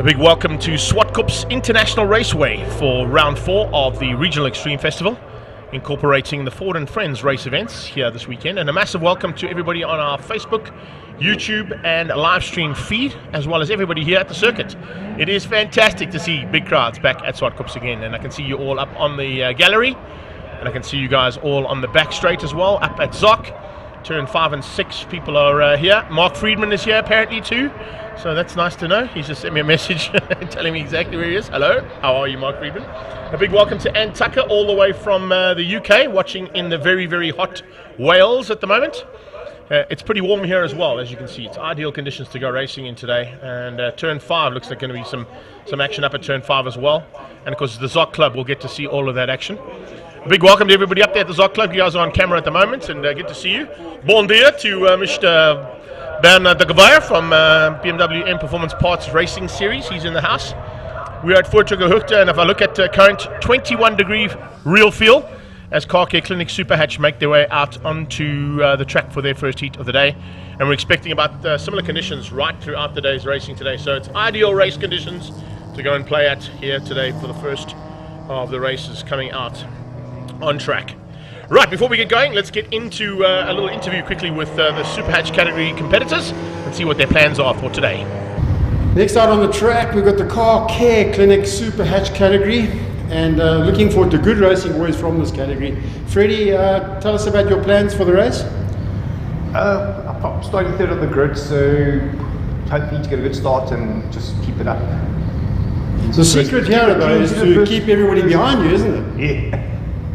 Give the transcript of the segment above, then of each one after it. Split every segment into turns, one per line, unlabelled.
A big welcome to Swartkop's International Raceway for round 4 of the Regional Extreme Festival, incorporating the Ford and Friends race events here this weekend. And a massive welcome to everybody on our Facebook, YouTube and live stream feed, as well as everybody here at the circuit. It is fantastic to see big crowds back at Swartkop's again, and I can see you all up on the gallery, and I can see you guys all on the back straight as well, up at Zoc. Turn 5 and 6 people are here. Mark Friedman is here apparently too, so that's nice to know. He's just sent me a message telling me exactly where he is. Hello, how are you, Mark Friedman? A big welcome to Ann Tucker all the way from the UK, watching in the very, very hot Wales at the moment. It's pretty warm here as well, as you can see. It's ideal conditions to go racing in today, and turn 5 looks like going to be some action up at turn 5 as well. And of course the Zoc Club will get to see all of that action. A big welcome to everybody up there at the Zoc Club. You guys are on camera at the moment, and good to see you. Bon dia to Mr. Bernard de Gevaer from BMW M Performance Parts Racing Series. He's in the house. We're at Voortrekker, and if I look at current 21-degree real feel, as Car Clinic SuperHatch make their way out onto the track for their first heat of the day. And we're expecting about similar conditions right throughout the day's racing today. So it's ideal race conditions to go and play at here today for the first of the races coming out on track. Right, before we get going, let's get into a little interview quickly with the SuperHatch category competitors and see what their plans are for today.
Next out on the track, we've got the Car Care Clinic SuperHatch category, and looking forward to good racing always from this category. Freddie, tell us about your plans for the race.
I'm starting third on the grid, so hopefully to get a good start and just keep it up.
The secret here though is to keep everybody behind you, isn't it?
Yeah.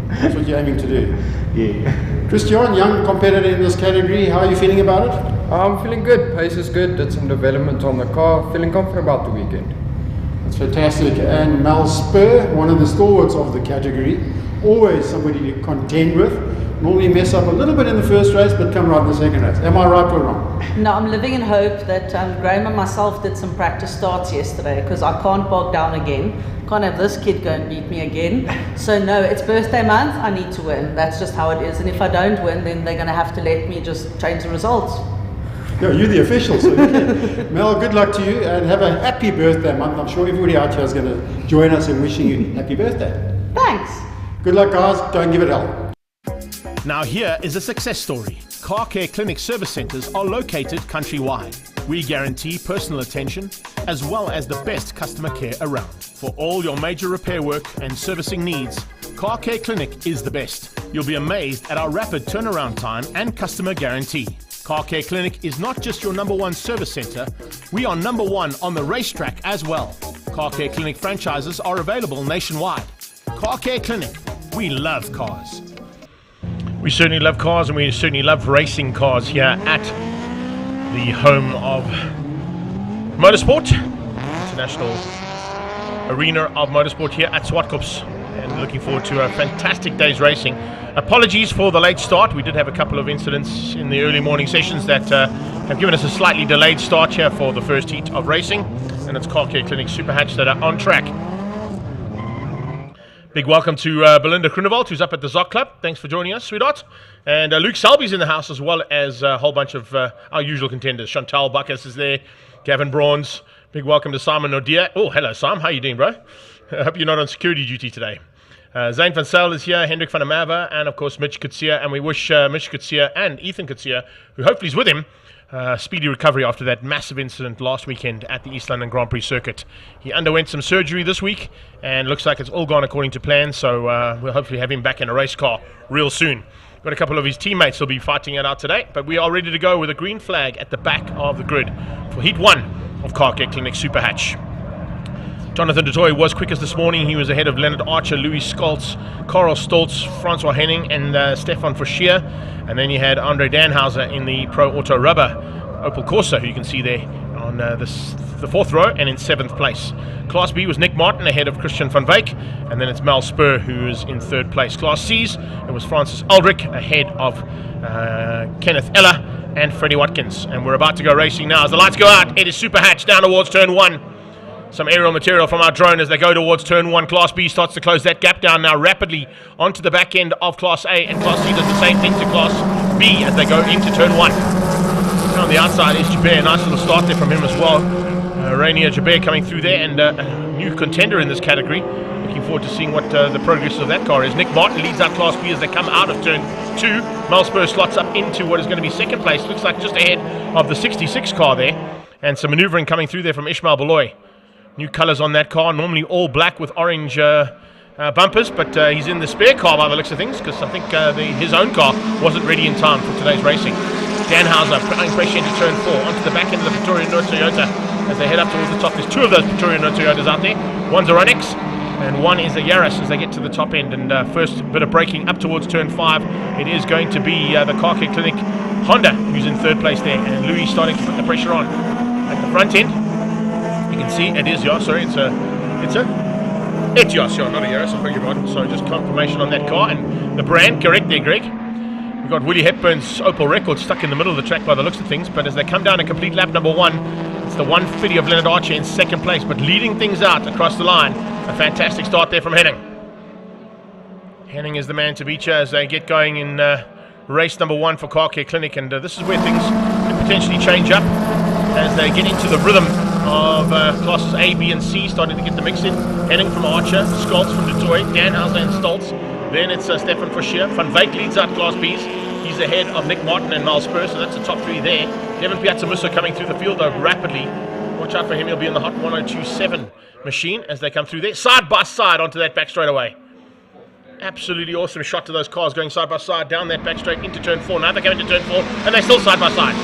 That's what you're aiming to do.
Yeah.
Christian, young competitor in this category, how are you feeling about it?
I'm feeling good. Pace is good. Did some development on the car. Feeling confident about the weekend.
That's fantastic. And Mal Spur, one of the stalwarts of the category, always somebody to contend with. Normally mess up a little bit in the first race, but come right in the second race. Am I right or wrong?
No, I'm living in hope that Graham and myself did some practice starts yesterday, because I can't bog down again. Can't have this kid go and beat me again. So no, it's birthday month, I need to win. That's just how it is. And if I don't win, then they're going to have to let me just change the results.
No, you're the official, so Mel, good luck to you, and have a happy birthday month. I'm sure everybody out here is going to join us in wishing you happy birthday.
Thanks.
Good luck, guys. Don't give it hell.
Now here is a success story. Car Care Clinic service centers are located countrywide. We guarantee personal attention as well as the best customer care around. For all your major repair work and servicing needs, Car Care Clinic is the best. You'll be amazed at our rapid turnaround time and customer guarantee. Car Care Clinic is not just your #1 service center, we are #1 on the racetrack as well. Car Care Clinic franchises are available nationwide. Car Care Clinic, we love cars. We certainly love cars, and we certainly love racing cars here at the home of motorsport, International Arena of Motorsport here at Swartkop's, and looking forward to a fantastic day's racing. Apologies for the late start. We did have a couple of incidents in the early morning sessions that have given us a slightly delayed start here for the first heat of racing, and it's Car Care Clinic SuperHatch that are on track. Big welcome to Belinda Grunewald, who's up at the Zoc Club. Thanks for joining us, sweetheart. And Luke Selby's in the house, as well as a whole bunch of our usual contenders. Chantal Buckus is there, Gavin Brawns. Big welcome to Simon Nordia. Oh, hello, Simon. How you doing, bro? I hope you're not on security duty today. Zane van Zyl is here, Hendrik van der Merwe, and of course Mitch Kutsia. And we wish Mitch Kutsia and Ethan Kutsia, who hopefully is with him, speedy recovery after that massive incident last weekend at the East London Grand Prix circuit. He underwent some surgery this week, and looks like it's all gone according to plan, so we'll hopefully have him back in a race car real soon. Got a couple of his teammates who'll be fighting it out today, but we are ready to go with a green flag at the back of the grid for Heat 1 of Car Care Clinic SuperHatch. Jonathan Dutoy was quickest this morning. He was ahead of Leonard Archer, Louis Skoltz, Karel Stoltz, Francois Henning, and Stefan Forschier. And then you had Andre Danhauser in the Pro Auto Rubber Opel Corsa, who you can see there on the 4th row and in 7th place. Class B was Nick Martin ahead of Christian van Wyk, and then it's Mal Spur who is in 3rd place. Class C's, it was Francis Aldrich ahead of Kenneth Eller and Freddie Watkins. And we're about to go racing now. As the lights go out, it is SuperHatch down towards turn 1. Some aerial material from our drone as they go towards turn 1. Class B starts to close that gap down now rapidly onto the back end of Class A, and Class C does the same thing to Class B as they go into turn 1. And on the outside is Joubert, nice little start there from him as well. Rainier Jabir coming through there, and a new contender in this category. Looking forward to seeing what the progress of that car is. Nick Martin leads out Class B as they come out of turn 2. Malspur slots up into what is going to be second place. Looks like just ahead of the 66 car there. And some manoeuvring coming through there from Ishmael Beloy. New colours on that car, normally all black with orange bumpers, but he's in the spare car by the looks of things, because I think his own car wasn't ready in time for today's racing. Danhauser putting pressure into turn 4, onto the back end of the Pretoria North Toyota as they head up towards the top. There's 2 of those Pretoria North Toyotas out there. One's a Onyx, and one is a Yaris as they get to the top end. And first bit of braking up towards turn 5, it is going to be the Car Care Clinic Honda who's in 3rd place there, and Louis starting to put the pressure on at the front end. You can see it is Yas, sorry, it's Yas, not a Yaris, I beg your pardon. So just confirmation on that car and the brand, correct there, Greg. We've got Willie Hepburn's Opel Record stuck in the middle of the track by the looks of things, but as they come down and complete lap number 1, it's the 150 of Leonard Archer in 2nd place, but leading things out across the line. A fantastic start there from Henning. Henning is the man to beat you as they get going in race number 1 for Car Care Clinic, and this is where things can potentially change up as they get into the rhythm of classes A, B and C, starting to get the mix in. Henning from Archer, Scholz from Detroit, Danhauser and Stoltz. Then it's Stefan Forschier. Van Wyk leads out Class B's. He's ahead of Nick Martin and Miles Spur, so that's the top 3 there. Devin Piazzamusso coming through the field though rapidly. Watch out for him, he'll be in the hot 1027 machine as they come through there. Side by side onto that back straightaway. Absolutely awesome shot to those cars going side by side down that back straight into turn 4. Now they come into turn 4 and they're still side by side.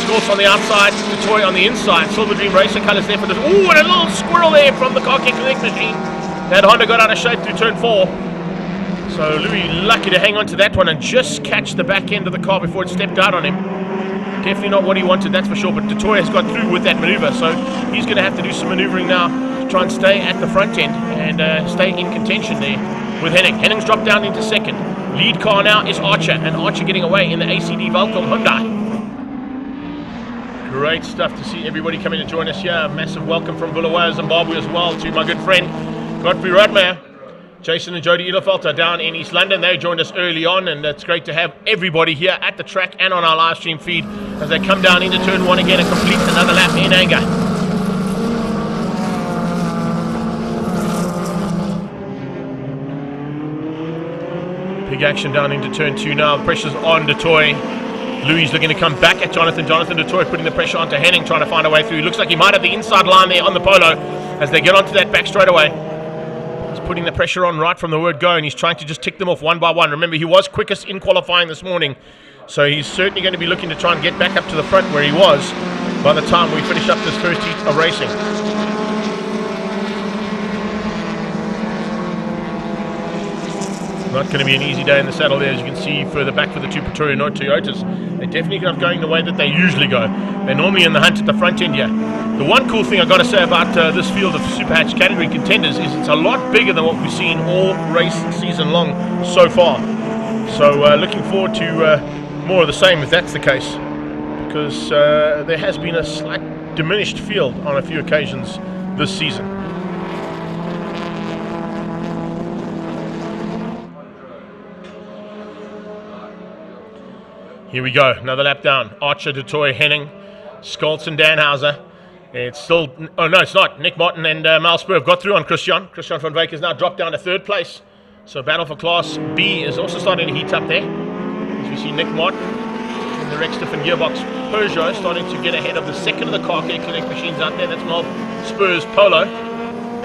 Scholz on the outside, Toy on the inside. Silver Dream Racer colours there for this. Ooh, and a little squirrel there from the Car Care Clinic machine. That Honda got out of shape through turn 4. So Louis lucky to hang on to that one and just catch the back end of the car before it stepped out on him. Definitely not what he wanted, that's for sure. But Detroit has got through with that manoeuvre, so he's going to have to do some manoeuvring now to try and stay at the front end and stay in contention there with Henning. Henning's dropped down into 2nd. Lead car now is Archer, and Archer getting away in the ACD Valcom Hyundai. Great stuff to see everybody coming to join us here. A massive welcome from Bulawayo, Zimbabwe as well to my good friend Godfrey Rodmeyer. Jason and Jody Edelfelt are down in East London. They joined us early on, and it's great to have everybody here at the track and on our live stream feed as they come down into turn 1 again and complete another lap in anger. Big action down into turn 2 now. The pressure's on Detroit. Louis looking to come back at Jonathan. Jonathan Detroit putting the pressure onto Henning, trying to find a way through. Looks like he might have the inside line there on the Polo as they get onto that back straightaway. He's putting the pressure on right from the word go, and he's trying to just tick them off one by one. Remember, he was quickest in qualifying this morning, so he's certainly going to be looking to try and get back up to the front where he was by the time we finish up this first heat of racing. Not going to be an easy day in the saddle there, as you can see further back for the 2 Pretoria North Toyotas. They're definitely not going the way that they usually go. They're normally in the hunt at the front end here. The one cool thing I've got to say about this field of SuperHatch category contenders is it's a lot bigger than what we've seen all race season long so far. So looking forward to more of the same if that's the case, because there has been a slight diminished field on a few occasions this season. Here we go, another lap down. Archer, Detroit, Henning, Scholz and Danhauser. It's still, oh no it's not, Nick Martin and Miles Spur have got through on Christian. Christian van Wyk has now dropped down to 3rd place. So battle for Class B is also starting to heat up there. As we see Nick Martin in the Rextiff and Gearbox Peugeot starting to get ahead of the 2nd of the Car Care Clinic machines out there. That's Miles Spur's Polo,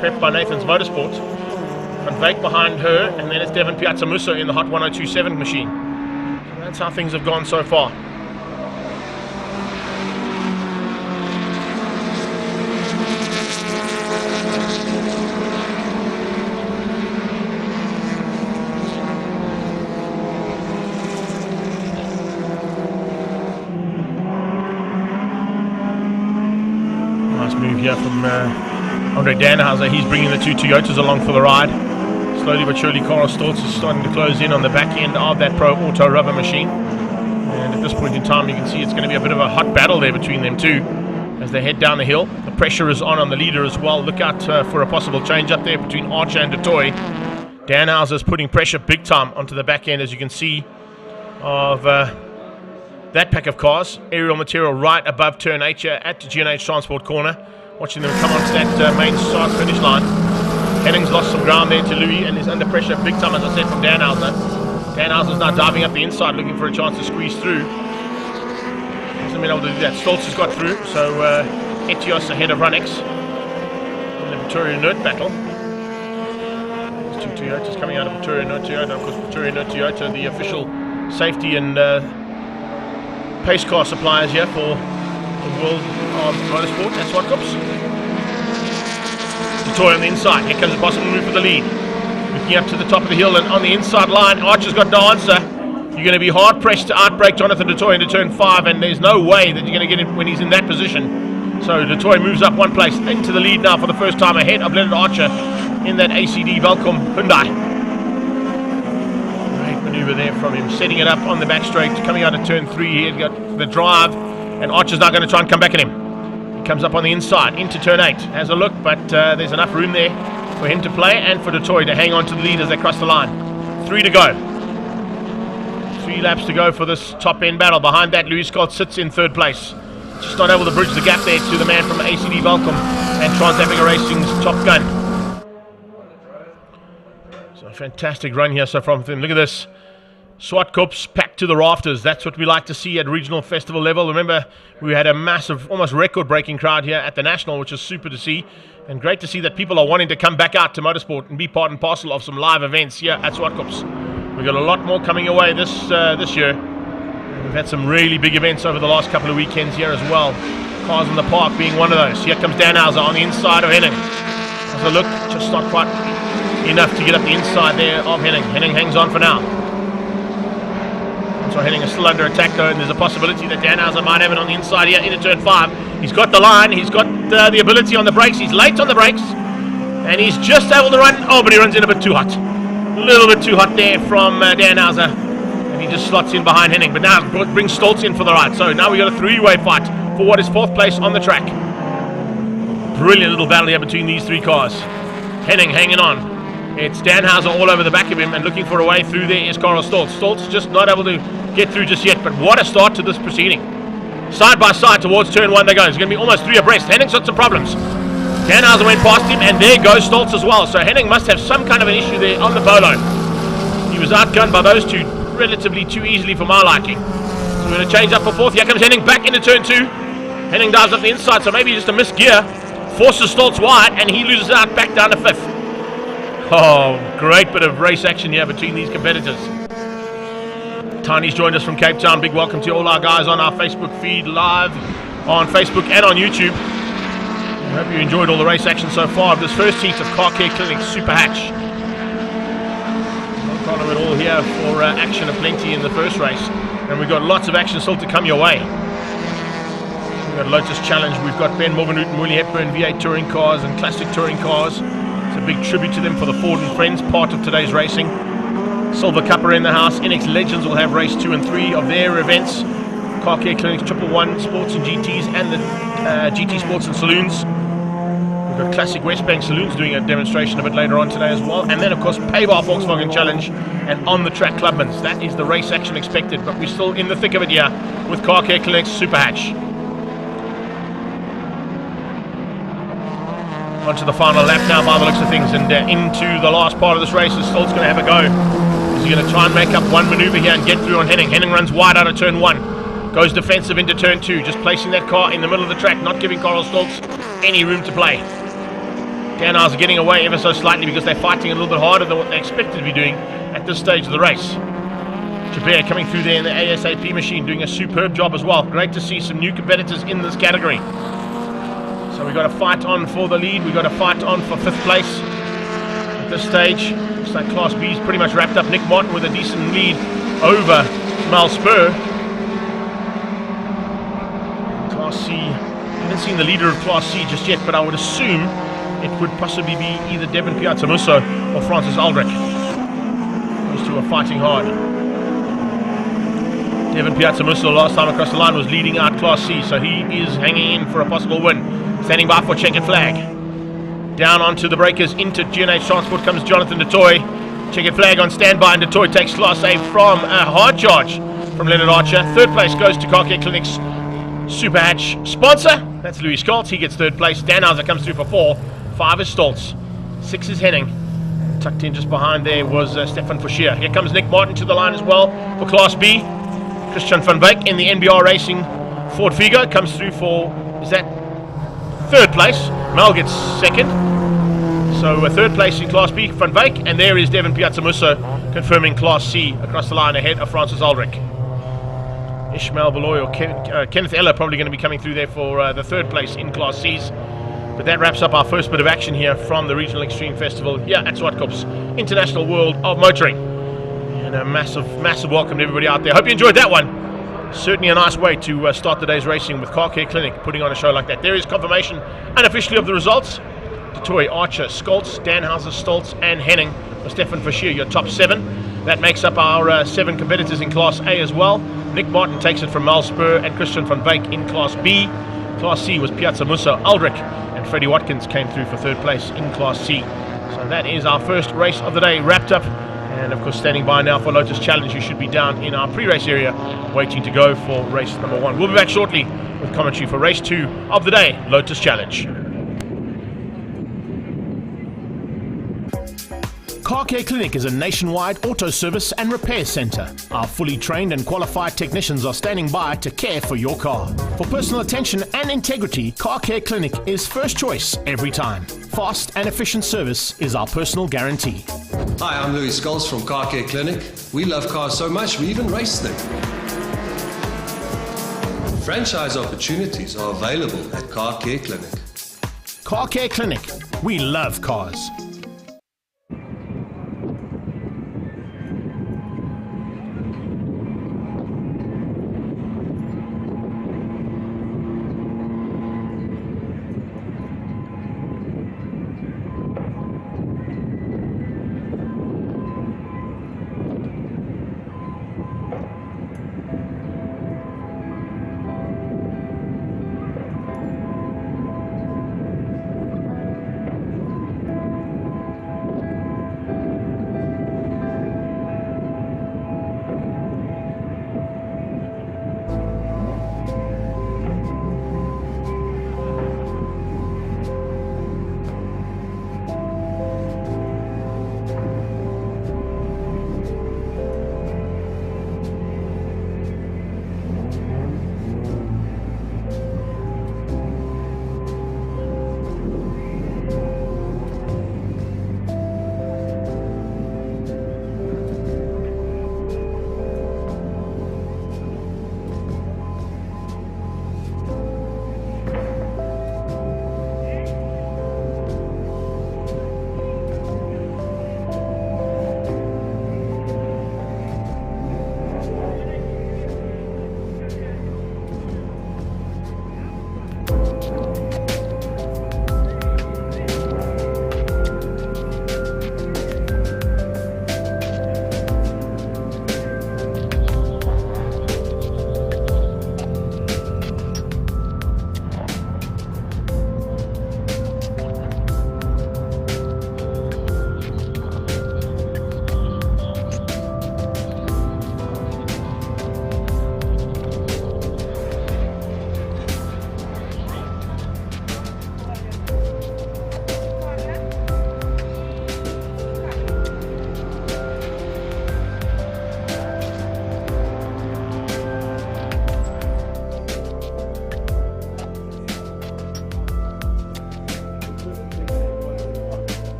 prepped by Nathan's Motorsport. Van Wyk behind her, and then it's Devin Piazzamusso in the hot 1027 machine. That's how things have gone so far. Nice move here from Andre Danhauser. He's bringing the 2 Toyotas along for the ride. Slowly but surely, Carl Stoltz is starting to close in on the back end of that Pro Auto rubber machine. And at this point in time, you can see it's going to be a bit of a hot battle there between them two as they head down the hill. The pressure is on the leader as well. Look out for a possible change up there between Archer and Detroit. Danhauser's putting pressure big time onto the back end, as you can see, of that pack of cars. Aerial material right above turn 8 here at the G&H Transport corner. Watching them come onto that main start finish line. Henning's lost some ground there to Louis and is under pressure big time, as I said, from Danhauser. Danhauser's now diving up the inside, looking for a chance to squeeze through. Hasn't been able to do that. Stoltz has got through, so Etios ahead of Runix in the Pretoria Nerd battle. There's two Toyotas coming out of Pretoria Nerd Toyota. Of course, Pretoria Nerd Toyota, the official safety and pace car suppliers here for the world of motorsport. That's what comes. Toy on the inside. Here comes a possible move for the lead. Looking up to the top of the hill and on the inside line, Archer's got no answer. You're going to be hard pressed to outbrake Jonathan DeToy into turn 5, and there's no way that you're going to get him when he's in that position. So DeToy moves up one place into the lead now for the first time, ahead of Leonard Archer in that ACD Velcom Hyundai. Great maneuver there from him, setting it up on the back straight, coming out of turn 3. He had got the drive, and Archer's now going to try and come back at him. Comes up on the inside into turn 8, has a look, but there's enough room there for him to play and for DeToy to hang on to the lead as they cross the line. 3 to go. 3 laps to go for this top end battle. Behind that, Louis Scott sits in 3rd place, just not able to bridge the gap there to the man from ACD Velcom and Trans-Africa Racing's Top Gun. So a fantastic run here so far from him. Look at this. SWAT Cups packed to the rafters. That's what we like to see at regional festival level. Remember, we had a massive, almost record-breaking crowd here at the National, which is super to see. And great to see that people are wanting to come back out to motorsport and be part and parcel of some live events here at SWAT Cups. We've got a lot more coming away this year. We've had some really big events over the last couple of weekends here as well. Cars in the Park being one of those. Here comes Danhauser on the inside of Henning. Has a look, just not quite enough to get up the inside there of Henning. Henning hangs on for now. So Henning is still under attack though, and there's a possibility that Danhauser might have it on the inside here into turn 5. He's got the line, he's got the ability on the brakes, he's late on the brakes, and he's just able to run. Oh, but he runs in a bit too hot. A little bit too hot there from Danhauser, and he just slots in behind Henning. But now brings Stoltz in for the ride. So now we got a 3-way fight for what is 4th place on the track. Brilliant little battle here between these 3 cars. Henning hanging on. It's Danhauser all over the back of him, and looking for a way through there is Carl Stoltz. Stoltz just not able to get through just yet, but what a start to this proceeding. Side by side towards turn 1 they go. It's going to be almost 3 abreast. Henning's got some problems. Danhauser went past him, and there goes Stoltz as well. So Henning must have some kind of an issue there on the polo. He was outgunned by those 2 relatively too easily for my liking. So we're going to change up for 4th. Here comes Henning back into turn 2. Henning dives up the inside, so maybe just a missed gear. Forces Stoltz wide, and he loses out back down to 5th. Oh, great bit of race action here between these competitors. Tiny's joined us from Cape Town. Big welcome to all our guys on our Facebook feed, live on Facebook and on YouTube. I hope you enjoyed all the race action so far of this first heat of Car Care Clinic's SuperHatch. No problem at all here for action aplenty in the first race. And we've got lots of action still to come your way. We've got Lotus Challenge. We've got Ben Morgan-Newton, Willie Hepburn, V8 touring cars and classic touring cars. It's a big tribute to them for the Ford and Friends part of today's racing. Silver Cup are in the house. INEX Legends will have race 2 and 3 of their events. Car Care Clinics, 111 Sports and GTs, and the GT Sports and Saloons. We've got Classic West Bank Saloons doing a demonstration a bit later on today as well. And then, of course, PABAR Volkswagen Challenge and on the track Clubmans. That is the race action expected, but we're still in the thick of it here with Car Care Clinics SuperHatch. On to the final lap now by the looks of things, and into the last part of this race is Stoltz going to have a go. He's going to try and make up one maneuver here and get through on Henning. Henning runs wide out of turn 1, goes defensive into turn 2, just placing that car in the middle of the track, not giving Carl Stoltz any room to play. Danhauser getting away ever so slightly because they're fighting a little bit harder than what they expected to be doing at this stage of the race. Jabir coming through there in the ASAP machine, doing a superb job as well. Great to see some new competitors in this category. So we've got a fight on for the lead. We've got a fight on for 5th place at this stage. Looks like Class B's pretty much wrapped up. Nick Martin with a decent lead over Mal Spur. Class C, I haven't seen the leader of Class C just yet, but I would assume it would possibly be either Devin Piazzamusso or Francis Aldrich. Those 2 are fighting hard. Devin Piazzamusso last time across the line was leading out Class C, so he is hanging in for a possible win. Standing by for checkered flag. Down onto the breakers into G&H Transport comes Jonathan DeToy. Checkered flag on standby, and DeToy takes Class A from a hard charge from Leonard Archer. 3rd place goes to Car Care Clinics SuperHatch sponsor. That's Louis Stoltz. He gets third place. Danhauser comes through for 4. 5 is Stoltz. 6 is Henning. Tucked in just behind there was Stefan Fouchier. Here comes Nick Martin to the line as well for Class B. Christian van Wyk in the NBR Racing Ford Figo comes through for, is that third place? Mel gets second. So third place in Class B, Van Wyk. And there is Devin Piazzamusso confirming Class C across the line ahead of Francis Ulrich. Ishmael Beloy or Kenneth Eller probably going to be coming through there for the third place in Class C's. But that wraps up our first bit of action here from the Regional Extreme Festival here at Zwartkops International World of Motoring. And a massive welcome to everybody out there. Hope you enjoyed that one. Certainly a nice way to start the day's racing with Car Care Clinic putting on a show like that. There is confirmation unofficially of the results. Toy, Archer, Skoltz, Danhauser, Stoltz and Henning for Stefan Fouchier, your top 7. That makes up our 7 competitors in Class A as well. Nick Martin takes it from Mal Spur and Christian van Wyk in Class B. Class C was Piazzamusso, Ulrich and Freddie Watkins came through for third place in Class C. So that is our first race of the day wrapped up. And of course standing by now for Lotus Challenge. You should be down in our pre-race area waiting to go for race number 1. We'll be back shortly with commentary for race 2 of the day, Lotus Challenge. Car Care Clinic is a nationwide auto service and repair centre. Our fully trained and qualified technicians are standing by to care for your car. For personal attention and integrity, Car Care Clinic is first choice every time. Fast and efficient service is our personal guarantee.
Hi, I'm Louis Stoltz from Car Care Clinic. We love cars so much we even race them. Franchise opportunities are available at Car Care Clinic.
Car Care Clinic. We love cars.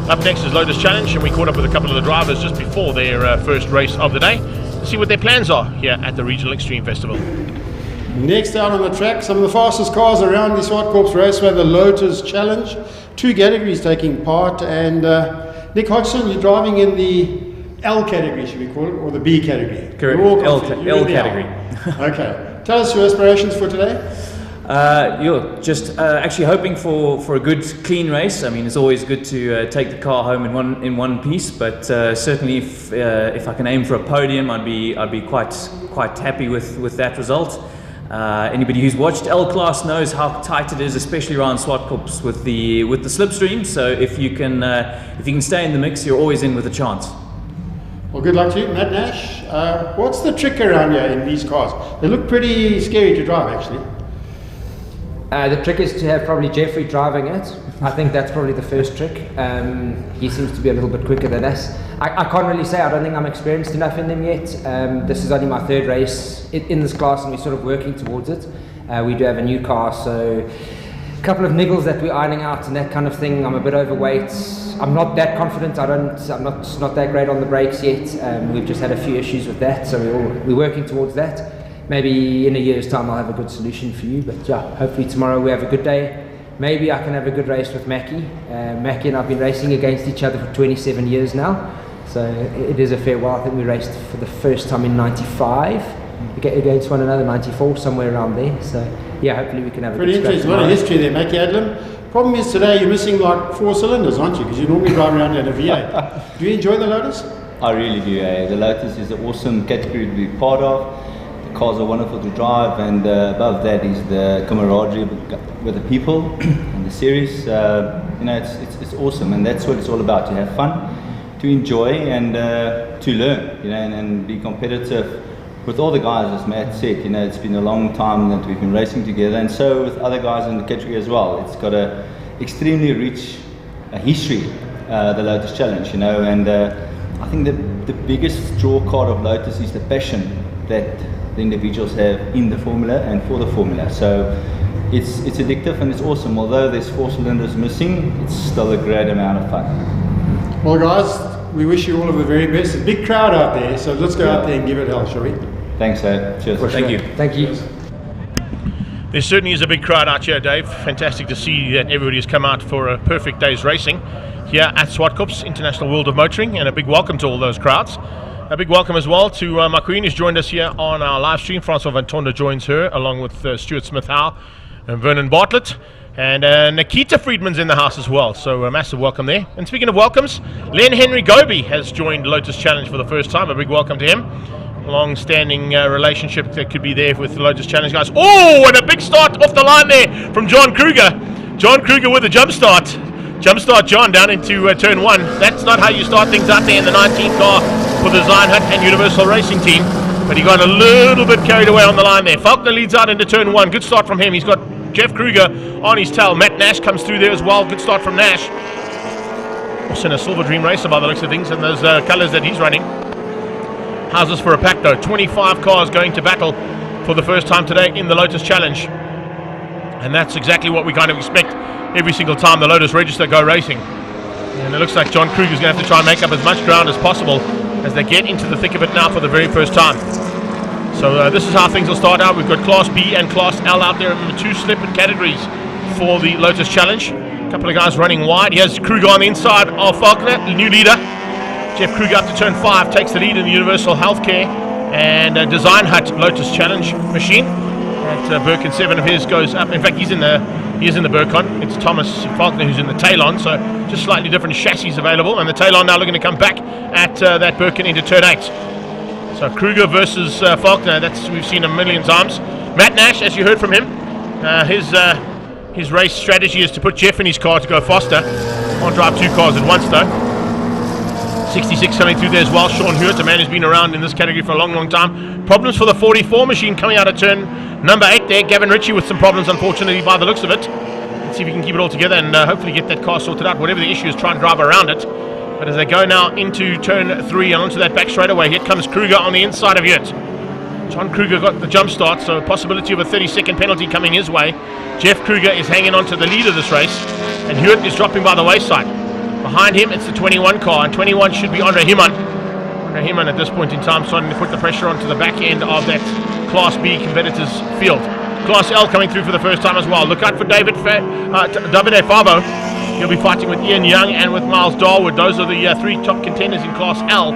Up next is Lotus Challenge, and we caught up with a couple of the drivers just before their first race of the day to see what their plans are here at the Regional Extreme Festival.
Next out on the track, some of the fastest cars around the Zwartkops Raceway, the Lotus Challenge. 2 categories taking part, and Nick Hodgson, you're driving in the L category, should we call it, or the B category?
Correct, L category.
Okay, tell us your aspirations for today.
Just actually hoping for a good clean race. I mean, it's always good to take the car home in one piece, but certainly if I can aim for a podium, I'd be quite happy with that result. Anybody who's watched L-Class knows how tight it is, especially around Swartkops with the slipstream. So if you can stay in the mix, you're always in with a chance.
Well, good luck to you, Matt Nash. What's the trick around here in these cars? They look pretty scary to drive, actually.
The trick is to have probably Jeffrey driving it. I think that's probably the first trick. He seems to be a little bit quicker than us. I can't really say, I don't think I'm experienced enough in them yet. This is only my third race in this class, and we're sort of working towards it. We do have a new car, so a couple of niggles that we're ironing out and that kind of thing. I'm a bit overweight. I'm not that confident. I'm not that great on the brakes yet. We've just had a few issues with that, so we're working towards that. Maybe in a year's time I'll have a good solution for you, but yeah, hopefully tomorrow we have a good day. Maybe I can have a good race with Mackie. Mackie and I've been racing against each other for 27 years now, so it is a fair while. I think we raced for the first time in 95 against one another, 94, somewhere around there. So yeah, hopefully we can have a
pretty
good scratch
interesting. A lot of history there, Mackie Adlam. Problem is today you're missing like 4 cylinders, aren't you? Because you normally drive around in a V8. Do you enjoy the Lotus?
I really do. The Lotus is an awesome category to be part of. The cars are wonderful to drive, and above that is the camaraderie with the people and the series. It's awesome, and that's what it's all about: to have fun, to enjoy, and to learn. And be competitive with all the guys, as Matt said. It's been a long time that we've been racing together, and so with other guys in the category as well. It's got a extremely rich history, the Lotus Challenge. And I think the biggest draw card of Lotus is the passion that the individuals have in the formula and for the formula. So it's addictive and it's awesome. Although there's 4 cylinders missing, it's still a great amount of fun.
Well guys, we wish you all of the very best. There's a big crowd out there, so let's go out there and give it hell, shall we?
Thanks, cheers.
Thank you.
Thank you.
There certainly is a big crowd out here, Dave. Fantastic to see that everybody has come out for a perfect day's racing here at Swartkops International World of Motoring, and a big welcome to all those crowds. A big welcome as well to my queen who's joined us here on our live stream. Francois Van Tonda joins her along with Stuart Smith-Howe and Vernon Bartlett. And Nikita Friedman's in the house as well, so a massive welcome there. And speaking of welcomes, Len Henry Goby has joined Lotus Challenge for the first time. A big welcome to him. Long-standing relationship that could be there with the Lotus Challenge guys. Oh, and a big start off the line there from John Kruger. John Kruger with a jump start. Jump start John down into turn 1. That's not how you start things out there in the 19 car for the Zeinhut and Universal Racing team. But he got a little bit carried away on the line there. Faulkner leads out into turn 1. Good start from him. He's got Jeff Kruger on his tail. Matt Nash comes through there as well. Good start from Nash. Also in a Silver Dream racer by the looks of things, and those colours that he's running. How's this for a pack though? 25 cars going to battle for the first time today in the Lotus Challenge. And that's exactly what we kind of expect every single time the Lotus register go racing. And it looks like John Kruger's going to have to try and make up as much ground as possible as they get into the thick of it now for the very first time. So this is how things will start out. We've got Class B and Class L out there in the 2 slip-in categories for the Lotus Challenge. A couple of guys running wide. Here's Kruger on the inside of Faulkner, the new leader. Jeff Kruger up to turn 5, takes the lead in the Universal Healthcare and Design Hut Lotus Challenge machine. That Birkin 7 of his goes up. In fact, he is in the Bircon. It's Thomas Faulkner who's in the Talon, so just slightly different chassis available. And the Talon now looking to come back at that Birkin into turn 8. So Kruger versus Faulkner, that's we've seen a million times. Matt Nash, as you heard from him, his race strategy is to put Jeff in his car to go faster. Can't drive 2 cars at once though. 66 coming through there as well. Sean Hewitt, a man who's been around in this category for a long, long time. Problems for the 44 machine coming out of turn number 8 there. Gavin Ritchie with some problems, unfortunately, by the looks of it. Let's see if we can keep it all together and hopefully get that car sorted out. Whatever the issue is, try and drive around it. But as they go now into turn 3 and onto that back straightaway, here comes Kruger on the inside of Hewitt. John Kruger got the jump start, so a possibility of a 30-second penalty coming his way. Jeff Kruger is hanging on to the lead of this race, and Hewitt is dropping by the wayside. Behind him, it's the 21 car, and 21 should be Andre Himan. Andre Himan at this point in time starting to put the pressure onto the back end of that Class B competitors field. Class L coming through for the first time as well. Look out for Davide Favo. He'll be fighting with Ian Young and with Miles Darwood. Those are the 3 top contenders in Class L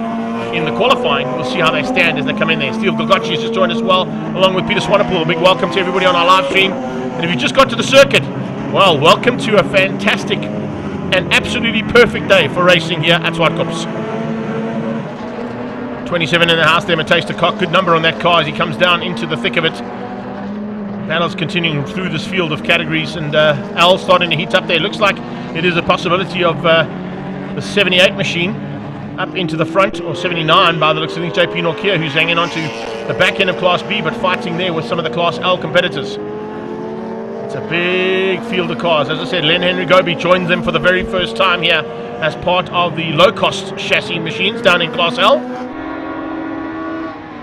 in the qualifying. We'll see how they stand as they come in there. Steve Gogocci has just joined us well, along with Peter Swanepoel. A big welcome to everybody on our live stream. And if you just got to the circuit, well, welcome to a fantastic and absolutely perfect day for racing here at Swartkops. 27 in the house there, Matthijs de Kock. Good number on that car as he comes down into the thick of it. Battles continuing through this field of categories, and Al starting to heat up there. Looks like it is a possibility of the 78 machine up into the front, or 79 by the looks of things. JP Norkia, who's hanging on to the back end of Class B, but fighting there with some of the Class L competitors. It's a big field of cars. As I said, Len Henry Goby joins them for the very first time here as part of the low-cost chassis machines down in Class L.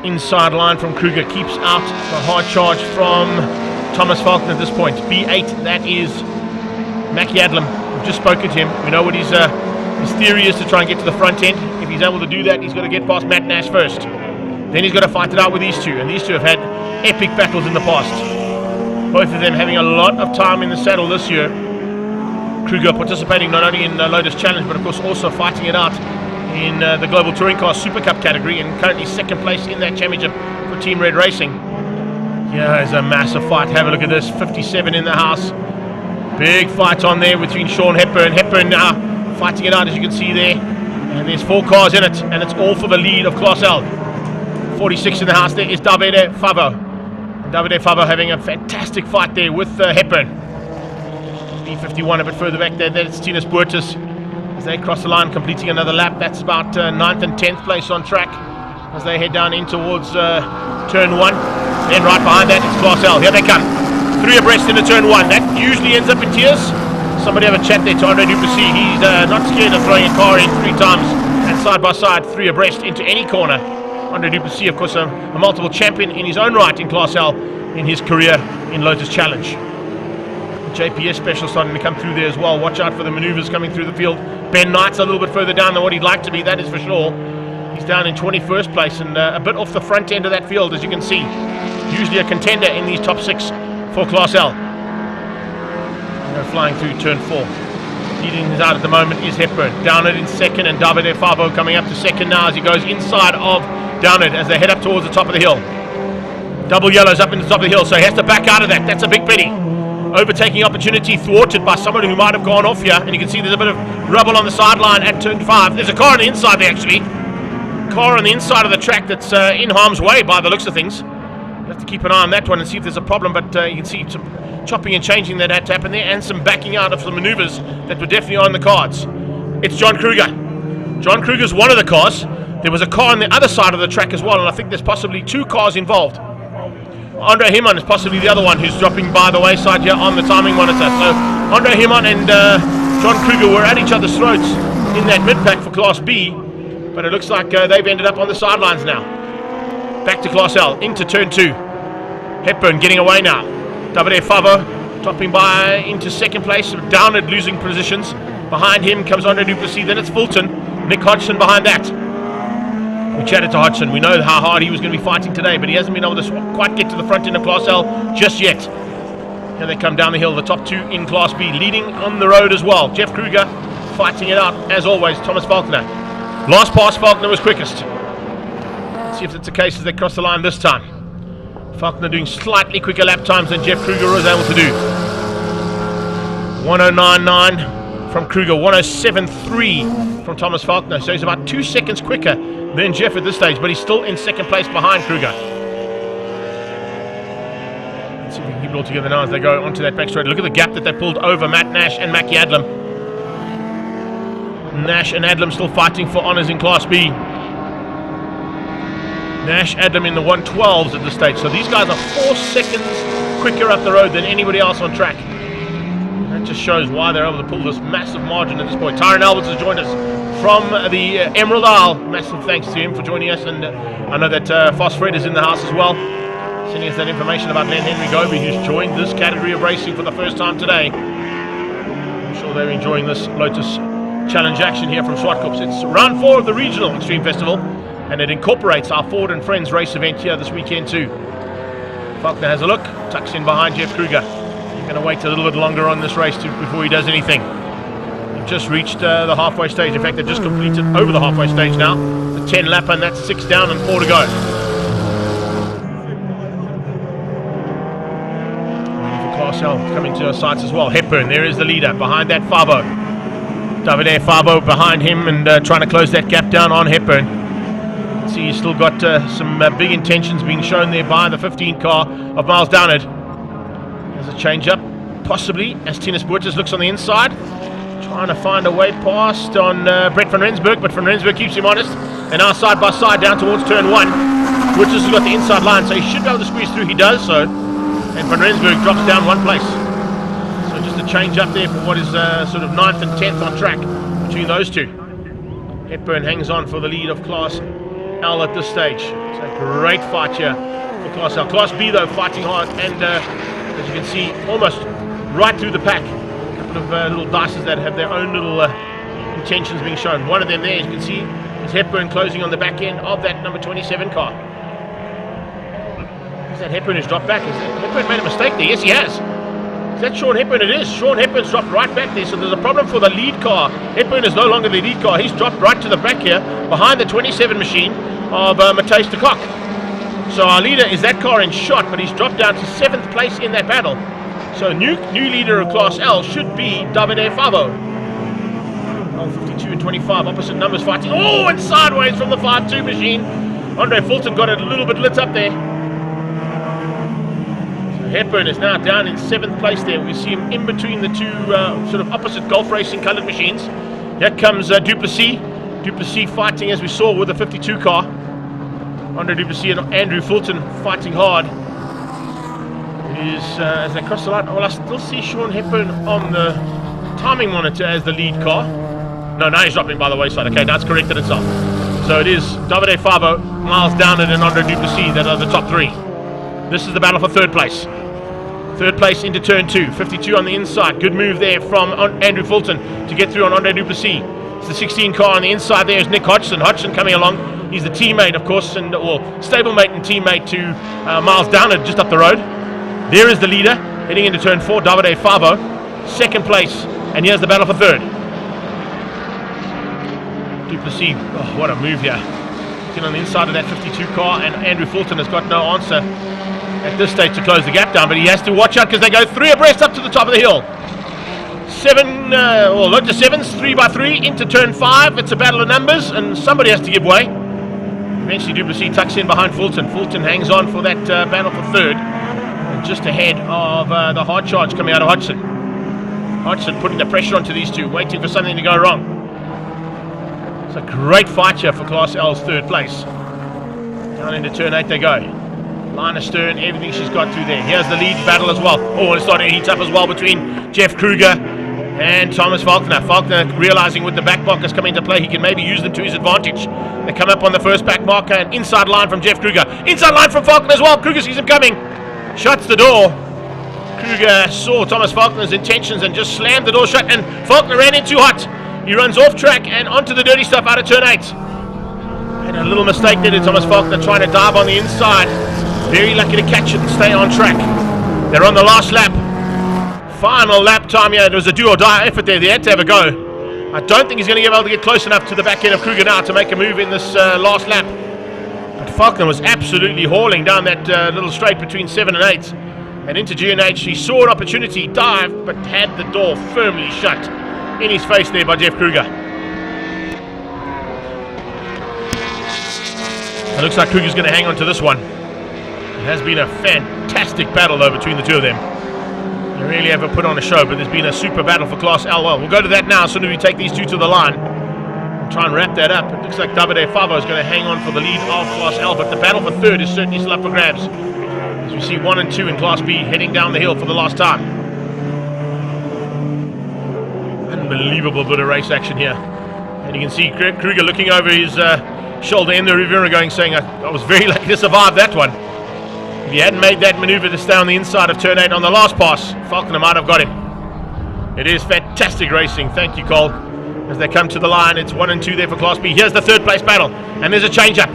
Inside line from Kruger keeps out the hard charge from Thomas Falcon at this point. B8, that is Mackie Adlam. We've just spoken to him. We know what his theory is, to try and get to the front end. If he's able to do that, he's got to get past Matt Nash first. Then he's got to fight it out with these two, and these two have had epic battles in the past. Both of them having a lot of time in the saddle this year. Kruger participating not only in the Lotus Challenge, but of course also fighting it out in the Global Touring Car Super Cup category, and currently second place in that championship for Team Red Racing. Yeah, it's a massive fight. Have a look at this. 57 in the house. Big fight on there between Sean Hepburn. Hepburn now fighting it out, as you can see there. And there's 4 cars in it, and it's all for the lead of Class L. 46 in the house there is Davide Favo. Davide Favo having a fantastic fight there with Hepburn. B51 a bit further back there. That's Tinus Boertes as they cross the line, completing another lap. That's about 9th and 10th place on track as they head down in towards turn 1. Then right behind that it's Class L. Here they come. 3 abreast into turn 1. That usually ends up in tears. Somebody have a chat there to Andre Duplessis. He's not scared of throwing a car in 3 times and side by side, 3 abreast into any corner. Andre Duplessis, of course, a multiple champion in his own right in Class L in his career in Lotus Challenge. JPS special starting to come through there as well. Watch out for the maneuvers coming through the field. Ben Knight's a little bit further down than what he'd like to be, that is for sure. He's down in 21st place and a bit off the front end of that field, as you can see. Usually a contender in these top 6 for Class L. Flying through turn 4. Leading us out at the moment is Hepburn. Downard in second, and Davide Favo coming up to second now as he goes inside of Downard as they head up towards the top of the hill. Double yellows up in the top of the hill, so he has to back out of that. That's a big pity. Overtaking opportunity thwarted by someone who might have gone off here, and you can see there's a bit of rubble on the sideline at turn 5. There's a car on the inside there, actually. Car on the inside of the track that's in harm's way by the looks of things. You have to keep an eye on that one and see if there's a problem, but you can see some chopping and changing that had to happen there, and some backing out of some maneuvers that were definitely on the cards. It's John Kruger. John Kruger's one of the cars. There was a car on the other side of the track as well, and I think there's possibly 2 cars involved. Andre Himon is possibly the other one who's dropping by the wayside here on the timing monitor. So Andre Himon and John Kruger were at each other's throats in that mid-pack for Class B, but it looks like they've ended up on the sidelines now. Back to Class L, into turn 2. Hepburn getting away now. Davide Favo dropping by into second place, Downard losing positions. Behind him comes Andre Duplessis, then it's Fulton. Nick Hodgson behind that. We chatted to Hodgson. We know how hard he was going to be fighting today, but he hasn't been able to quite get to the front end of Class L just yet. Here they come down the hill, the top 2 in Class B, leading on the road as well. Jeff Kruger fighting it out, as always, Thomas Falconer. Last pass, Falconer was quickest. Let's see if it's the case as they cross the line this time. Falconer doing slightly quicker lap times than Jeff Kruger was able to do. 109.9 from Kruger, 107.3 from Thomas Falconer. So he's about 2 seconds quicker than Jeff at this stage, but he's still in second place behind Kruger. Let's see if we can keep it all together now as they go onto that back straight. Look at the gap that they pulled over Matt Nash and Mackie Adlam. Nash and Adlam still fighting for honours in Class B. Nash, Adlam in the 112s at this stage. So these guys are 4 seconds quicker up the road than anybody else on track. That just shows why they're able to pull this massive margin at this point. Tyron Alberts has joined us from the Emerald Isle. Massive thanks to him for joining us. And I know that Foss Fred is in the house as well, sending us that information about Len Henry Goby, who's joined this category of racing for the first time today. I'm sure they're enjoying this Lotus Challenge action here from Swartkops. It's round 4 of the Regional Extreme Festival, and it incorporates our Ford and Friends race event here this weekend too. Falconer has a look, tucks in behind Jeff Kruger. He's going to wait a little bit longer on this race before he does anything. They've just reached the halfway stage. In fact, they've just completed over the halfway stage now. The 10 lap, and that's 6 down and 4 to go. Waiting for Class L coming to our sights as well. Hepburn, there is the leader. Behind that, Favo. Davide Favo behind him and trying to close that gap down on Hepburn. See, he's still got some big intentions being shown there by the 15 car of Miles Downard. There's a change up, possibly, as Tinus Boertjes looks on the inside. Trying to find a way past on Brett van Rensburg, but van Rensburg keeps him honest. And now side by side down towards turn 1. Boertjes has got the inside line, so he should be able to squeeze through. He does so. And van Rensburg drops down 1 place. So just a change up there for what is sort of 9th and 10th on track between those two. Hepburn hangs on for the lead of Class L at this stage. It's a great fight here for Class L. Class B though fighting hard, and as you can see, almost right through the pack. A couple of little dices that have their own little intentions being shown. One of them there, as you can see, is Hepburn closing on the back end of that number 27 car. Is that Hepburn who's dropped back? Has Hepburn made a mistake there? Yes, he has. Is that Sean Hepburn? It is. Sean Hepburn's dropped right back there, so there's a problem for the lead car. Hepburn is no longer the lead car. He's dropped right to the back here, behind the 27 machine of Matthijs de Kock. So our leader is that car in shot, but he's dropped down to 7th place in that battle. So new leader of Class L should be Davide Favo. 52 and 25, opposite numbers fighting. Oh, and sideways from the 5-2 machine. Andre Fulton got it a little bit lit up there. So Hepburn is now down in 7th place there. We see him in between the two sort of opposite golf racing coloured machines. Here comes Duplessis. Duplessis fighting, as we saw, with the 52 car. Andre Duplessis and Andrew Fulton fighting hard. As they cross the line, well, I still see Sean Hepburn on the timing monitor as the lead car. No, now he's dropping by the wayside. Okay, now it's corrected itself. So it is Davide Favo, Miles Downard and Andre Duplessis that are the top 3. This is the battle for 3rd place. 3rd place into turn 2. 52 on the inside. Good move there from Andrew Fulton to get through on Andre Duplessis. It's the 16 car on the inside. There is Nick Hodgson. Hodgson coming along. He's the teammate, of course, and stablemate and teammate to Miles Downard just up the road. There is the leader heading into turn 4, Davide Favo. 2nd place, and here's the battle for 3rd. Duplessis, oh, what a move here. Getting on the inside of that 52 car, and Andrew Fulton has got no answer at this stage to close the gap down, but he has to watch out because they go 3 abreast up to the top of the hill. Lotus 7s, 3 by 3 into turn 5. It's a battle of numbers, and somebody has to give way. Eventually Duplessis tucks in behind Fulton. Fulton hangs on for that battle for 3rd. And just ahead of the hard charge coming out of Hodgson. Hodgson putting the pressure onto these two, waiting for something to go wrong. It's a great fight here for Class L's 3rd place. Down into turn 8 they go. Line astern, everything she's got through there. Here's the lead battle as well. Oh, and it's starting to heat up as well between Jeff Kruger and Thomas Faulkner. Faulkner realizing with the back markers coming into play, he can maybe use them to his advantage. They come up on the first back marker, and inside line from Jeff Kruger. Inside line from Faulkner as well. Kruger sees him coming. Shuts the door. Kruger saw Thomas Faulkner's intentions and just slammed the door shut, and Faulkner ran in too hot. He runs off track and onto the dirty stuff out of turn 8. And a little mistake there to Thomas Faulkner trying to dive on the inside. Very lucky to catch it and stay on track. They're on the last lap. Final lap time here. It was a do or die effort there. They had to have a go. I don't think he's going to be able to get close enough to the back end of Kruger now to make a move in this last lap. But Faulkner was absolutely hauling down that little straight between 7 and 8. And into G&H, he saw an opportunity, dived, but had the door firmly shut in his face there by Jeff Kruger. It looks like Kruger's going to hang on to this one. It has been a fantastic battle though between the two of them. They really haven't put on a show, but there's been a super battle for Class L. Well, we'll go to that now as soon as we take these two to the line and try and wrap that up. It looks like Davide Favo is going to hang on for the lead of Class L, but the battle for 3rd is certainly still up for grabs. As we see 1 and 2 in Class B heading down the hill for the last time. Unbelievable bit of race action here. And you can see Kruger looking over his shoulder in the rearview mirror saying, I was very lucky to survive that one. If he hadn't made that maneuver to stay on the inside of turn 8 on the last pass, Faulkner might have got him. It is fantastic racing. Thank you, Cole. As they come to the line, it's 1 and 2 there for Class B. Here's the 3rd place battle, and there's a change up.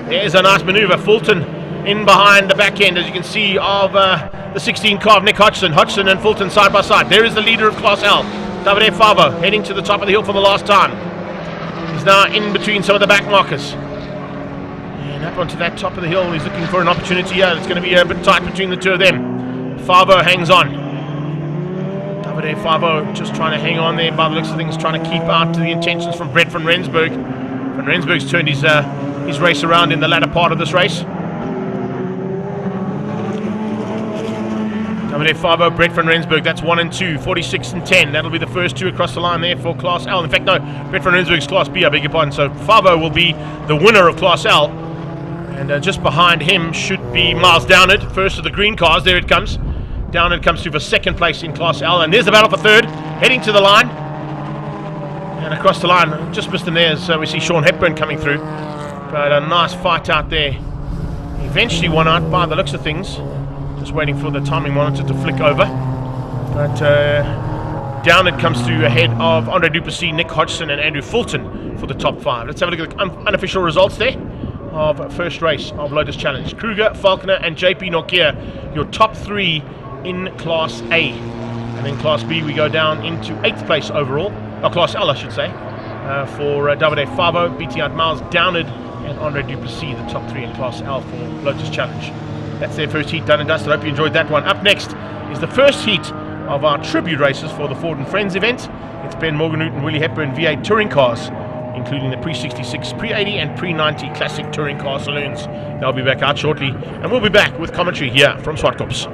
There's a nice maneuver. Fulton in behind the back end, as you can see, of the 16 car of Nick Hodgson. Hodgson and Fulton side by side. There is the leader of Class L, Davide Favo, heading to the top of the hill for the last time. He's now in between some of the back markers. And up onto that top of the hill, he's looking for an opportunity here. It's going to be a bit tight between the two of them. Favo hangs on. Davide Favo just trying to hang on there by the looks of things, trying to keep out to the intentions from Brett van Rensburg. Van Rensburg's turned his race around in the latter part of this race. WD 50 Brett van Rensburg, that's 1 and 2, 46 and 10. That'll be the first two across the line there for Class L. In fact, no, Brett van Rensburg's Class B, I beg your pardon. So 50 will be the winner of Class L. And just behind him should be Miles Downard, first of the green cars. There it comes. Downard comes through for second place in Class L. And there's the battle for third, heading to the line. And across the line, just missed him there. So we see Sean Hepburn coming through. But a nice fight out there. Eventually won out by the looks of things. Just waiting for the timing monitor to flick over. But Downard comes through ahead of Andre Duplessis, Nick Hodgson and Andrew Fulton for the top 5. Let's have a look at the unofficial results there of first race of Lotus Challenge. Kruger, Falconer and JP Nokia, your top 3 in Class A. And then Class B we go down into 8th place overall, or Class L I should say, for WD 50, beating out Miles Downard and Andre Duplessis, the top 3 in Class L for Lotus Challenge. That's their first heat done and dusted. I hope you enjoyed that one. Up next is the first heat of our tribute races for the Ford and Friends event. It's Ben Morganhout and Willie Hepburn V8 touring cars, including the pre-66, pre-80 and pre-90 classic touring car saloons. They'll be back out shortly, and we'll be back with commentary here from Swartkops.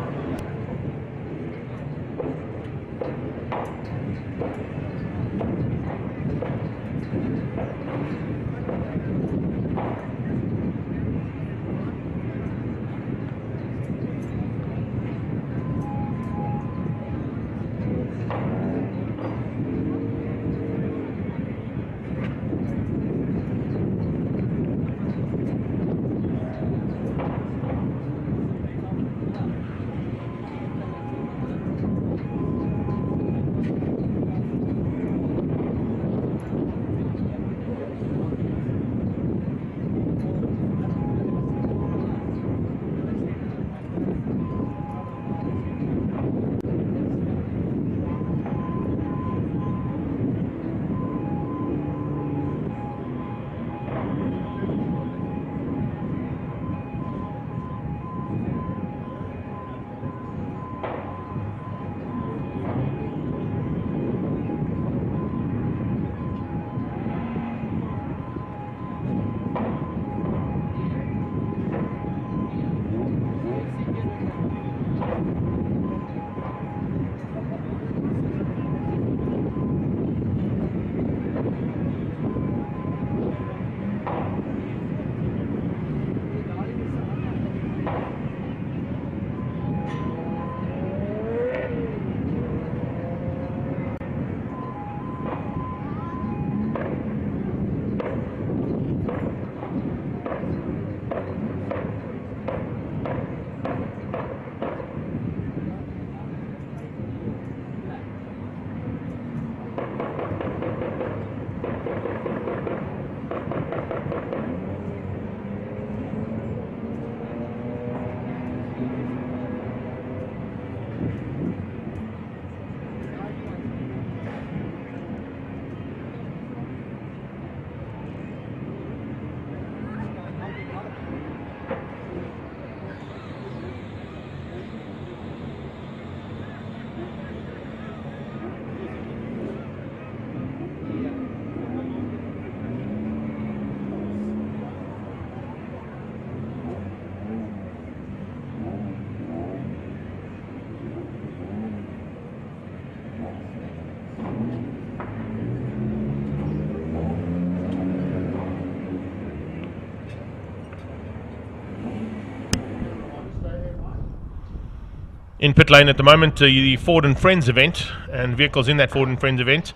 In pit lane at the moment, the Ford and Friends event, and vehicles in that Ford and Friends event,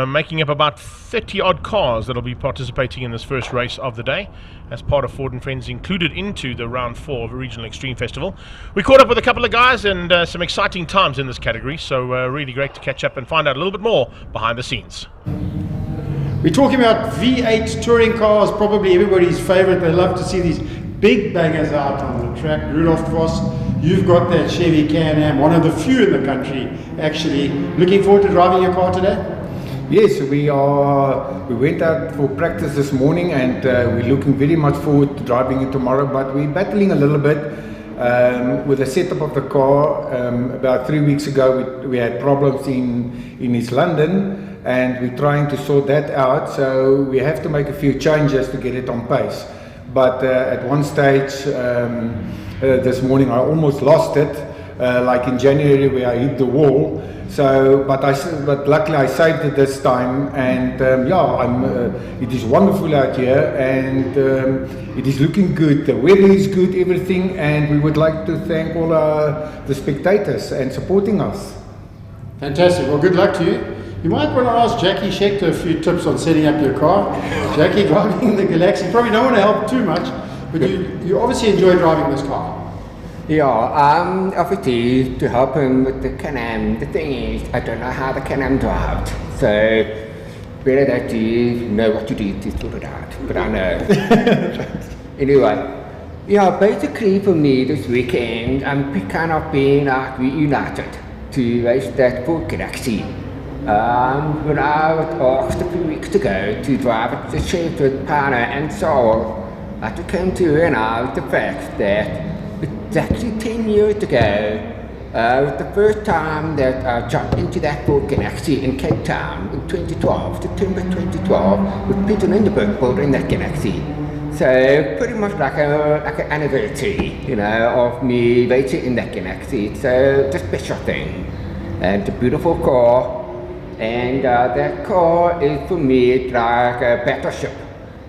making up about 30 odd cars that will be participating in this first race of the day as part of Ford and Friends included into the round 4 of the Regional Extreme Festival. We caught up with a couple of guys and some exciting times in this category, so really great to catch up and find out a little bit more behind the scenes.
We're talking about V8 touring cars, probably everybody's favorite. They love to see these big bangers out on the track. Rudolph Voss, you've got that Chevy Can-Am, one of the few in the country actually. Looking forward to driving your car today?
Yes, we went out for practice this morning, and we're looking very much forward to driving it tomorrow, but we're battling a little bit with the setup of the car. About 3 weeks ago we had problems in East London, and we're trying to sort that out, so we have to make a few changes to get it on pace. But at one stage this morning I almost lost it, like in January where I hit the wall. So, but luckily I saved it this time, and it is wonderful out here, and it is looking good. The weather is good, everything, and we would like to thank all the spectators and supporting us.
Fantastic. Well, good luck to you. You might want to ask Jackie Schechter a few tips on setting up your car. Jackie driving the Galaxy, you probably don't want to help too much, but you obviously enjoy driving this car.
Yeah, obviously to help him with the Can-Am, the thing is, I don't know how the Can-Am drives, so better that you know what to do to sort it out, but I know. Anyway, yeah, basically for me this weekend, I'm kind of being reunited to race that Ford Galaxy. When I was asked a few weeks ago to drive it to share with partner and so I came to realize the fact that it's actually 10 years ago, the first time that I jumped into that Ford Galaxy in Cape Town in 2012, September 2012, with Peter Lindeberg building that Galaxy. So pretty much like an anniversary, you know, of me racing in that Galaxy. It's a special thing, and it's a beautiful car. And that car is for me like a battleship.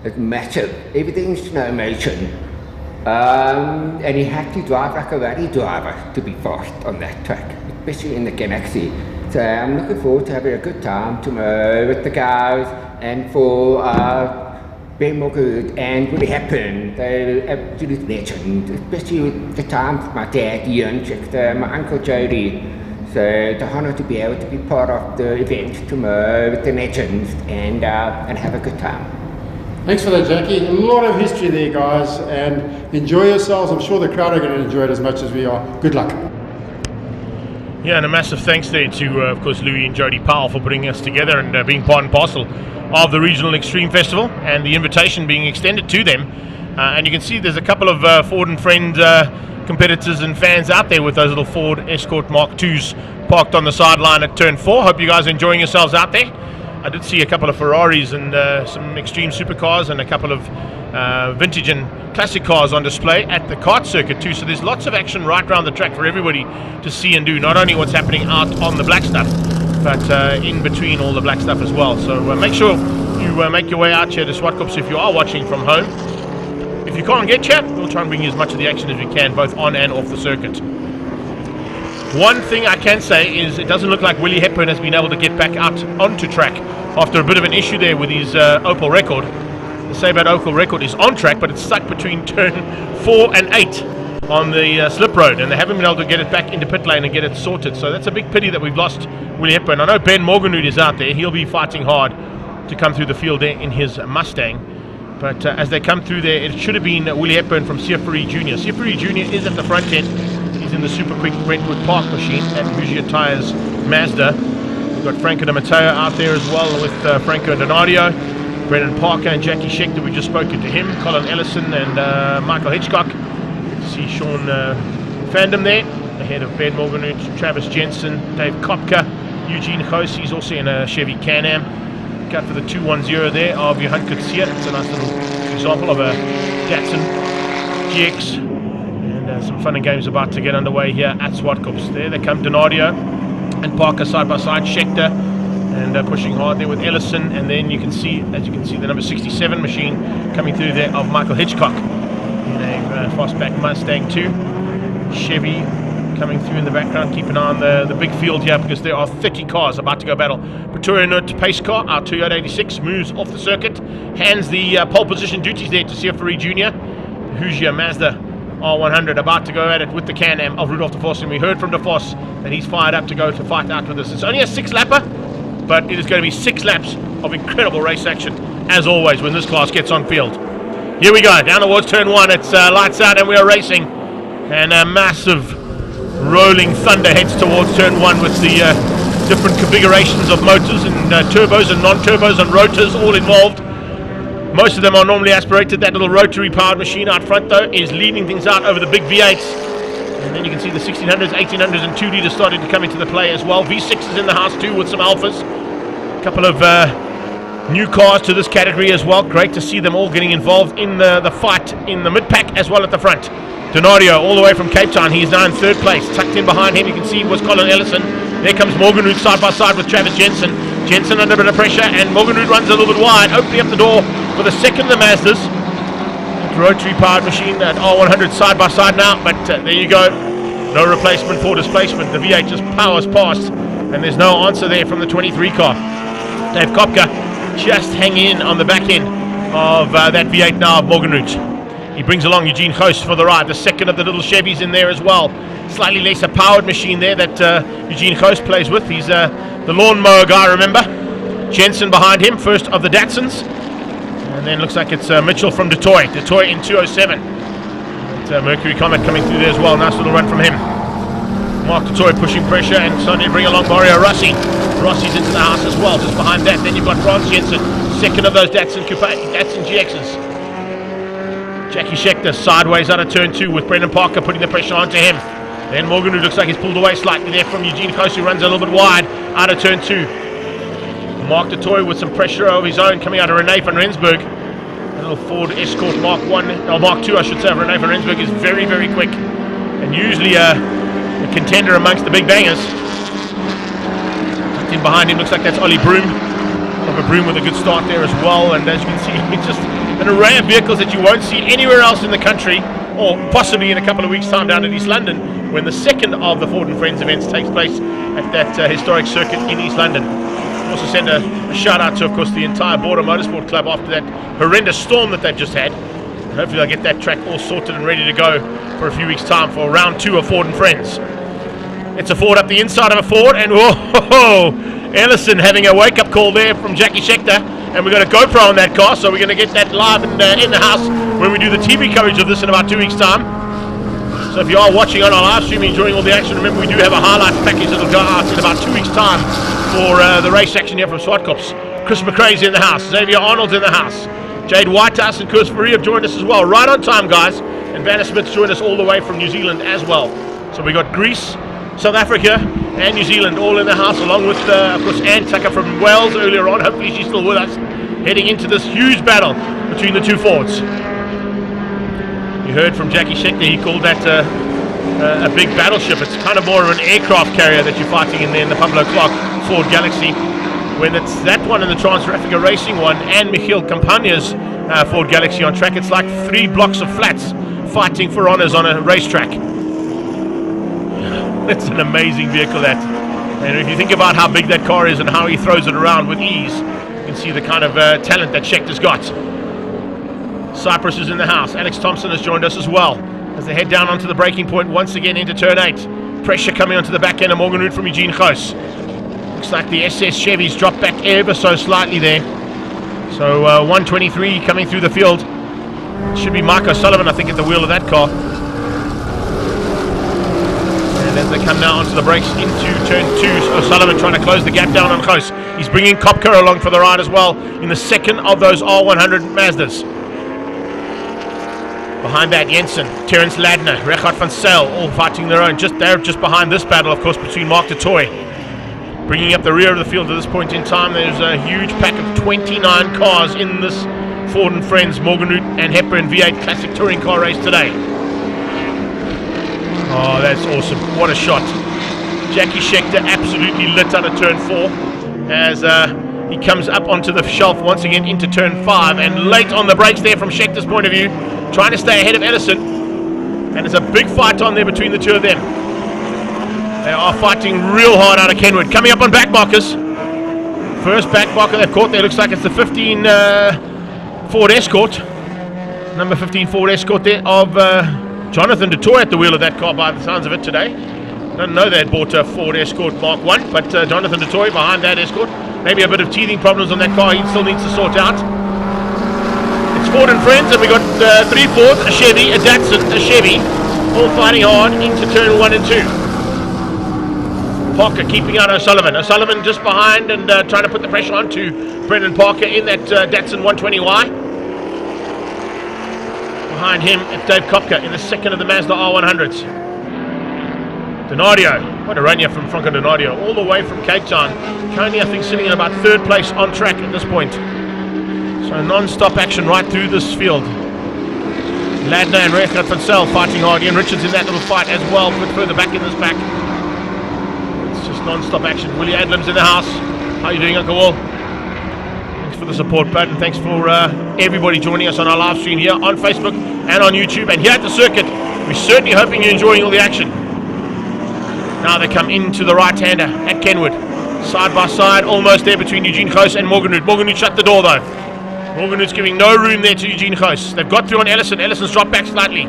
It's massive, everything's slow motion. And he had to drive like a rally driver to be fast on that track, especially in the Galaxy. So I'm looking forward to having a good time tomorrow with the guys, and for Ben Morgan and Willie Happen, they're absolute legends, especially with the times with my dad, Ian Schechter, my uncle Jody. So the honor to be able to be part of the event tomorrow with the legends and have a good time.
Thanks for that, Jackie. A lot of history there, guys, and enjoy yourselves. I'm sure the crowd are going to enjoy it as much as we are. Good luck.
Yeah, and a massive thanks there to, of course, Louis and Jody Powell for putting us together and being part and parcel of the Regional Extreme Festival, and the invitation being extended to them. And you can see there's a couple of Ford and Friend competitors and fans out there with those little Ford Escort Mark IIs parked on the sideline at turn 4. Hope you guys are enjoying yourselves out there. I did see a couple of Ferraris and some extreme supercars and a couple of vintage and classic cars on display at the kart circuit too. So there's lots of action right around the track for everybody to see and do. Not only what's happening out on the black stuff, but in between all the black stuff as well. So make sure you make your way out here to Swartkops if you are watching from home. If you can't get here, we'll try and bring you as much of the action as we can, both on and off the circuit. One thing I can say is it doesn't look like Willie Hepburn has been able to get back out onto track after a bit of an issue there with his Opel record. The Sabat Opel record is on track, but it's stuck between turn 4 and 8 on the slip road, and they haven't been able to get it back into pit lane and get it sorted. So that's a big pity that we've lost Willie Hepburn. I know Ben Morganhood is out there. He'll be fighting hard to come through the field there in his Mustang. But as they come through there, it should have been Willie Hepburn from Siafuri Jr. Siafuri Jr. is at the front end. He's in the super quick Brentwood Park machine at Hoosier Tyres Mazda. We've got Franco De Matteo out there as well with Franco Donadio, Brendan Parker and Jackie Schechter. We've just spoken to him, Colin Ellison and Michael Hitchcock. See Sean Fandom there, ahead of Ben Morgan, Travis Jensen, Dave Kopka, Eugene Ghost. He's also in a Chevy Can-Am. Out for the 210 there of Johan Kutsia. It's a nice little example of a Datsun GX, and some fun and games about to get underway here at Swartkops. There they come, Donadio and Parker side by side, Schechter, and pushing hard there with Ellison, and then you can see, as you can see, the number 67 machine coming through there of Michael Hitchcock in a fastback Mustang 2. Chevy coming through in the background. Keep an eye on the big field here, because there are 30 cars about to go battle. Pretoria Nut pace car, our Toyota 86, moves off the circuit, hands the pole position duties there to Siafuri Jr. Hoosier Mazda R100 about to go at it with the Can-Am of Rudolf de Vos, and we heard from de Vos that he's fired up to go to fight out with us. It's only a 6-lapper, but it is going to be 6 laps of incredible race action, as always, when this class gets on field. Here we go, down towards turn 1. It's lights out and we are racing, and a massive rolling thunder heads towards turn 1 with the different configurations of motors and turbos and non-turbos and rotors all involved. Most of them are normally aspirated. That little rotary powered machine out front though is leading things out over the big V8s, and then you can see the 1600s, 1800s and 2 litres starting to come into the play as well. V6 is in the house too with some alphas. A couple of new cars to this category as well. Great to see them all getting involved in the fight in the mid-pack as well at the front. Donadio all the way from Cape Town. He's now in third place. Tucked in behind him, you can see was Colin Ellison. There comes Morganroot side by side with Travis Jensen. Jensen under a bit of pressure, and Morganroot runs a little bit wide, opening up the door for the second of the Mazdas. Rotary powered machine at R100 side by side now, but there you go. No replacement for displacement. The V8 just powers past, and there's no answer there from the 23 car. Dave Kopka just hanging in on the back end of that V8 now of Morganroot. He brings along Eugene Ghost for the ride. The second of the little Chevys in there as well. Slightly lesser powered machine there that Eugene Ghost plays with. He's the lawnmower guy, remember? Jensen behind him, first of the Datsuns. And then looks like it's Mitchell from Detroit in 207. Mercury Comet coming through there as well. Nice little run from him. Mark Detroit pushing pressure and starting to bring along Mario Rossi. Rossi's into the house as well. Just behind that, then you've got Franz Jensen, second of those Datsun GXs. Jackie Schechter sideways out of turn 2 with Brendan Parker putting the pressure onto him. Then Morgan, who looks like he's pulled away slightly there from Eugene Coase, who runs a little bit wide out of turn 2. Mark Detroit with some pressure of his own coming out of Rene van Rensburg. A little Ford Escort Mark 1, or Mark 2 I should say, of Rene van Rensburg is very, very quick. And usually a contender amongst the big bangers. Tucked in behind him looks like that's Ollie Broom. Oliver Broom with a good start there as well. And as you can see, it's just an array of vehicles that you won't see anywhere else in the country, or possibly in a couple of weeks' time down in East London, when the second of the Ford and Friends events takes place at that historic circuit in East London. Also send a shout out to, of course, the entire Border Motorsport Club after that horrendous storm that they've just had. And hopefully they'll get that track all sorted and ready to go for a few weeks' time for round 2 of Ford and Friends. It's a Ford up the inside of a Ford, and whoa, Ellison having a wake-up call there from Jackie Schechter. And we've got a GoPro on that car, so we're going to get that live in the house when we do the TV coverage of this in about 2 weeks' time. So if you are watching on our live stream, enjoying all the action, remember we do have a highlights package that will go out in about 2 weeks' time for the race action here from Swartkops. Chris McRae's in the house, Xavier Arnold's in the house, Jade Whitehouse and Kurs Fourie have joined us as well, right on time, guys. And Vanna Smith's joined us all the way from New Zealand as well. So we got Greece, South Africa and New Zealand all in the house, along with of course Anne Tucker from Wales earlier on. Hopefully she's still with us, heading into this huge battle between the two Fords. You heard from Jackie Schechter, he called that a big battleship. It's kind of more of an aircraft carrier that you're fighting in there in the Pablo Clark Ford Galaxy. When it's that one and the Trans-Africa Racing one and Michiel Campagna's Ford Galaxy on track, it's like 3 blocks of flats fighting for honours on a racetrack. It's an amazing vehicle, that. And if you think about how big that car is and how he throws it around with ease, you can see the kind of talent that Schechter's got. Cyprus is in the house. Alex Thompson has joined us as well as they head down onto the braking point once again into turn 8. Pressure coming onto the back end of Morganroot from Eugene Ghost. Looks like the SS Chevys drop back ever so slightly there. So 123 coming through the field. Should be Mike O'Sullivan, I think, at the wheel of that car. And as they come now onto the brakes into turn 2, O'Sullivan trying to close the gap down on Ghost. He's bringing Kopka along for the ride as well in the second of those R100 Mazdas. Behind that, Jensen, Terence Ladner, Richard van Zyl, all fighting their own. They're just behind this battle, of course, between Mark de Toy. Bringing up the rear of the field at this point in time. There's a huge pack of 29 cars in this Ford and Friends Morganroot and Hepburn V8 Classic Touring Car race today. Oh, that's awesome. What a shot. Jackie Schechter absolutely lit out of turn 4 as he comes up onto the shelf once again into turn 5, and late on the brakes there from Schechter's point of view, trying to stay ahead of Ellison, and there's a big fight on there between the two of them. They are fighting real hard out of Kenwood. Coming up on back markers. First back marker they've caught there, looks like it's the 15 Ford Escort, number 15 Ford Escort there of Jonathan de Toy at the wheel of that car by the sounds of it today. I didn't know they had bought a Ford Escort Mark 1, but Jonathan de Toy behind that Escort. Maybe a bit of teething problems on that car he still needs to sort out. It's Ford and Friends, and we got 3 Fords, a Chevy, a Datsun, a Chevy, all fighting hard into turn 1 and 2. Parker keeping out O'Sullivan. O'Sullivan just behind and trying to put the pressure on to Brendan Parker in that Datsun 120Y. Behind him, it's Dave Kopka in the second of the Mazda R100s. Donadio What a run here from Franco Donadio, all the way from Cape Town. Currently, I think, sitting in about 3rd place on track at this point. So non-stop action right through this field. Ladner and Reichardt van Zyl fighting hard. Ian Richards in that little fight as well, a bit further back in this pack. It's just non-stop action. Willie Adlam's in the house. How are you doing, Uncle Will? Thanks for the support button. Thanks for everybody joining us on our live stream here on Facebook and on YouTube. And here at the circuit, we're certainly hoping you're enjoying all the action. Now they come into the right-hander at Kenwood. Side by side, almost there between Eugene Goos and Morgenhout. Morgenhout shut the door though. Morgenhout's giving no room there to Eugene Goos. They've got through on Ellison. Ellison's dropped back slightly.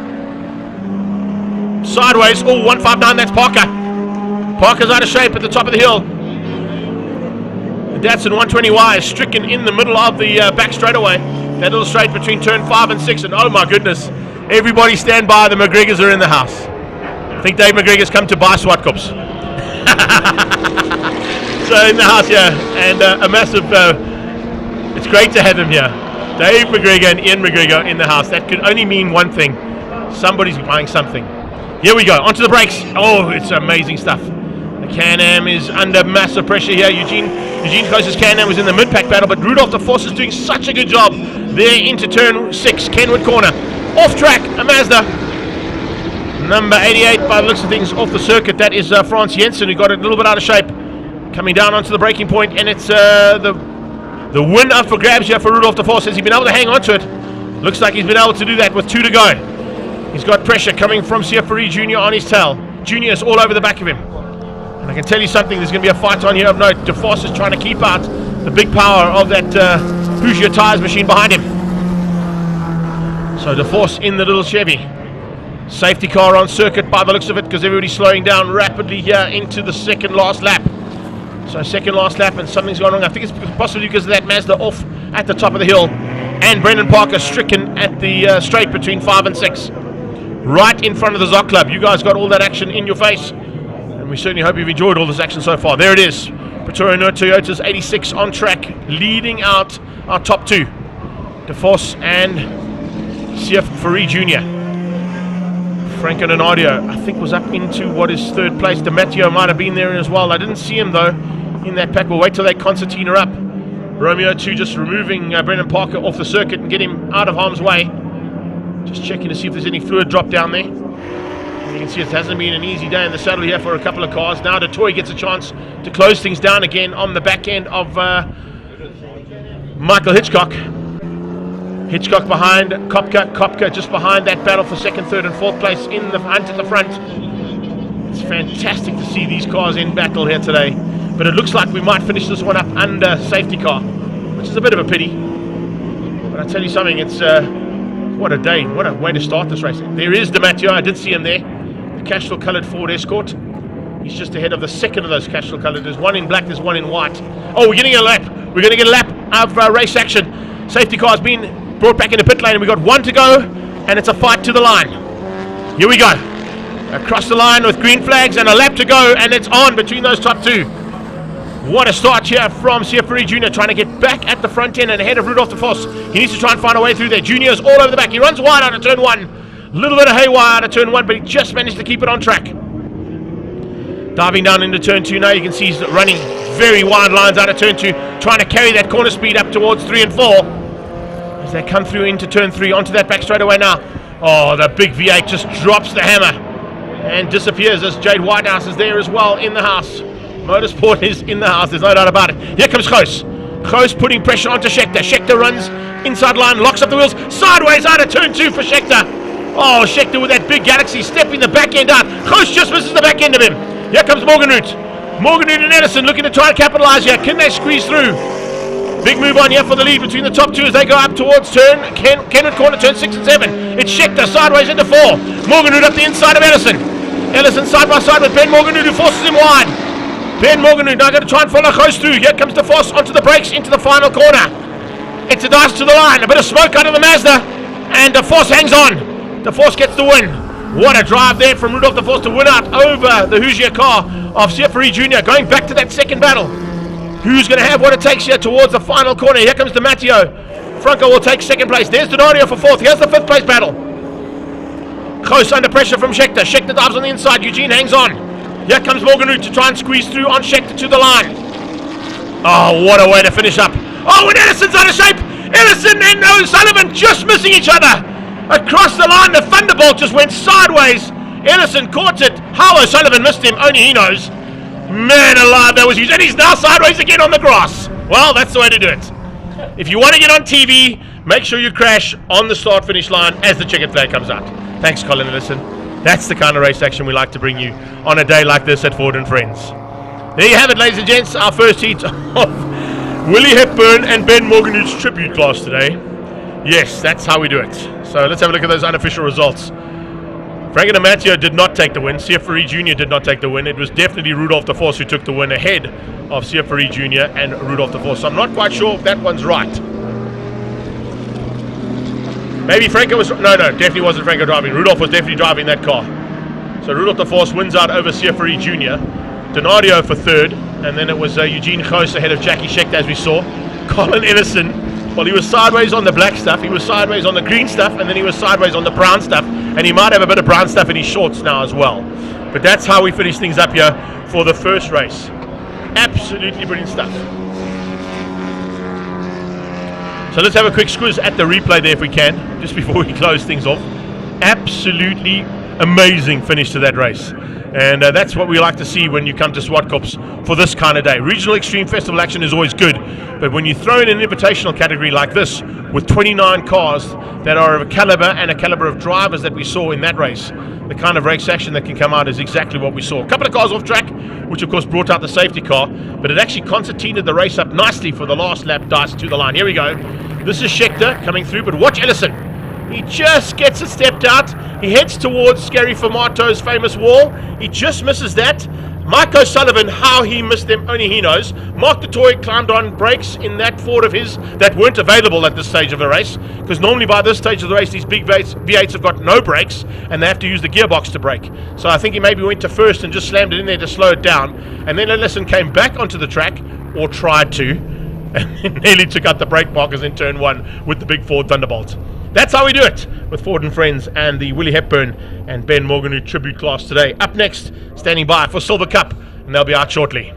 Sideways, 159, that's Parker. Parker's out of shape at the top of the hill. The Datsun 120Y is stricken in the middle of the back straightaway. That little straight between turn 5 and 6, and oh my goodness, everybody stand by, the McGregors are in the house. I think Dave McGregor's come to buy SWAT Cups. So in the house here, and a massive, it's great to have him here. Dave McGregor and Ian McGregor in the house. That could only mean one thing. Somebody's buying something. Here we go, onto the brakes. Oh, it's amazing stuff. The Can-Am is under massive pressure here. Eugene Goos' Can-Am was in the mid-pack battle, but Rudolph the Force is doing such a good job there into turn 6, Kenwood corner. Off track, a Mazda. Number 88, by the looks of things, off the circuit. That is Frans Jensen, who got it a little bit out of shape. Coming down onto the braking point, and it's the win up for grabs here for Rudolph the Force. Has he been able to hang on to it? Looks like he's been able to do that with 2 to go. He's got pressure coming from Siafari Jr. on his tail. Jr. is all over the back of him. And I can tell you something, there's going to be a fight on here of note. De Vos is trying to keep out the big power of that Hoosier Tyres machine behind him. So De Vos in the little Chevy. Safety car on circuit by the looks of it, because everybody's slowing down rapidly here into the second last lap. So second last lap, and something's gone wrong. I think it's possibly because of that Mazda off at the top of the hill. And Brendan Parker stricken at the straight between 5 and 6. Right in front of the Zoc Club. You guys got all that action in your face. And we certainly hope you've enjoyed all this action so far. There it is. Pretoria Toyota's 86 on track, leading out our top 2. De Vos and Siafari Jr. Franco Donadio, I think, was up into what is 3rd place. DiMatteo might have been there as well. I didn't see him though in that pack. We'll wait till they concertina up. Romeo 2 just removing Brendan Parker off the circuit and get him out of harm's way. Just checking to see if there's any fluid drop down there. You can see it hasn't been an easy day in the saddle here for a couple of cars. Now DeToy gets a chance to close things down again on the back end of Michael Hitchcock. Hitchcock behind Kopka just behind that battle for 2nd, 3rd and 4th place in the hunt at the front. It's fantastic to see these cars in battle here today. But it looks like we might finish this one up under safety car, which is a bit of a pity. But I tell you something, it's what a day, what a way to start this race. There is DiMatteo, I did see him there. The Castrol coloured Ford Escort. He's just ahead of the second of those Castrol coloured. There's one in black, there's one in white. Oh, we're getting a lap. We're going to get a lap of race action. Safety car's been brought back into pit lane, and we've got 1 to go, and it's a fight to the line. Here we go. Across the line with green flags and a lap to go, and it's on between those top 2. What a start here from Siafari Jr. trying to get back at the front end and ahead of Rudolph de Vos. He needs to try and find a way through there. Junior's all over the back. He runs wide out of turn 1. A little bit of haywire out of turn 1, but he just managed to keep it on track. Diving down into turn 2 now, you can see he's running very wide lines out of turn 2, trying to carry that corner speed up towards 3 and 4. As they come through into turn 3, onto that back straightaway now. Oh, the big V8 just drops the hammer and disappears as Jade Whitehouse is there as well in the house. Motorsport is in the house, there's no doubt about it. Here comes Goos. Goos putting pressure onto Scheckter. Scheckter runs inside line, locks up the wheels, sideways out of turn 2 for Scheckter. Oh, Scheckter with that big Galaxy stepping the back end out. Goos just misses the back end of him. Here comes Morgenhout. Morgenhout and Edison looking to try and capitalise here. Can they squeeze through? Big move on here for the lead between the top 2 as they go up towards turn Kenwood corner, turn 6 and 7. It's Scheckter sideways into 4. Morgenhout up the inside of Edison. Edison side by side with Ben Morgenhout, who forces him wide. Ben Morgenhout now going to try and follow Goos through. Here comes De Vos onto the brakes into the final corner. It's a dice to the line. A bit of smoke out of the Mazda. And De Vos hangs on. De Vos gets the win. What a drive there from Rudolph De Vos to win out over the Hoosier car of Siafari Jr. Going back to that second battle. Who's going to have what it takes here towards the final corner? Here comes DiMatteo. Franco will take 2nd place. There's Donadio for 4th. Here's the 5th place battle. Goos under pressure from Scheckter. Scheckter dives on the inside. Eugene hangs on. Here comes Morganroot to try and squeeze through on Schechter to the line. Oh, what a way to finish up. Oh, and Ellison's out of shape. Ellison and O'Sullivan just missing each other. Across the line, the thunderbolt just went sideways. Ellison caught it. How O'Sullivan missed him, only he knows. Man alive, that was huge. And he's now sideways again on the grass. Well, that's the way to do it. If you want to get on TV, make sure you crash on the start-finish line as the checkered flag comes out. Thanks, Colin Ellison. That's the kind of race action we like to bring you on a day like this at Ford and Friends. There you have it, ladies and gents, our first heat of Willie Hepburn and Ben Morganroot's tribute class today. Yes, that's how we do it. So let's have a look at those unofficial results. Frank Amadio did not take the win. Sieferi Jr. did not take the win. It was definitely Rudolph de Vos who took the win ahead of Sieferi Jr. and Rudolph de Vos. So I'm not quite sure if that one's right. Maybe Franco was... No, definitely wasn't Franco driving. Rudolph was definitely driving that car. So Rudolph de Vos wins out over Sieferi Jr. Donadio for third. And then it was Eugene Goos ahead of Jackie Schechter, as we saw. Colin Ellison, well, he was sideways on the black stuff, he was sideways on the green stuff, and then he was sideways on the brown stuff. And he might have a bit of brown stuff in his shorts now as well. But that's how we finish things up here for the first race. Absolutely brilliant stuff. So let's have a quick squiz at the replay there if we can, just before we close things off. Absolutely amazing finish to that race. And that's what we like to see when you come to Swartkops for this kind of day. Regional Extreme Festival action is always good, but when you throw in an invitational category like this, with 29 cars that are of a caliber and a caliber of drivers that we saw in that race, the kind of race action that can come out is exactly what we saw. A couple of cars off track, which of course brought out the safety car, but it actually concertinaed the race up nicely for the last lap dice to the line. Here we go. This is Schechter coming through, but watch Ellison. He just gets it stepped out. He heads towards Scary Formato's famous wall. He just misses that. Mike O'Sullivan, how he missed them, only he knows. Mark du Toit climbed on brakes in that Ford of his that weren't available at this stage of the race, because normally by this stage of the race, these big V8s have got no brakes, and they have to use the gearbox to brake. So I think he maybe went to first and just slammed it in there to slow it down. And then Ellison came back onto the track, or tried to, and nearly took out the brake markers in turn one with the big Ford Thunderbolt. That's how we do it with Ford and Friends and the Willie Hepburn and Ben Morganroot tribute class today. Up next, standing by for Silver Cup, and they'll be out shortly.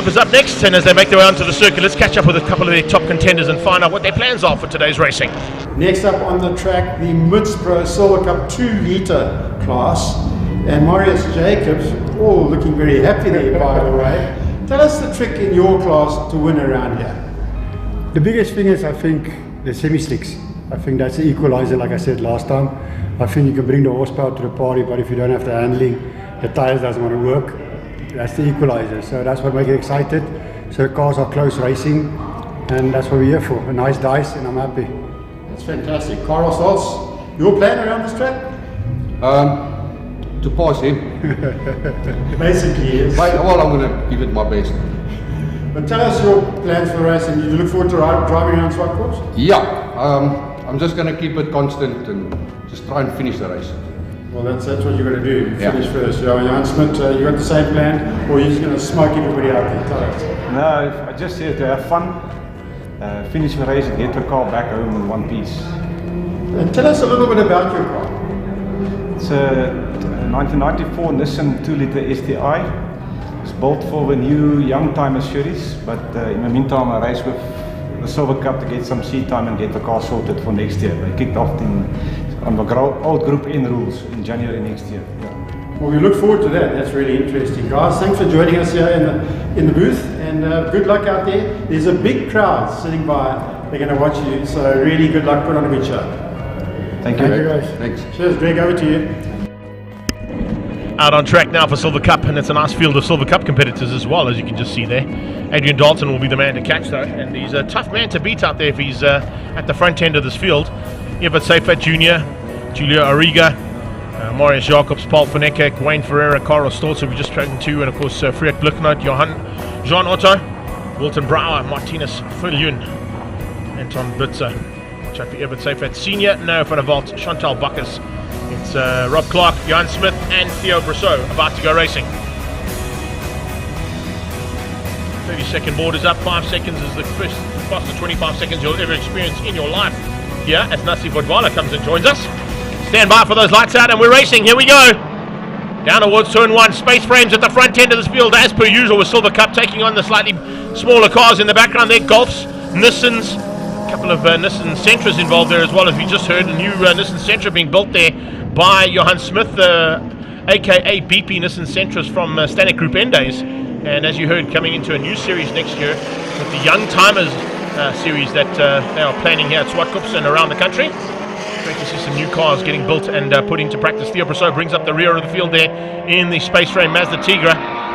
Cup is up next, and as they make their way onto the circuit, let's catch up with a couple of their top contenders and find out what their plans are for today's racing.
Next up on the track, the MITS Pro Silver Cup 2-litre class, and Marius Jacobs, all looking very happy there, by the way. Tell us the trick in your class to win around here.
The biggest thing is, I think, the semi-slicks. I think that's the equalizer, like I said last time. I think you can bring the horsepower to the party, but if you don't have the handling, the tyres doesn't want to work. That's the equalizer, so that's what makes it excited. So the cars are close racing, and that's what we're here for. A nice dice, and I'm happy.
That's fantastic. Carl Stolz, your plan around this track?
To pass him.
Basically, yes.
Well, I'm going to give it my best.
But tell us your plans for racing. You look forward to driving around Zwartkops?
Yeah, I'm just going to keep it constant and just try and finish the race.
Well, that's what you're going to do.
Yeah.
Finish first. Jan Smit, you got the same plan, or you're just going to smoke everybody out there? Tell us.
No, I just here to have fun, finish the race and get the car back home in one piece.
And tell us a little bit about your car.
It's a 1994 Nissan 2-litre STI. It's built for the new young timer series, but in the meantime I race with the Silver Cup to get some seat time and get the car sorted for next year. We kicked off on the old Group N rules in January next year. Yeah.
Well, we look forward to that. That's really interesting. Guys, thanks for joining us here in the booth, and good luck out there. There's a big crowd sitting by. They're going to watch you, so really good luck. Put on a good show.
Thank you.
Guys.
Thanks.
Cheers, Greg, over to you.
Out on track now for Silver Cup, and it's a nice field of Silver Cup competitors as well, as you can just see there. Adrian Dalton will be the man to catch though, and he's a tough man to beat out there if he's at the front end of this field. Everett Seifert Jr., Julio Arriga, Marius Jacobs, Paul Vanecke, Wayne Ferreira, Carl Storz, who we just spoken to, and of course Fred Blicknout, Jean Otto, Walton Brouwer, Martinez Viljoen, Anton Blitzer. Check for Everett Seifert Sr., Noah van der Walt, Chantal Bakkers. It's Rob Clark, Jan Smith and Theo Brosseau about to go racing. 30-second board is up. 5 seconds is the first fastest 25 seconds you'll ever experience in your life. Here as Nassi Vodvala comes and joins us. Stand by for those lights out and we're racing. Here we go. Down towards turn 1. Space frames at the front end of this field as per usual with Silver Cup taking on the slightly smaller cars in the background there. Golfs, Nissans, a couple of Nissan Sentras involved there as well, as we just heard. A new Nissan Sentra being built there by Johan Smith, aka BP Nissan Sentras from Stanek Group N days. And as you heard, coming into a new series next year with the Young Timers series that they are planning here at Zwartkops and around the country. Great to see some new cars getting built and put into practice. Theo Brosseau brings up the rear of the field there in the space frame Mazda Tigra.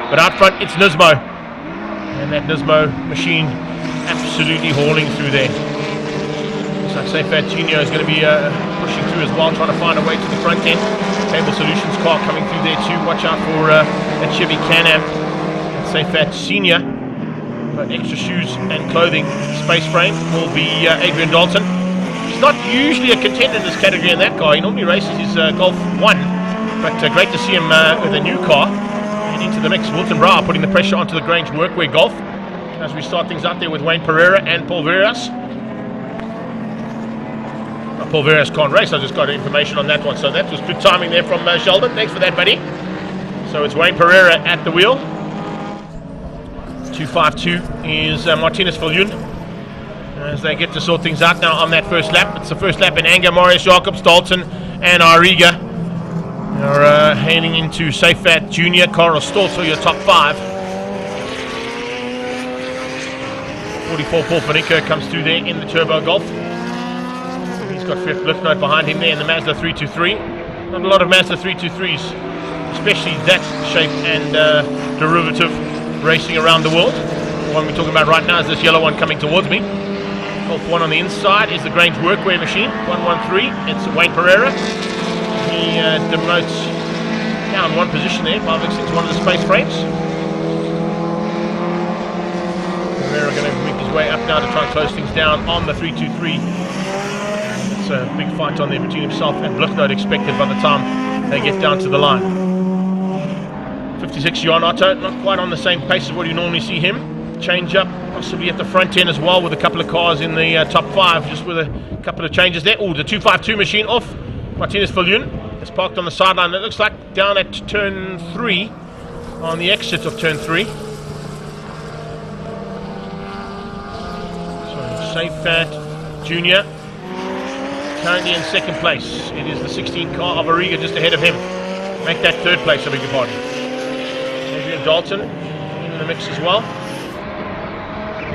But out front, it's Nismo. And that Nismo machine absolutely hauling through there. Looks like Seifert Jr. is going to be pushing through as well, trying to find a way to the front end. Cable Solutions car coming through there too. Watch out for that Chevy Can-Am. Seifert Sr. But extra shoes and clothing. Space frame will be Adrian Dalton. He's not usually a contender in this category in that car. He normally races his Golf 1. But great to see him with a new car. And into the mix, Wilton Brouwer putting the pressure onto the Grange Workwear Golf. As we start things out there with Wayne Pereira and Paul Verras. Paul Verras can't race, I just got information on that one. So that was good timing there from Sheldon. Thanks for that, buddy. So it's Wayne Pereira at the wheel. 252 is Martinez Viljoen. As they get to sort things out now on that first lap. It's the first lap in anger. Marius Jacobs, Dalton and Arriga are heading into Seifert Jr. Carl Storz for your top 5. 44 Paul Vanecke comes through there in the Turbo Golf. He's got Fred Blicknout behind him there in the Mazda 323. Not a lot of Mazda 323s, especially that shape and derivative racing around the world. The one we're talking about right now is this yellow one coming towards me. Golf 1 on the inside is the Grange Workwear machine, 113. It's Wayne Pereira. He demotes down one position there, 5x6, one of the space frames. Pereira going to make his way up now to try and close things down on the 323. It's a big fight on there between himself and Blicknout expected by the time they get down to the line. 56 Jean Otto, not quite on the same pace as what you normally see him. Change up, possibly at the front end as well, with a couple of cars in the top 5, just with a couple of changes there. Oh, the 252 machine off. Martinez Viljoen is parked on the sideline. It looks like down at turn 3, on the exit of turn 3. SuperHatch Junior currently in second place. It is the 16 car of Ariga just ahead of him. Make that third place, I beg your pardon. Adrian Dalton in the mix as well.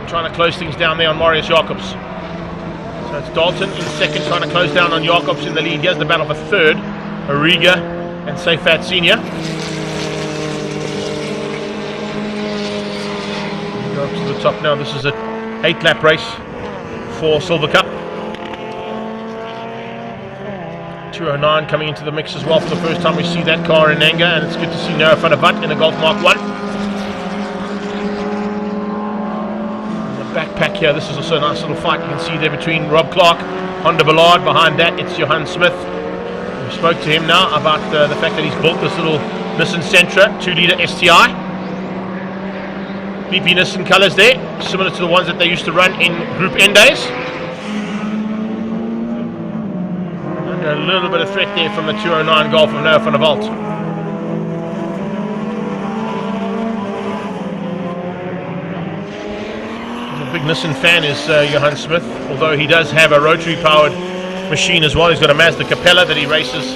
Trying to close things down there on Marius Jacobs. So it's Dalton in second, trying to close down on Jacobs in the lead. Here's the battle for third. Ariga and SuperHatch Senior. Go up to the top now. This is a 8-lap race for Silver Cup. 209 coming into the mix as well for the first time we see that car in anger, and it's good to see Noah van der Vat in a Golf Mark 1. Backpack here, this is also a nice little fight you can see there between Rob Clark, Honda Ballard. Behind that it's Johan Smith. We spoke to him now about the fact that he's built this little Nissan Sentra 2-litre STI. BP Nissan colours there, similar to the ones that they used to run in Group N days. And a little bit of threat there from the 209 Golf of Noah van der Walt. Big Nissan fan is Johan Smith, although he does have a rotary powered machine as well. He's got a Mazda Capella that he races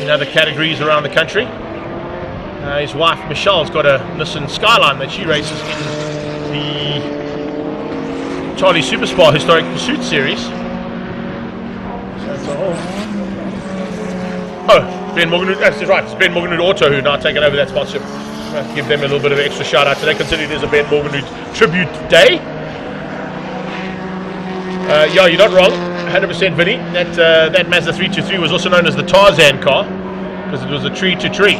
in other categories around the country. His wife Michelle's got a Nissan Skyline that she races in the Charlie Superspar Historic Pursuit Series. So it's a whole... Oh, Ben Morgan, that's right, it's Ben Morgan Auto who now taken over that sponsorship. I'll give them a little bit of extra shout out today, considering there's a Ben Morgan tribute day. Yeah, you're not wrong, 100% Vinny. That Mazda 323 was also known as the Tarzan car because it was a tree-to-tree.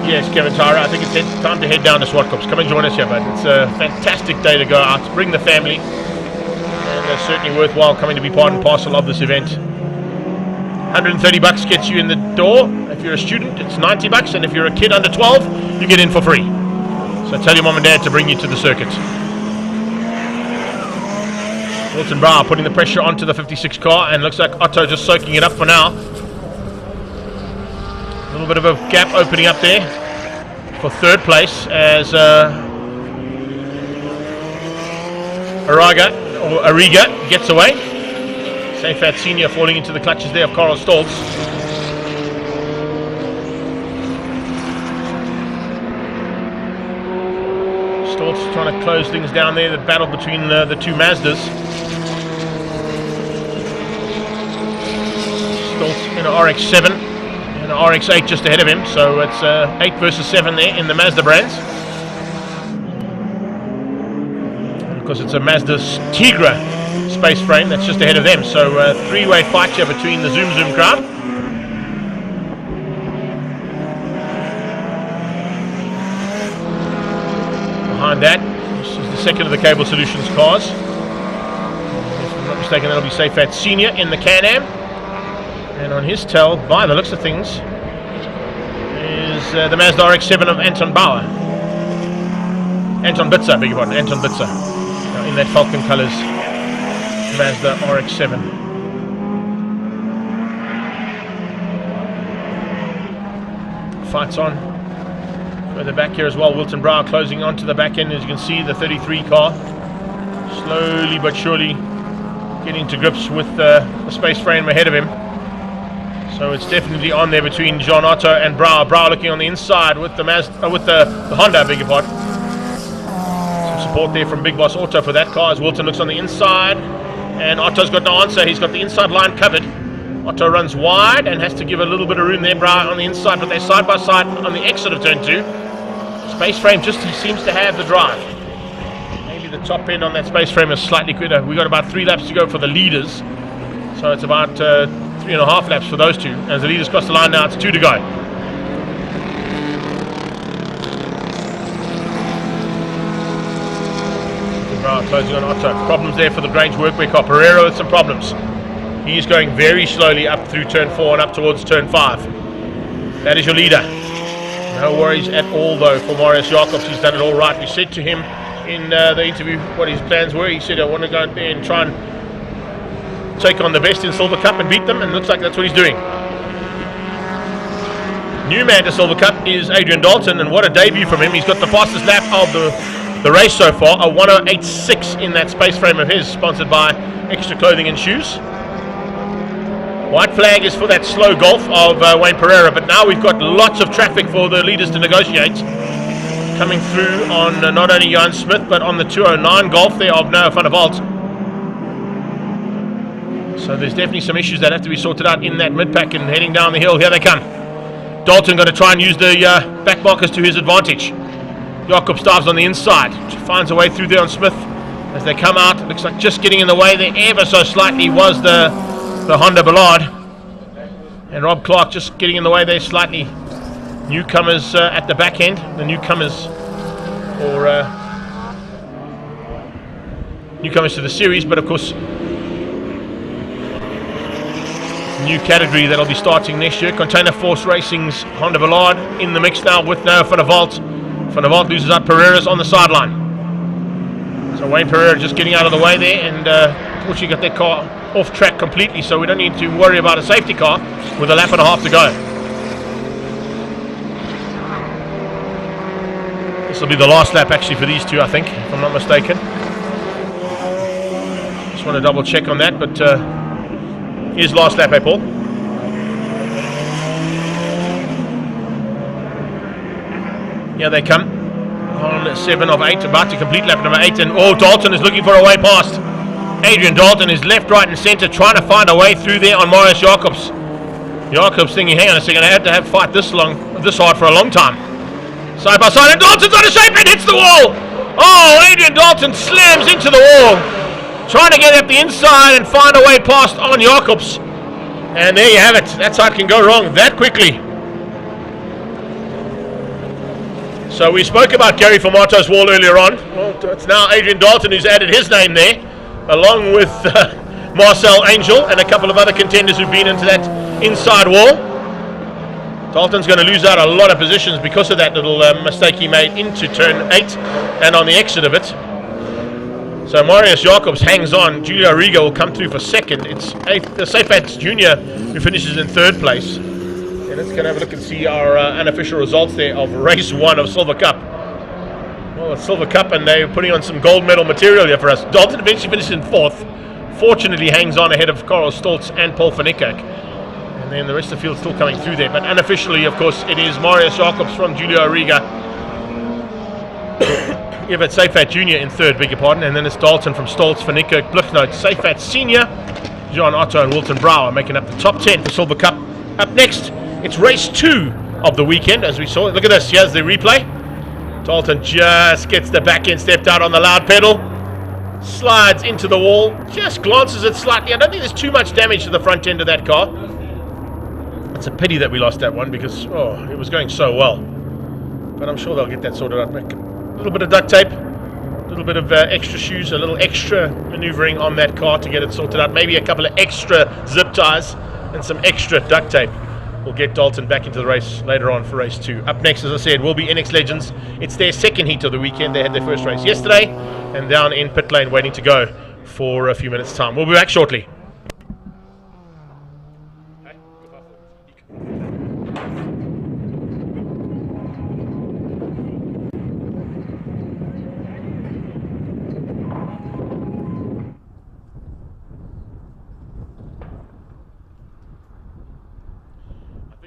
Yes, Kevin Tyra, I think it's time to head down to Swartkops. Come and join us here, bud. It's a fantastic day to go out, bring the family, and it's certainly worthwhile coming to be part and parcel of this event. $130 gets you in the door. If you're a student, it's $90, and if you're a kid under 12, you get in for free. So tell your mom and dad to bring you to the circuit. Wilton Brown putting the pressure onto the 56 car, and looks like Otto just soaking it up for now. A little bit of a gap opening up there for third place as Ariga gets away. SuperHatch Senior falling into the clutches there of Carl Stoltz. Stoltz trying to close things down there, the battle between the two Mazdas. Stoltz in an RX-7 and an RX-8 just ahead of him, so it's 8 versus 7 there in the Mazda brands. And of course it's a Mazda Tigra space frame that's just ahead of them, so three-way fight here between the Zoom crowd. Behind that, this is the second of the Cable Solutions cars. If I'm not mistaken, that'll be SuperHatch Senior in the Can-Am. And on his tail, by the looks of things, is the Mazda RX-7 of Anton Bauer. Anton Bitzer, beg your pardon, Anton Bitzer. Now in that Falcon colours, Mazda RX-7. Fights on. Further back here as well, Wilton Brown closing onto the back end. As you can see, the 33 car slowly but surely getting to grips with the space frame ahead of him. So it's definitely on there between John Otto and Brow. Brow looking on the inside with the Honda, beg your pardon. Some support there from Big Boss Auto for that car as Wilton looks on the inside. And Otto's got no answer. He's got the inside line covered. Otto runs wide and has to give a little bit of room there. Brow on the inside, but they're side by side on the exit of turn 2. Space frame just seems to have the drive. Maybe the top end on that space frame is slightly quicker. We've got about 3 laps to go for the leaders. So it's about 3.5 laps for those two. As the leaders cross the line now, it's 2 to go. Brow closing on Otto. Problems there for the Grange Workwear car. Pereira with some problems. He's going very slowly up through turn 4 and up towards turn 5. That is your leader. No worries at all though for Marius Jacobs. He's done it all right. We said to him in the interview what his plans were. He said, I want to go out there and try and take on the best in Silver Cup and beat them, and it looks like that's what he's doing. New man to Silver Cup is Adrian Dalton, and what a debut from him. He's got the fastest lap of the the race so far, a 1:08.6 in that space frame of his, sponsored by Extra Clothing and Shoes. White flag is for that slow golf of Wayne Pereira, but now we've got lots of traffic for the leaders to negotiate. Coming through on not only Jan Smith, but on the 209 golf there of Noah van der Walt. So there's definitely some issues that have to be sorted out in that mid-pack, and heading down the hill, here they come. Dalton going to try and use the back markers to his advantage. Jacobs dives on the inside, finds a way through there on Smith. As they come out, it looks like just getting in the way there ever so slightly was the Honda Ballard. And Rob Clark just getting in the way there slightly. Newcomers at the back end, the newcomers to the series, but of course new category that'll be starting next year. Container Force Racing's Honda Ballard in the mix now with Noah van der Walt. Van der Walt loses out Pereira's on the sideline. So Wayne Pereira just getting out of the way there, and unfortunately got that car off track completely, so we don't need to worry about a safety car with a lap and a half to go. This will be the last lap actually for these two, I think, if I'm not mistaken. Just want to double check on that, but here's last lap, Paul. Here they come on 7 of 8, about to complete lap number 8, and Dalton is looking for a way past. Adrian Dalton is left, right and centre, trying to find a way through there on Marius Jacobs. Jacobs thinking, hang on a second, I had to fight this hard for a long time. Side by side, and Dalton's on a shape and hits the wall. Oh, Adrian Dalton slams into the wall, trying to get up the inside and find a way past on Jacobs. And there you have it. That's how it can go wrong that quickly. So we spoke about Gary Formato's wall earlier on. Well, it's now Adrian Dalton who's added his name there, along with Marcel Angel and a couple of other contenders who've been into that inside wall. Dalton's going to lose out a lot of positions because of that little mistake he made into turn 8 and on the exit of it. So Marius Jacobs hangs on. Julio Riga will come through for second. It's SuperHatch Jr. who finishes in third place. And let's go have a look and see our unofficial results there of race 1 of Silver Cup. Well, it's Silver Cup and they're putting on some gold medal material here for us. Dalton eventually finishes in 4th. Fortunately hangs on ahead of Karel Stoltz and Paul van Niekerk. And then the rest of the field still coming through there. But unofficially, of course, it is Marius Jacobs from Julio Riga. You've got SuperHatch Jr. in 3rd, beg your pardon. And then it's Dalton from Stoltz, Van Niekerk, Blichnote, SuperHatch Senior, John Otto and Wilton Brouwer making up the top 10 for Silver Cup. Up next, it's race 2 of the weekend, as we saw. Look at this, here's the replay. Dalton just gets the back end stepped out on the loud pedal. Slides into the wall, just glances it slightly. I don't think there's too much damage to the front end of that car. It's a pity that we lost that one because, it was going so well. But I'm sure they'll get that sorted out. A little bit of duct tape, a little bit of extra shoes, a little extra maneuvering on that car to get it sorted out. Maybe a couple of extra zip ties and some extra duct tape. We'll get Dalton back into the race later on for race 2. Up next, as I said, will be INEX Legends. It's their second heat of the weekend. They had their first race yesterday and down in pit lane waiting to go for a few minutes' time. We'll be back shortly.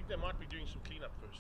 They might be doing some cleanup first.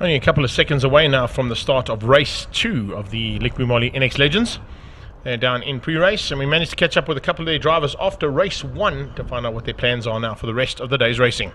Only a couple of seconds away now from the start of race 2 of the Liqui INEX Legends. They're down in pre-race, and we managed to catch up with a couple of their drivers after race 1 to find out what their plans are now for the rest of the day's racing.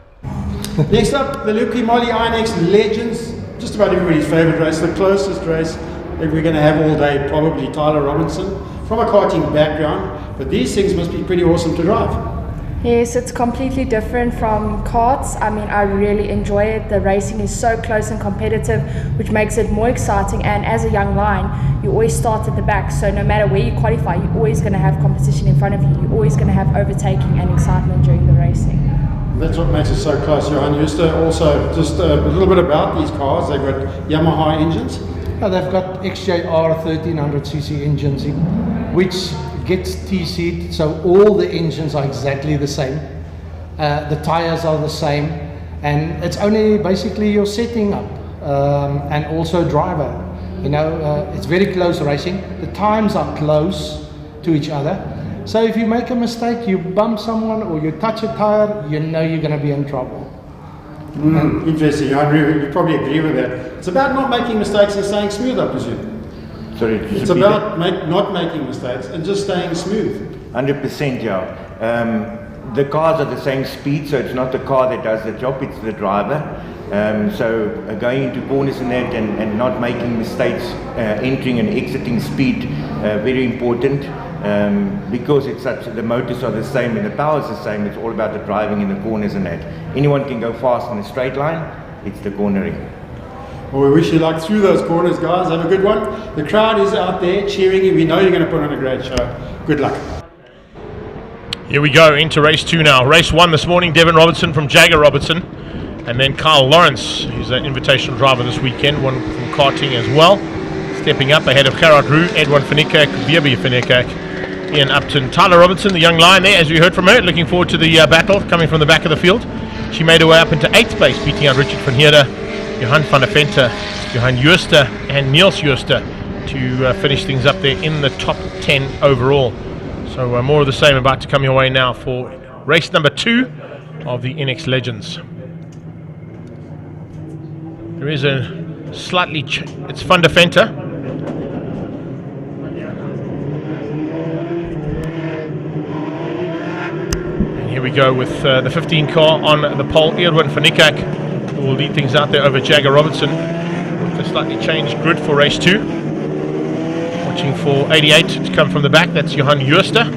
Next up, the Liqui INEX Legends. Just about everybody's favourite race, the closest race that we're going to have all day, probably Tyler Robinson, from a karting background. But these things must be pretty awesome to drive.
Yes, it's completely different from karts. I mean, I really enjoy it. The racing is so close and competitive, which makes it more exciting. And as a young line, you always start at the back. So no matter where you qualify, you're always going to have competition in front of you. You're always going to have overtaking and excitement during the racing.
That's what makes it so close. Johan Juster, also just a little bit about these cars. They've got Yamaha engines.
They've got XJR 1300cc engines in, which gets TC'd, so all the engines are exactly the same. The tires are the same, and it's only basically your setting up and also driver. You know, it's very close racing. The times are close to each other. So if you make a mistake, you bump someone or you touch a tire, you know you're going to be in trouble.
Interesting. I agree. You probably agree with that. It's about not making mistakes and staying smooth, I presume.
Sorry,
it's about not making mistakes and just staying smooth.
100%, yeah. The cars are the same speed, so it's not the car that does the job, it's the driver. So going into corners and that and not making mistakes, entering and exiting speed, very important. Because it's the motors are the same and the power is the same, it's all about the driving in the corners and that. Anyone can go fast in a straight line, it's the cornering.
Well, we wish you luck through those corners, guys. Have a good one. The crowd is out there cheering you. We know you're going to put on a great show. Good luck.
Here we go into race 2 now. Race 1 this morning, Devin Robertson from Jagger Robertson. And then Kyle Lawrence, who's an invitational driver this weekend, one from karting as well. Stepping up ahead of Gerard Roux, Edwin Finikak, Bierby Finikak, Ian Upton. Tyler Robinson, the young lion there, as we heard from her, looking forward to the battle coming from the back of the field. She made her way up into 8th place, beating out Richard van Heerden, Johan van der Venter, Johan Juster and Niels Juster to finish things up there in the top 10 overall. So more of the same about to come your way now for race number 2 of the INEX Legends. There is a slightly, it's Van der Venter. Here we go with the 15 car on the pole, Erwin Finikak, who will lead things out there over Jagger Robertson with a slightly changed grid for race 2. Watching for 88 to come from the back, that's Johan Juster. You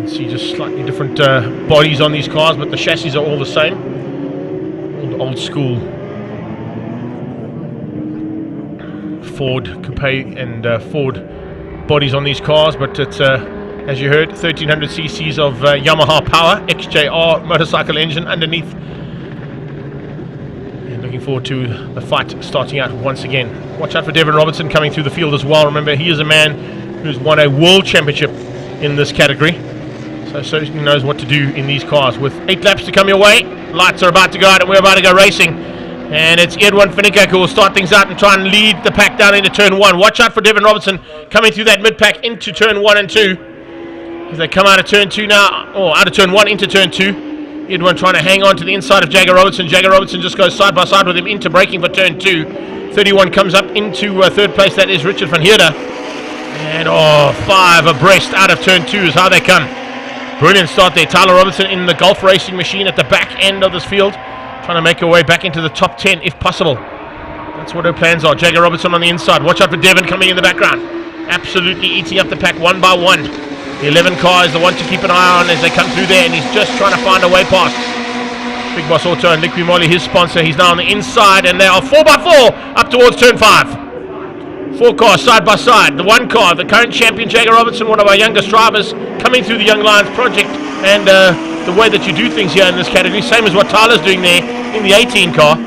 can see just slightly different bodies on these cars, but the chassis are all the same. Old school Ford Coupe and Ford bodies on these cars, but it's as you heard, 1300 cc's of Yamaha power, XJR motorcycle engine underneath. And looking forward to the fight starting out once again. Watch out for Devin Robertson coming through the field as well. Remember, he is a man who's won a world championship in this category. So certainly knows what to do in these cars. With 8 laps to come your way, lights are about to go out and we're about to go racing. And it's Edwin Finikak who will start things out and try and lead the pack down into turn 1. Watch out for Devin Robertson coming through that mid-pack into turn 1 and 2. As they come out of turn 2 now, or out of turn 1 into turn 2. Edwin trying to hang on to the inside of Jagger Robertson. Jagger Robertson just goes side by side with him into braking for turn 2. 31 comes up into 3rd place, that is Richard van Heerden. And 5 abreast out of turn 2 is how they come. Brilliant start there. Tyler Robinson in the golf racing machine at the back end of this field, trying to make her way back into the top 10 if possible. That's what her plans are. Jagger Robertson on the inside. Watch out for Devin coming in the background. Absolutely eating up the pack one by one. The 11 car is the one to keep an eye on as they come through there, and he's just trying to find a way past. Big Boss Auto and Liqui Moly, his sponsor. He's now on the inside, and they are 4x4 up towards turn 5. 4 cars side by side. The 1 car, the current champion Jagger Robertson, one of our youngest drivers, coming through the Young Lions project, and the way that you do things here in this category, same as what Tyler's doing there in the 18 car.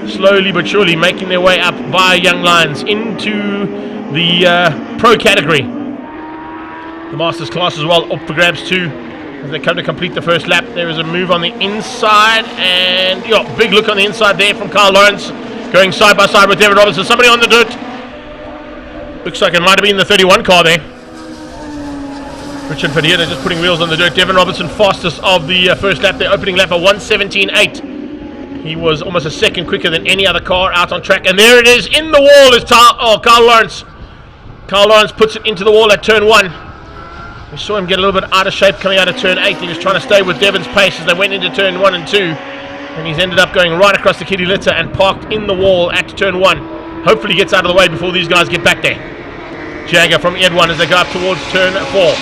Slowly but surely making their way up via Young Lions into the pro category. The Masters class as well up for grabs too as they come to complete the first lap. There is a move on the inside, and big look on the inside there from Kyle Lawrence, going side by side with David Robertson. Somebody on the dirt. Looks like it might have been the 31 car there. Richard van Heerden just putting wheels on the dirt. Devin Robertson fastest of the first lap. Their opening lap at 1:17.8. He was almost a second quicker than any other car out on track. And there it is, in the wall is Carl Lawrence. Carl Lawrence puts it into the wall at turn 1. We saw him get a little bit out of shape coming out of turn 8. He was trying to stay with Devon's pace as they went into turn 1 and 2. And he's ended up going right across the kiddie litter and parked in the wall at turn 1. Hopefully he gets out of the way before these guys get back there. Jagger from Ed 1 as they go up towards turn 4.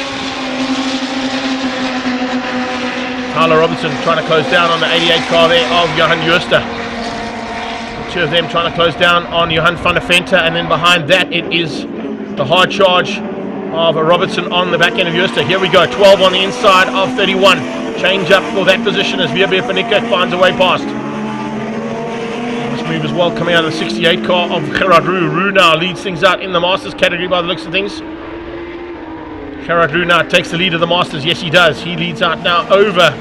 Tyler Robertson trying to close down on the 88 car there of Johan Jooster. The two of them trying to close down on Johan van der Venter, and then behind that it is the hard charge of Robertson on the back end of Jooster. Here we go, 12 on the inside of 31. Change up for that position as VW Panika finds a way past. Nice move as well coming out of the 68 car of Gerard Roux. Roux now leads things out in the Masters category by the looks of things. Gerard Roux now takes the lead of the Masters. Yes, he does. He leads out now over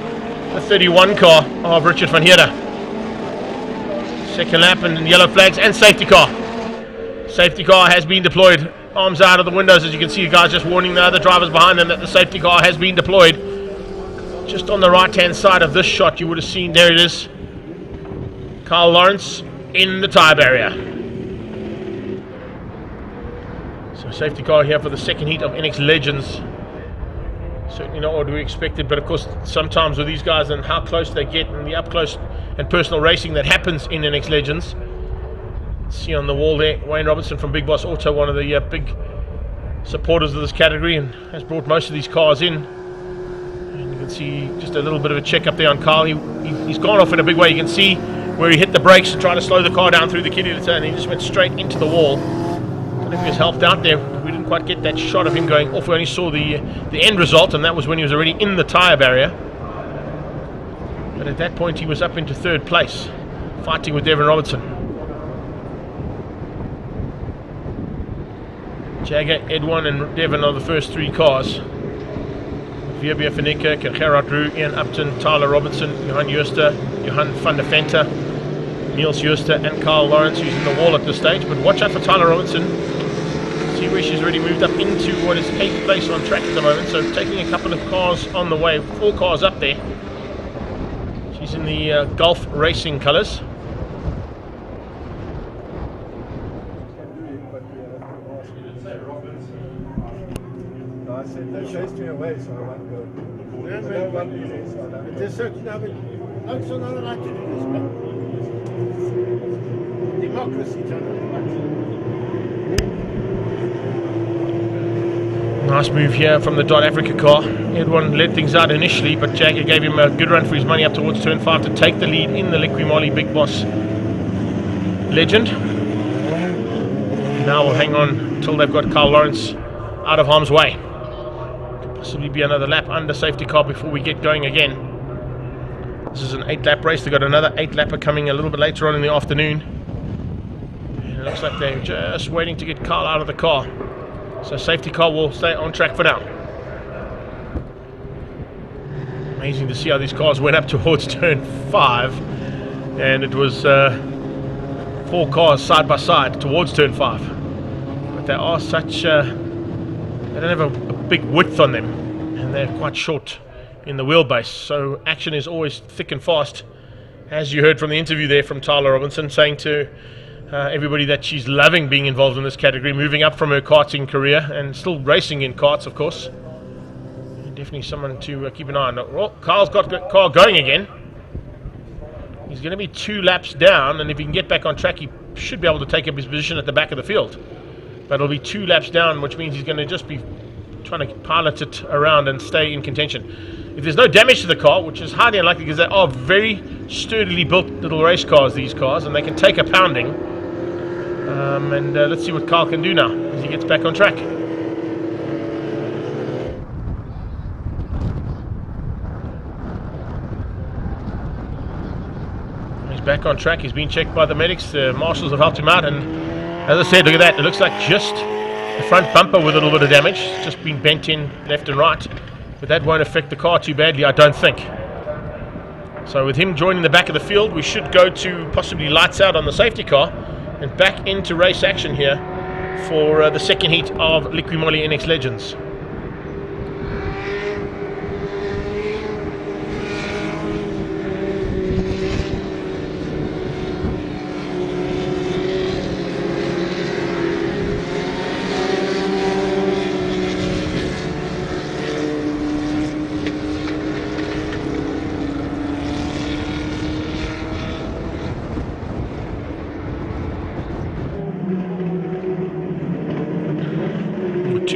the 31 car of Richard van Heerden. Second lap and yellow flags and safety car. Safety car has been deployed. Arms out of the windows as you can see, the guys just warning the other drivers behind them that the safety car has been deployed. Just on the right hand side of this shot you would have seen, there it is, Carl Lawrence in the tyre barrier. So safety car here for the second heat of NX Legends. Certainly not what we expected, but of course sometimes with these guys and how close they get and the up close and personal racing that happens in NX Legends. See on the wall there, Wayne Robertson from Big Boss Auto, one of the big supporters of this category, and has brought most of these cars in. And you can see just a little bit of a check up there on Carl. He's gone off in a big way. You can see where he hit the brakes to try to slow the car down through the kiddie litter, and he just went straight into the wall. I don't know if he was helped out there. We didn't quite get that shot of him going off. We only saw the end result, and that was when he was already in the tyre barrier. But at that point he was up into third place, fighting with Devon Robertson. Jagger, Edwin and Devon are the first three cars. VW van Niekerk, Gerard Roux, Ian Upton, Tyler Robertson, Johan Jooster, Johan van der Venter, Niels Jooster and Carl Lawrence, who's in the wall at this stage. But watch out for Tyler Robertson. See where she's already moved up into what is 8th place on track at the moment. So taking a couple of cars on the way, 4 cars up there. She's in the Gulf Racing colours.
I said, they chased me away, so I won't go. There's certain other folks are not allowed to do this, but democracy,
Nice move here from the Dot Africa car. Edwin led things out initially, but Jagger gave him a good run for his money up towards turn 5 to take the lead in the Liqui Moly Big Boss Legend. Now we'll hang on until they've got Carl Lawrence out of harm's way. Possibly be another lap under safety car before we get going again. This is an 8-lap race. They've got another 8-lapper coming a little bit later on in the afternoon. And it looks like they're just waiting to get Carl out of the car. So safety car will stay on track for now. Amazing to see how these cars went up towards turn 5. And it was 4 cars side by side towards turn 5. But they are such... they don't have a big width on them, and they're quite short in the wheelbase, so action is always thick and fast, as you heard from the interview there from Tyler Robinson, saying to everybody that she's loving being involved in this category, moving up from her karting career and still racing in karts, of course. Definitely someone to keep an eye on. Well, Carl's got the car going again. He's going to be 2 laps down, and if he can get back on track he should be able to take up his position at the back of the field. But it'll be 2 laps down, which means he's going to just be trying to pilot it around and stay in contention. If there's no damage to the car, which is highly unlikely because they are very sturdily built little race cars, these cars, and they can take a pounding. And let's see what Carl can do now as he gets back on track. He's back on track. He's been checked by the medics. The marshals have helped him out, and as I said, look at that. It looks like just the front bumper with a little bit of damage. It's just been bent in left and right. But that won't affect the car too badly, I don't think. So with him joining the back of the field, we should go to possibly lights out on the safety car and back into race action here for the second heat of Liqui Moly NX Legends.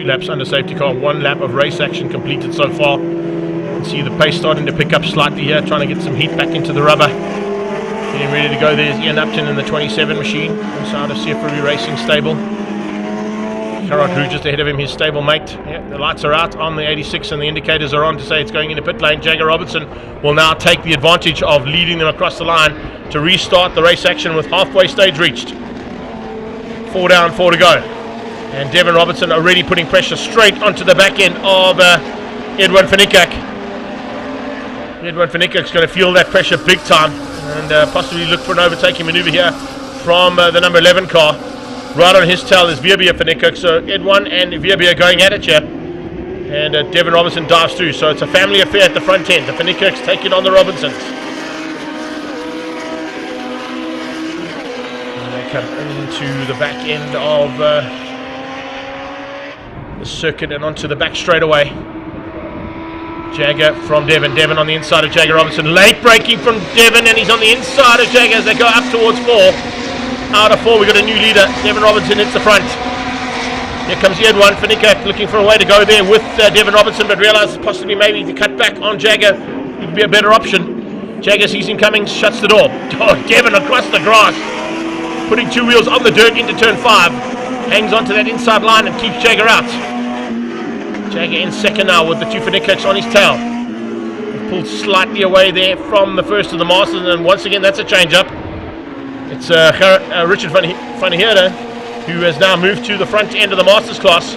2 laps under safety car, 1 lap of race action completed so far. You can see the pace starting to pick up slightly here, trying to get some heat back into the rubber. Getting ready to go. There's Ian Upton in the 27 machine, inside of Seferu Racing stable. Gerard Roux just ahead of him, his stable mate. Yeah, the lights are out on the 86 and the indicators are on to say it's going into pit lane. Jagger Robertson will now take the advantage of leading them across the line to restart the race action with halfway stage reached. 4 down, 4 to go. And Devon Robertson already putting pressure straight onto the back end of Edwin van Niekerk. Edwin van Niekerk's going to feel that pressure big time and possibly look for an overtaking maneuver here from the number 11 car. Right on his tail is Vierbia van Niekerk, so Edwin and Vierbia going at it here. And Devon Robertson dives through, so it's a family affair at the front end. The van Niekerks taking on the Robertsons. And they come into the back end of the circuit and onto the back straightaway. Jagger from Devon. Devon on the inside of Jagger Robertson. Late braking from Devon, and he's on the inside of Jagger as they go up towards 4. Out of 4, we've got a new leader. Devon Robertson hits the front. Here comes Edwin van Niekerk looking for a way to go there with Devon Robertson, but realizes possibly maybe to cut back on Jagger would be a better option. Jagger sees him coming, shuts the door. Oh, Devon across the grass, putting 2 wheels on the dirt into turn 5. Hangs onto that inside line and keeps Jagger out. Jagger in second now with the 2 van Niekerks on his tail. Pulled slightly away there from the first of the Masters, and once again that's a change-up. It's Richard van Heerde, who has now moved to the front end of the Masters class.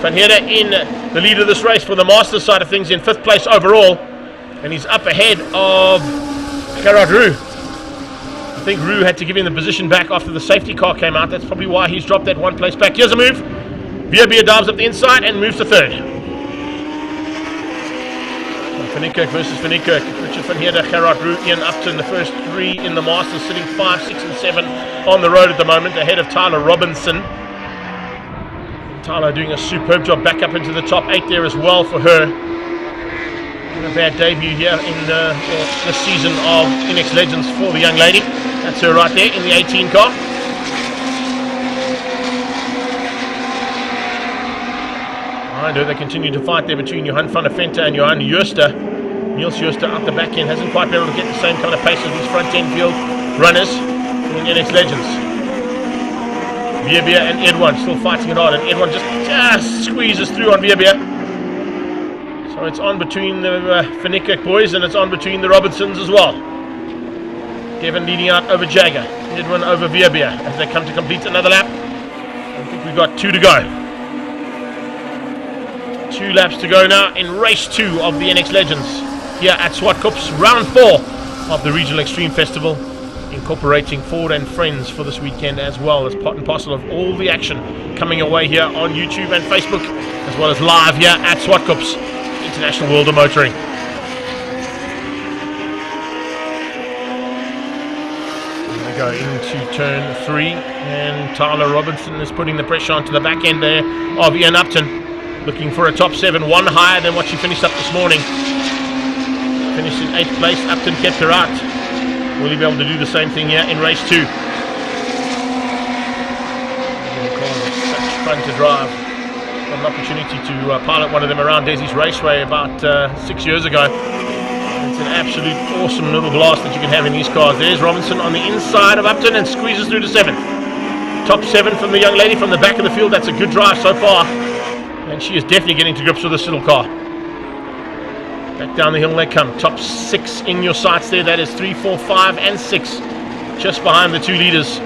Van Heerde in the lead of this race for the Masters side of things in 5th place overall. And he's up ahead of Gerard Roux. I think Roux had to give him the position back after the safety car came out. That's probably why he's dropped that 1 place back. Here's a move. Vierbia dives up the inside and moves to 3rd. Van Niekerk versus Van Niekerk. Richard van Heerde, Gerard Roux, Ian Upton, the first 3 in the Masters, sitting 5, 6 and 7 on the road at the moment, ahead of Tyler Robinson. Tyler doing a superb job back up into the top 8 there as well for her. And a bad debut here in this season of INEX Legends for the young lady. That's her right there in the 18 car. Behind her, they continue to fight there between Johan van der Vente and Johan Jooster. Niels Jooster out the back end hasn't quite been able to get the same kind of pace as these front end field runners in INEX Legends. Vierbia and Edwin still fighting it hard, and Edwin just squeezes through on Vierbia. So it's on between the Van Niekerk boys, and it's on between the Robertsons as well. Devon leading out over Jagger, Edwin over Vierbia as they come to complete another lap. I think we've got 2 to go. 2 laps to go now in race 2 of the INEX Legends here at Swartkops, round 4 of the Regional Extreme Festival, incorporating Ford and Friends for this weekend, as well as part and parcel of all the action coming away here on YouTube and Facebook, as well as live here at Swartkops, International World of Motoring. We go into turn 3, and Tyler Robinson is putting the pressure onto the back end there of Ian Upton. Looking for a top 7, 1 higher than what she finished up this morning. Finished in 8th place. Upton kept her out. Will he be able to do the same thing here in race 2? Such fun to drive. Got an opportunity to pilot one of them around Desi's Raceway about 6 years ago. It's an absolute awesome little blast that you can have in these cars. There's Robinson on the inside of Upton and squeezes through to 7th. Top 7 from the young lady from the back of the field. That's a good drive so far. And she is definitely getting to grips with this little car. Back down the hill they come. Top 6 in your sights there. That is 3, 4, 5 and 6. Just behind the 2 leaders,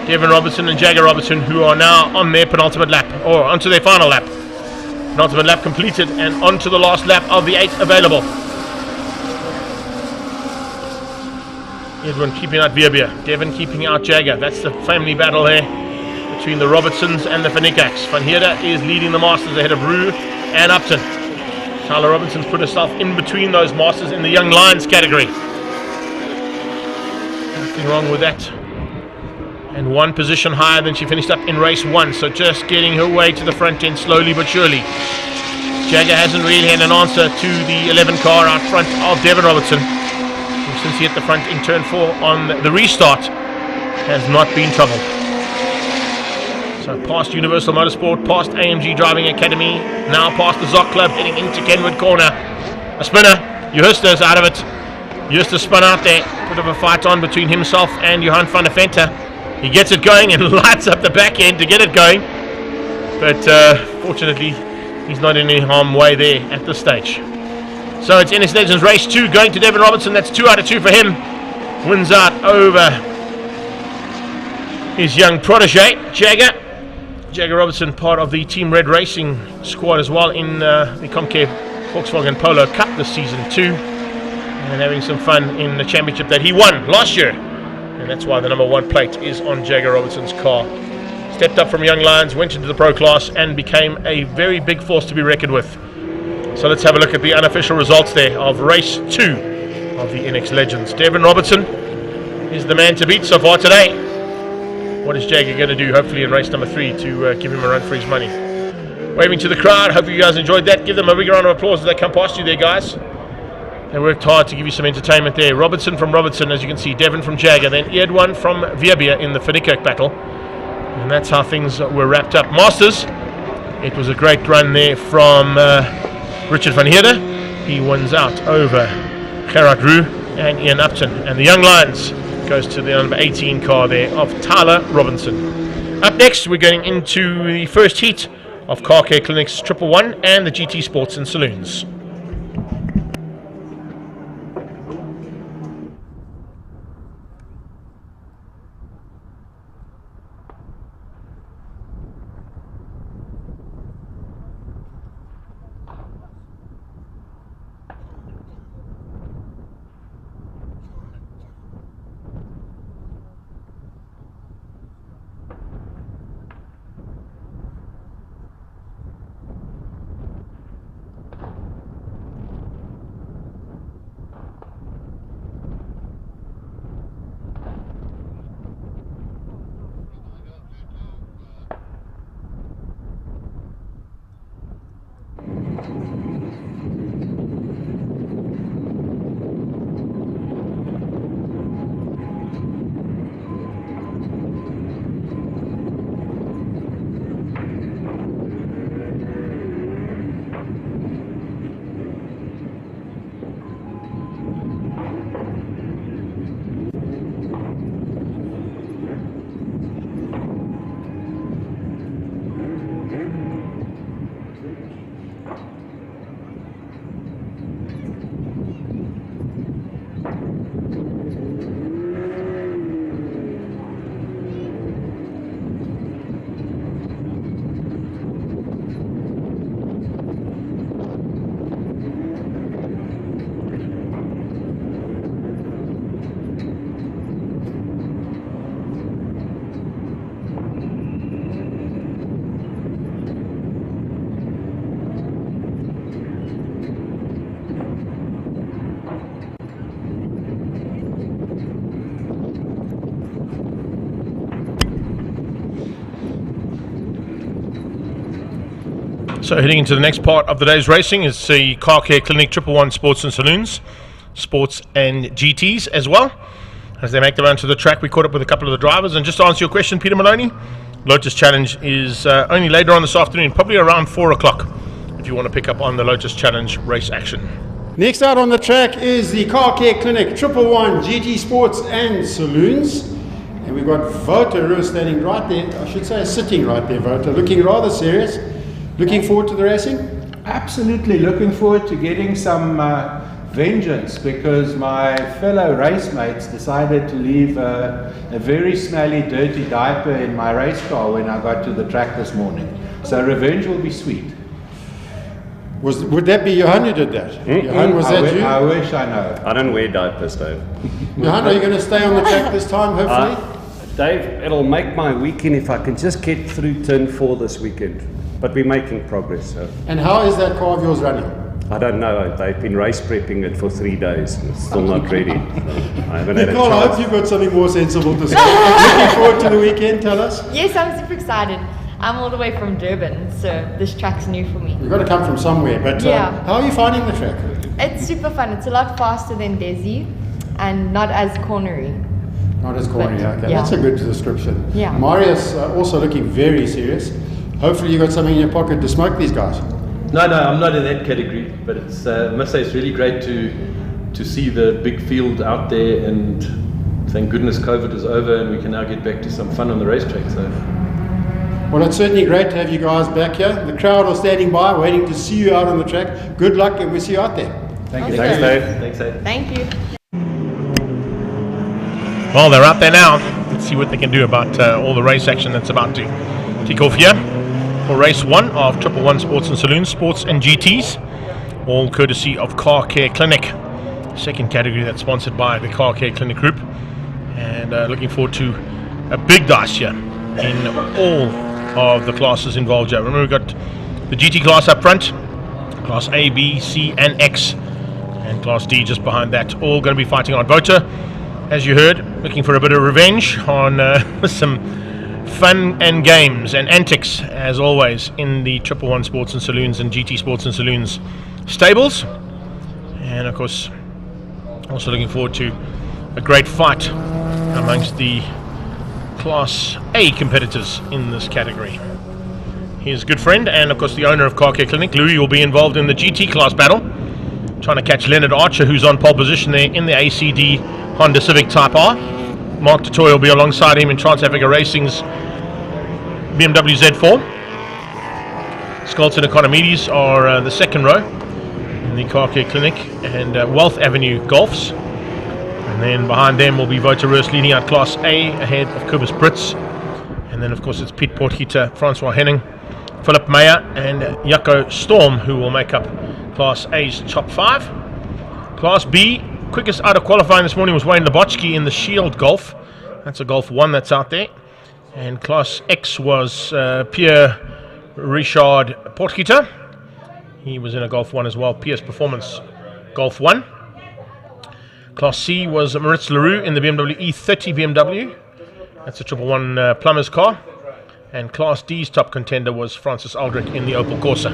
Devon Robertson and Jagger Robertson, who are now on their penultimate lap, or onto their final lap. Penultimate lap completed and onto the last lap of the 8 available. Edwin keeping out Vierbia. Devon keeping out Jagger. That's the family battle there between the Robertsons and the Van Niekerks. Van Heerde is leading the Masters ahead of Roux and Upton. Tyler Robinson's put herself in between those Masters in the Young Lions category. Nothing wrong with that. And 1 position higher than she finished up in race 1, so just getting her way to the front end slowly but surely. Jagger hasn't really had an answer to the 11 car out front of Devon Robertson, who, since he hit the front in turn 4 on the restart, has not been troubled. So past Universal Motorsport, past AMG Driving Academy, now past the Zoc Club, heading into Kenwood Corner. A spinner, Juster's out of it. Juster spun out there, bit of a fight on between himself and Johan van der Venter. He gets it going and lights up the back end to get it going. But fortunately, he's not in any harm's way there at this stage. So it's NS Legends race 2 going to Devin Robertson. That's 2 out of 2 for him. Wins out over his young protege, Jagger. Jagger Robertson, part of the Team Red Racing squad as well in the Comcare Volkswagen Polo Cup this season too. And having some fun in the championship that he won last year. And that's why the number 1 plate is on Jagger Robertson's car. Stepped up from Young Lions, went into the pro class and became a very big force to be reckoned with. So let's have a look at the unofficial results there of race 2 of the INEX Legends. Devin Robertson is the man to beat so far today. What is Jagger going to do, hopefully in race number 3, to give him a run for his money? Waving to the crowd, hope you guys enjoyed that. Give them a big round of applause as they come past you there, guys. They worked hard to give you some entertainment there. Robertson from Robertson, as you can see, Devin from Jagger, then Edwin from Vierbia in the Finnekirk battle. And that's how things were wrapped up. Masters, it was a great run there from Richard van Heerde. He wins out over Gerard Roux and Ian Upton. And the Young Lions goes to the number 18 car there of Tyler Robinson. Up next, we're going into the first heat of Car Care Clinic's 111 and the GT Sports and Saloons. So heading into the next part of the day's racing is the Car Care Clinic 111 Sports and Saloons, Sports and GTs as well. As they make their way onto the track, we caught up with a couple of the drivers. And just to answer your question, Peter Maloney, Lotus Challenge is only later on this afternoon, probably around 4 o'clock, if you want to pick up on the Lotus Challenge race action.
Next out on the track is the Car Care Clinic 111 GT Sports and Saloons. And we've got Wouter standing right there, I should say sitting right there, Wouter, looking rather serious. Looking forward to the racing?
Absolutely looking forward to getting some vengeance, because my fellow race mates decided to leave a very smelly, dirty diaper in my race car when I got to the track this morning. So revenge will be sweet.
Would that be Johan who did that? Johan, was that you?
I wish I know.
I don't wear diapers, Dave.
Johan, are you going to stay on the track this time, hopefully?
Dave, it'll make my weekend if I can just get through turn 4 this weekend. But we're making progress. So.
And how is that car of yours running?
I don't know. They've been race prepping it for 3 days. And it's still not ready. So I haven't had a chance.
I hope you've got something more sensible to say. Looking forward to the weekend, tell us.
Yes, I'm super excited. I'm all the way from Durban, so this track's new for me.
You've got to come from somewhere, but how are you finding the track?
It's super fun. It's a lot faster than Desi and not as cornery.
Not as corny, okay.
Yeah.
That's a good description.
Yeah.
Marius also looking very serious. Hopefully you got something in your pocket to smoke these guys.
No, I'm not in that category, but it's, I must say it's really great to see the big field out there, and thank goodness COVID is over and we can now get back to some fun on the racetrack. So.
Well, it's certainly great to have you guys back here. The crowd are standing by, waiting to see you out on the track. Good luck, and we'll see you out there.
Thank you.
Thanks,
Dave. Thanks, Dave.
Thank you.
Well, they're out there now. Let's see what they can do about all the race action that's about to kick off here for race 1 of 111 Sports and Saloons, Sports and GTs, all courtesy of Car Care Clinic, second category that's sponsored by the Car Care Clinic Group. And looking forward to a big dice here in all of the classes involved here. Remember, we've got the GT class up front, class A, B, C and X, and class D just behind that, all going to be fighting on Vota, as you heard, looking for a bit of revenge on some fun and games and antics, as always, in the 111 Sports and Saloons and GT Sports and Saloons stables. And of course, also looking forward to a great fight amongst the Class A competitors in this category. His good friend and of course the owner of Car Care Clinic, Louis, will be involved in the GT class battle, trying to catch Leonard Archer, who's on pole position there in the ACD Honda Civic Type R. Mark Dutoy will be alongside him in Trans-Africa Racing's BMW Z4. Skolton and Economides are the second row in the Car Care Clinic and Wealth Avenue Golfs. And then behind them will be Wouter Roos leading out Class A ahead of Cobus Brits. And then of course it's Piet Potgieter, Francois Henning, Philip Meyer and Jaco Storm who will make up Class A's top 5. Class B, quickest out of qualifying this morning was Wayne Lebotsky in the Shield Golf. That's a Golf 1 that's out there. And Class X was Pierre Richard Potgieter. He was in a Golf 1 as well, PS Performance Golf 1. Class C was Maritz Leroux in the BMW E30 BMW. That's a 111 plumber's car. And Class D's top contender was Francis Aldrich in the Opel Corsa.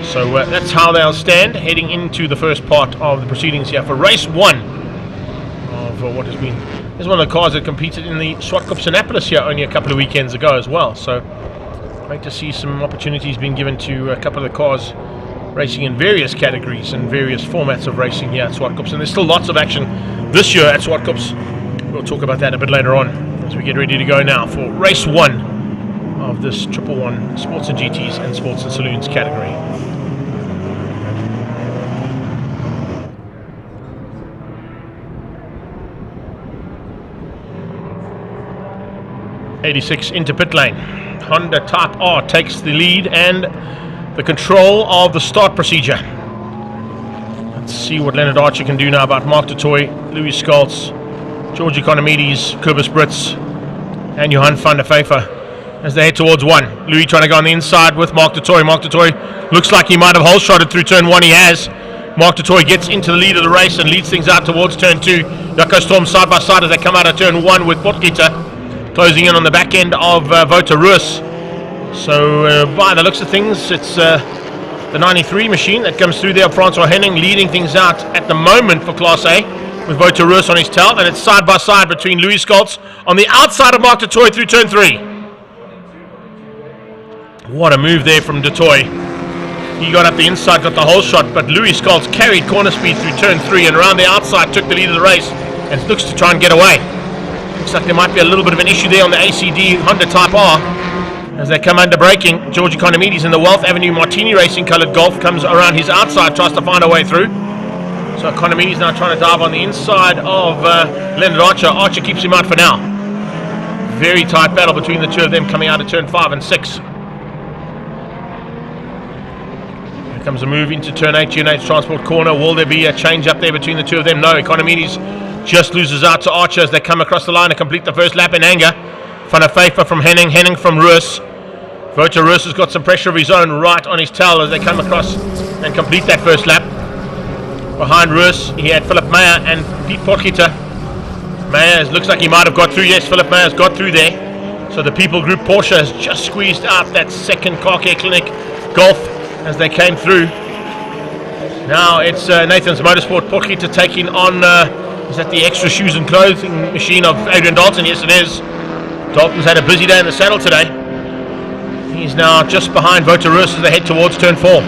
So that's how they'll stand heading into the first part of the proceedings here for race 1 of what has been. This is one of the cars that competed in the SWAT Cup Annapolis here only a couple of weekends ago as well. So great to see some opportunities being given to a couple of the cars racing in various categories and various formats of racing here at SWAT Cups. And there's still lots of action this year at SWAT Cups. We'll talk about that a bit later on as we get ready to go now for race 1 of this 111 Sports and GTs and Sports and Saloons category. '86 into pit lane. Honda Type R takes the lead and the control of the start procedure. Let's see what Leonard Archer can do now about Mark Dutoy, Louis Scholz, George Economides, Cobus Brits, and Johan van der Pfeiffer as they head towards 1. Louis trying to go on the inside with Mark Dutoy. Mark Dutoy looks like he might have hole shotted through turn 1. He has. Mark Dutoy gets into the lead of the race and leads things out towards turn 2. Jaco Storm side by side as they come out of turn 1 with Potgieter closing in on the back end of Wouter Roos. So by the looks of things, it's the 93 machine that comes through there. Francois Henning leading things out at the moment for Class A with Wouter Roos on his tail, and it's side by side between Louis Scholz on the outside of Mark Dutoy through turn 3. What a move there from Dutoy. He got up the inside, got the whole shot, but Louis Scholz carried corner speed through turn 3 and around the outside took the lead of the race and looks to try and get away. Looks like there might be a little bit of an issue there on the ACD Honda Type R as they come under braking. George Economides in the Wealth Avenue Martini Racing coloured Golf comes around his outside, tries to find a way through. So Economides now trying to dive on the inside of Leonard Archer. Archer keeps him out for now. Very tight battle between the two of them coming out of turn 5 and 6. Here comes a move into turn 8, G&H Transport Corner. Will there be a change up there between the two of them? No, Economides just loses out to Archer as they come across the line to complete the first lap in anger. Van der Pfeiffer from Henning, Henning from Roos. Wouter Roos has got some pressure of his own right on his tail as they come across and complete that first lap. Behind Roos, he had Philip Meyer and Piet Potgieter. Meyer looks like he might have got through. Yes, Philip Meyer's got through there. So the People Group Porsche has just squeezed out that second Car Care Clinic Golf as they came through. Now it's Nathan's Motorsport Potgieter taking on Is that the extra shoes and clothing machine of Adrian Dalton? Yes, it is. Dalton's had a busy day in the saddle today. He's now just behind Voterus as they head towards turn 4.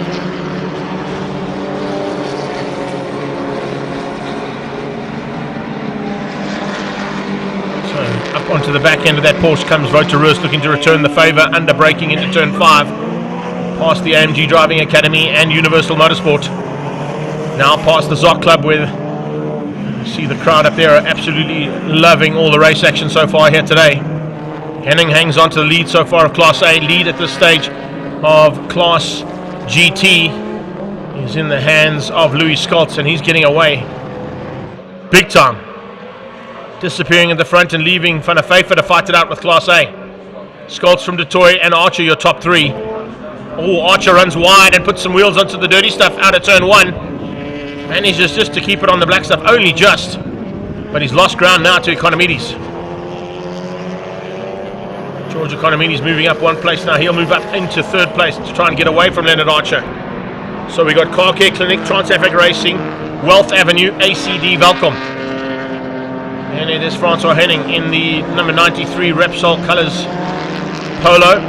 So up onto the back end of that Porsche comes Voterus, looking to return the favour, under braking into turn 5. Past the AMG Driving Academy and Universal Motorsport. Now past the Zoc Club, where you see the crowd up there are absolutely loving all the race action so far here today. Henning hangs on to the lead so far of Class A. Lead at this stage of Class GT is in the hands of Louis Scholz, and he's getting away big time. Disappearing in the front and leaving Van der Pfeiffer to fight it out with Class A. Scholz from Detroit and Archer your top 3. Oh, Archer runs wide and puts some wheels onto the dirty stuff out of turn 1. Manages just to keep it on the black stuff, only just. But he's lost ground now to Economides. George Economides moving up 1 place now. He'll move up into 3rd place to try and get away from Leonard Archer. So we got Car Care Clinic, Trans-Africa Racing, Wealth Avenue, ACD Welcome. And it is Francois Henning in the number 93 Repsol Colors Polo.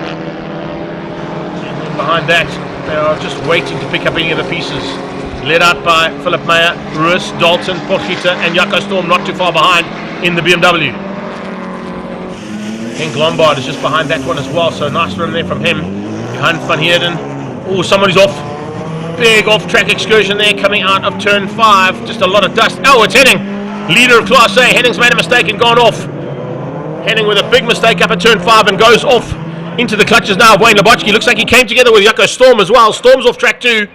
And then behind that, they are just waiting to pick up any of the pieces. Led out by Philip Meyer, Ruiz, Dalton, Porchita and Jaco Storm not too far behind in the BMW. Henk Lombard is just behind that one as well, so nice run there from him. Behind Van Heerden. Oh, somebody's off. Big off-track excursion there coming out of turn 5. Just a lot of dust. Oh, it's Henning. Leader of Class A. Henning's made a mistake and gone off. Henning with a big mistake up at turn 5 and goes off into the clutches now of Wayne Lebotsky. Looks like he came together with Jaco Storm as well. Storm's off track too.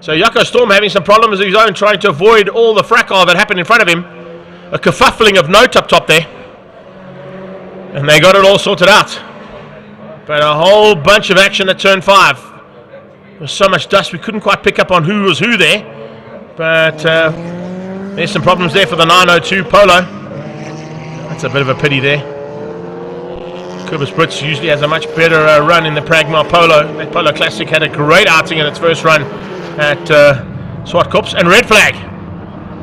So Jaco Storm having some problems of his own, trying to avoid all the fracas that happened in front of him. A kerfuffling of note up top there. And they got it all sorted out. But a whole bunch of action at turn 5. There was so much dust we couldn't quite pick up on who was who there. But there's some problems there for the 902 Polo. That's a bit of a pity there. Cobus Brits usually has a much better run in the Pragmar Polo. That Polo Classic had a great outing in its first run at Swartkops. And red flag.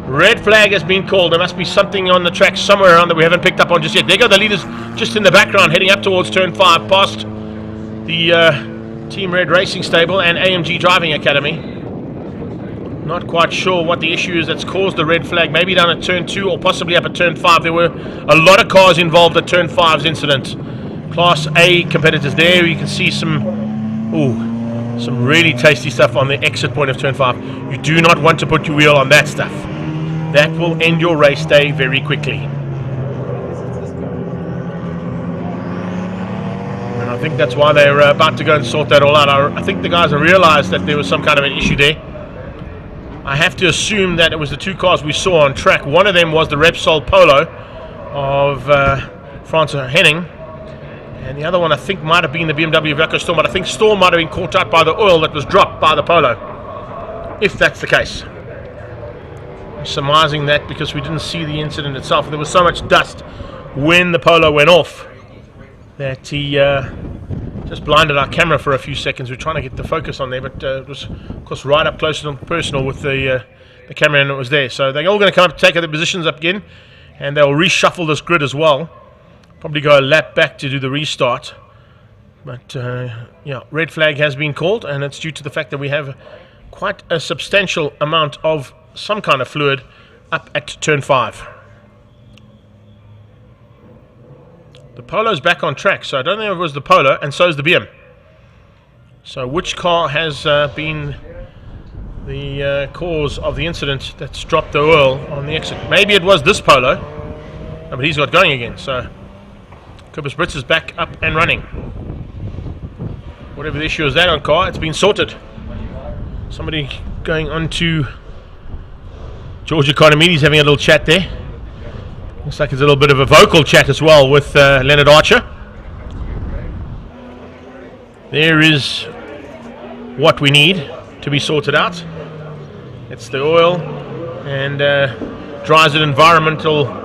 Red flag has been called. There must be something on the track somewhere around that we haven't picked up on just yet. There go the leaders just in the background heading up towards turn 5 past the Team Red Racing Stable and AMG Driving Academy. Not quite sure what the issue is that's caused the red flag. Maybe down at turn 2 or possibly up at turn 5. There were a lot of cars involved at turn 5's incident. Class A competitors there. You can see some really tasty stuff on the exit point of turn 5. You do not want to put your wheel on that stuff. That will end your race day very quickly. And I think that's why they're about to go and sort that all out. I think the guys have realized that there was some kind of an issue there. I have to assume that it was the 2 cars we saw on track. One of them was the Repsol Polo of Francois Henning. And the other one I think might have been the BMW of Jaco Storm, but I think Storm might have been caught out by the oil that was dropped by the Polo, if that's the case. I'm surmising that because we didn't see the incident itself. There was so much dust when the Polo went off that he just blinded our camera for a few seconds. We're trying to get the focus on there, but it was, of course, right up close and personal with the camera, and it was there. So they're all going to come up, take their positions up again, and they'll reshuffle this grid as well. Probably go a lap back to do the restart. But yeah, red flag has been called, and it's due to the fact that we have quite a substantial amount of some kind of fluid up at turn 5. The Polo's back on track, so I don't know if it was the Polo, and so is the BM. So which car has been the cause of the incident that's dropped the oil on the exit? Maybe it was this Polo, but he's got going again, so Cobus Brits is back up and running. Whatever the issue is that on car, it's been sorted. Somebody going on to George Economides having a little chat there. Looks like it's a little bit of a vocal chat as well with Leonard Archer. There is what we need to be sorted out. It's the oil and dries it environmental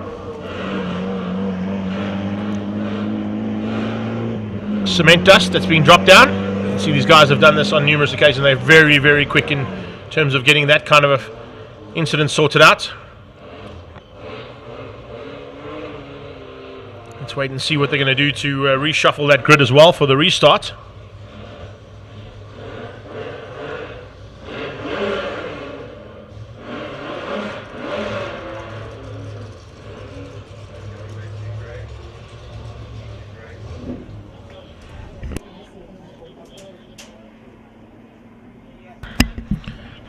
cement dust that's been dropped down. You can see these guys have done this on numerous occasions. They're very, very quick in terms of getting that kind of incident sorted out. Let's wait and see what they're going to do to reshuffle that grid as well for the restart.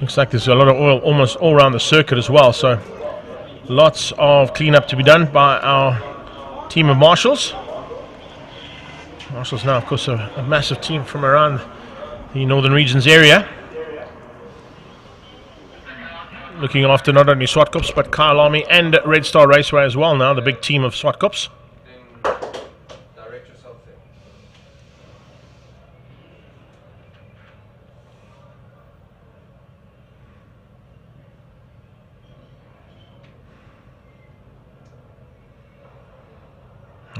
Looks like there's a lot of oil almost all around the circuit as well, so lots of cleanup to be done by our team of marshals. Marshals now, of course, a massive team from around the Northern Regions area, looking after not only Swartkops but Kyle Army and Red Star Raceway as well now, the big team of Swartkops.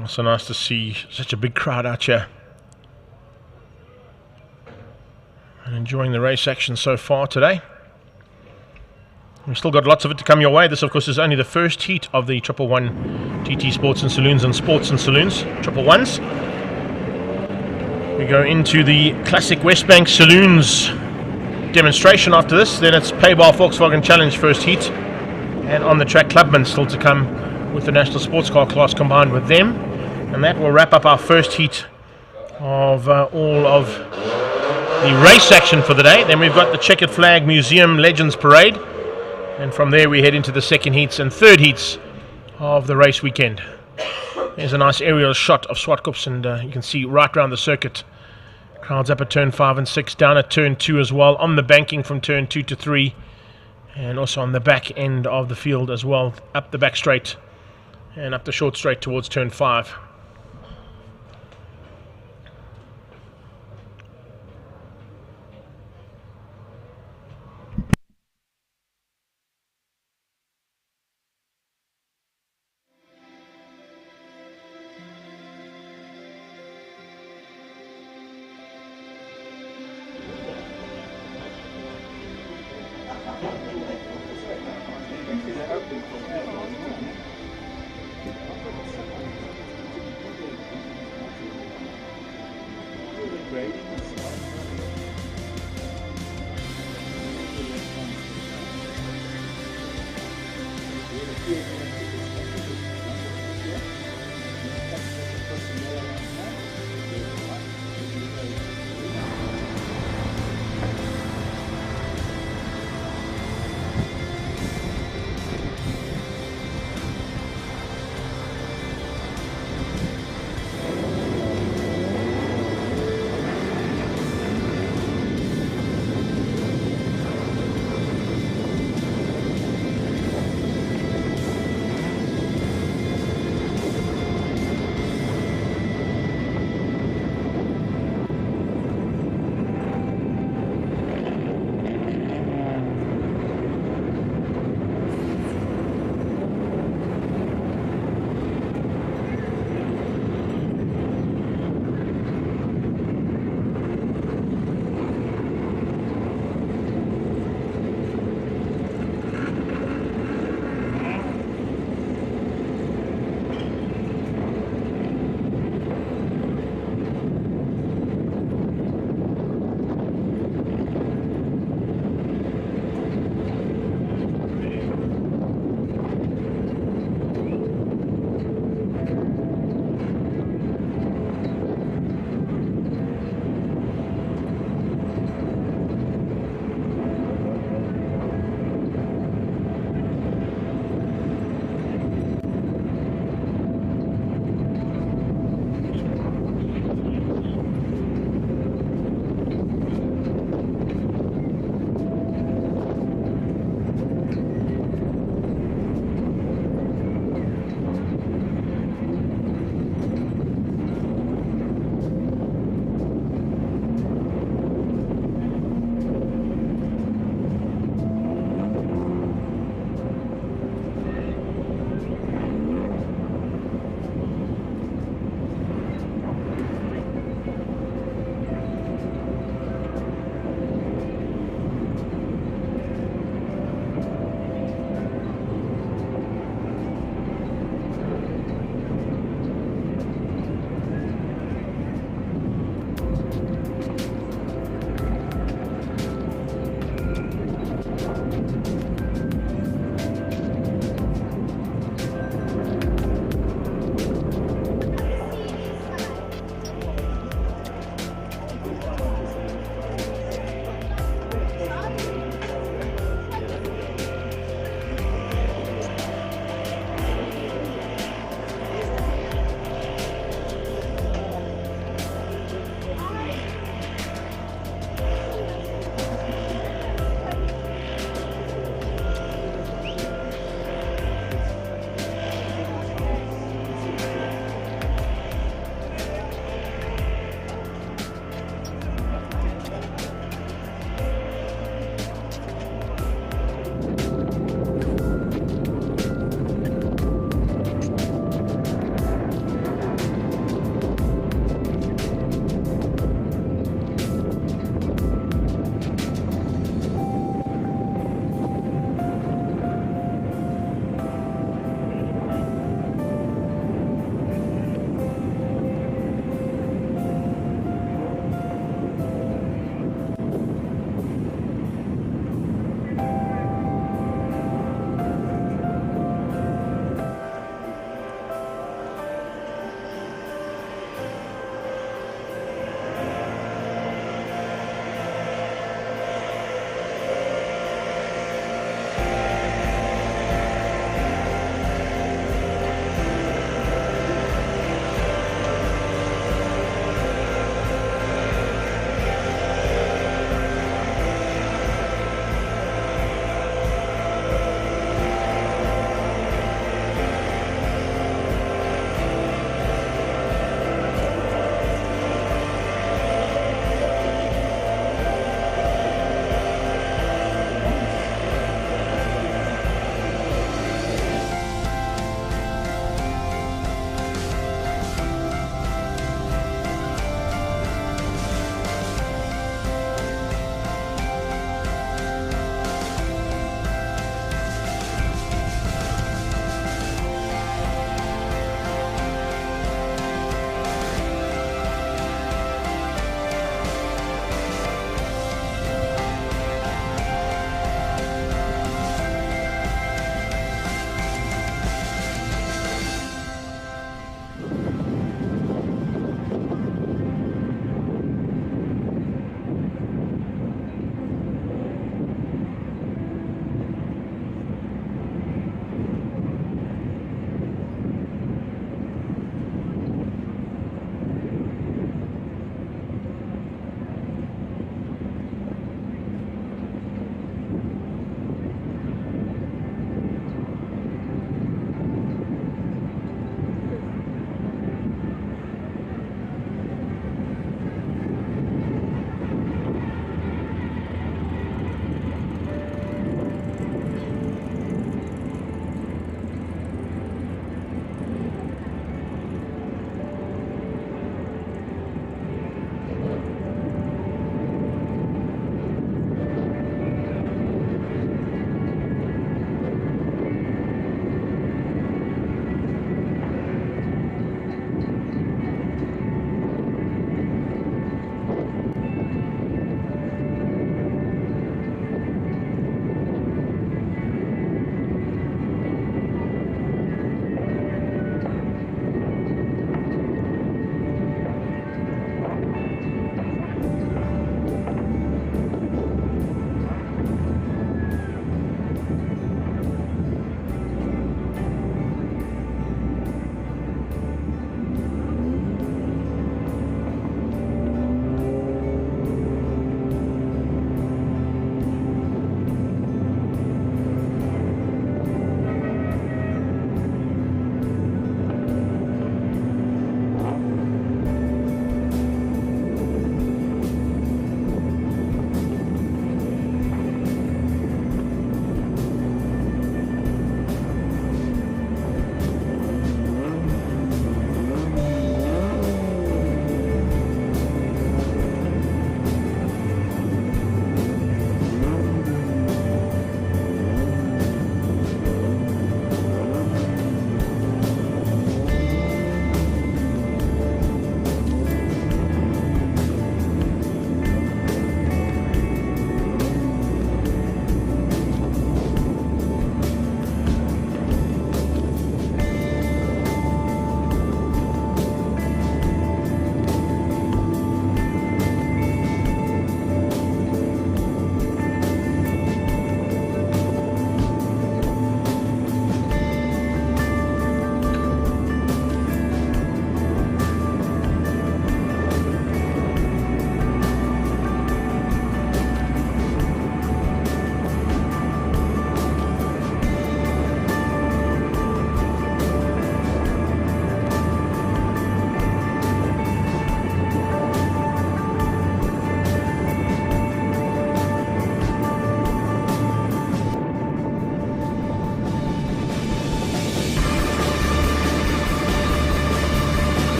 Also nice to see such a big crowd out here and enjoying the race action so far today. We've still got lots of it to come your way. This, of course, is only the first heat of the 111 GT Sports and Saloons and Sports and Saloons, 111s. We go into the classic Westbank Saloons demonstration after this. Then it's PABAR Volkswagen Challenge first heat. And on the track, Clubmans still to come with the National Sports Car class combined with them. And that will wrap up our first heat of all of the race action for the day. Then we've got the Checkered Flag Museum Legends Parade. And from there we head into the second heats and third heats of the race weekend. There's a nice aerial shot of Swartkops, and you can see right around the circuit. Crowds up at turn 5 and 6, down at turn 2 as well, on the banking from turn 2 to 3, and also on the back end of the field as well, up the back straight and up the short straight towards turn 5.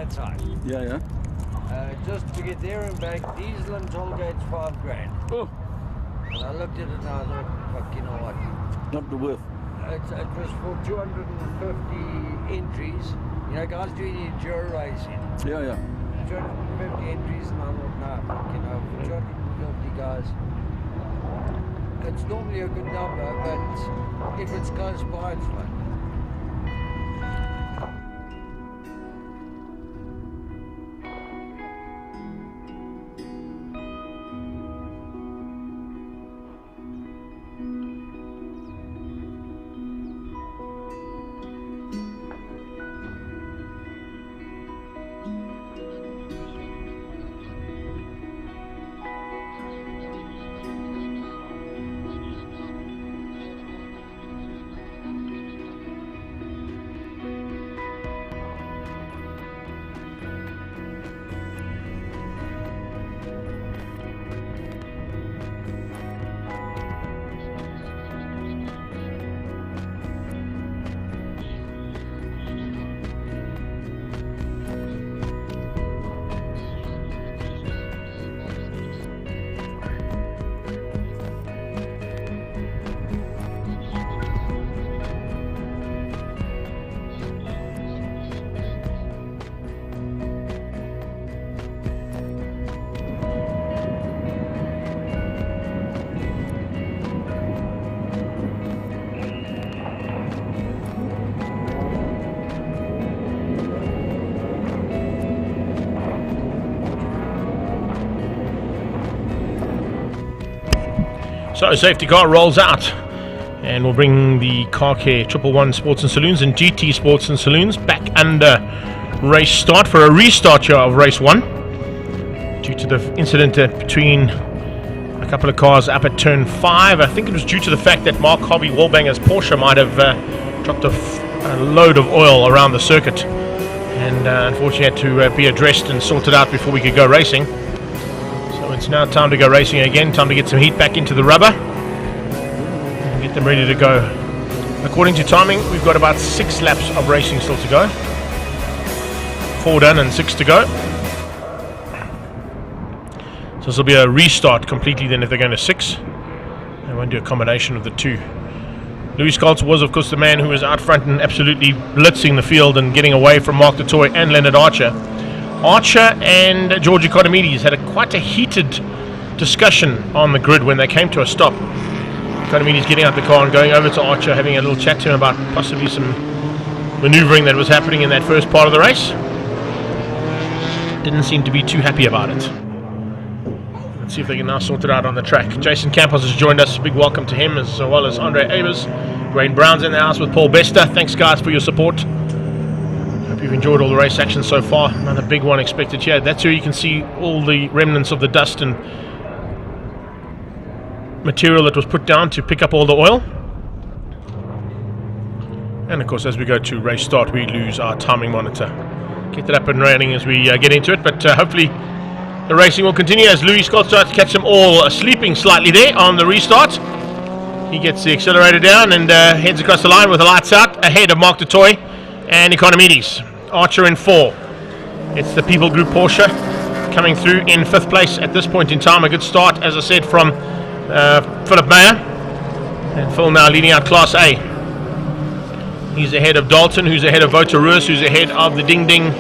that side.
Yeah.
Just to get there and back, diesel and toll gate's $5,000.
Oh.
And I looked at it and I thought, fuck, you know what?
Not the worth.
It was for 250 entries. You know, guys doing enduro racing.
Yeah.
250 entries, and I thought, nah, fuck, you know, for 250 guys, it's normally a good number, but if it's close by, it's fun.
So safety car rolls out, and we'll bring the Car Care 111 Sports and Saloons and GT Sports and Saloons back under race start for a restart here of race 1 due to the incident between a couple of cars up at turn 5. I think it was due to the fact that Mark Hobby Wallbanger's Porsche might have dropped a load of oil around the circuit, and unfortunately had to be addressed and sorted out before we could go racing. So it's now time to go racing again, time to get some heat back into the rubber and get them ready to go. According to timing, we've got about 6 laps of racing still to go. 4 done and 6 to go. So this will be a restart completely then if they're going to 6. They won't do a combination of the 2. Louis Scholz was of course the man who was out front and absolutely blitzing the field and getting away from Mark Dutoy and Leonard Archer. Archer and George Economides had quite a heated discussion on the grid when they came to a stop. Economides getting out the car and going over to Archer, having a little chat to him about possibly some maneuvering that was happening in that first part of the race. Didn't seem to be too happy about it. Let's see if they can now sort it out on the track. Jason Campos has joined us. Big welcome to him, as well as Andre Avers. Dwayne Brown's in the house with Paul Bester. Thanks guys for your support. Hope you've enjoyed all the race action so far. Another big one expected here. That's where you can see all the remnants of the dust and material that was put down to pick up all the oil. And of course, as we go to race start, we lose our timing monitor. Get it up and running as we get into it, but hopefully the racing will continue as Louis Scott tries to catch them all sleeping slightly there on the restart. He gets the accelerator down and heads across the line with the lights out ahead of Mark Dutoy and Economides. Archer in 4. It's the People Group Porsche coming through in 5th place at this point in time. A good start, as I said, from Philip Meyer. And Phil now leading out Class A. He's ahead of Dalton, who's ahead of Wouter Roos, who's ahead of the Ding Ding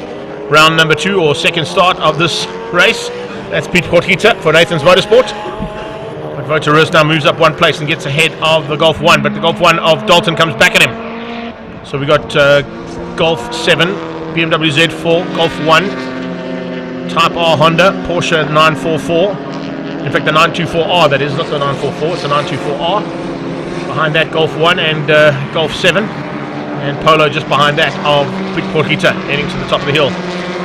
round number 2 or second start of this race. That's Pete Potgieter for Nathan's Motorsport. But Wouter Roos now moves up 1 place and gets ahead of the Golf 1, but the Golf 1 of Dalton comes back at him. So we got Golf 7, BMW Z4, Golf 1, Type R Honda, Porsche 944. In fact, the 924R, that is, not the 944, it's the 924R. Behind that, Golf 1 and Golf 7. And Polo just behind that of Pete Potgieter heading to the top of the hill.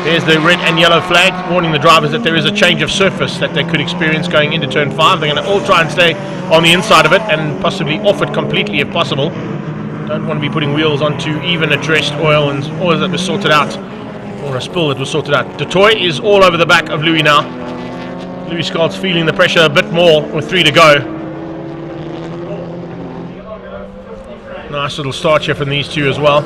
There's the red and yellow flag warning the drivers that there is a change of surface that they could experience going into turn 5. They're going to all try and stay on the inside of it and possibly off it completely if possible. Don't want to be putting wheels onto even addressed oil and oil that was sorted out, or a spill that was sorted out. Dutoy is all over the back of Louis now. Louis Scott's feeling the pressure a bit more with 3 to go. Nice little start here from these two as well.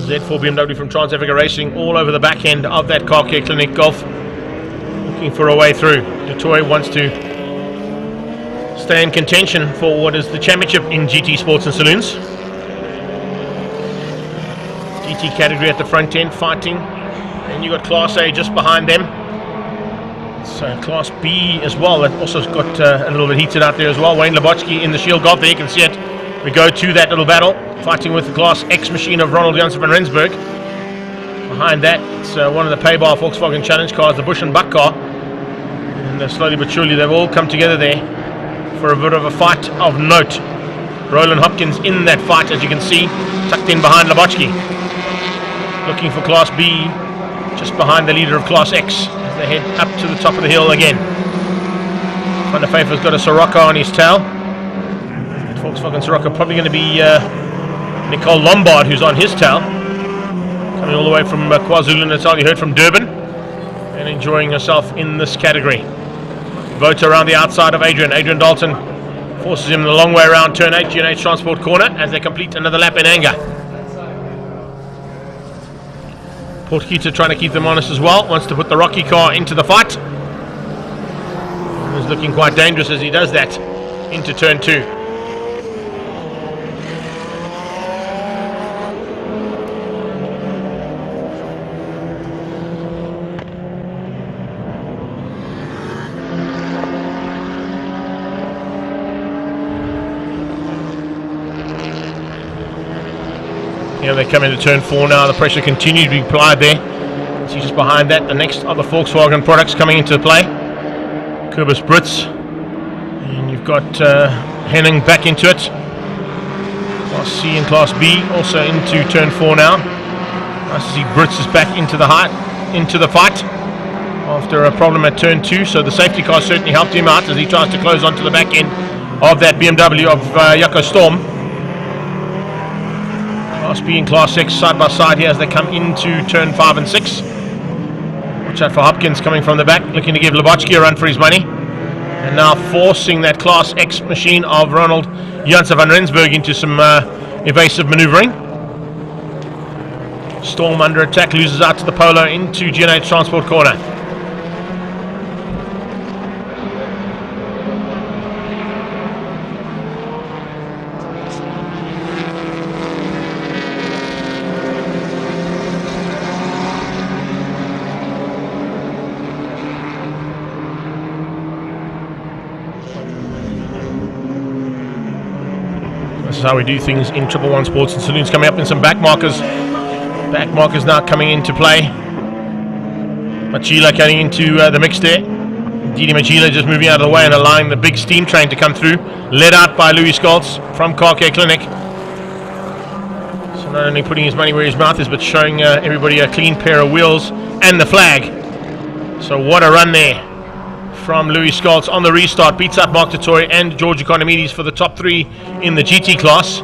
Z4 BMW from Trans Africa Racing all over the back end of that Car Care Clinic Golf, looking for a way through. Du Toit wants to stay in contention for what is the championship in GT Sports and Saloons. GT category at the front end fighting, and you got Class A just behind them. So Class B as well, that also got a little bit heated out there as well. Wayne Labotsky in the Shield Golf there, you can see it. We go to that little battle, fighting with the Class X machine of Ronald Janssen van Rensburg. Behind that, it's one of the PABAR Volkswagen Challenge cars, the Bush and Buck car. And slowly but surely they've all come together there for a bit of a fight of note. Roland Hopkins in that fight, as you can see, tucked in behind Labotsky. Looking for Class B, just behind the leader of Class X, as they head up to the top of the hill again. Van der Pfeiffer's got a Sirocco on his tail. That Volkswagen Sirocco probably going to be Nicole Lombard, who's on his tail. Coming all the way from KwaZulu-Natal, you heard from Durban, and enjoying herself in this category. Voter around the outside of Adrian. Adrian Dalton forces him the long way around turn 8, G&H Transport corner, as they complete another lap in anger. Portkita trying to keep them honest as well, wants to put the Rocky car into the fight. He's looking quite dangerous as he does that into turn 2. Here they come into turn 4 now. The pressure continues to be applied there. See just behind that, the next other Volkswagen products coming into play. Kurbis Brits. And you've got Henning back into it. Class C and Class B also into turn 4 now. Nice to see Brits is back into the fight after a problem at turn 2. So the safety car certainly helped him out as he tries to close onto the back end of that BMW of Jaco Storm. Class B and Class X side by side here as they come into turn 5 and 6. Watch out for Hopkins coming from the back, looking to give Labotsky a run for his money. And now forcing that Class X machine of Ronald Janssen van Rensburg into some evasive maneuvering. Storm under attack, loses out to the Polo into G&H Transport corner. This is how we do things in 111 Sports and Saloons. Coming up in some back markers. Back markers now coming into play. Machila getting into the mix there. Didi Machila just moving out of the way and allowing the big steam train to come through. Led out by Louis Scholz from Car Care Clinic. So not only putting his money where his mouth is, but showing everybody a clean pair of wheels and the flag. So what a run there from Louis Scholz on the restart. Beats out Mark Totoy and George Economides for the top 3 in the GT class.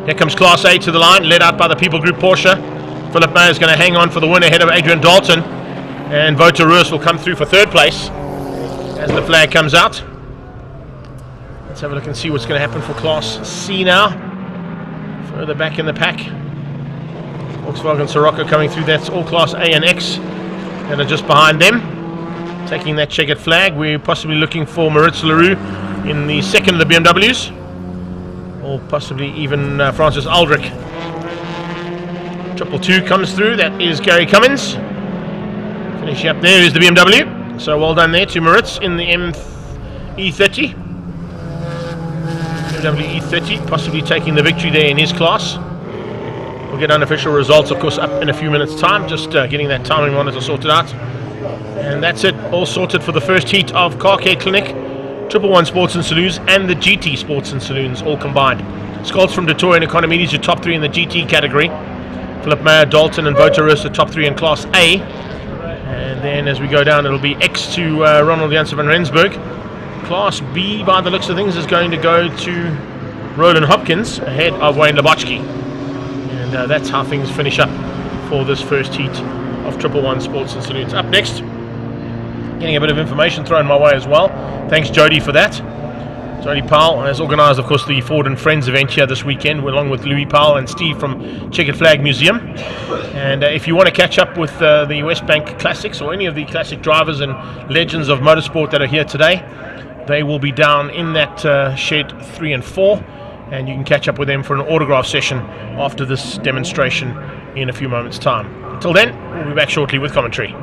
Here comes Class A to the line, led out by the People Group Porsche. Philip Mayer is going to hang on for the win ahead of Adrian Dalton. And Wouter Roos will come through for 3rd place as the flag comes out. Let's have a look and see what's going to happen for Class C now. Further back in the pack. Volkswagen Sirocco coming through. That's all Class A and X and are just behind them. Taking that checkered flag, we're possibly looking for Maritz Leroux in the 2nd of the BMWs, or possibly even Francis Aldrich. 222 comes through, that is Gary Cummins. Finishing up there is the BMW, so well done there to Maritz in the E30. BMW E30 possibly taking the victory there in his class. We'll get unofficial results, of course, up in a few minutes' time, just getting that timing monitor sorted out. And that's it, all sorted for the first heat of Car Care Clinic, 111 Sports and Saloons, and the GT Sports and Saloons all combined. Scholz from Detroit and Economides are top 3 in the GT category. Philip Mayer, Dalton, and Wouter Roos are top 3 in Class A. And then as we go down, it'll be X to Ronald Janssen van Rensburg. Class B, by the looks of things, is going to go to Roland Hopkins ahead of Wayne Labotsky. And that's how things finish up for this first heat of 111 Sports and Saloons. Up next, getting a bit of information thrown my way as well. Thanks, Jody, for that. Tony Powell has organised, of course, the Ford and Friends event here this weekend, along with Louis Powell and Steve from Checkered Flag Museum. And if you want to catch up with the West Bank Classics or any of the classic drivers and legends of motorsport that are here today, they will be down in that shed 3 and 4, and you can catch up with them for an autograph session after this demonstration in a few moments' time. Until then, we'll be back shortly with commentary.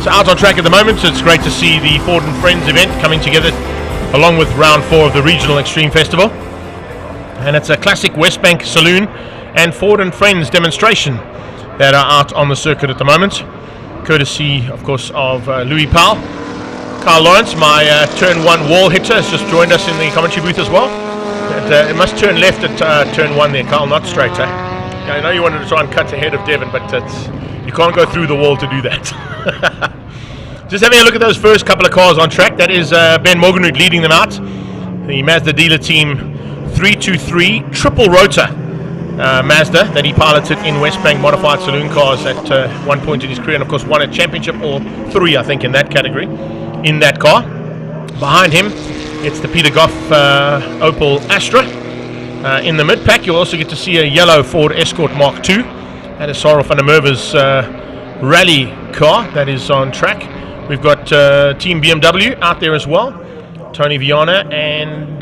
So out on track at the moment, so it's great to see the Ford and Friends event coming together along with round 4 of the Regional Extreme Festival. And it's a classic West Bank Saloon and Ford and Friends demonstration that are out on the circuit at the moment, courtesy, of course, of Louis Powell. Carl Lawrence, my turn 1 wall hitter, has just joined us in the commentary booth as well. And, it must turn left at turn 1 there, Carl, not straight. I know you wanted to try and cut ahead of Devon, but you can't go through the wall to do that. Just having a look at those first couple of cars on track. That is Ben Morgenroot leading them out. The Mazda dealer team 323 triple rotor Mazda that he piloted in West Bank modified saloon cars at one point in his career, and of course won a championship or 3, I think, in that category in that car. Behind him, it's the Peter Goff Opel Astra. In the mid pack, you'll also get to see a yellow Ford Escort Mark II. That is Sarah van der Merwe's rally car that is on track. We've got Team BMW out there as well. Tony Viana and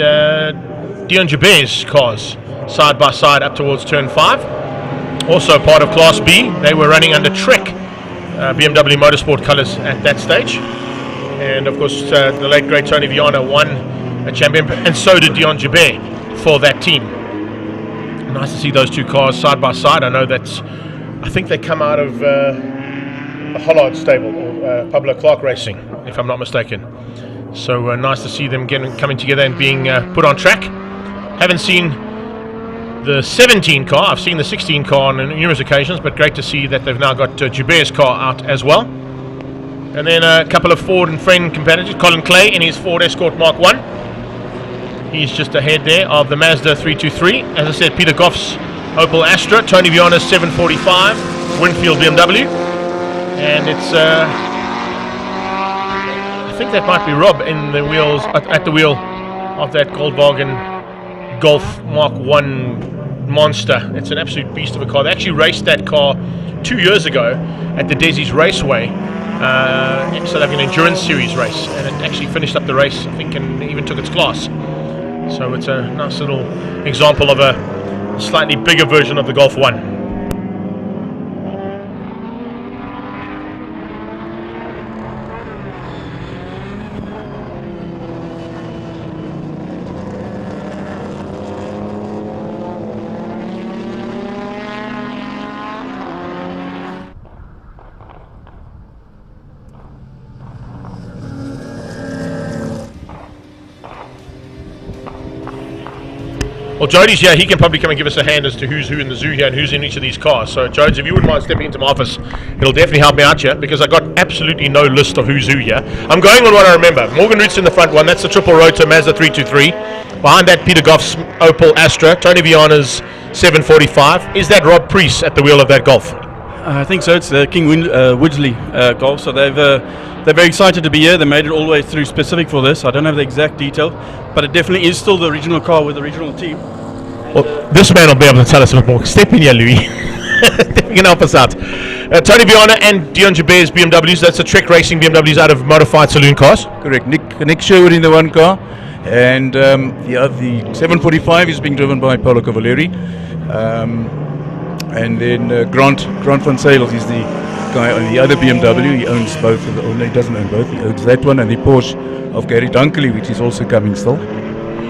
Dion Jabert's cars side by side up towards turn 5. Also part of Class B. They were running under Trek BMW Motorsport colours at that stage. And of course the late great Tony Viana won a champion, and so did Dion Jabert for that team. Nice to see those two cars side by side. I know that's, I think they come out of the Hollard stable, or Pablo Clark Racing, if I'm not mistaken. So nice to see them coming together and being put on track. Haven't seen the 17 car, I've seen the 16 car on numerous occasions, but great to see that they've now got Jubair's car out as well. And then a couple of Ford and Friend competitors, Colin Clay in his Ford Escort Mark I. He's just ahead there of the Mazda 323. As I said, Peter Goff's Opel Astra, Tony Viana's 745, Winfield BMW, and it's I think that might be Rob in the wheels at the wheel of that Goldwagen Golf Mark 1 monster. It's an absolute beast of a car. They actually raced that car 2 years ago at the Desi's Raceway, so like an endurance series race, and it actually finished up the race, I think, and even took its class. So it's a nice little example of a slightly bigger version of the Golf 1. Well, Jody's here. He can probably come and give us a hand as to who's who in the zoo here and who's in each of these cars. So, Jodes, if you wouldn't mind stepping into my office, it'll definitely help me out here, because I got absolutely no list of who's who here. I'm going on what I remember. Morgan Root's in the front one. That's the triple rotor Mazda 323. Behind that, Peter Goff's Opel Astra. Tony Viana's 745. Is that Rob Priest at the wheel of that Golf?
I think so. It's the King Woodsley Golf. So they're very excited to be here. They made it all the way through specific for this. I don't have the exact detail, but it definitely is still the original car with the original team.
Well, this man will be able to tell us a bit more. Step in here, Louis. He can help us out. Tony Viana and Dion Jabert's BMWs. That's the Trek Racing BMWs out of Modified Saloon Cars.
Correct. Nick Sherwood in the one car, and the 745 is being driven by Paolo Cavalieri. And then Grant van Sales is the guy on the other BMW. He owns both of the, he doesn't own both. He owns that one and the Porsche of Gary Dunkley, which is also coming still.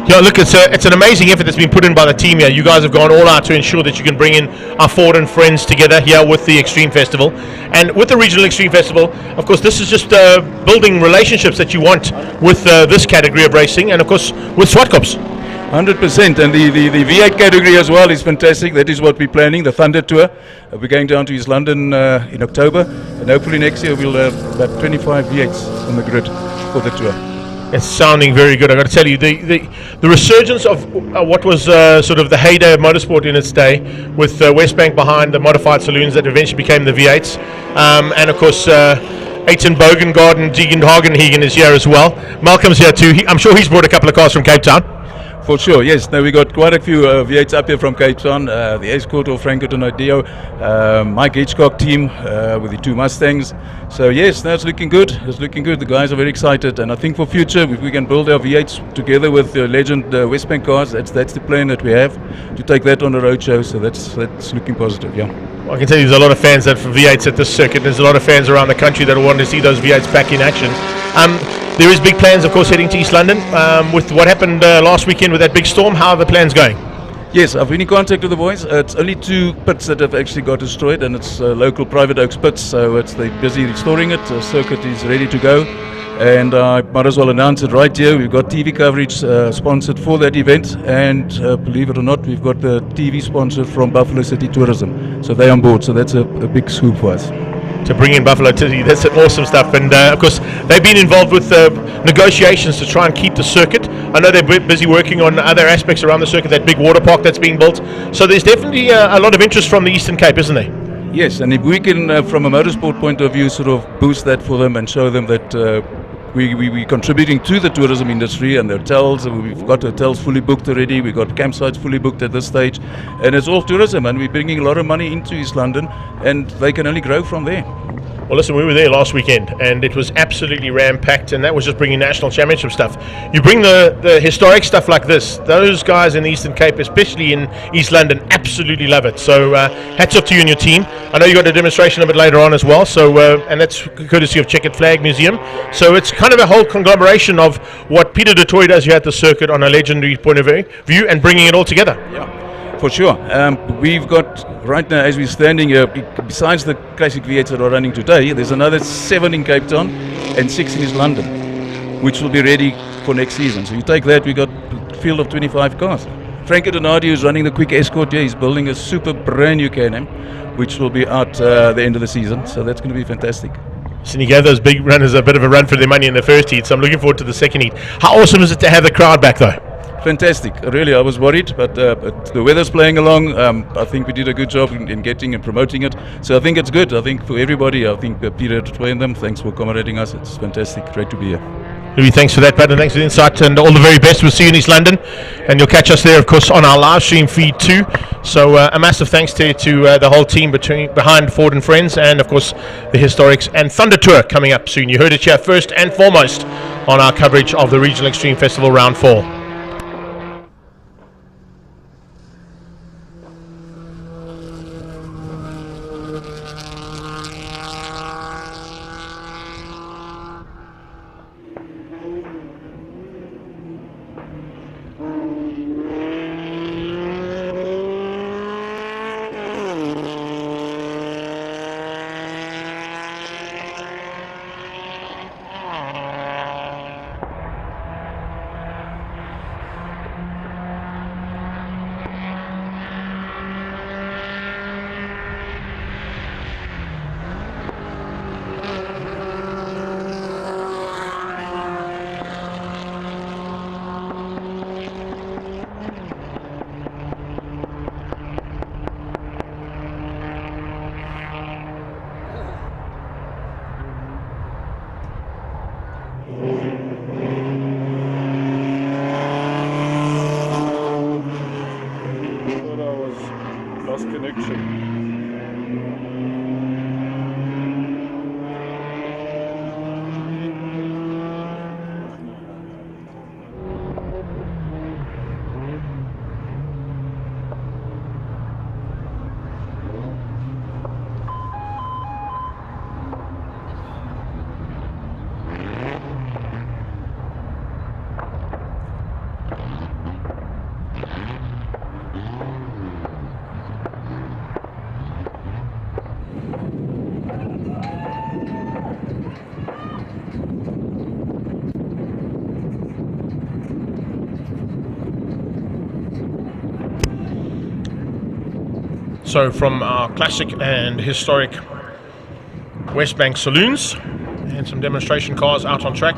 Yeah, look, it's an amazing effort that's been put in by the team here. You guys have gone all out to ensure that you can bring in our Ford and friends together here with the Extreme Festival. And with the Regional Extreme Festival, of course, this is just building relationships that you want with this category of racing, and of course with SWAT Cops.
100%, and the V8 category as well is fantastic. That is what we're planning, the Thunder Tour. We're going down to East London in October, and hopefully next year we'll have about 25 V8s on the grid for the tour.
It's sounding very good. I got to tell you, the resurgence of what was sort of the heyday of motorsport in its day, with Westbank behind the modified saloons that eventually became the V8s, and of course Aiton Bogengard and Deegan Hagenhegen is here as well. Malcolm's here too. I'm sure he's brought a couple of cars from Cape Town.
For sure, yes. Now we got quite a few V8s up here from Cape Town. The Escort of Franco Donadio, Mike Hitchcock team with the two Mustangs. So yes, that's looking good. It's looking good. The guys are very excited, and I think for future, if we can build our V8s together with the legend Westbank cars, that's the plan that we have, to take that on the road show. So that's looking positive. Yeah.
Well, I can tell you, there's a lot of fans that for V8s at this circuit. There's a lot of fans around the country that want to see those V8s back in action. There is big plans, of course, heading to East London with what happened last weekend with that big storm. How are the plans going?
Yes, I've been in contact with the boys. It's only 2 pits that have actually got destroyed, and it's local private oaks pits, so they're busy restoring it. The circuit is ready to go, and I might as well announce it right here. We've got TV coverage sponsored for that event, and believe it or not, we've got the TV sponsor from Buffalo City Tourism, so they're on board, so that's a big scoop for us.
To bring in Buffalo City, that's awesome stuff, and of course they've been involved with negotiations to try and keep the circuit. I know they're busy working on other aspects around the circuit, that big water park that's being built, so there's definitely a lot of interest from the Eastern Cape, isn't there?
Yes, and if we can from a motorsport point of view sort of boost that for them and show them that we're contributing to the tourism industry, and the hotels, we've got hotels fully booked already, we've got campsites fully booked at this stage, and it's all tourism, and we're bringing a lot of money into East London, and they can only grow from there.
Well, listen, we were there last weekend, and it was absolutely ram-packed, and that was just bringing national championship stuff. You bring the historic stuff like this, those guys in the Eastern Cape, especially in East London, absolutely love it. So hats off to you and your team. I know you got a demonstration a bit later on as well, so and that's courtesy of Checkered Flag Museum. So it's kind of a whole conglomeration of what Peter du Toit does here at the circuit on a legendary point of view, and bringing it all together.
Yeah. For sure. We've got, right now as we're standing here, besides the classic V8s that are running today, there's another 7 in Cape Town and 6 in East London, which will be ready for next season. So you take that, we got a field of 25 cars. Franco Donadio is running the quick Escort here. He's building a super brand new Can-Am, which will be out the end of the season. So that's going to be fantastic.
So you gave those big runners a bit of a run for their money in the first heat, so I'm looking forward to the second heat. How awesome is it to have the crowd back though?
fantastic. Really, I was worried, but the weather's playing along. I think we did a good job in getting and promoting it. So I think it's good. I think for everybody, I think Peter and them, thanks for accommodating us. It's fantastic. Great to be here.
Louis, thanks for that, Brad, and thanks for the insight, and all the very best. We'll see you in East London, and you'll catch us there, of course, on our live stream feed too. So a massive thanks to the whole team behind Ford and Friends, and of course the Historics and Thunder Tour coming up soon. You heard it here first and foremost on our coverage of the Regional Extreme Festival Round 4. So from our classic and historic West Bank Saloons, and some demonstration cars out on track.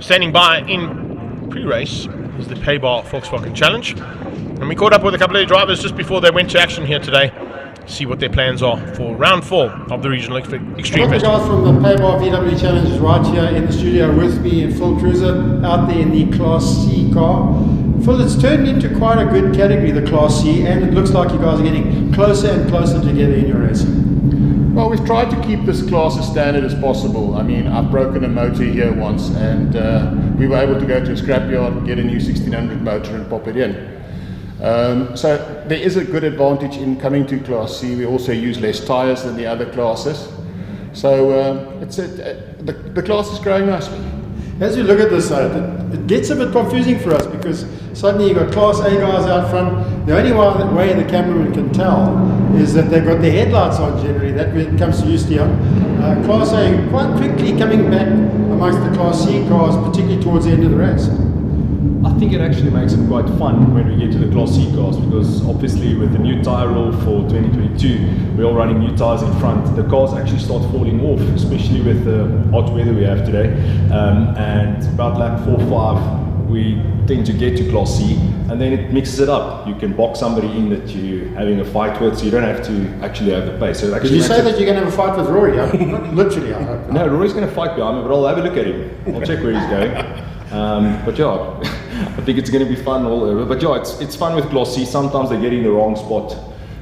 Standing by in pre-race is the PABAR Volkswagen Challenge, and we caught up with a couple of drivers just before they went to action here today to see what their plans are for round 4 of the Regional Extreme Festival.
The guys from the PABAR VW Challenge is right here in the studio with me, and Phil Cruiser out there in the Class C car. Phil, it's turned into quite a good category, the Class C, and it looks like you guys are getting closer and closer together in your racing.
Well, we've tried to keep this class as standard as possible. I mean, I've broken a motor here once, and we were able to go to a scrapyard and get a new 1600 motor and pop it in. So there is a good advantage in coming to Class C. We also use less tyres than the other classes. So the class is growing nicely.
As you look at this, it gets a bit confusing for us because suddenly you've got Class A guys out front. The only way the cameraman can tell is that they've got their headlights on generally. That comes to you, Stian. Class A quite quickly coming back amongst the Class C cars, particularly towards the end of the race.
I think it actually makes it quite fun when we get to the Class C cars, because obviously with the new tyre rule for 2022, we're all running new tyres in front. The cars actually start falling off, especially with the hot weather we have today. And about lap 4-5, we tend to get to Class C, and then it mixes it up. You can box somebody in that you're having a fight with, so you don't have to actually have the pace. So it actually
Did you say that you're going to have a fight with Rory? Not literally, I hope.
No, Rory's going to fight behind me, but I'll have a look at him. I'll check where he's going. But yeah, I think it's going to be fun all over. But yeah, it's fun with Class C. Sometimes they get in the wrong spot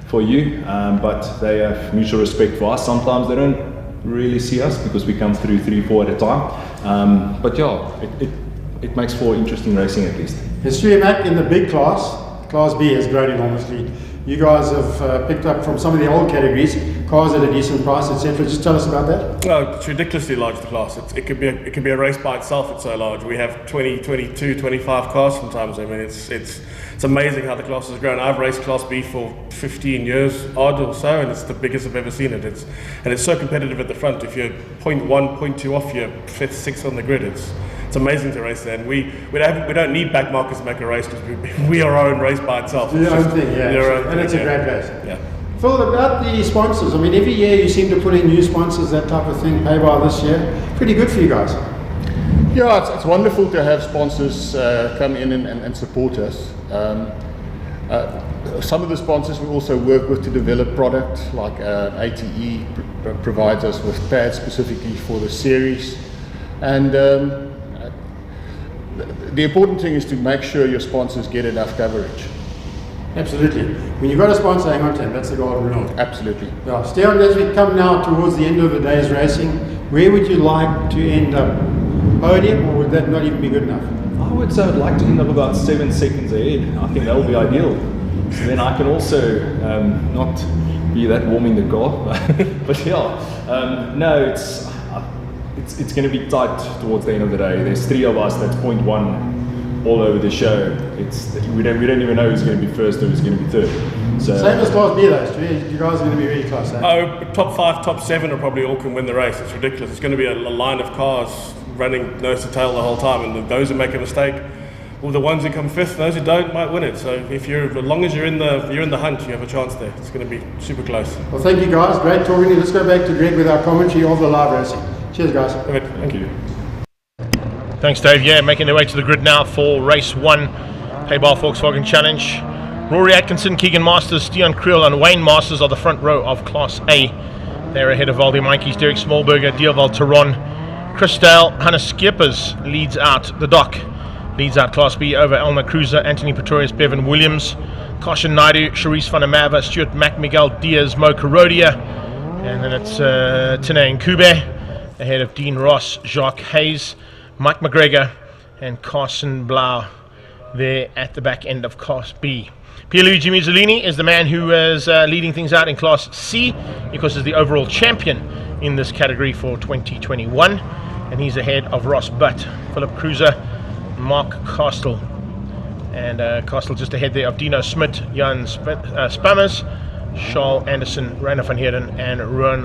for you, but they have mutual respect for us. Sometimes they don't really see us because we come through 3-4 at a time. But yeah, it makes for interesting racing at least.
History Mac in the big class, Class B, has grown enormously. You guys have picked up from some of the old categories cars at a decent price, etc. Just tell us about that.
No, it's ridiculously large, the class. It could be a race by itself. It's so large. We have 20, 22, 25 cars sometimes. I mean, it's amazing how the class has grown. I've raced Class B for 15 years odd or so, and it's the biggest I've ever seen it. It's so competitive at the front. If you're 0.1, 0.2 off, you're 5th, 6th on the grid. It's amazing to race there, and we don't need back markers to make a race because we are our own race by itself.
It's your own thing, yeah. And it's a great race.
Yeah.
Phil, about the sponsors, I mean, every year you seem to put in new sponsors, that type of thing. PABAR this year, pretty good for you guys.
Yeah, it's wonderful to have sponsors come in and support us. Some of the sponsors we also work with to develop product, like ATE provides us with pads specifically for the series. And the important thing is to make sure your sponsors get enough coverage.
Absolutely. When you've got a sponsor, hang on to them. That's the golden rule.
Absolutely.
Yeah. Stefan, as we come now towards the end of the day's racing, where would you like to end up? Podium, or would that not even be good enough?
I would say I'd like to end up about 7 seconds ahead. I think that would be ideal. So then I can also not be that warm in the car. But yeah, no, it's going to be tight towards the end of the day. There's 3 of us. That's 0.1 all over the show. We don't even know who's going to be first or who's going to be third. So
same as Class B though. You guys are going to be really close.
Oh, top 5, top 7 are probably all can win the race. It's ridiculous. It's going to be a line of cars running nose to tail the whole time, and those who make a mistake, well, the ones who come 5th, those who don't might win it. So as long as you're in the hunt, you have a chance there. It's going to be super close.
Well, thank you guys. Great talking to you. Let's go back to Greg with our commentary of the live racing. Cheers, guys.
Thank you.
Thanks, Dave. Yeah, making their way to the grid now for race 1, PABAR Volkswagen Challenge. Rory Atkinson, Keegan Masters, Dion Creel and Wayne Masters are the front row of Class A. They're ahead of Valdi Mikey's, Derek Smallberger, Dioval Teron. Chris Dale, Hannes Skippers leads out the dock. Leads out Class B over Elmer Cruiser, Anthony Pretorius, Bevan Williams, Caution Naidu, Sharice van der Merwe, Stuart Mac, Miguel Diaz, Mo Carodia. And then it's Tine Nkube ahead of Dean Ross, Jacques Hayes, Mike McGregor and Carson Blau there at the back end of Class B. Pierluigi Mussolini is the man who is leading things out in Class C, because he's the overall champion in this category for 2021, and he's ahead of Ross Butt, Philip Cruiser, Mark Castle, and Castle just ahead there of Dino Smit, Jan Spammers, Charles Anderson, Rainer van Heerden and Ruan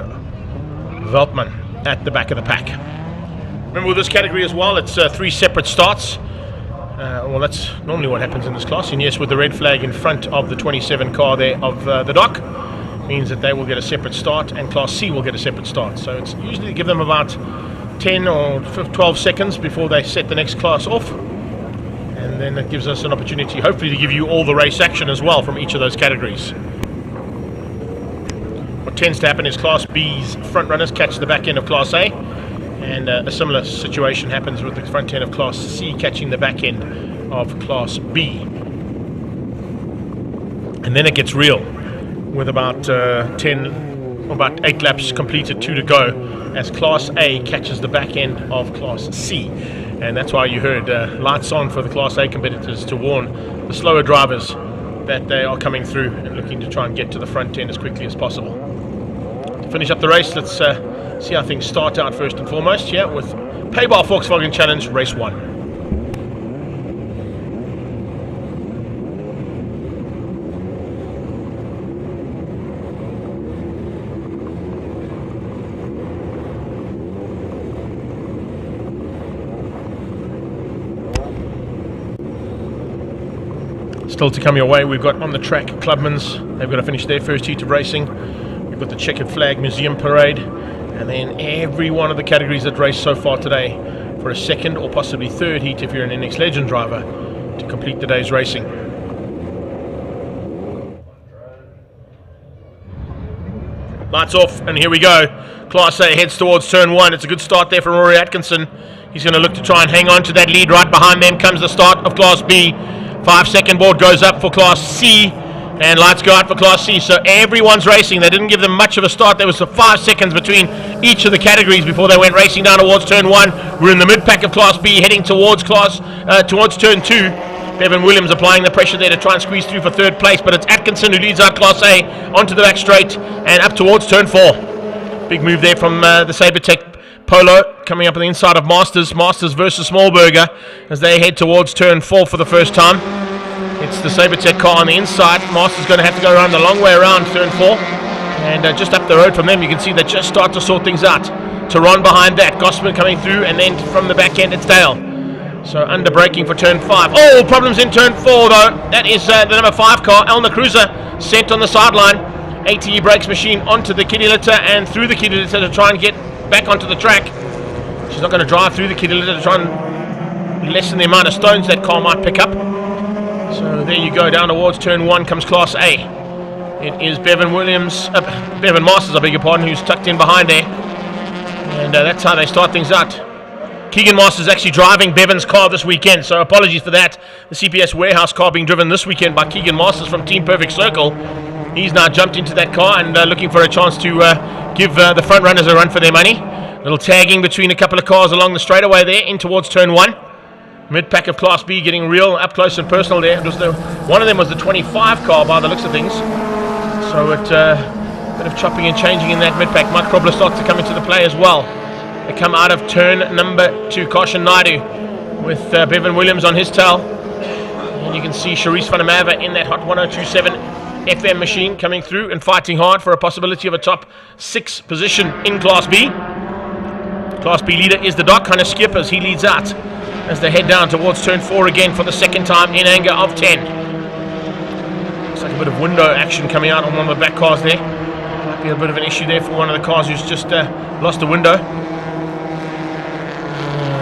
Veltman at the back of the pack. Remember with this category as well, it's 3 separate starts. Well, that's normally what happens in this class, and yes, with the red flag in front of the 27 car there of the dock, means that they will get a separate start and Class C will get a separate start. So it's usually give them about 10 or 12 seconds before they set the next class off, and then it gives us an opportunity hopefully to give you all the race action as well from each of those categories. What tends to happen is Class B's front runners catch the back end of Class A, and a similar situation happens with the front end of Class C catching the back end of Class B. And then it gets real with about 8 laps completed, 2 to go, as Class A catches the back end of Class C. And that's why you heard lights on for the Class A competitors to warn the slower drivers that they are coming through and looking to try and get to the front end as quickly as possible. To finish up the race, let's see how things start out first and foremost here with PABAR Volkswagen Challenge Race 1. Still to come your way, we've got on the track Clubmans. They've got to finish their first heat of racing. We've got the Checkered Flag Museum Parade, and then every one of the categories that raced so far today for a second or possibly third heat if you're an NX Legend driver to complete the day's racing. Lights off, and here we go. Class A heads towards turn 1. It's a good start there from Rory Atkinson. He's going to look to try and hang on to that lead. Right behind them comes the start of Class B. 5-second board goes up for Class C, and lights go out for Class C. So everyone's racing. They didn't give them much of a start. There was 5 seconds between each of the categories before they went racing down towards turn 1. We're in the mid-pack of Class B, heading towards turn 2. Bevan Williams applying the pressure there to try and squeeze through for third place, but it's Atkinson who leads out Class A onto the back straight and up towards turn 4. Big move there from the Sabertech Polo coming up on the inside of Masters versus Smallberger as they head towards turn 4 for the first time. It's the Sabertech car on the inside. Masters going to have to go around the long way around turn 4, and just up the road from them you can see they just start to sort things out. Teron behind that, Gosman coming through, and then from the back end it's Dale. So under braking for turn 5. Oh, problems in turn 4 though. That is the number 5 car, Elmer Cruiser, sent on the sideline. ATE brakes machine onto the kiddie litter and through the kiddie litter to try and get back onto the track. She's not going to drive through the kitty litter to try and lessen the amount of stones that car might pick up. So there you go, down towards turn 1 comes Class A. It is Bevan Masters, I beg your pardon, who's tucked in behind there. And that's how they start things out. Keegan Masters actually driving Bevan's car this weekend, so apologies for that. The CPS warehouse car being driven this weekend by Keegan Masters from Team Perfect Circle. He's now jumped into that car and looking for a chance to give the front runners a run for their money. Little tagging between a couple of cars along the straightaway there in towards turn 1. Mid-pack of Class B getting real up close and personal there. It was one of them was the 25 car by the looks of things. So a bit of chopping and changing in that mid-pack. Mike Krobler starts to come into the play as well. They come out of turn number 2. Caution Naidu with Bevan Williams on his tail. And you can see Charisse van der Merwe in that hot 1027 FM machine coming through and fighting hard for a possibility of a top 6 position in Class B. Class B leader is the Doc Hunter Skip as he leads out as they head down towards turn 4 again for the second time in anger of 10. Looks like a bit of window action coming out on one of the back cars there. Might be a bit of an issue there for one of the cars who's just lost a window.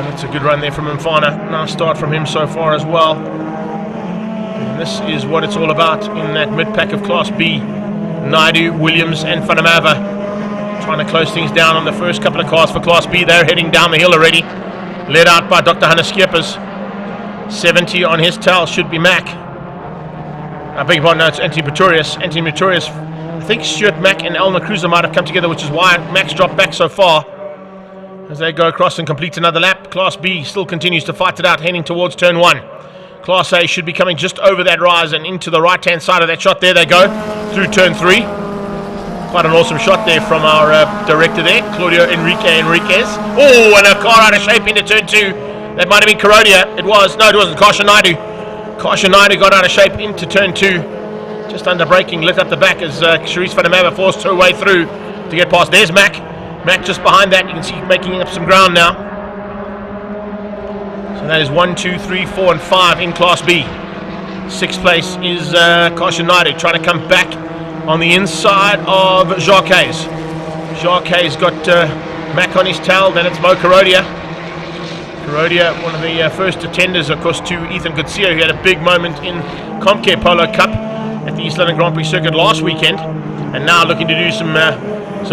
That's a good run there from Mfana. Nice start from him so far as well. And this is what it's all about in that mid-pack of Class B. Naidu, Williams and van der Merwe trying to close things down on the first couple of cars for Class B. They're heading down the hill already. Led out by Dr. Hunter Skippers. 70 on his tail should be Mac. I beg your pardon, no, it's Anthony Pretorius. Anthony Pretorius, I think Stuart Mac and Elna Cruiser might have come together, which is why Mac's dropped back so far. As they go across and complete another lap, Class B still continues to fight it out, heading towards turn 1. Class A should be coming just over that rise and into the right-hand side of that shot. There they go, through turn 3. Quite an awesome shot there from our director there, Claudio Enriquez. Oh, and a car out of shape into turn 2. That might have been Carodia. It was. No, it wasn't. Caution Naidu. Caution Naidu got out of shape into turn 2. Just under braking, lit up the back as Charisse van der Merwe forced her way through to get past. There's Mac. Mac just behind that. You can see making up some ground now. So that is 1, 2, 3, 4 and 5 in Class B. 6th place is Caution Naidu trying to come back on the inside of Jacques. Jacques got Mac on his tail. Then it's Mo Carodia. Carodia, one of the first attenders, of course, to Ethan Gutsio, who had a big moment in Comcare Polo Cup at the East London Grand Prix circuit last weekend, and now looking to do some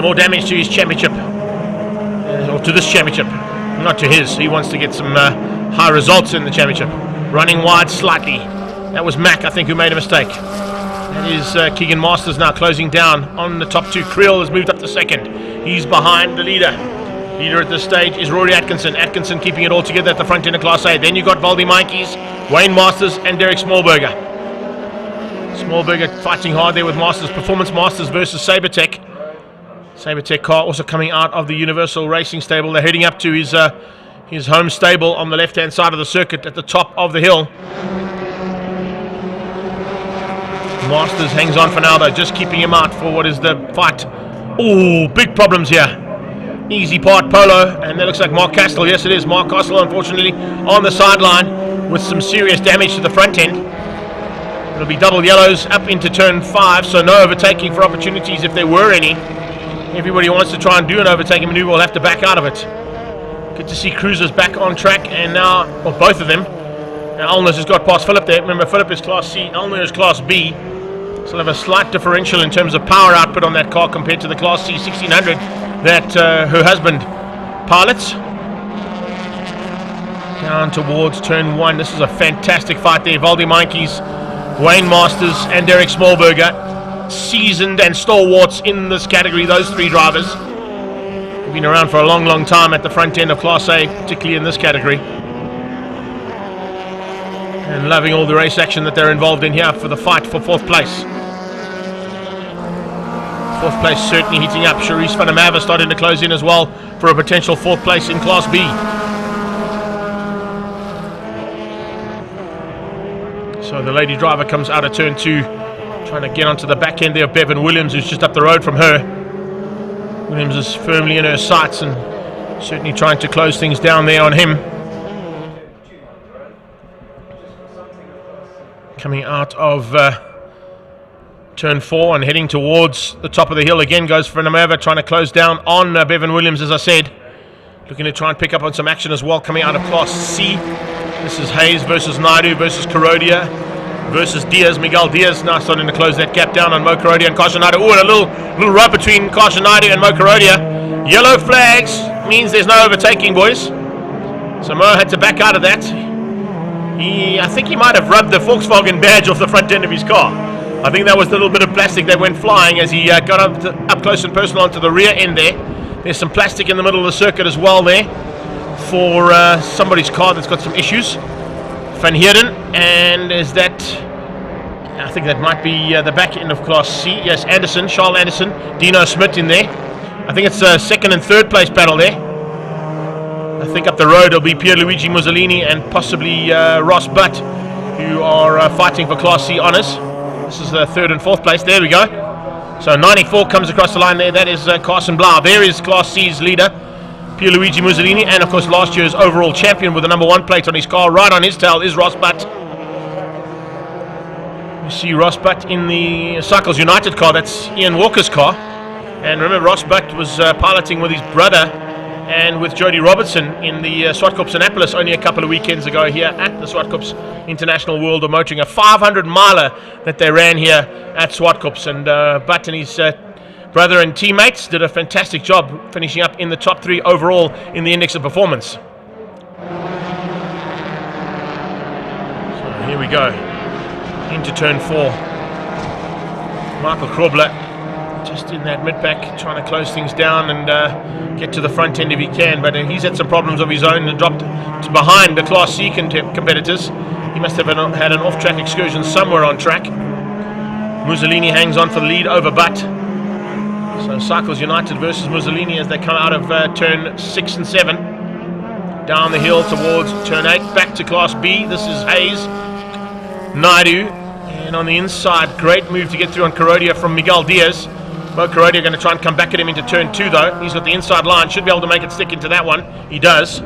more damage to his championship, or to this championship, not to his. He wants to get some high results in the championship. Running wide slightly. That was Mac, I think, who made a mistake. That is Keegan Masters now closing down on the top 2. Creel has moved up to 2nd. He's behind the leader. Leader at this stage is Rory Atkinson. Atkinson keeping it all together at the front end of Class A. Then you got Valdi Mikes, Wayne Masters and Derek Smallberger. Smallberger fighting hard there with Masters. Performance Masters versus Sabertech. Sabertech car also coming out of the Universal Racing stable. They're heading up to his home stable on the left-hand side of the circuit at the top of the hill. Masters hangs on for now though, just keeping him out for what is the fight. Oh, big problems here. Easy part Polo, and that looks like Mark Castle. Yes, it is Mark Castle, unfortunately, on the sideline with some serious damage to the front end. It'll be double yellows up into turn 5, so no overtaking for opportunities if there were any. Everybody who wants to try and do an overtaking maneuver will have to back out of it. Good to see Cruisers back on track, and now, well, both of them. Now, Ulner's has got past Philip there. Remember, Philip is Class C, Ulner is Class B. So they'll have a slight differential in terms of power output on that car compared to the Class C 1600 that her husband pilots. Down towards turn 1. This is a fantastic fight there. Valdi Mikes, Wayne Masters and Derek Smallberger, seasoned and stalwarts in this category, those 3 drivers. They've been around for a long time at the front end of Class A, particularly in this category. And loving all the race action that they're involved in here for the fight for 4th place. 4th place certainly heating up. Charisse van der Merwe starting to close in as well for a potential 4th place in Class B. So the lady driver comes out of turn 2, trying to get onto the back end there of Bevan Williams, who's just up the road from her. Williams is firmly in her sights and certainly trying to close things down there on him. Coming out of turn 4 and heading towards the top of the hill again goes for Namerva, trying to close down on Bevan Williams, as I said. looking to try and pick up on some action as well, coming out of Class C. This is Hayes versus Naidu versus Kurodia versus Diaz. Miguel Diaz now starting to close that gap down on Mo Kurodia and Kasha Naidu. Oh, and a little rub between Kasha Naidu and Mo Kurodia. Yellow flags means there's no overtaking, boys. So Mo had to back out of that. I think he might have rubbed the Volkswagen badge off the front end of his car. I think that was the little bit of plastic that went flying as he got up close and personal onto the rear end there. There's some plastic in the middle of the circuit as well there for somebody's car that's got some issues. Van Heerden, and is that, I think that might be the back end of Class C. Yes, Anderson, Charles Anderson, Dino Smith in there. I think it's a second and third place battle there. I think up the road it'll be Pierluigi Mussolini and possibly Ross Butt, who are fighting for Class C honours. This is the third and fourth place. There we go. So 94 comes across the line there. That is Carson Blau. There is Class C's leader, Pierluigi Mussolini, and of course last year's overall champion with the number 1 plate on his car. Right on his tail is Ross Butt. You see Ross Butt in the Cycles United car. That's Ian Walker's car. And remember, Ross Butt was piloting with his brother and with Jody Robertson in the Swartkops Annapolis only a couple of weekends ago here at the Swartkops International World of Motoring, a 500 miler that they ran here at Swartkops. And Butt and his brother and teammates did a fantastic job finishing up in the top 3 overall in the index of performance. So here we go into turn 4. Michael Krobler just in that mid-pack, trying to close things down and get to the front end if he can, but he's had some problems of his own and dropped behind the Class C competitors. He must have had an off-track excursion somewhere on track. Mussolini hangs on for the lead over Butt. So Cycles United versus Mussolini as they come out of turn 6 and 7. Down the hill towards turn 8, back to Class B. This is Hayes, Naidu, and on the inside, great move to get through on Kurodia from Miguel Diaz. Mo Kurodia going to try and come back at him into turn 2 though. He's got the inside line, should be able to make it stick into that one. He does.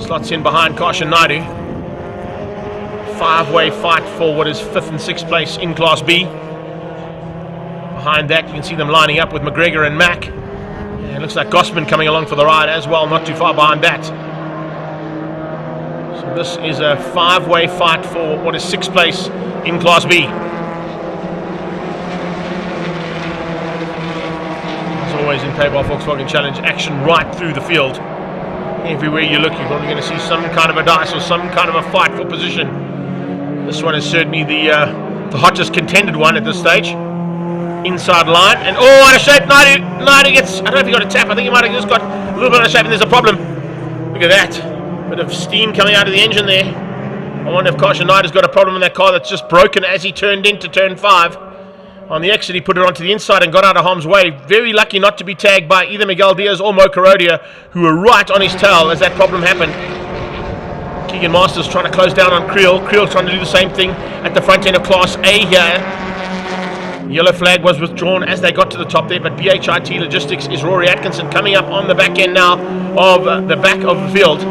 Slots in behind Kasha Naidu. 5-way fight for what is 5th and 6th place in Class B. Behind that you can see them lining up with McGregor and Mack. And it looks like Gossman coming along for the ride as well, not too far behind that. So this is a 5-way fight for what is 6th place in Class B. Always in PABAR Volkswagen Challenge, action right through the field. Everywhere you look, you're probably going to see some kind of a dice or some kind of a fight for position. This one is certainly the hottest contended one at this stage. Inside line, and oh, out of shape. Naidu gets, I don't know if he got a tap, I think he might have just got a little bit out of shape, and there's a problem. Look at that. Bit of steam coming out of the engine there. I wonder if Kasha Naidu's got a problem in that car that's just broken as he turned into turn 5. On the exit, he put it onto the inside and got out of harm's way. Very lucky not to be tagged by either Miguel Diaz or Mo Kurodia, who were right on his tail as that problem happened. Keegan Masters trying to close down on Creel. Creel trying to do the same thing at the front end of Class A here. Yellow flag was withdrawn as they got to the top there, but BHIT Logistics is Rory Atkinson coming up on the back end now of the back of the field.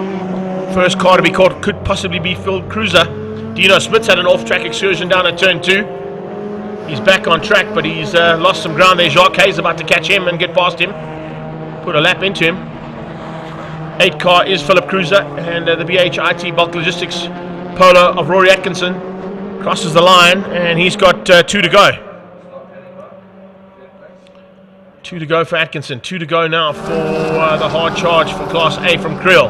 First car to be caught could possibly be Phil Cruiser. Dino Smits had an off-track excursion down at turn 2. He's back on track, but he's lost some ground there. Jacques Hayes about to catch him and get past him. Put a lap into him. 8 car is Philip Cruiser, and the BHIT Bulk Logistics Polo of Rory Atkinson crosses the line, and he's got 2 to go. 2 to go for Atkinson. 2 to go now for the hard charge for Class A from Creel.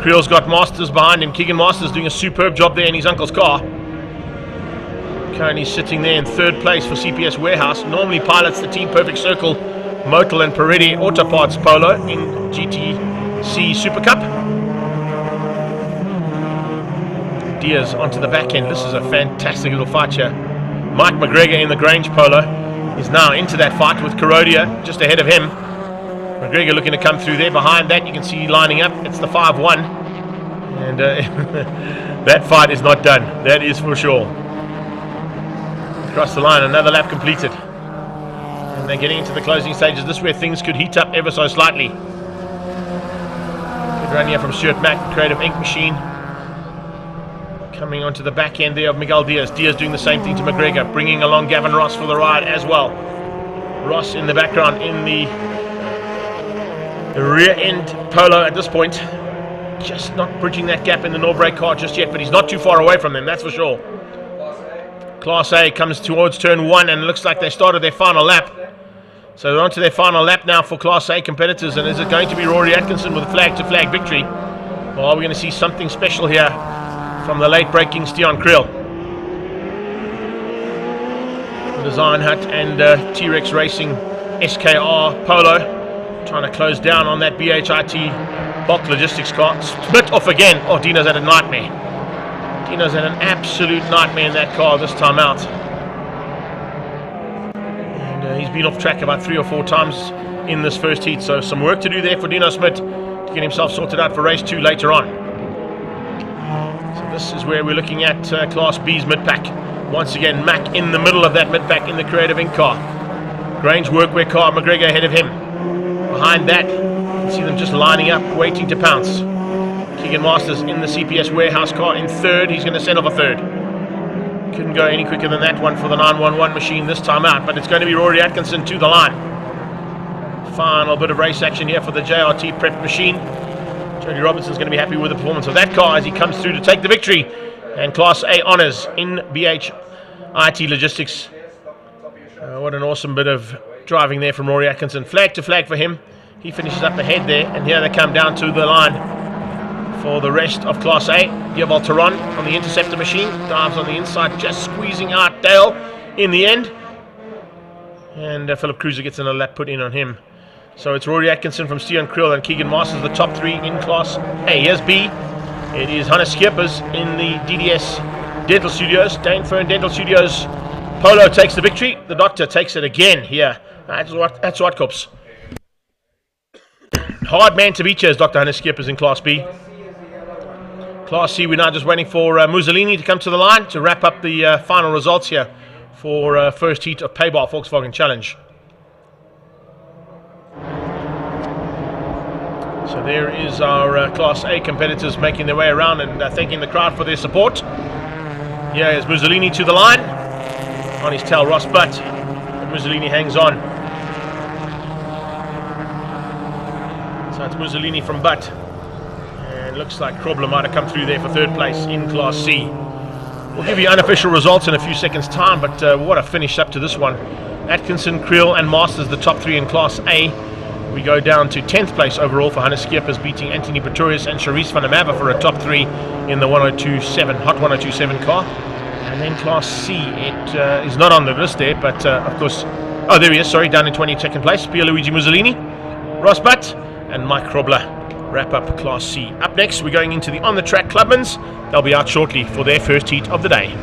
Creel's got Masters behind him. Keegan Masters doing a superb job there in his uncle's car. Currently sitting there in 3rd place for CPS Warehouse. Normally pilots the Team Perfect Circle Motul and Peretti Auto Parts Polo in GTC Super Cup. Diaz onto the back end. This is a fantastic little fight here. Mike McGregor in the Grange Polo is now into that fight with Kurodia just ahead of him. McGregor looking to come through there. Behind that you can see lining up, it's the 5-1. And that fight is not done, that is for sure. Across the line, another lap completed. And they're getting into the closing stages. This is where things could heat up ever so slightly. Good run here from Stuart Mack, Creative Ink Machine. Coming onto the back end there of Miguel Diaz. Diaz doing the same thing to McGregor, bringing along Gavin Ross for the ride as well. Ross in the background in the The rear end Polo at this point, just not bridging that gap in the Norbrake car just yet, but he's not too far away from them, that's for sure. Class A comes towards turn 1 and it looks like they started their final lap. So they're on to their final lap now for Class A competitors, and is it going to be Rory Atkinson with a flag-to-flag victory? Or are we going to see something special here from the late-breaking Stian Kriel? Design Hut and T-Rex Racing SKR Polo trying to close down on that BHIT bulk logistics car. Split off again. Oh, Dino's had a nightmare. Dino's had an absolute nightmare in that car this time out. And he's been off track about 3 or 4 times in this first heat. So some work to do there for Dino Smit to get himself sorted out for race 2 later on. So this is where we're looking at Class B's mid-pack. Once again, Mac in the middle of that mid-pack in the Creative Ink car. Grange Workwear car, McGregor ahead of him. Behind that, you can see them just lining up, waiting to pounce. Keegan Masters in the CPS Warehouse car in third. He's going to send off a third. Couldn't go any quicker than that one for the 911 machine this time out, but it's going to be Rory Atkinson to the line. Final bit of race action here for the JRT prep machine. Jody Robertson's going to be happy with the performance of that car as he comes through to take the victory. And Class A honours in BH IT Logistics. What an awesome bit of driving there from Rory Atkinson. Flag to flag for him. He finishes up ahead there, and here they come down to the line for the rest of Class A. Dieval Taron on the Interceptor machine. Dives on the inside, just squeezing out Dale in the end. And Philip Cruiser gets another lap put in on him. So it's Rory Atkinson from Stian Kriel and Keegan Masters, the top 3 in Class A. Here's B. It is Hannes Schippers in the DDS Dental Studios, Dane Fern Dental Studios. Polo takes the victory. The doctor takes it again here at Zwartkops. Hard man to beat here is Dr. Hannes Schippers in Class B. Class C, we're now just waiting for Mussolini to come to the line to wrap up the final results here for first heat of PABAR Volkswagen Challenge. So there is our Class A competitors making their way around and thanking the crowd for their support. Here is Mussolini to the line. On his tail, Ross Butt. And Mussolini hangs on. So it's Mussolini from Butt. And looks like Krobler might have come through there for third place in Class C. We'll give you unofficial results in a few seconds' time, but what a finish up to this one. Atkinson, Kriel and Masters, the top 3 in Class A. We go down to 10th place overall for Hannes Schippers, beating Anthony Pretorius and Charisse van der Merwe for a top 3 in the 1027 Hot 1027 car. And then Class C, it is not on the list there, but of course, oh there he is, sorry, down in 22nd place, Pierluigi Mussolini, Ross Butt and Mike Krobler wrap up Class C. Up next, we're going into the on-the-track Clubmans. They'll be out shortly for their first heat of the day.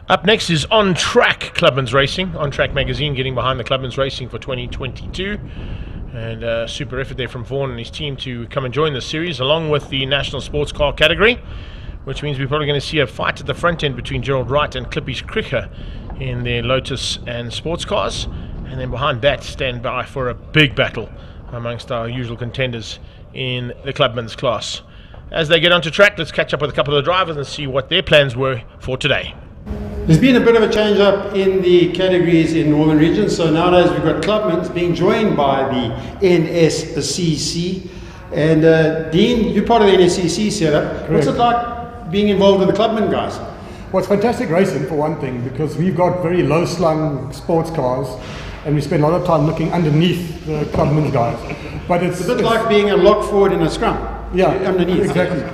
Up next is On Track Clubmans Racing. On Track magazine getting behind the Clubmans Racing for 2022. And super effort there from Vaughan and his team to come and join the series, along with the National Sports Car category, which means we're probably going to see a fight at the front end between Gerald Wright and Clippy's Cricker in their Lotus and sports cars. And then behind that, stand by for a big battle amongst our usual contenders in the Clubmans class. As they get onto track, let's catch up with a couple of the drivers and see what their plans were for today.
There's been a bit of a change up in the categories in Northern Region. So nowadays we've got Clubmans being joined by the NSCC. And Dean, you're part of the NSCC setup.
Correct.
What's it like being involved with the Clubman guys?
Well, it's fantastic racing for one thing, because we've got very low slung sports cars and we spend a lot of time looking underneath the Clubman guys. But it's
a bit like being a lock forward in a scrum.
Yeah,
underneath.
Exactly.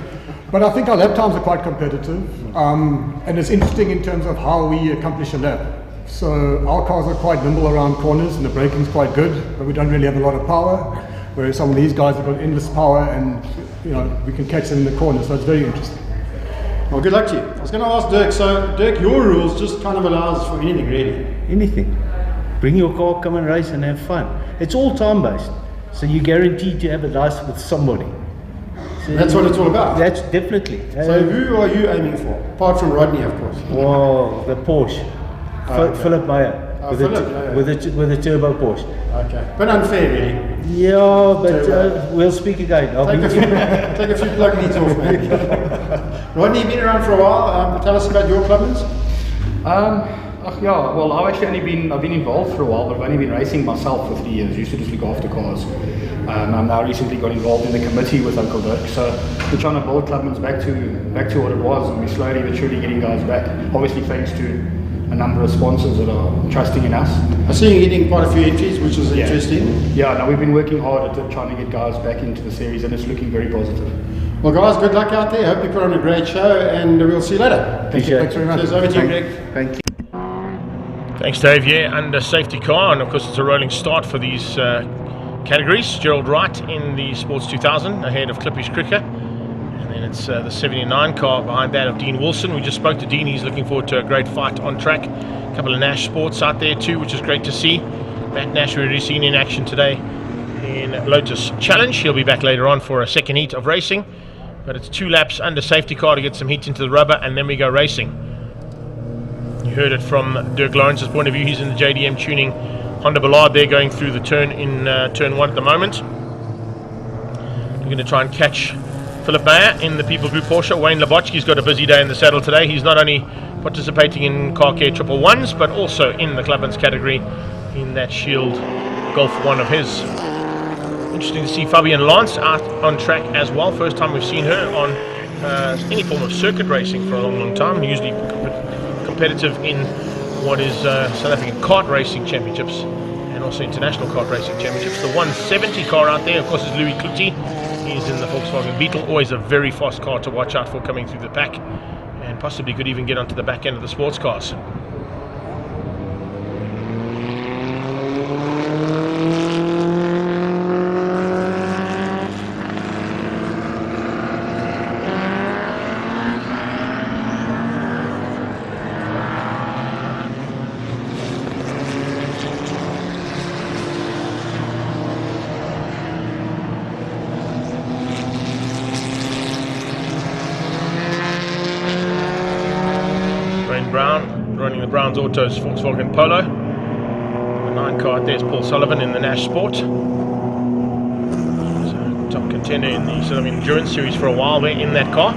But I think our lap times are quite competitive, and it's interesting in terms of how we accomplish a lap. So our cars are quite nimble around corners and the braking's quite good, but we don't really have a lot of power, whereas some of these guys have got endless power and we can catch them in the corner, so it's very interesting.
Well, good luck to you. I was going to ask Dirk, so Dirk, your rules just kind of allows for anything really.
Anything. Bring your car, come and race and have fun. It's all time based, so you're guaranteed to have a race with somebody. So
that's what it's all about.
That's definitely.
So who are you aiming for? Apart from Rodney, of course.
Oh, the Porsche.
Okay.
Philip Meyer. With a turbo Porsche.
Okay. But unfair, really.
Yeah, but we'll speak again.
Take a few plug leads off, man. Rodney, you've been around for a while. Tell us about your Clubmans.
Yeah, well, I've been involved for a while, but I've only been racing myself for 3 years. Used to just look after cars. I'm now recently got involved in the committee with Uncle Dirk, so we're trying to build Clubmans back to what it was, and we're slowly but surely getting guys back. Obviously, thanks to a number of sponsors that are trusting in us.
I see you getting quite a few entries, which is interesting.
Yeah, no, we've been working hard at trying to get guys back into the series, and it's looking very positive.
Well, guys, good luck out there. Hope you put on a great show, and we'll see you later.
Thank you.
Thanks very much. Cheers, over to you, Greg.
Thank you.
Thanks, Dave. Yeah, under safety car, and of course it's a rolling start for these categories. Gerald Wright in the Sports 2000 ahead of Clippy's Cricker, and then it's the 79 car behind that of Dean Wilson. We just spoke to Dean. He's looking forward to a great fight on track. A couple of Nash Sports out there too, which is great to see. Matt Nash we've already seen in action today in Lotus Challenge. He'll be back later on for a second heat of racing, but it's 2 laps under safety car to get some heat into the rubber, and then we go racing. You heard it from Dirk Lawrence's point of view. He's in the JDM tuning Honda Ballard there, going through the turn in turn 1 at the moment. We're going to try and catch Philip Meyer in the People Group Porsche. Wayne Labochki's got a busy day in the saddle today. He's not only participating in Car Care Triple Ones, but also in the Clubmans category in that Shield Golf 1 of his. Interesting to see Fabienne Lance out on track as well. First time we've seen her on any form of circuit racing for a long time. Usually competitive in what is South African Kart Racing Championships and also International Kart Racing Championships. The 170 car out there, of course, is Louis Kluti. He's in the Volkswagen Beetle. Always a very fast car to watch out for coming through the pack, and possibly could even get onto the back end of the sports cars. Running the Browns Autos Volkswagen Polo. The 9 car out there is Paul Sullivan in the Nash Sport. So, top contender in the sort of endurance series for a while there in that car.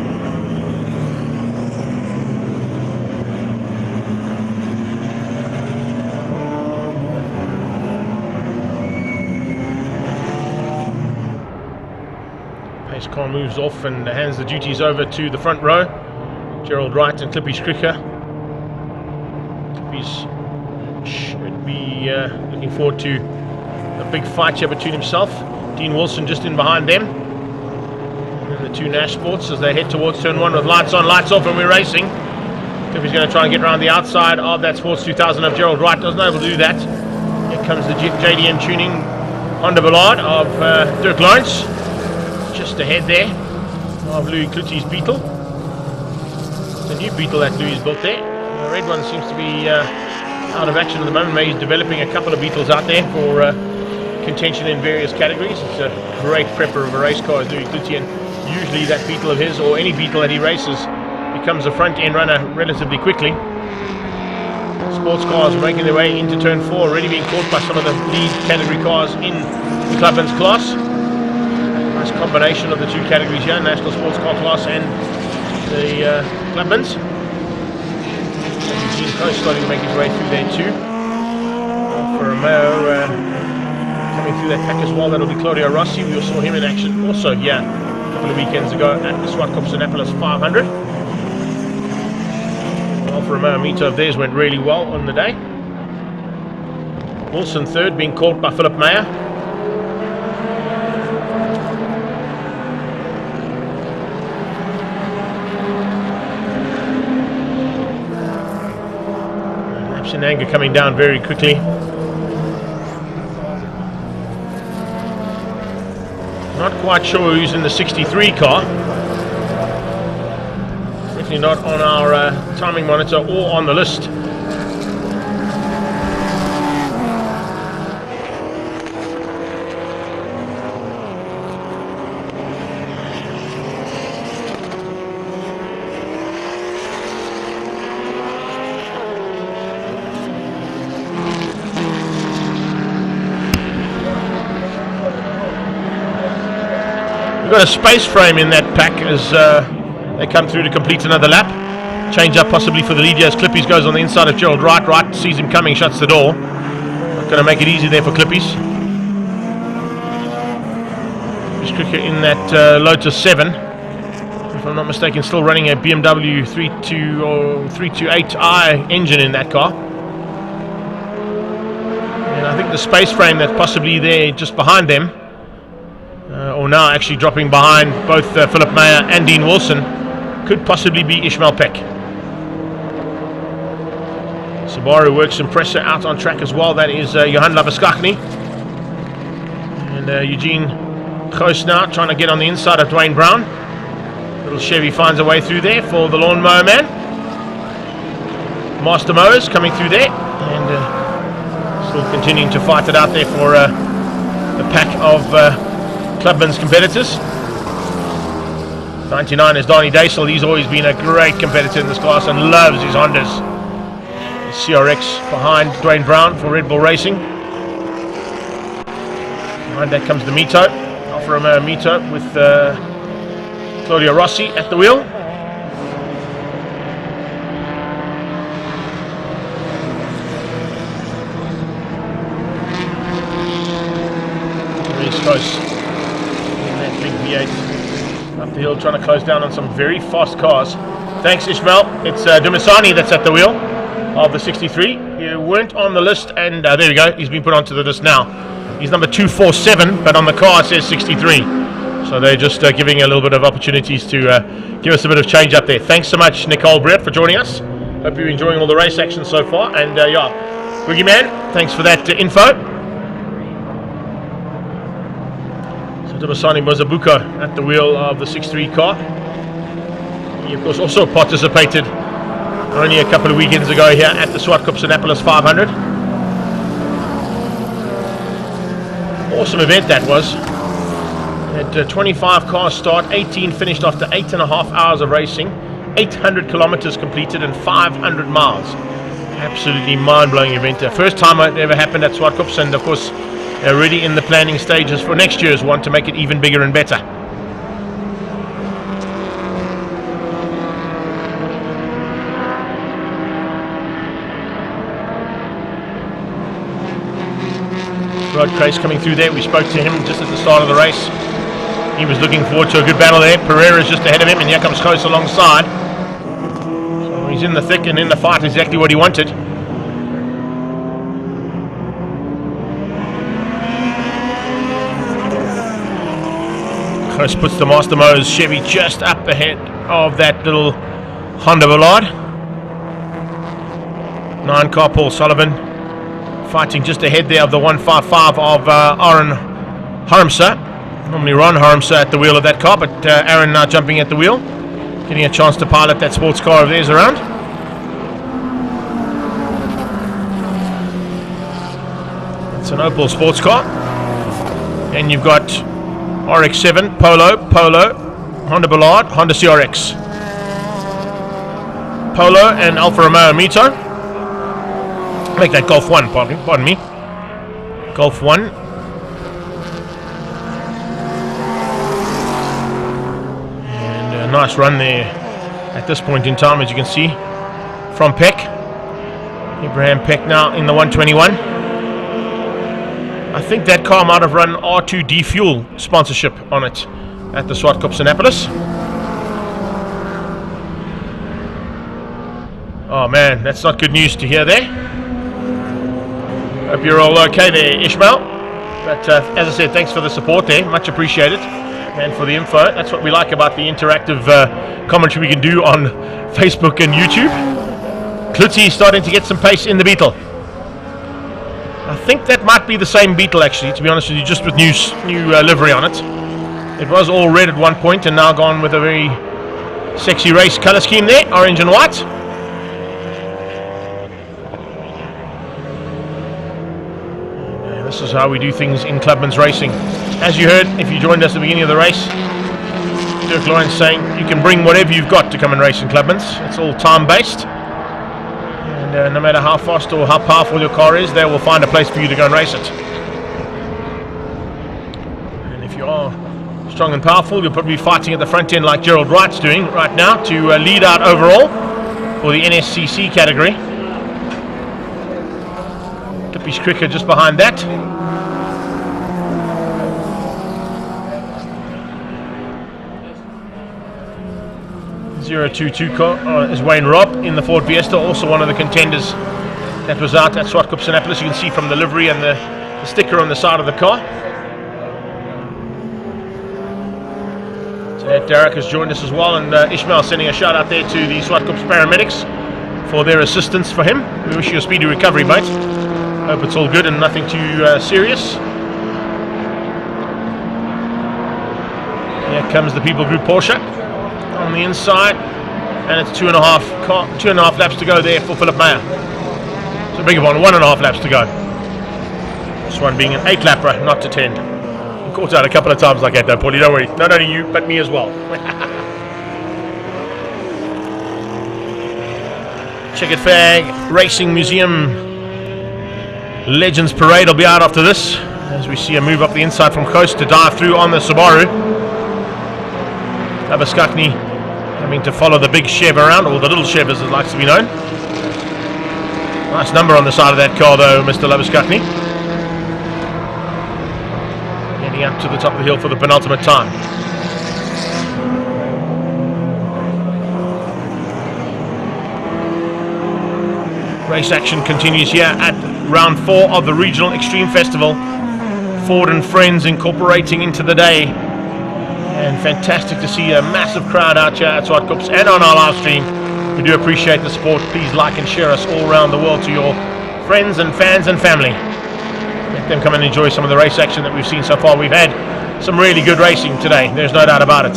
Pace car moves off and hands the duties over to the front row. Gerald Wright and Clippy's Cricker. Should be looking forward to a big fight here between himself. Dean Wilson just in behind them. And the 2 Nash Sports as they head towards turn 1 with lights on, lights off, and we're racing. Cliffy's going to try and get around the outside of that Sports 2000 of Gerald Wright. Doesn't able to do that. Here comes the JDM tuning Honda Ballard of Dirk Lawrence. Just ahead there of Louis Kluti's Beetle. It's a new Beetle that Louis built there. The red one seems to be out of action at the moment. Maybe he's developing a couple of Beetles out there for contention in various categories. It's a great prepper of a race car, Louis Dutien. Usually that Beetle of his, or any Beetle that he races, becomes a front-end runner relatively quickly. Sports cars making their way into turn 4, already being caught by some of the lead category cars in the Clubmans class. Nice combination of the two categories here, National Sports Car class and the Clubmans. Eugene Coast starting to make his way through there too. For Romeo coming through that pack as well, that'll be Claudio Rossi. We saw him in action also here a couple of weekends ago at the Swartkop's Annapolis 500. Alfa Romeo Mito of theirs went really well on the day. Wilson third, being caught by Philip Meyer. Lapsinanga coming down very quickly. Not quite sure who's in the 63 car. Definitely not on our timing monitor or on the list. We've got a space frame in that pack as they come through to complete another lap. Change up possibly for the lead here as Clippies goes on the inside of Gerald Wright. Wright sees him coming, shuts the door. Not going to make it easy there for Clippies. Chris Cricket in that Lotus 7. If I'm not mistaken, still running a BMW 328i engine in that car. And I think the space frame that's possibly there just behind them, or now actually dropping behind both Philip Meyer and Dean Wilson, could possibly be Ishmael Peck. Subaru works some pressure out on track as well. That is Johan Lavaskachny. And Eugene Groos now trying to get on the inside of Dwayne Brown. Little Chevy finds a way through there for the lawnmower man. Master Mowers coming through there. And still continuing to fight it out there for a pack of Clubman's competitors. 99 is Donnie Daisel. He's always been a great competitor in this class and loves his Hondas. CRX behind Dwayne Brown for Red Bull Racing. Behind that comes the Mito. Alfa Romeo Mito with Claudio Rossi at the wheel. East Coast. Big V8 up the hill, trying to close down on some very fast cars. Thanks, Ishmael. It's Dumasani that's at the wheel of the 63. You weren't on the list, and there we go. He's been put onto the list now. He's number 247, but on the car it says 63. So they're just giving a little bit of opportunities to give us a bit of change up there. Thanks so much, Nicole Brett, for joining us. Hope you're enjoying all the race action so far. And yeah, Boogie Man, thanks for that info. Dumasani Mozabuka at the wheel of the 6.3 car. He of course also participated only a couple of weekends ago here at the Swartkop's Annapolis 500. Awesome event that was. Had 25 cars start, 18 finished after 8.5 hours of racing, 800 kilometers completed and 500 miles. Absolutely mind-blowing event. First time it ever happened at Swartkop's, and of course already in the planning stages for next year's one to make it even bigger and better. Rod Crace coming through there. We spoke to him just at the start of the race. He was looking forward to a good battle there. Pereira's just ahead of him, and here comes Close alongside. So he's in the thick and in the fight, exactly what he wanted. Close puts the Master Mowers Chevy just up ahead of that little Honda Ballard. 9 car Paul Sullivan fighting just ahead there of the 155 of Aaron Harmsa. Normally Ron Harmsa at the wheel of that car, but Aaron now jumping at the wheel, getting a chance to pilot that sports car of theirs around. It's an Opel sports car. And you've got RX-7, Polo, Honda Ballard, Honda CRX. Polo and Alfa Romeo Mito. Make that Golf 1, pardon me. Golf 1. And a nice run there at this point in time, as you can see, from Peck. Abraham Peck now in the 121. I think that car might have run R2D Fuel sponsorship on it at the SWAT Cups Annapolis. Oh man, that's not good news to hear there. Hope you're all okay there, Ishmael. But as I said, thanks for the support there, much appreciated. And for the info, that's what we like about the interactive commentary we can do on Facebook and YouTube. Klutzy starting to get some pace in the Beetle. I think that might be the same Beetle actually, to be honest with you, just with new livery on it. It was all red at one point and now gone with a very sexy race colour scheme there, orange and white. This is how we do things in Clubmans Racing. As you heard, if you joined us at the beginning of the race, Dirk Lawrence saying you can bring whatever you've got to come and race in Clubmans. It's all time-based. And no matter how fast or how powerful your car is, they will find a place for you to go and race it. And if you are strong and powerful, you'll probably be fighting at the front end like Gerald Wright's doing right now to lead out overall for the NSCC category. Clippy's Cricker just behind that. .022 car is Wayne Robb in the Ford Fiesta, also one of the contenders that was out at SWAT Cups Annapolis. You can see from the livery and the sticker on the side of the car. So Derek has joined us as well, and Ishmael sending a shout out there to the SWAT Cups paramedics for their assistance for him. We wish you a speedy recovery, mate. Hope it's all good and nothing too serious. Here comes the People Group Porsche on the inside, and it's 2.5 laps to go there for Philip Meyer. So big one, 1.5 laps to go. This one being an 8 lapper, not to 10. I'm caught out a couple of times like that though, Paulie, don't worry. Not only you, but me as well. Checkered Flag Racing Museum Legends Parade will be out after this, as we see a move up the inside from Coast to dive through on the Subaru. Labuskakny having to follow the big Chev around, or the little Chev as it likes to be known. Nice number on the side of that car though, Mr. Labuskakny. Heading up to the top of the hill for the penultimate time. Race action continues here at round 4 of the Regional Extreme Festival. Ford and Friends incorporating into the day. And fantastic to see a massive crowd out here at SWAT Cups and on our live stream. We do appreciate the support. Please like and share us all around the world to your friends and fans and family. Let them come and enjoy some of the race action that we've seen so far. We've had some really good racing today, there's no doubt about it.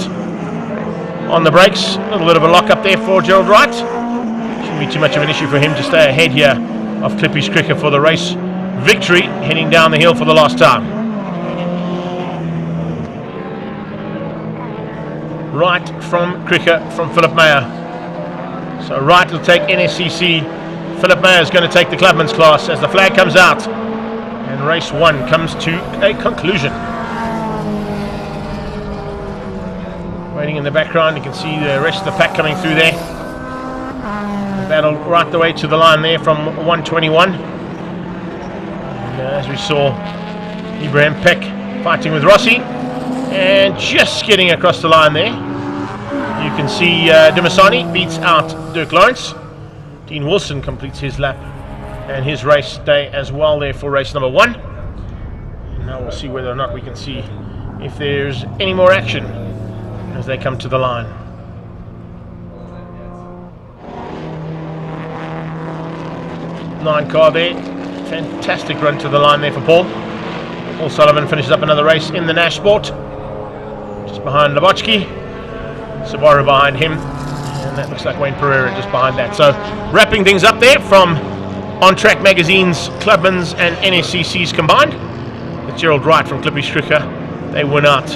On the brakes, a little bit of a lock up there for Gerald Wright. Shouldn't be too much of an issue for him to stay ahead here of Clippy's Cricker for the race victory, heading down the hill for the last time. Right from Cricker from Philip Meyer. So Wright will take NSCC. Philip Meyer is going to take the Clubmans class as the flag comes out. And race 1 comes to a conclusion. Waiting in the background, you can see the rest of the pack coming through there. Battle right the way to the line there from 121. And as we saw, Ibrahim Peck fighting with Rossi. And just getting across the line there, you can see Dimasani beats out Dirk Lawrence. Dean Wilson completes his lap and his race day as well there for race number 1. And now we'll see whether or not we can see if there's any more action as they come to the line. Nine car there, fantastic run to the line there for Paul. Paul Sullivan finishes up another race in the Nash Sport, just behind Labochki. Subaru behind him, and that looks like Wayne Pereira just behind that. So wrapping things up there from on-track magazines, Clubmans and NSCCs combined. With Gerald Wright from Clippy Stricker, they win out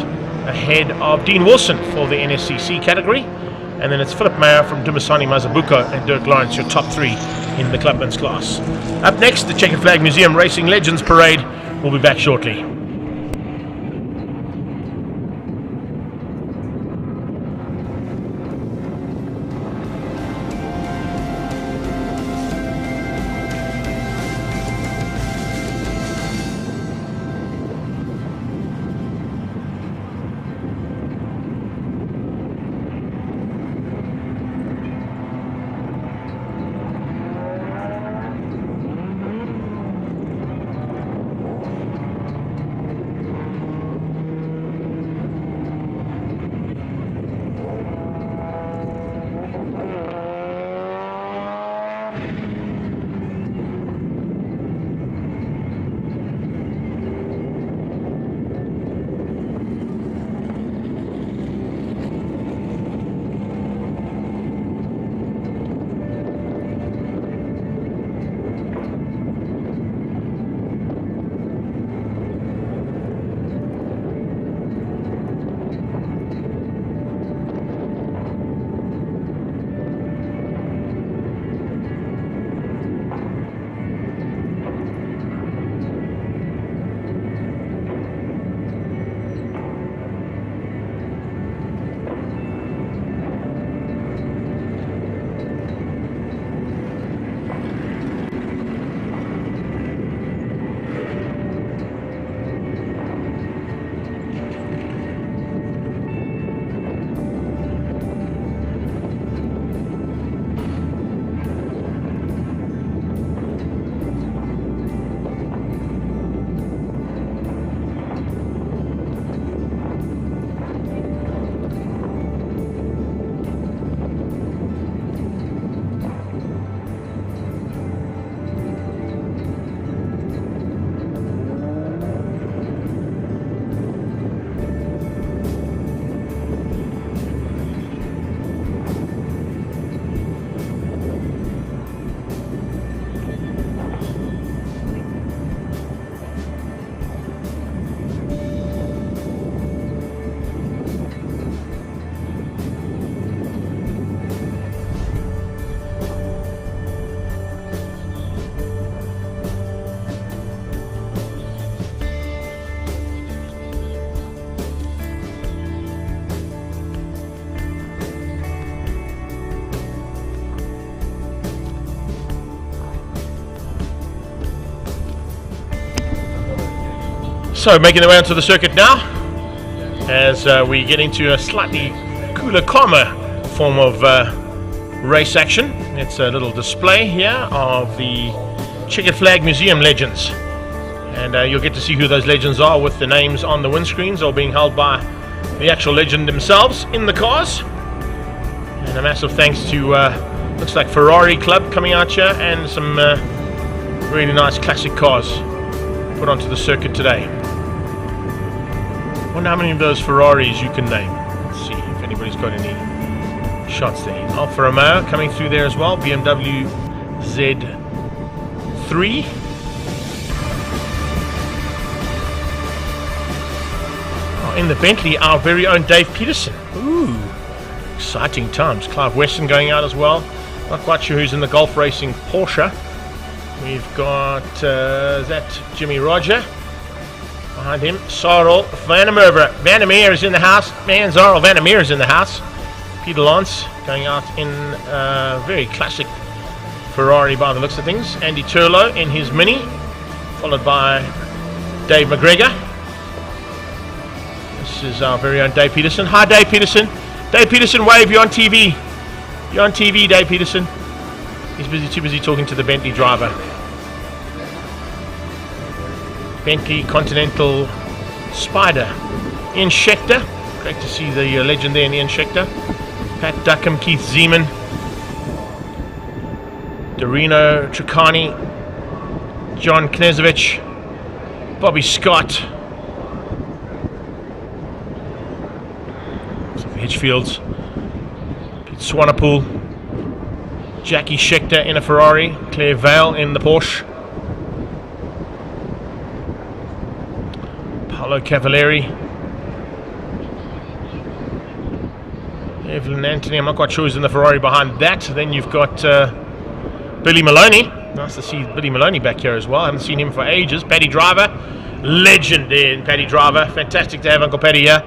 ahead of Dean Wilson for the NSCC category. And then it's Philip Mayer from Dumasani Mazabuko and Dirk Lawrence, your top three in the Clubmans class. Up next, the Checkered Flag Museum Racing Legends Parade. We'll be back shortly. So making their way onto the circuit now, as we get into a slightly cooler, calmer form of race action. It's a little display here of the Checkered Flag Museum legends, and you'll get to see who those legends are with the names on the windscreens or being held by the actual legend themselves in the cars. And a massive thanks to looks like Ferrari Club coming out here, and some really nice classic cars put onto the circuit today. Wonder how many of those Ferraris you can name. Let's see if anybody's got any shots there. Alfa Romeo coming through there as well. BMW Z3. Oh, in the Bentley, our very own Dave Peterson. Ooh, exciting times. Clive Weston going out as well. Not quite sure who's in the golf racing Porsche. We've got is that Jimmy Roger behind him. Sarel Vandermeer is in the house. Man, Sarel Vandermeer is in the house. Peter Lance going out in a very classic Ferrari by the looks of things. Andy Turlow in his Mini, followed by Dave McGregor. This is our very own Dave Peterson. Hi, Dave Peterson. Dave Peterson, wave. You're on TV. You're on TV, Dave Peterson. He's too busy talking to the Bentley driver. Bentley Continental Spider. Ian Schechter. Great to see the legend there in Ian Schechter. Pat Duckham, Keith Zeman. Dorino Tricani. John Knezovich. Bobby Scott. Some Hitchfields. Pete Swanepoel. Jackie Schechter in a Ferrari, Claire Vale in the Porsche, Paolo Cavalieri, Evelyn Anthony. I'm not quite sure who's in the Ferrari behind that. Then you've got Billy Maloney. Nice to see Billy Maloney back here as well. I haven't seen him for ages. Paddy Driver, legend there in Paddy Driver. Fantastic to have Uncle Paddy here.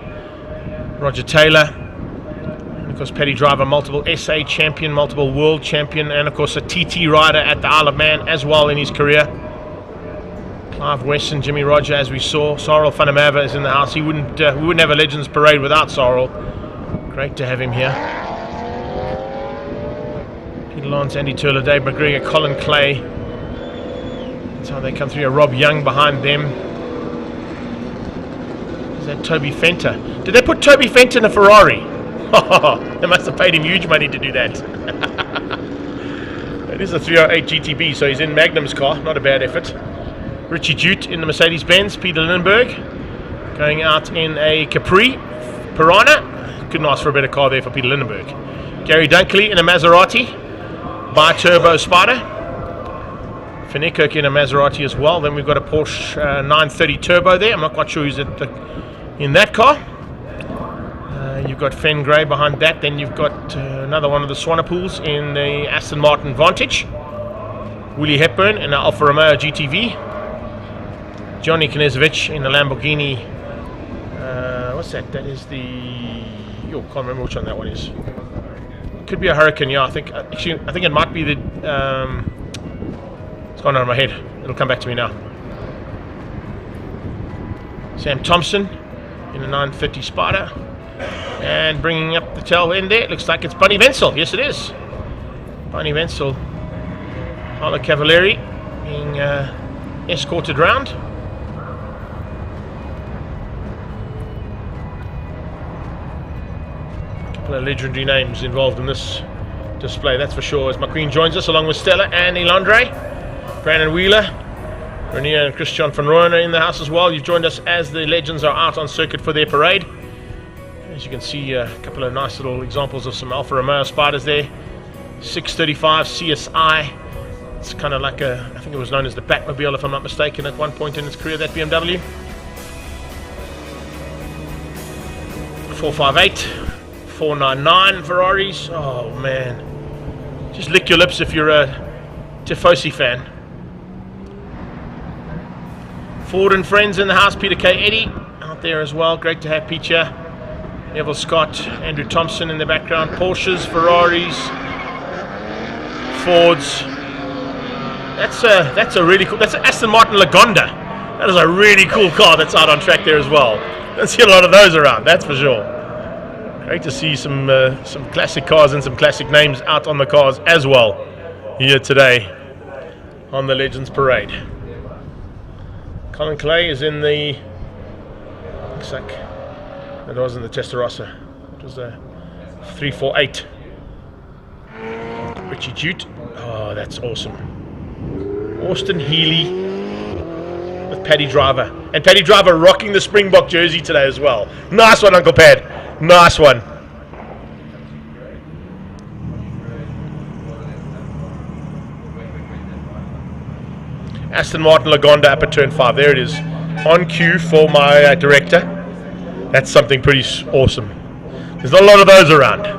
Roger Taylor. And of course Paddy Driver, multiple SA champion, multiple world champion, and of course a TT rider at the Isle of Man as well in his career. Clive Weston, Jimmy Roger, as we saw. Cyril Funamava is in the house. We wouldn't have a Legends Parade without Cyril. Great to have him here. Peter Lawrence, Andy Turler, Dave McGregor, Colin Clay. That's how they come through. Rob Young behind them. Is that Toby Fenter? Did they put Toby Fenter in a Ferrari? They must have paid him huge money to do that. It is a 308 GTB, so he's in Magnum's car. Not a bad effort. Richie Jute in the Mercedes-Benz. Peter Lindbergh going out in a Capri Piranha. Couldn't ask for a better car there for Peter Lindenberg. Gary Dunkley in a Maserati, bi-turbo Spider. Finnekerk in a Maserati as well. Then we've got a Porsche 930 Turbo there. I'm not quite sure who's in that car. You've got Fen Gray behind that. Then you've got another one of the Swanepoels in the Aston Martin Vantage. Willie Hepburn in an Alfa Romeo GTV. Johnny Knezovic in a Lamborghini. What's that? That is the... Yo, can't remember which one that one is. Could be a Hurricane, yeah. I think it might be the. It's gone out of my head. It'll come back to me now. Sam Thompson in a 930 Spider, and bringing up the tail end there. It looks like it's Bunny Wenzel. Yes, it is. Bunny Wenzel. Paolo Cavalieri being escorted round. Legendary names involved in this display, that's for sure, as McQueen joins us along with Stella and Elandre. Brandon Wheeler, Renier and Christian van Rooyen are in the house as well. You've joined us as the Legends are out on circuit for their parade. As you can see, a couple of nice little examples of some Alfa Romeo Spiders there. 635 CSI. It's kind of like I think it was known as the Batmobile if I'm not mistaken at one point in its career, that BMW. 458. 499 Ferraris. Oh man, just lick your lips if you're a Tifosi fan. Ford and Friends in the house. Peter K. Eddy out there as well. Great to have Peter. Neville Scott, Andrew Thompson in the background. Porsches, Ferraris, Fords. That's a really cool. That's an Aston Martin Lagonda. That is a really cool car that's out on track there as well. Don't see a lot of those around, that's for sure. Great to see some classic cars and some classic names out on the cars as well here today on the Legends Parade. Colin Clay is in the, looks like that wasn't the Testarossa, it was a 348. Richie Jute, oh that's awesome. Austin Healy with Paddy Driver, and Paddy Driver rocking the Springbok jersey today as well. Nice one, Uncle Pad. Nice one. Aston Martin Lagonda up at turn 5. There it is. On cue for my director. That's something pretty awesome. There's not a lot of those around.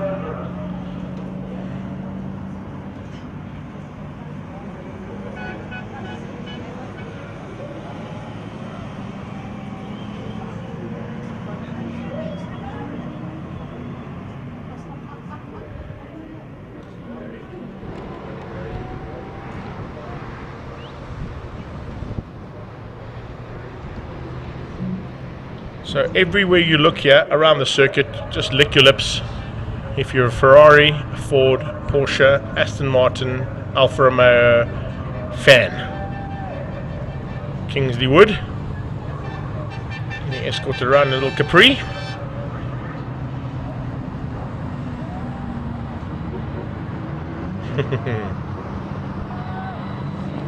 So everywhere you look here around the circuit, just lick your lips. If you're a Ferrari, Ford, Porsche, Aston Martin, Alfa Romeo fan. Kingsley Wood. Getting escorted around a little Capri.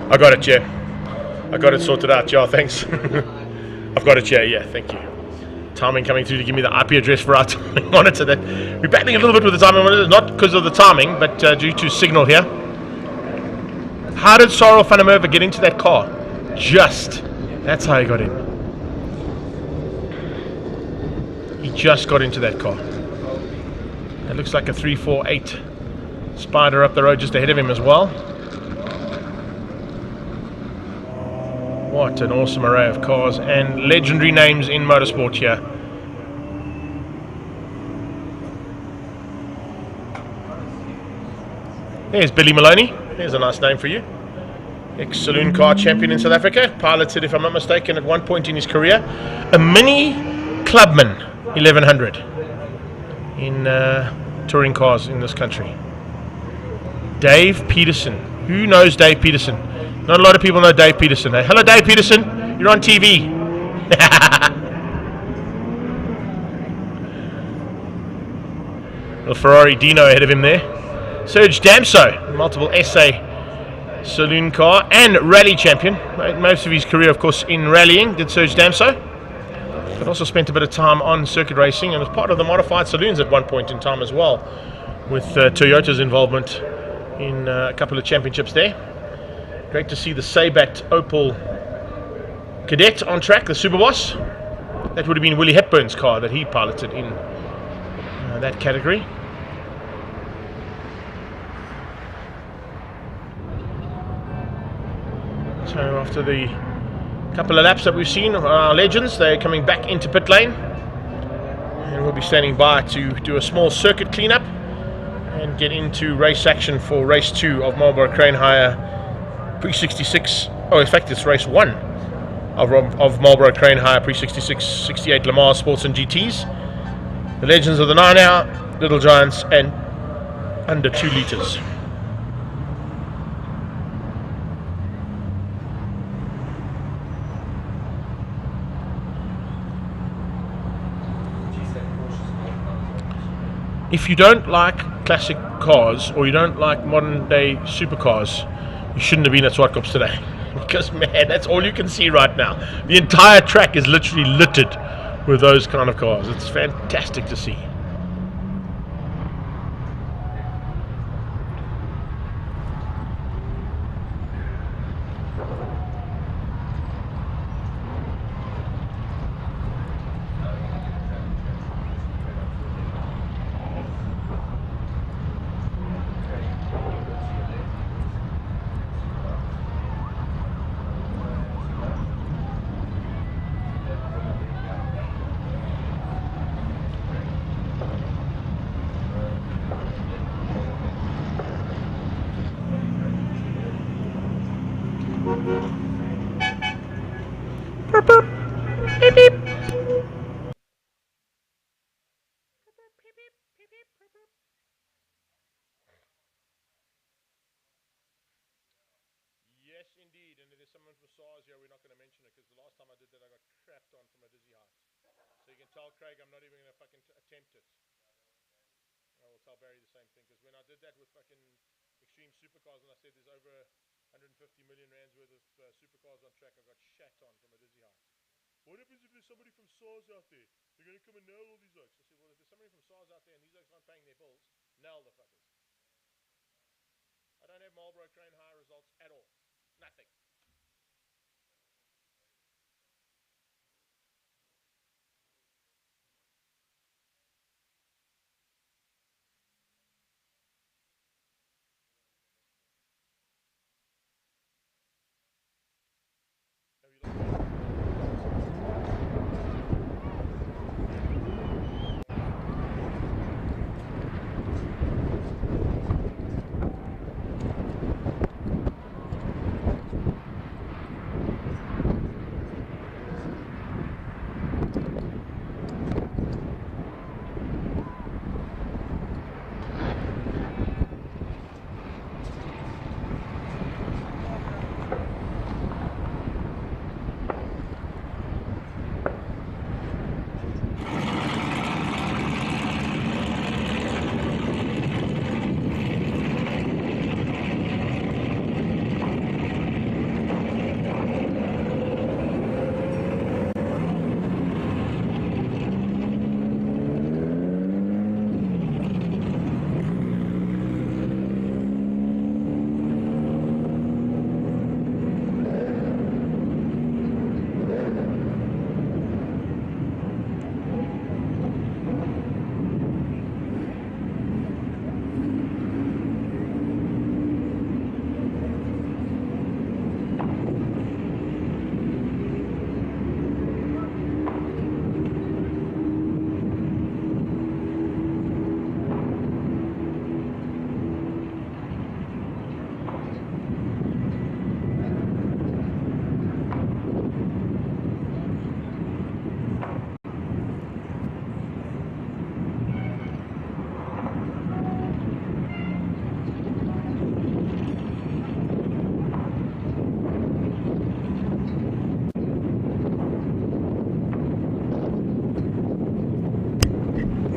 I got it, yeah. I got it sorted out, yeah, thanks. I've got it, yeah, thank you. timing coming through to give me the IP address for our timing monitor. That we're battling a little bit with the timing monitor, not because of the timing, but due to signal here. How did Sorrel van der Merwe get into that car? That's how he got in. He just got into that car. It looks like a 348 Spider up the road just ahead of him as well. What an awesome array of cars and legendary names in motorsport here. There's Billy Maloney. There's a nice name for you. Ex-Saloon Car champion in South Africa. Piloted, if I'm not mistaken, at one point in his career, a mini Clubman 1100 in touring cars in this country. Dave Peterson. Who knows Dave Peterson? Not a lot of people know Dave Peterson. Eh? Hello, Dave Peterson. You're on TV. Little Ferrari Dino ahead of him there. Serge Damso, multiple SA Saloon Car and rally champion. Made most of his career, of course, in rallying, did Serge Damso. But also spent a bit of time on circuit racing and was part of the modified Saloons at one point in time as well, with Toyota's involvement in a couple of championships there. Great to see the Sabat Opel Cadet on track, the Superboss. That would have been Willie Hepburn's car that he piloted in that category. So after the couple of laps that we've seen of our legends, they're coming back into pit lane. And we'll be standing by to do a small circuit cleanup and get into race action for race 2 of Marlboro Crane Hire Pre-66. Oh, in fact, it's race 1 of Marlboro Crane Hire Pre-66 68 Le Mans Sports and GTs. The legends of the 9 hour, Little Giants, and under 2 litres. If you don't like classic cars or you don't like modern day supercars, you shouldn't have been at Swart Kops today. Because man, that's all you can see right now. The entire track is literally littered with those kind of cars. It's fantastic to see. Beep, beep. Yes, indeed, and there's someone from SARS here. We're not going to mention it because the last time I did that, I got crapped on from a dizzy height. So you can tell Craig I'm not even going to fucking attempt it. I will tell Barry the same thing because when I did that with fucking extreme supercars and I said there's over 150 million rands worth of supercars on track, I got shat on from a dizzy height. What happens if there's somebody from SARS out there? They're going to come and nail all these oaks. I said, well, if there's somebody from SARS out there and these oaks aren't paying their bills, nail the fuckers. I don't have Marlboro Crane Hire results at all. Nothing.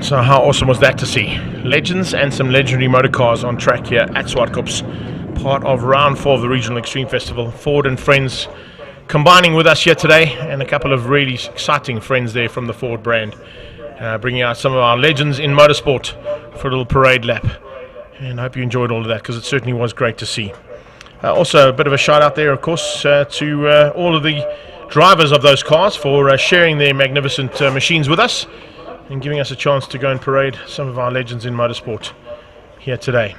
So how awesome was that to see? Legends and some legendary motor cars on track here at Swartkops, part of round 4 of the Regional Extreme Festival. Ford and friends combining with us here today, and a couple of really exciting friends there from the Ford brand, bringing out some of our legends in motorsport for a little parade lap. And I hope you enjoyed all of that, because it certainly was great to see. Also a bit of a shout out there, of course, to all of the drivers of those cars for sharing their magnificent machines with us and giving us a chance to go and parade some of our legends in motorsport here today.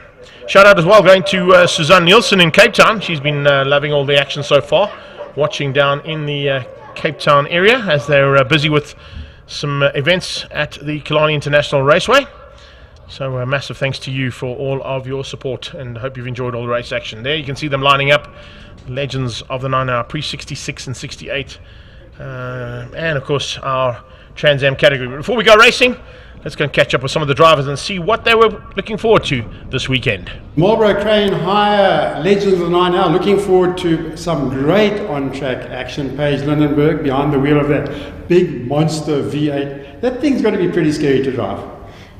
Shout out as well going to Suzanne Nielsen in Cape Town. She's been loving all the action so far, watching down in the Cape Town area as they're busy with some events at the Killarney International Raceway. So a massive thanks to you for all of your support, and I hope you've enjoyed all the race action. There you can see them lining up, legends of the 9 hour pre-66 and 68, and of course our Trans Am category. But before we go racing, let's go and catch up with some of the drivers and see what they were looking forward to this weekend.
Marlboro Crane Hire, legends of the 9 hour, looking forward to some great on-track action. Paige Lindenberg behind the wheel of that big monster V8. That thing's got to be pretty scary to drive.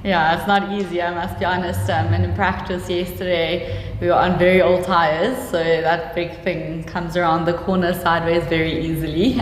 Yeah, it's not easy, I must be honest. And in practice yesterday, we were on very old tires, so that big thing comes around the corner sideways very easily.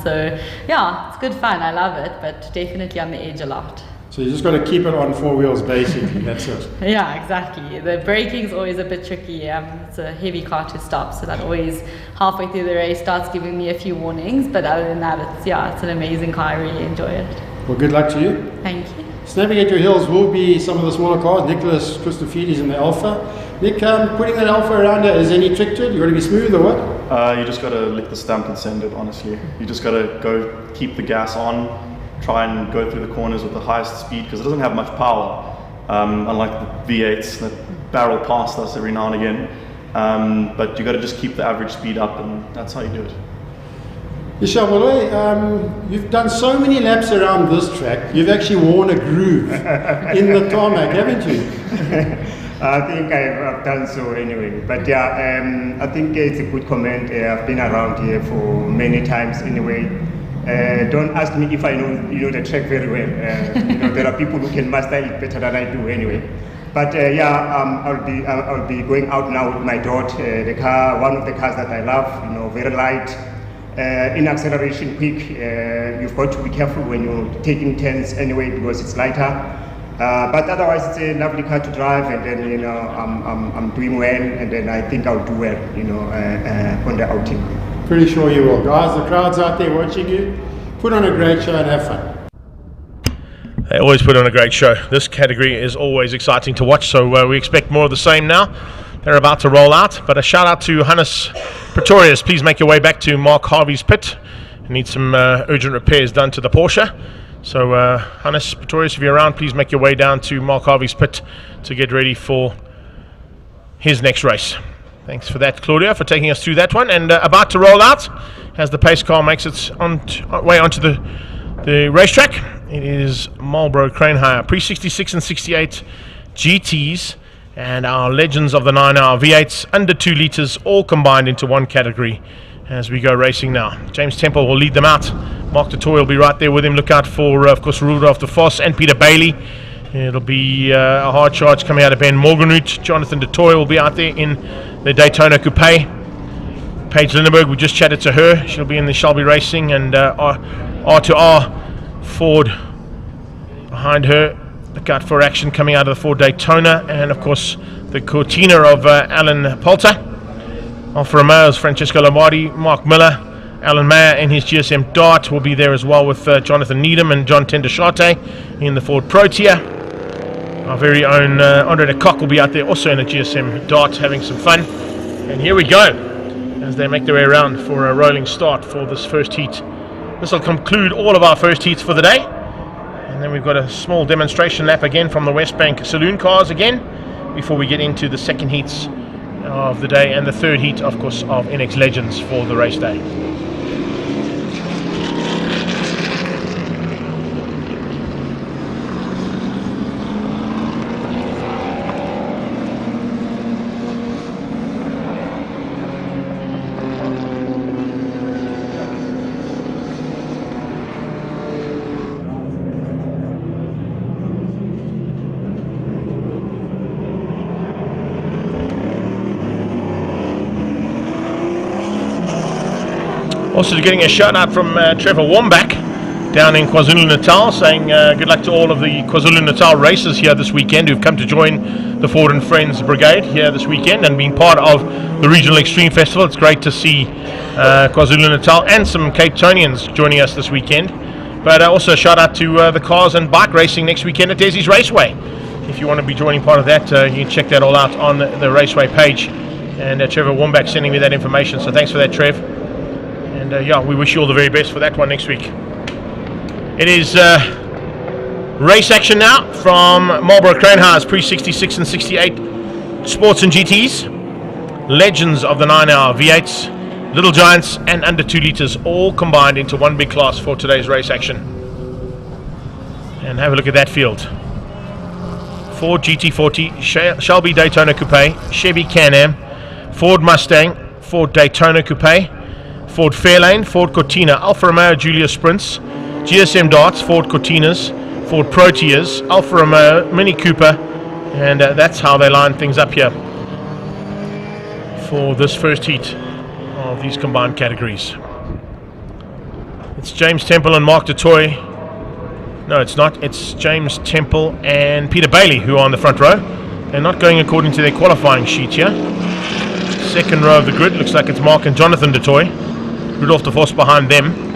So yeah, it's good fun, I love it, but definitely on the edge a lot.
So you just got to keep it on 4 wheels basically, that's it.
Yeah, exactly. The braking's always a bit tricky. It's a heavy car to stop, so that always halfway through the race starts giving me a few warnings, but other than that, it's an amazing car, I really enjoy it.
Well, good luck to you.
Thank you.
Snapping at your heels will be some of the smaller cars. Nicholas Christofides in the Alpha. Nick, putting that Alpha around there, is there any trick to it? You got to be smooth or what?
You just got to lick the stamp and send it, honestly. You just got to go keep the gas on, try and go through the corners with the highest speed, because it doesn't have much power, unlike the V8s that barrel past us every now and again. But you got to just keep the average speed up, and that's how you do it.
Ishabole, you've done so many laps around this track, you've actually worn a groove in the tarmac, haven't you?
I think I've done so anyway. But yeah, I think it's a good comment. I've been around here for many times anyway. Don't ask me if I know the track very well. There are people who can master it better than I do anyway. But I'll be going out now with my daughter. The car, one of the cars that I love, very light. In acceleration quick, you've got to be careful when you're taking turns anyway because it's lighter. But otherwise, it's a lovely car to drive, and then I'm doing well, and then I think I'll do well, on the outing.
Pretty sure you will, guys. The crowd's out there watching you. Put on a great show and have fun.
They always put on a great show. This category is always exciting to watch, so we expect more of the same now. They're about to roll out, but a shout out to Hannes Pretorius. Please make your way back to Mark Harvey's pit. You need some urgent repairs done to the Porsche. So Hannes Pretorius, if you're around, please make your way down to Mark Harvey's pit to get ready for his next race. Thanks for that, Claudia, for taking us through that one. And about to roll out as the pace car makes its way onto the racetrack. It is Marlboro Crane Hire pre-66 and 68 GTs. And our legends of the 9 hour V8s under 2 litres, all combined into one category as we go racing now. James Temple will lead them out. Mark de Toy will be right there with him. Look out for, of course, Rudolph de Vos and Peter Bailey. It'll be a hard charge coming out of Ben Morgenroot. Jonathan de Toy will be out there in the Daytona Coupe. Paige Lindenberg, we just chatted to her. She'll be in the Shelby Racing, and R2R Ford behind her. Look out for action coming out of the Ford Daytona, and of course the Cortina of Alan Poulter. Alfa Romeo's Francesco Lombardi, Mark Miller, Alan Mayer in his GSM Dart will be there as well with Jonathan Needham and John Tendershate in the Ford Protea. Our very own Andre de Kock will be out there also in a GSM Dart having some fun. And here we go as they make their way around for a rolling start for this first heat. This will conclude all of our first heats for the day. And then we've got a small demonstration lap again from the West Bank Saloon cars again before we get into the second heats of the day and the third heat, of course, of INEX Legends for the race day. Also getting a shout out from Trevor Wambach down in KwaZulu-Natal, saying good luck to all of the KwaZulu-Natal racers here this weekend who've come to join the Ford and Friends Brigade here this weekend and been part of the Regional Extreme Festival. It's great to see KwaZulu-Natal and some Cape Townians joining us this weekend. But also a shout out to the cars and bike racing next weekend at Desi's Raceway. If you want to be joining part of that, you can check that all out on the Raceway page. And Trevor Wambach sending me that information, so thanks for that, Trev. And yeah, we wish you all the very best for that one next week. It is race action now from Marlboro Cranehouse Pre-66 and 68 Sports and GTs. Legends of the 9-hour V8s, Little Giants and under 2 litres, all combined into one big class for today's race action. And have a look at that field. Ford GT40, Shelby Daytona Coupe, Chevy Can-Am, Ford Mustang, Ford Daytona Coupe, Ford Fairlane, Ford Cortina, Alfa Romeo Giulia Sprints, GSM Darts, Ford Cortinas, Ford Proteas, Alfa Romeo, Mini Cooper, and that's how they line things up here for this first heat of these combined categories. It's James Temple and Mark Dutoy. No, it's not. It's James Temple and Peter Bailey who are on the front row. They're not going according to their qualifying sheet here. Second row of the grid looks like it's Mark and Jonathan Dutoy. Rudolph de Vos behind them.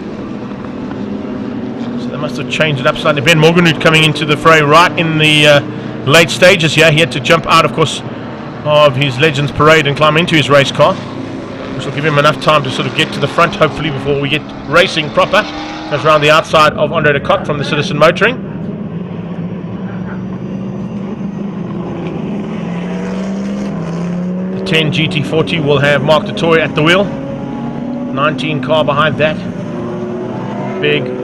Must have changed it up slightly. Ben Morganhood coming into the fray right in the late stages here. He had to jump out, of course, of his Legends parade and climb into his race car, which will give him enough time to sort of get to the front, hopefully, before we get racing proper. Goes around the outside of Andre de Kock from the Citizen Motoring. The 10 GT40 will have Mark Dutoy at the wheel. 19 car behind that. Big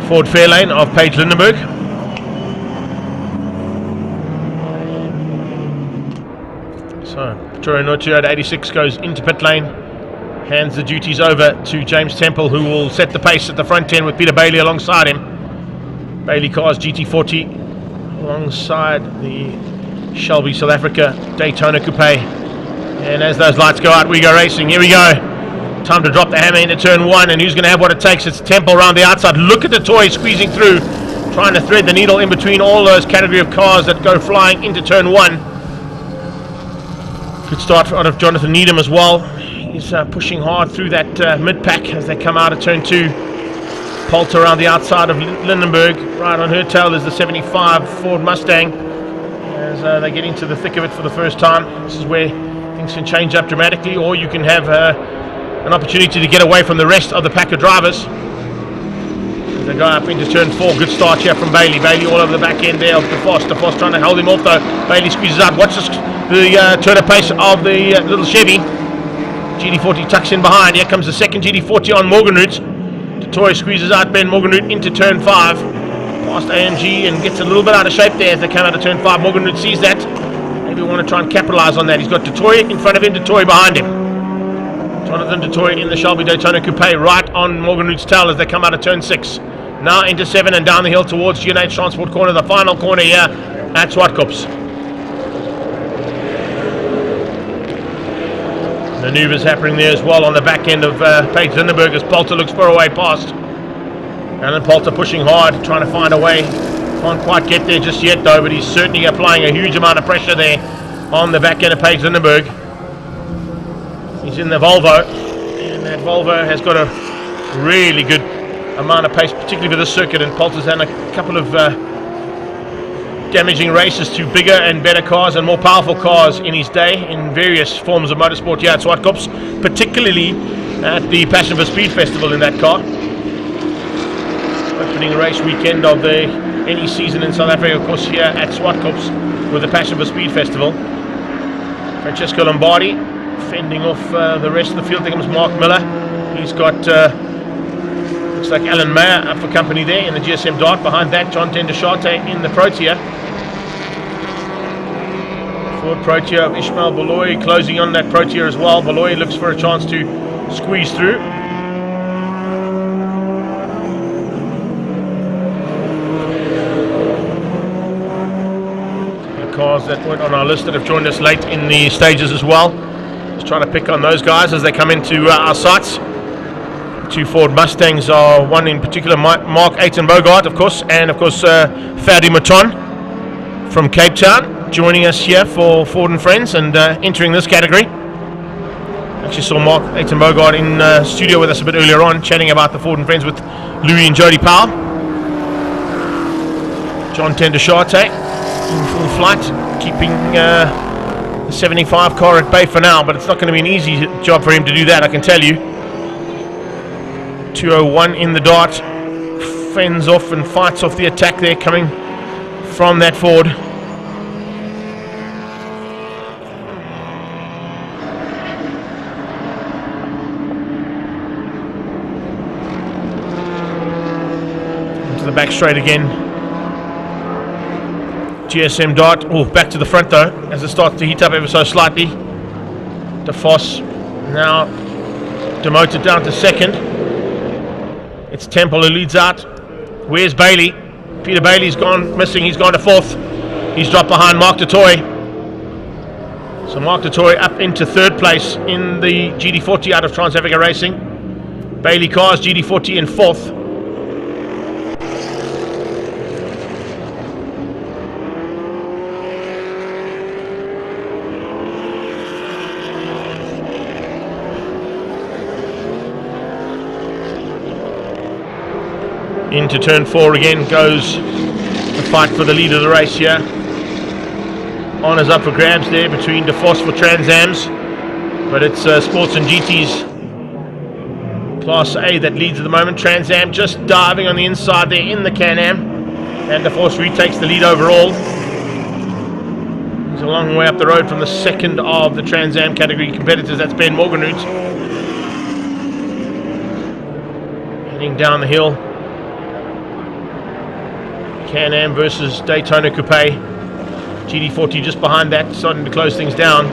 Ford Fairlane of Paige Lindenberg. So, Vittorio Nocio at 86 goes into pit lane, hands the duties over to James Temple, who will set the pace at the front 10 with Peter Bailey alongside him. Bailey cars GT40 alongside the Shelby South Africa Daytona Coupe. And as those lights go out, we go racing. Here we go. Time to drop the hammer into turn 1, and who's going to have what it takes? It's Temple around the outside. Look at the toy squeezing through, trying to thread the needle in between all those category of cars that go flying into turn 1. Good start out of Jonathan Needham as well. He's pushing hard through that mid-pack as they come out of turn 2. Poulter around the outside of Lindenberg. Right on her tail is the 75 Ford Mustang as they get into the thick of it for the first time. This is where things can change up dramatically, or you can have an opportunity to get away from the rest of the pack of drivers. As they go up into turn 4, good start here from Bailey. Bailey all over the back end there of De Vos. De Vos trying to hold him off though. Bailey squeezes out. Watch this, the turn of pace of the little Chevy. GT40 tucks in behind. Here comes the second GT40 on Morganroot. Dutoy squeezes out Ben Morganroot into turn 5. Past AMG and gets a little bit out of shape there as they come out of turn 5. Morganroot sees that. Maybe we want to try and capitalise on that. He's got Dutoy in front of him, Dutoy behind him. Jonathan Dutoy in the Shelby Daytona Coupe right on Morganroot's tail as they come out of turn 6. Now into 7 and down the hill towards G&H Transport Corner, the final corner here at Swartkops. Manoeuvres happening there as well on the back end of Paige Lindenberg as Poulter looks for a way past. Alan Poulter pushing hard, trying to find a way. Can't quite get there just yet though, but he's certainly applying a huge amount of pressure there on the back end of Paige Lindenberg. He's in the Volvo, and that Volvo has got a really good amount of pace, particularly for this circuit, and Poulter's had a couple of damaging races to bigger and better cars and more powerful cars in his day in various forms of motorsport here at Swartkops, particularly at the Passion for Speed Festival in that car. Opening race weekend of any season in South Africa, of course, here at Swartkops with the Passion for Speed Festival. Francesco Lombardi fending off the rest of the field. There comes Mark Miller. He's got looks like Alan Mayer up for company there in the GSM Dart. Behind that, John Tendashate in the Protea. Ford Protea of Ishmael Baloy closing on that Protea as well. Baloy looks for a chance to squeeze through. The cars that weren't on our list that have joined us late in the stages as well. Just trying to pick on those guys as they come into our sights. Two Ford Mustangs are one in particular, Mark Aiton Bogart, of course, and of course Ferdi Maton from Cape Town, joining us here for Ford and Friends and entering this category. Actually saw Mark Aiton Bogart in studio with us a bit earlier on, chatting about the Ford and Friends with Louis and Jody Powell. John Tendashate in full flight, keeping the 75 car at bay for now, but it's not going to be an easy job for him to do that, I can tell you. 201 in the dart, fends off and fights off the attack there coming from that Ford. Into the back straight again. GSM dart, back to the front though, as it starts to heat up ever so slightly. DeFoss now demoted down to second. It's Temple who leads out. Where's Bailey? Peter Bailey's gone missing. He's gone to fourth. He's dropped behind Mark Dutoy. So Mark Dutoy up into third place in the GD40 out of Trans Africa Racing. Bailey Cars GD40 in fourth. Into turn 4 again goes the fight for the lead of the race here. Honours up for grabs there between DeFoss for Trans Ams, but it's Sports and GT's Class A that leads at the moment. Trans Am just diving on the inside there in the Can-Am, and DeFoss retakes the lead overall. He's a long way up the road from the second of the Trans Am category competitors, that's Ben Morganroot. Heading down the hill. Can-Am versus Daytona Coupe. GD40 just behind that, starting to close things down.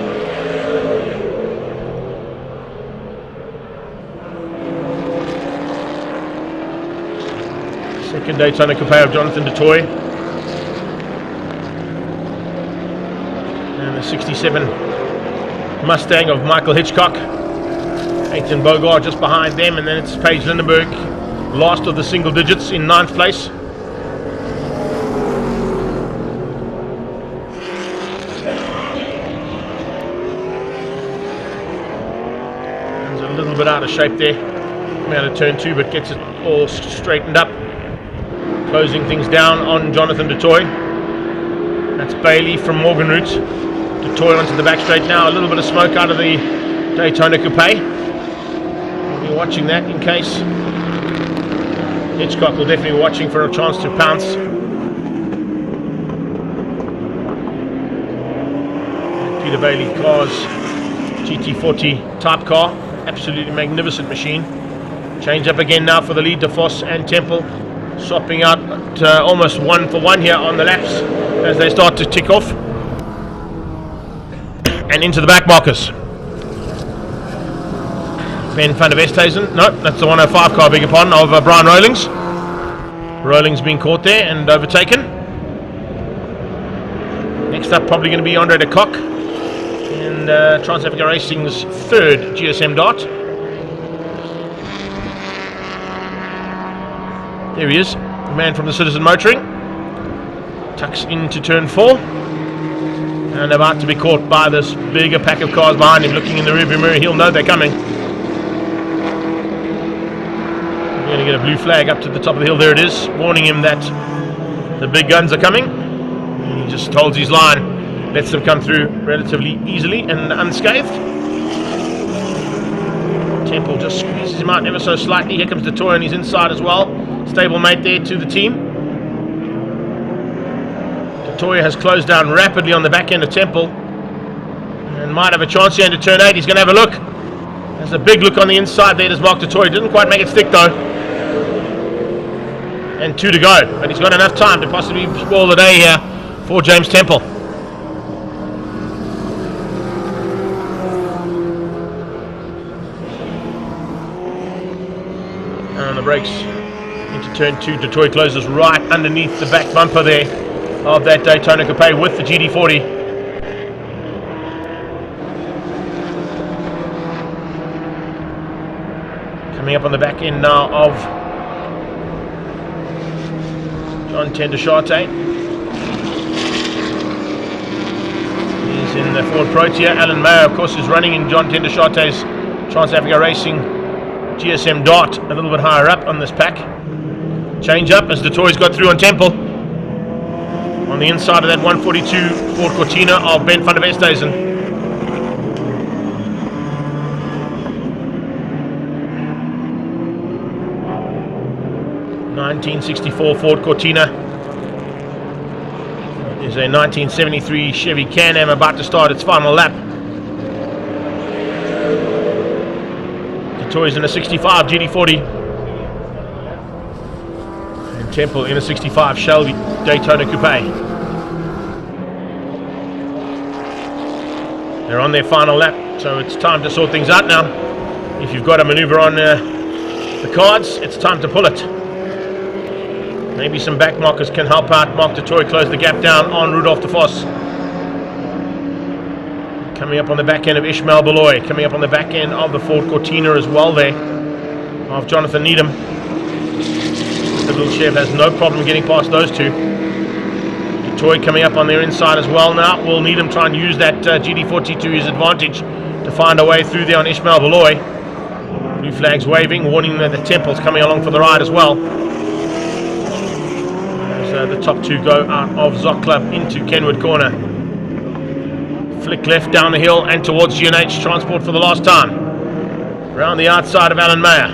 Second Daytona Coupe of Jonathan Dutoy. And the 67 Mustang of Michael Hitchcock. Aiton Bogart just behind them, and then it's Paige Lindenberg, last of the single digits in 9th place. Bit out of shape there, coming out of turn 2, but gets it all straightened up, closing things down on Jonathan Dutoy. That's Bailey from Morganroot. Dutoy onto the back straight now. A little bit of smoke out of the Daytona Coupe. We'll be watching that in case. Hitchcock will definitely be watching for a chance to pounce. Peter Bailey Cars GT40 type car. Absolutely magnificent machine. Change up again now for the lead, DeFoss and Temple, swapping out almost 1 for 1 here on the laps as they start to tick off. And into the back markers. Ben van der Westhuizen, no, that's the 105 car, beg your pardon, of Brian Rowlings. Rowlings being caught there and overtaken. Next up probably going to be Andre de Kock. Trans Africa Racing's third GSM dart. There he is, the man from the Citizen Motoring. Tucks into turn 4 and about to be caught by this bigger pack of cars behind him. Looking in the rearview mirror, he'll know they're coming. We're going to get a blue flag up to the top of the hill. There it is, warning him that the big guns are coming. He just holds his line, lets them come through relatively easily and unscathed. Temple just squeezes him out ever so slightly. Here comes Dutoy on his inside as well. Stablemate there to the team. Dutoy has closed down rapidly on the back end of Temple and might have a chance here into turn 8. He's going to have a look. There's a big look on the inside there. There's Mark Dutoy. Didn't quite make it stick though. And 2 to go. But he's got enough time to possibly spoil the day here for James Temple. The brakes into turn 2. Dutoy closes right underneath the back bumper there of that Daytona Coupe with the GD40. Coming up on the back end now of John Tendershate. He's in the Ford Protea. Alan Mayer, of course, is running in John Tendershate's Trans-Africa Racing GSM Dart, a little bit higher up on this pack. Change up as the toys got through on Temple. On the inside of that 142 Ford Cortina of Ben van der Westhuizen. (1964) Ford Cortina. Is a 1973 Chevy Can-Am about to start its final lap. The toys in a 65 GD40. And Temple in a 65 Shelby Daytona Coupe. They're on their final lap, so it's time to sort things out now. If you've got a maneuver on the cards, it's time to pull it. Maybe some back markers can help out Mark du Toit close the gap down on Rudolf de Vos. Coming up on the back end of Ishmael Beloy. Coming up on the back end of the Ford Cortina as well there, of Jonathan Needham. The little Chev has no problem getting past those two. Du Toit coming up on their inside as well now. Will Needham try and use that GD40 to his advantage to find a way through there on Ishmael Beloy. Blue flags waving, warning that the Temple's coming along for the ride as well. The top two go out of Zoc Club into Kenwood Corner. Flick left down the hill and towards G&H Transport for the last time. Around the outside of Alan Mayer.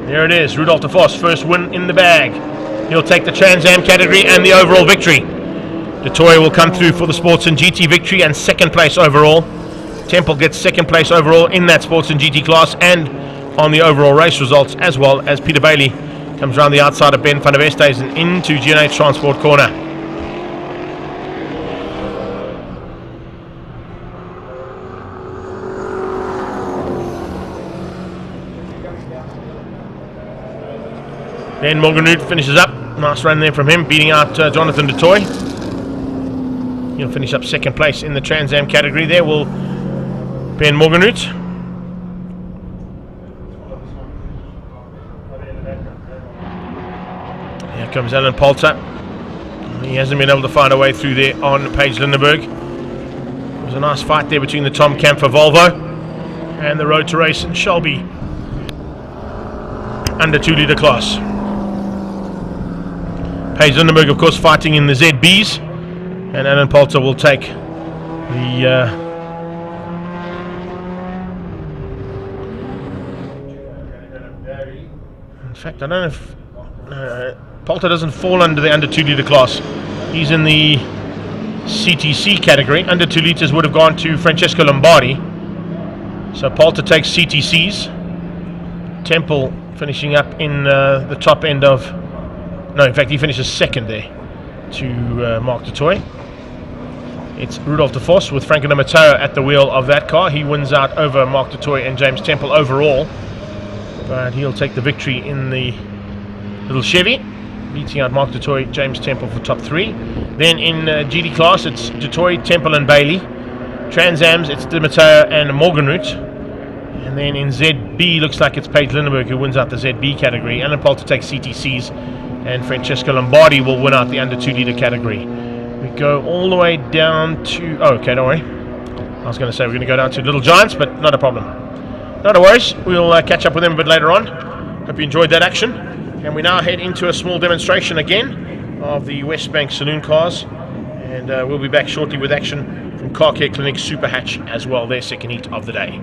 There it is, Rudolf de Vos, first win in the bag. He'll take the Trans Am category and the overall victory. Du Toit will come through for the Sports and GT victory and second place overall. Temple gets second place overall in that Sports and GT class and on the overall race results, as well as Peter Bailey comes around the outside of Ben van der Westhuizen into G&H Transport Corner. Then Morganroot finishes up. Nice run there from him, beating out Jonathan du Toit. He'll finish up second place in the Trans Am category. There will Ben Morganroot. Here comes Alan Poulter. He hasn't been able to find a way through there on Paige Lindenberg. It was a nice fight there between the Tom Camphor Volvo and the Road to Race in Shelby under 2 litre class. Paige Lindenberg, of course, fighting in the ZBs, and Alan Poulter will take the in fact, I don't know if Poulter doesn't fall under the under 2 litre class. He's in the CTC category. Under 2 litres would have gone to Francesco Lombardi. So Poulter takes CTCs. Temple finishing up in the top end of... No, in fact, he finishes second there to Mark du Toit. It's Rudolf de Vos with Franco Mateo at the wheel of that car. He wins out over Mark du Toit and James Temple overall. But he'll take the victory in the little Chevy, beating out Mark du Toit, James Temple for top 3. Then in GD class, it's du Toit, Temple and Bailey. Trans Ams, it's Di Matteo and Morganroot. And then in ZB, looks like it's Paige Lindenberg who wins out the ZB category. Alan Poulter takes CTCs, and Francesco Lombardi will win out the under 2 litre category. We go all the way down to... Oh, okay, don't worry. I was going to say we're going to go down to Little Giants, but not a problem. Not a worries. We'll catch up with them a bit later on. Hope you enjoyed that action. And we now head into a small demonstration again of the West Bank Saloon cars. And we'll be back shortly with action from Car Care Clinic SuperHatch as well, their second heat of the day.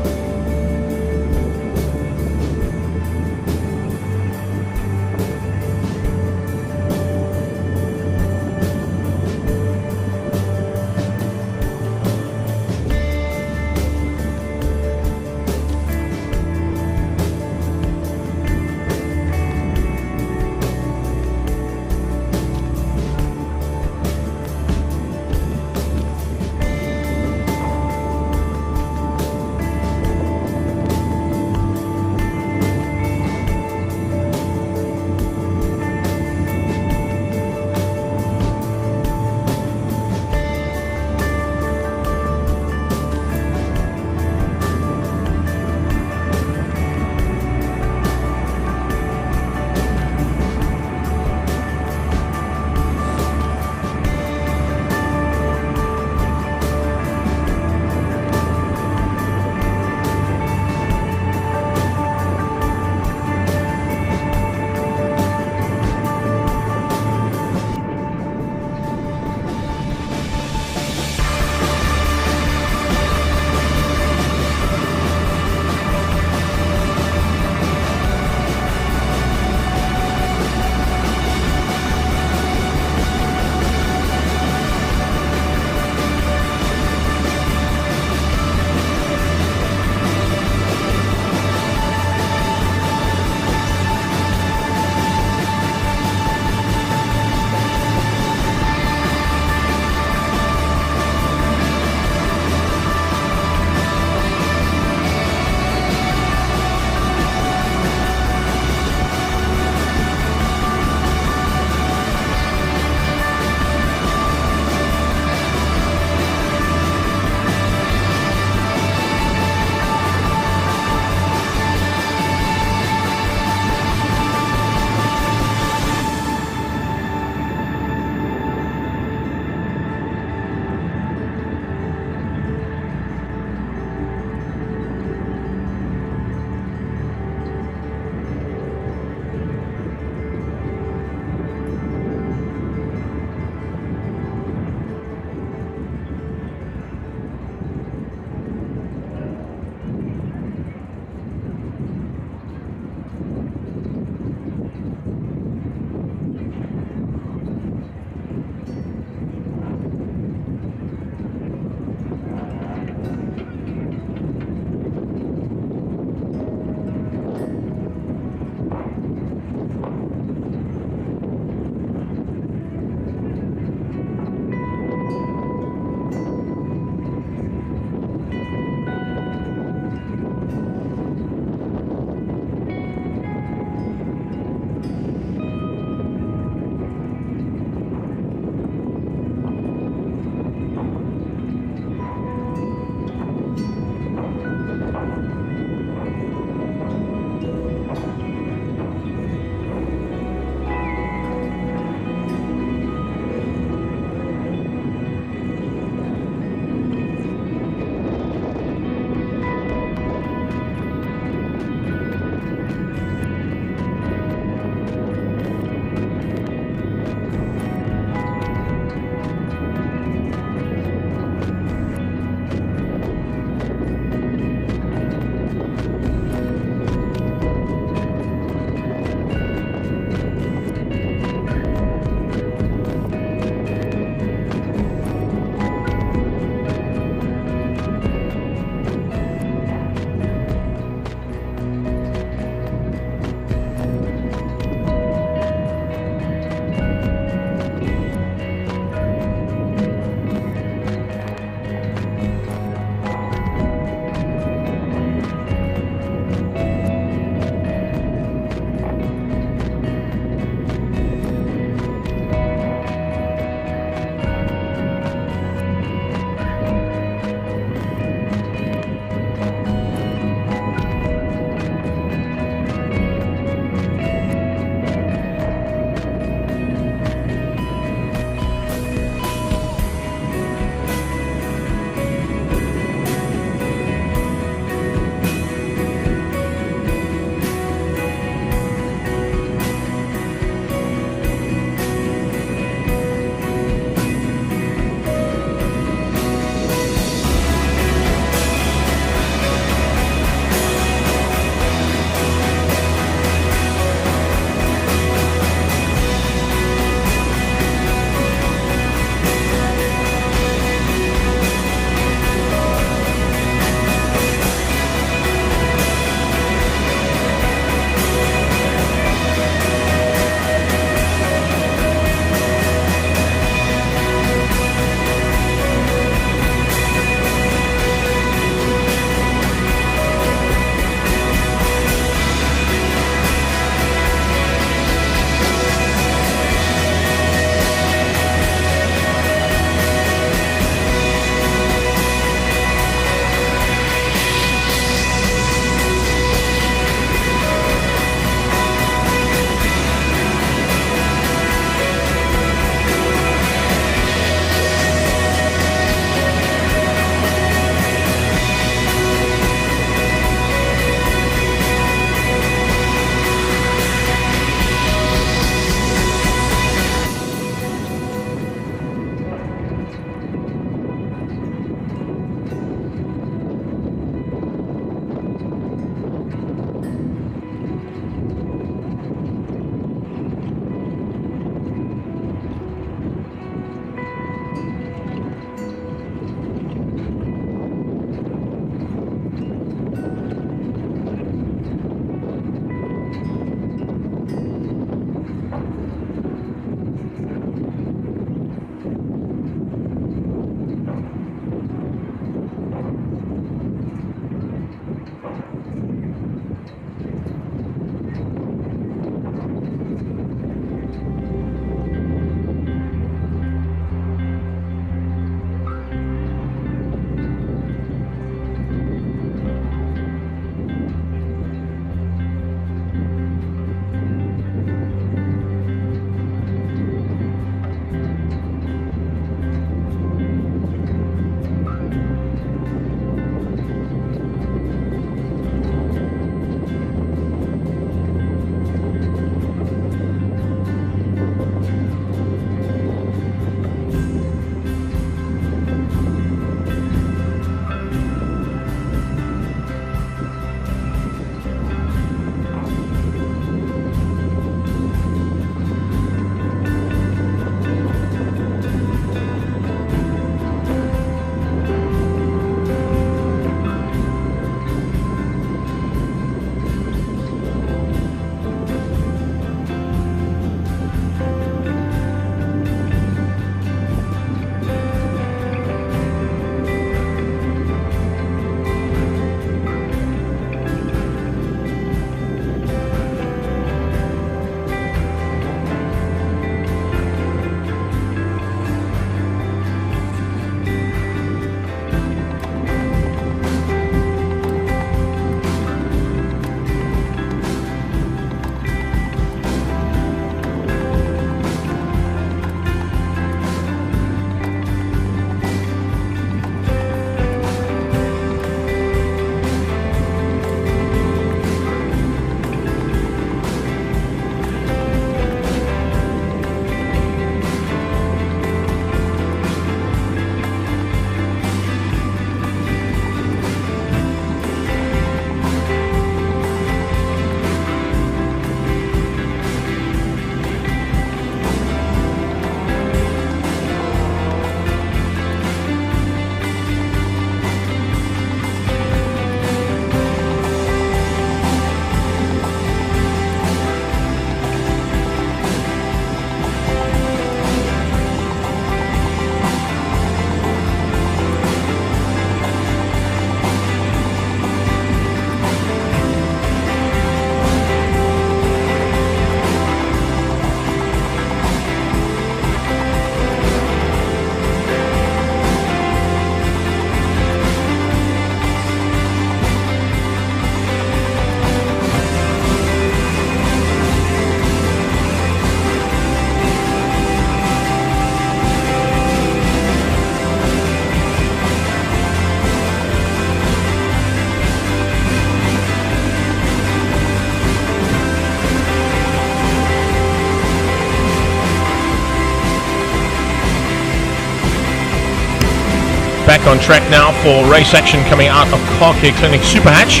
back on track now for race action coming out of Car Care Clinic SuperHatch.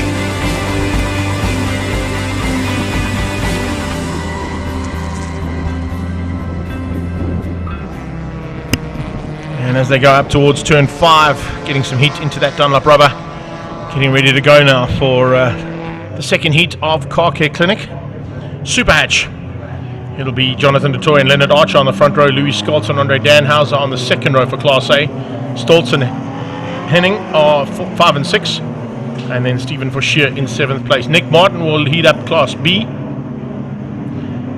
And as they go up towards turn 5, getting some heat into that Dunlop rubber, getting ready to go now for the second heat of Car Care Clinic SuperHatch. It'll be Jonathan du Toit and Leonard Archer on the front row, Louis Scholz and Andre Danhauser on the second row for Class A, Stoltz and Henning are 5 and 6, and then Stephen Forshire in 7th place. Nick Martin will heat up Class B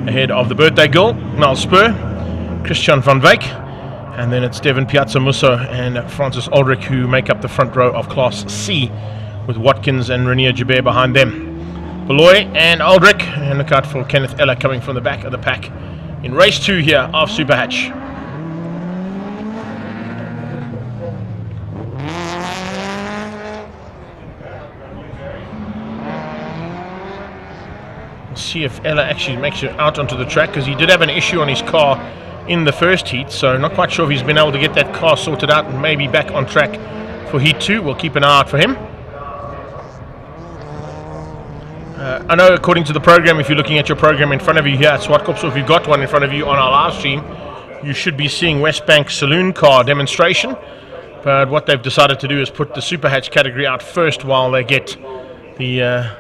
ahead of the birthday girl, Niall Spur, Christian van Wyk, and then it's Devin Piazza Musso and Francis Aldrich who make up the front row of Class C, with Watkins and Renier Joubert behind them. Beloy and Aldrich, and look out for Kenneth Eller coming from the back of the pack in race 2 here of SuperHatch. We'll see if Eller actually makes it out onto the track, because he did have an issue on his car in the first heat, so not quite sure if he's been able to get that car sorted out and maybe back on track for heat 2. We'll keep an eye out for him. I know according to the program, if you're looking at your program in front of you here at Swartkops, or if you've got one in front of you on our live stream, you should be seeing Westbank Saloon Car Demonstration. But what they've decided to do is put the SuperHatch category out first while they get the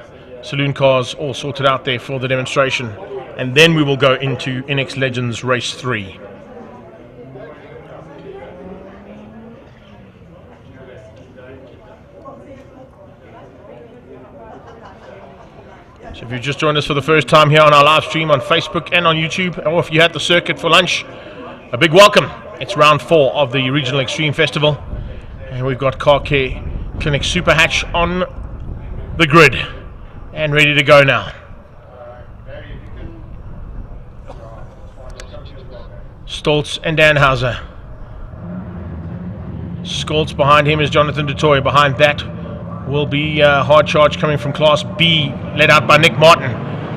saloon cars all sorted out there for the demonstration. And then we will go into INEX Legends Race 3. So if you've just joined us for the first time here on our live stream on Facebook and on YouTube, or if you had the circuit for lunch, a big welcome. It's round 4 of the Regional Extreme Festival, and we've got Car Care Clinic SuperHatch on the grid and ready to go now. Stoltz and Danhauser. Scholz behind him is Jonathan du Toit. Behind that will be Hard Charge coming from Class B, led out by Nick Martin.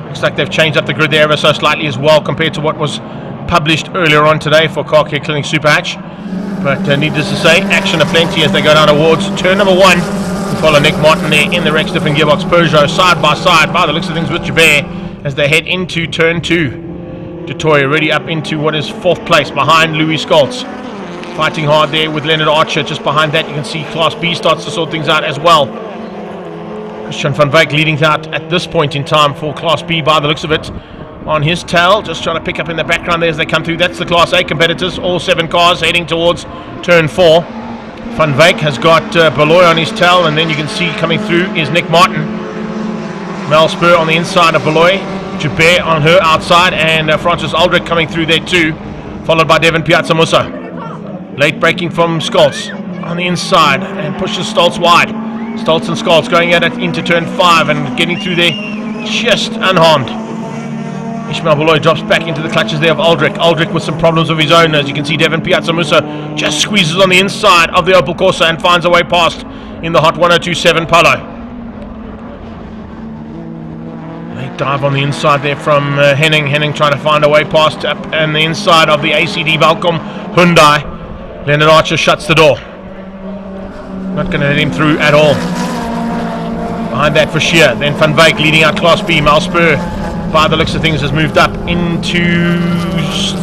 Looks like they've changed up the grid there ever so slightly as well compared to what was published earlier on today for Car Care Clinic SuperHatch. But needless to say, action aplenty as they go down towards turn number 1. We follow Nick Martin there in the Rex Different Gearbox Peugeot side by side by the looks of things with Joubert as they head into turn 2. Du Toit already up into what is 4th place behind Louis Scholz. Fighting hard there with Leonard Archer. Just behind that you can see Class B starts to sort things out as well. Christian van Wyk leading out at this point in time for Class B by the looks of it on his tail. Just trying to pick up in the background there as they come through. That's the Class A competitors, all 7 cars heading towards turn 4. Van Wyk has got Beloy on his tail, and then you can see coming through is Nick Martin. Mel Spur on the inside of Beloy, Joubert on her outside, and Francis Aldrich coming through there too, followed by Devin Piazza Musso. Late braking from Scholz on the inside and pushes Stoltz wide. Stoltz and Scholz going at it into turn 5 and getting through there just unharmed. Ishmael Beloy drops back into the clutches there of Aldrich. Aldrich with some problems of his own. As you can see, Devin Piazza Musso just squeezes on the inside of the Opel Corsa and finds a way past in the hot 1027 Polo. Late dive on the inside there from Henning. Henning trying to find a way past up and the inside of the ACD Valcom Hyundai. Leonard Archer shuts the door. Not going to let him through at all. Behind that for Shear. Then Van Wyk leading out Class B. Malspur, by the looks of things, has moved up into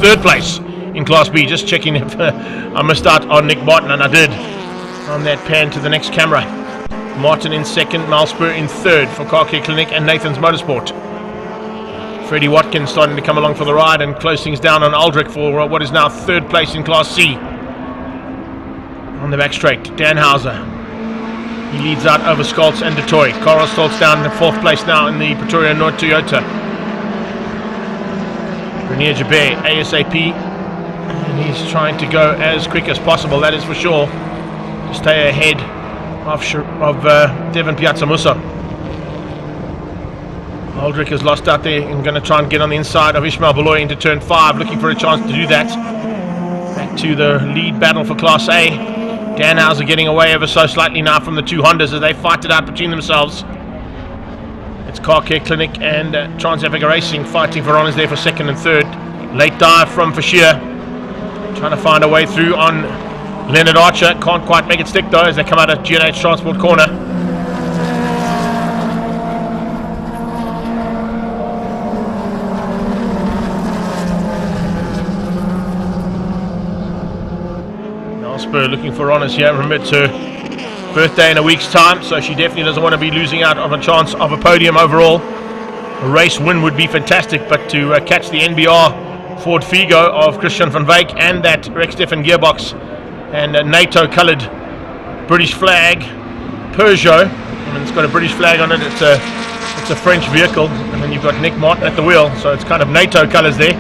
3rd place in Class B. Just checking if I missed out on Nick Martin, and I did on that pan to the next camera. Martin in 2nd, Malspur in 3rd for Car Care Clinic and Nathan's Motorsport. Freddie Watkins starting to come along for the ride and close things down on Aldrich for what is now 3rd place in Class C. On the back straight, Danhauser. He leads out over Scholz and du Toit. Carl Stoltz down in 4th place now in the Pretoria North Toyota. Renier Joubert, ASAP. And he's trying to go as quick as possible, that is for sure, to stay ahead of Devin Piazza Musso. Aldrich is lost out there and going to try and get on the inside of Ishmael Beloy into turn 5, looking for a chance to do that. Back to the lead battle for Class A. Danhauser getting away ever so slightly now from the 2 Hondas as they fight it out between themselves. It's Car Care Clinic and Trans-Africa Racing fighting for honours there for 2nd and 3rd. Late dive from Fashir, trying to find a way through on Leonard Archer can't quite make it stick though as they come out of G&H Transport corner. Now Spur looking for honours here. Remember, it's her birthday in a week's time, so she definitely doesn't want to be losing out of a chance of a podium overall. A race win would be fantastic, but to catch the NBR Ford Figo of Christian van Wyk and that Rex Stefan gearbox and a NATO coloured British flag Peugeot, and it's got a British flag on it, it's a French vehicle, and then you've got Nick Martin at the wheel, so it's kind of NATO colours there.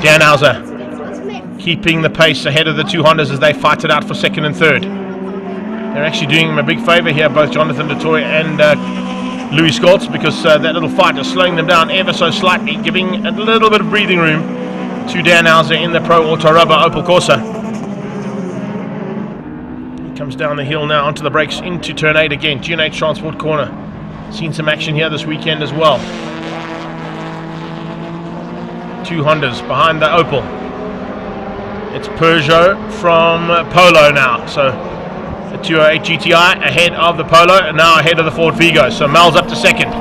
Danhauser keeping the pace ahead of the two Hondas as they fight it out for second and third. They're actually doing him a big favour here, both Jonathan du Toit and Louis Scholz, because that little fight is slowing them down ever so slightly, giving a little bit of breathing room to Danhauser in the Pro Auto Rubber Opel Corsa. He comes down the hill now onto the brakes into turn 8 again. G&H Transport corner. Seen some action here this weekend as well. Two Hondas behind the Opel. It's Peugeot from Polo now. So the 208 GTI ahead of the Polo and now ahead of the Ford Figo. So Mel's up to second.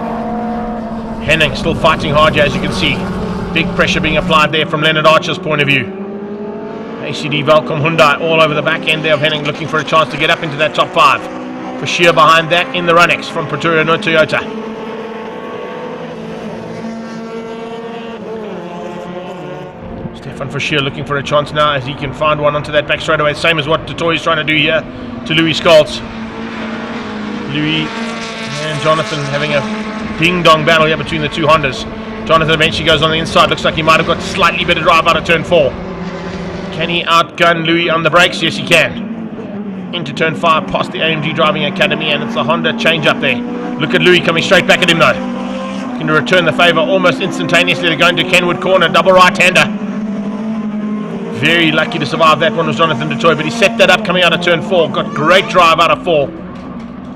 Henning still fighting hard here, as you can see. Big pressure being applied there from Leonard Archer's point of view. ACD Velcom Hyundai all over the back end there of Henning, looking for a chance to get up into that top 5. For sheer behind that in the Runnex from Pretoria no Toyota. Stefan Forsheer looking for a chance now as he can find one onto that back straightaway, same as what Toy is trying to do here to Louis Scholz. Louis and Jonathan having a ding-dong battle here between the two Hondas. Jonathan eventually goes on the inside. Looks like he might have got slightly better drive out of turn 4. Can he outgun Louis on the brakes? Yes, he can. Into turn 5 past the AMG Driving Academy, and it's a Honda change up there. Look at Louis coming straight back at him though. Going to return the favour almost instantaneously. They're going to Kenwood corner, double right-hander. Very lucky to survive that one was Jonathan du Toit, but he set that up coming out of turn 4. Got great drive out of 4.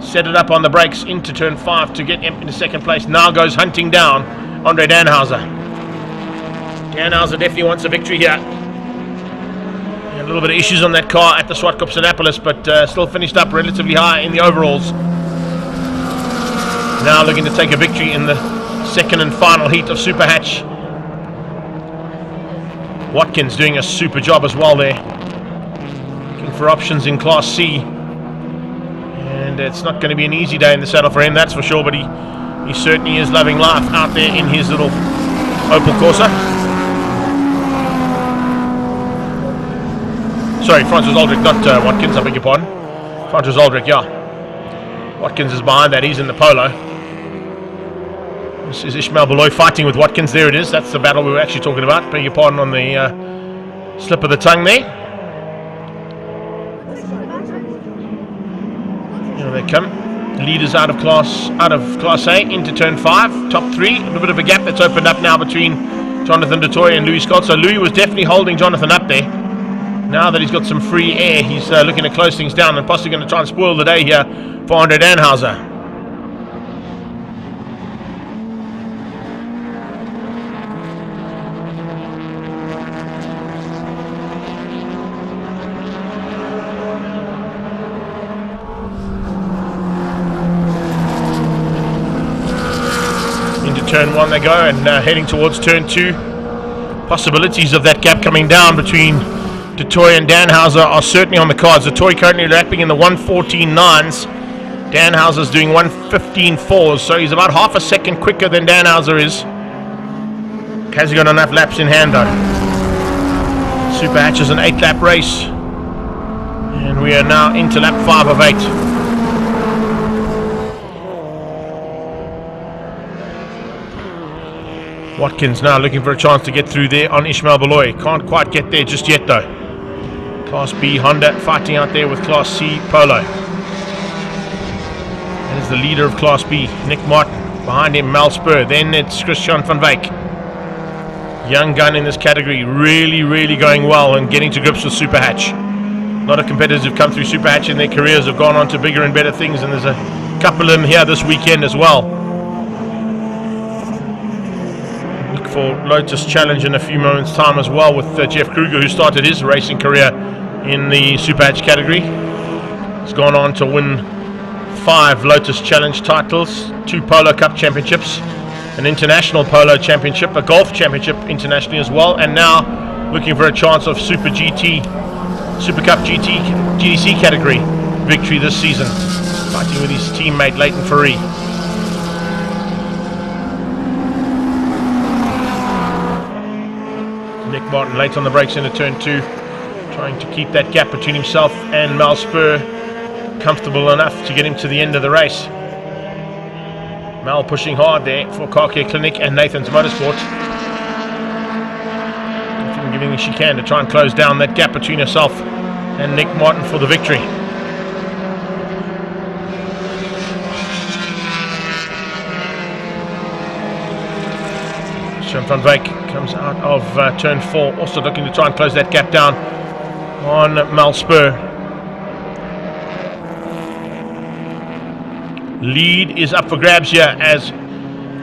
Set it up on the brakes into turn 5 to get him into second place. Now goes hunting down Andre Danhauser. Danhauser definitely wants a victory here. A little bit of issues on that car at the SWAT Cup Annapolis, but still finished up relatively high in the overalls. Now looking to take a victory in the second and final heat of SuperHatch. Watkins doing a super job as well there. Looking for options in Class C. And it's not going to be an easy day in the saddle for him, that's for sure, but he certainly is loving life out there in his little Opel Corsa. Sorry, Francis Aldrich, not Watkins, I beg your pardon. Francis Aldrich, yeah. Watkins is behind that, he's in the Polo. This is Ishmael Beloy fighting with Watkins, there it is, that's the battle we were actually talking about. Beg your pardon on the slip of the tongue there. Here they come. Leaders out of Class A into turn 5, top 3. A little bit of a gap that's opened up now between Jonathan du Toit and Louis Scholz. So Louis was definitely holding Jonathan up there. Now that he's got some free air, he's looking to close things down and possibly going to try and spoil the day here for Andre Danhauser. Turn 1 they go, and heading towards turn 2. Possibilities of that gap coming down between du Toit and Danhauser are certainly on the cards. Du Toit currently lapping in the 1:14.9s. Danhauser's doing 1:15.4s, so he's about half a second quicker than Danhauser is. Has he got enough laps in hand though? SuperHatch is an 8-lap race, and we are now into lap 5 of 8. Watkins now looking for a chance to get through there on Ishmael Beloy. Can't quite get there just yet though. Class B Honda fighting out there with Class C Polo. That is the leader of Class B, Nick Martin. Behind him, Mal Spur. Then it's Christian van Wyk. Young gun in this category, really going well and getting to grips with SuperHatch. A lot of competitors who've come through SuperHatch in their careers have gone on to bigger and better things, and there's a couple of them here this weekend as well. for Lotus Challenge in a few moments' time as well, with Jeff Kruger, who started his racing career in the SuperHatch category. He's gone on to win 5 Lotus Challenge titles, 2 Polo Cup championships, an international polo championship, a golf championship internationally as well, and now looking for a chance of Super Cup GDC category victory this season, fighting with his teammate Leighton Fourie. Nick Martin late on the brakes into turn 2, trying to keep that gap between himself and Mal Spur comfortable enough to get him to the end of the race. Mal pushing hard there for Car Care Clinic and Nathan's Motorsport, giving what she can to try and close down that gap between herself and Nick Martin for the victory. Christian van Wyk comes out of turn 4, also looking to try and close that gap down on Mal Spur. Lead is up for grabs here as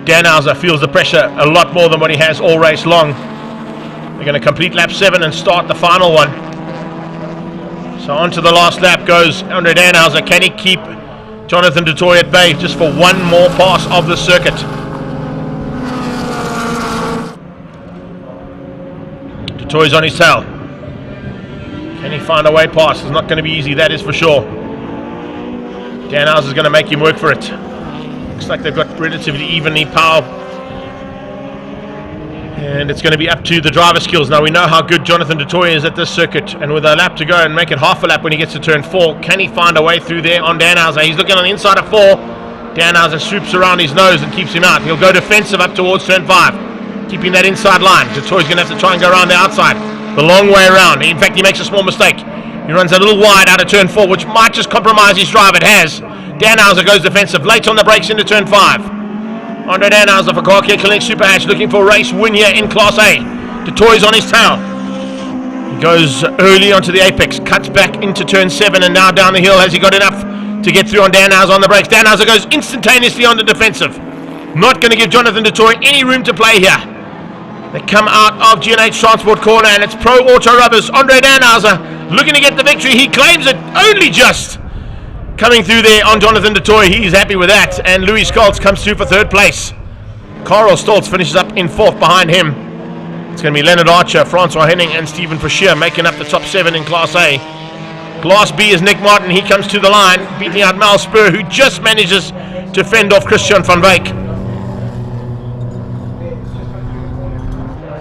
Danhauser feels the pressure a lot more than what he has all race long. They're going to complete lap 7 and start the final one. So on to the last lap goes Andre Danhauser. Can he keep Jonathan du Toit at bay just for one more pass of the circuit? Du Toit's on his tail. Can he find a way past? It's not going to be easy, that is for sure. Danhauser's going to make him work for it. Looks like they've got relatively evenly power, and it's going to be up to the driver skills. Now we know how good Jonathan du Toit is at this circuit, and with a lap to go and make it half a lap when he gets to turn 4, can he find a way through there on Danhauser? He's looking on the inside of 4. Danhauser swoops around his nose and keeps him out. He'll go defensive up towards turn 5, keeping that inside line. Du Toit's going to have to try and go around the outside, the long way around. In fact, he makes a small mistake. He runs a little wide out of turn 4, which might just compromise his drive. It has. Danhauser goes defensive, late on the brakes into turn 5. Andre Danhauser for Car Care Clinic SuperHatch, looking for a race win here in Class A. Du Toit's on his tail. He goes early onto the apex, cuts back into turn 7, and now down the hill. Has he got enough to get through on Danhauser on the brakes? Danhauser goes instantaneously on the defensive. Not going to give Jonathan du Toit any room to play here. They come out of G&H Transport corner, and it's Pro Auto Rubbers. Andre Danhauser looking to get the victory. He claims it only just. Coming through there on Jonathan du Toit, he's happy with that, and Louis Scholz comes through for 3rd place. Carl Stoltz finishes up in 4th behind him. It's going to be Leonard Archer, Francois Henning, and Stephen Fischer making up the top 7 in Class A. Class B is Nick Martin. He comes to the line, beating out Mal Spur, who just manages to fend off Christian van Wyk.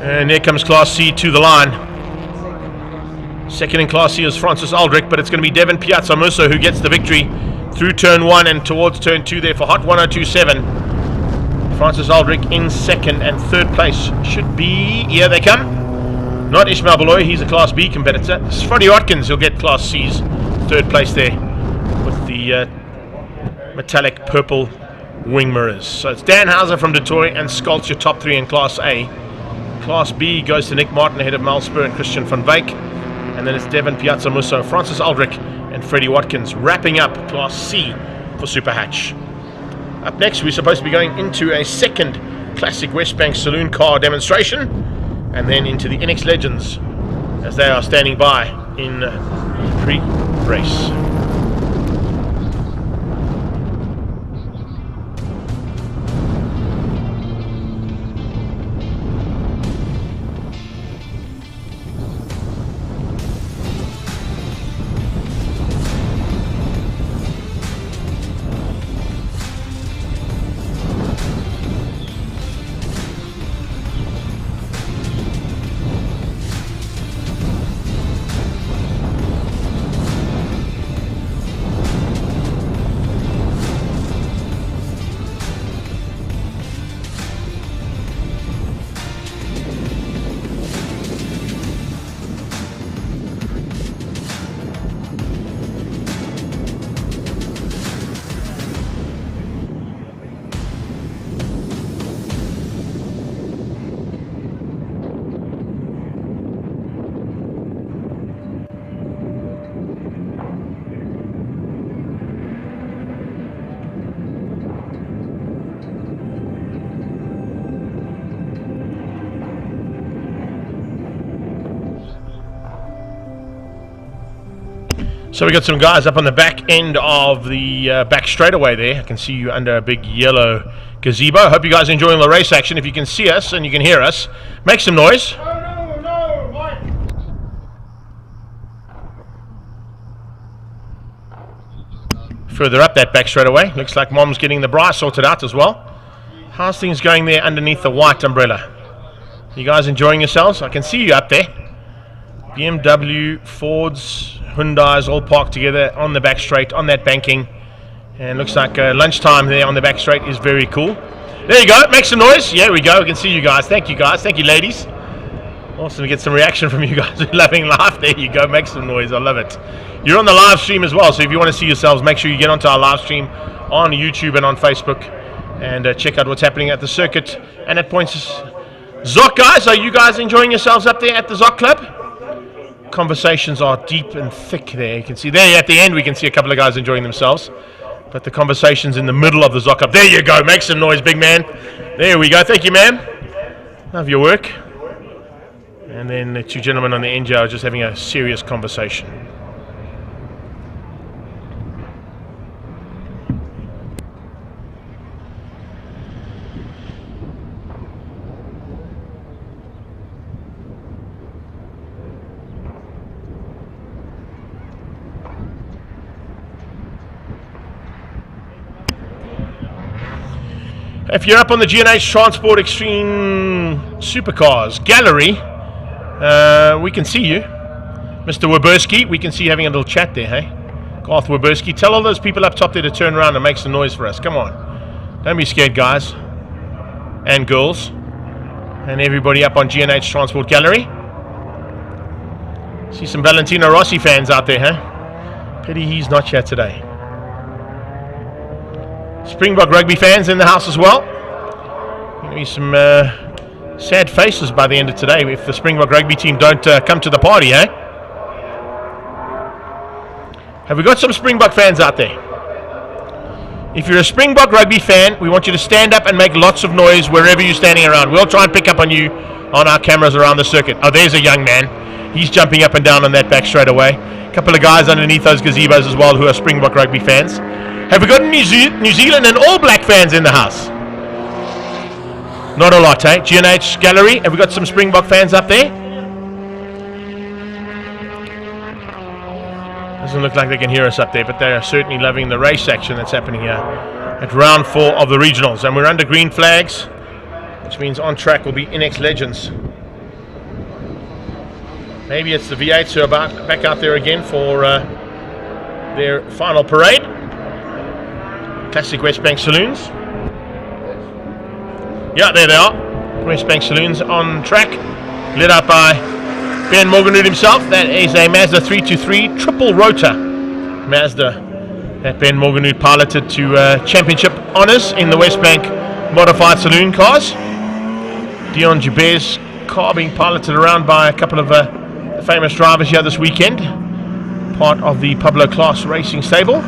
And here comes Class C to the line. Second in Class C is Francis Aldrich, but it's going to be Devin Piazzamusso who gets the victory through turn 1 and towards turn 2 there for Hot 1027. Francis Aldrich in 2nd, and 3rd place should be, here they come, not Ishmael Beloy, he's a Class B competitor. It's Freddie Watkins who'll get Class C's 3rd place there with the metallic purple wing mirrors. So it's Danhauser from du Toit and Scholz, your top 3 in Class A. Class B goes to Nick Martin ahead of Mal Spur and Christian van Wyk. And then it's Devin Piazzamusso, Francis Aldrich, and Freddie Watkins wrapping up Class C for SuperHatch. Up next, we're supposed to be going into a 2nd Classic Westbank Saloon Car Demonstration, and then into the INEX Legends as they are standing by in pre-race. So we got some guys up on the back end of the back straightaway there. I can see you under a big yellow gazebo. Hope you guys are enjoying the race action. If you can see us and you can hear us, make some noise. Further up that back straightaway, looks like Mom's getting the braai sorted out as well. How's things going there underneath the white umbrella? You guys enjoying yourselves? I can see you up there. BMW, Fords, Hyundais all parked together on the back straight, on that banking. And looks like lunchtime there on the back straight is very cool. There you go, make some noise. Yeah, we go, we can see you guys. Thank you guys, thank you ladies. Awesome to get some reaction from you guys. We're loving life. There you go, make some noise, I love it. You're on the live stream as well, so if you want to see yourselves, make sure you get onto our live stream on YouTube and on Facebook. And check out what's happening at the circuit and at points. Zoc guys, are you guys enjoying yourselves up there at the Zoc Club? Conversations are deep and thick there. You can see there at the end we can see a couple of guys enjoying themselves, but the conversations in the middle of the Zoc Club. There you go, make some noise, big man. There we go, thank you, ma'am. Love your work. And then the two gentlemen on the end are just having a serious conversation. If you're up on the G&H Transport Extreme Supercars Gallery, we can see you. Mr. Werberski, we can see you having a little chat there, hey? Garth Werberski, tell all those people up top there to turn around and make some noise for us. Come on. Don't be scared, guys. And girls. And everybody up on G&H Transport Gallery. See some Valentino Rossi fans out there, huh? Pity he's not here today. Springbok rugby fans in the house as well. Going to be some sad faces by the end of today if the Springbok rugby team don't come to the party, eh? Have we got some Springbok fans out there? If you're a Springbok rugby fan, we want you to stand up and make lots of noise wherever you're standing around. We'll try and pick up on you on our cameras around the circuit. Oh, there's a young man. He's jumping up and down on that back straight away. A couple of guys underneath those gazebos as well who are Springbok rugby fans. Have we got New Zealand and All Black fans in the house? Not a lot, eh? G&H Gallery, have we got some Springbok fans up there? Doesn't look like they can hear us up there, but they are certainly loving the race action that's happening here at round 4 of the regionals. And we're under green flags, which means on track will be INEX Legends. Maybe it's the V8s who are back out there again for their final parade. Classic West Bank Saloons. Yeah, there they are. West Bank Saloons on track, led up by Ben Morganhood himself. That is a Mazda 323 triple rotor Mazda that Ben Morganhood piloted to championship honours in the West Bank modified saloon cars. Dion Jubez's car being piloted around by a couple of the famous drivers here this weekend, part of the Pablo class racing stable.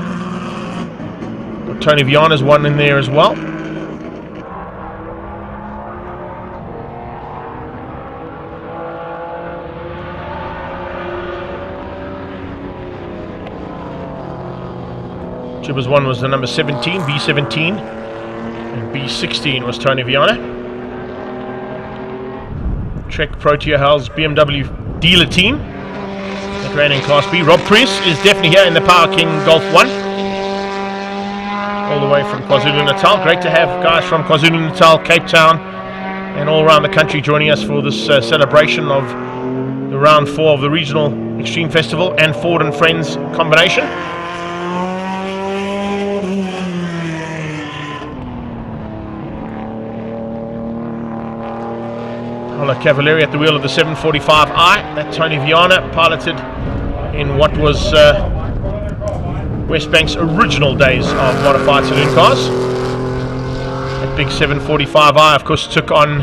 Tony Viana's one in there as well. Jibber's one was the number 17, B17, and B16 was Tony Viana. Trek Protea Hell's BMW dealer team that ran in Class B. Rob Prius is definitely here in the Power King Golf 1. All the way from KwaZulu-Natal. Great to have guys from KwaZulu-Natal, Cape Town, and all around the country joining us for this celebration of the round 4 of the Regional Extreme Festival and Ford and Friends combination. Paolo Cavalieri at the wheel of the 745i. That Tony Viana piloted in what was West Bank's original days of modified saloon cars. That big 745i, of course, took on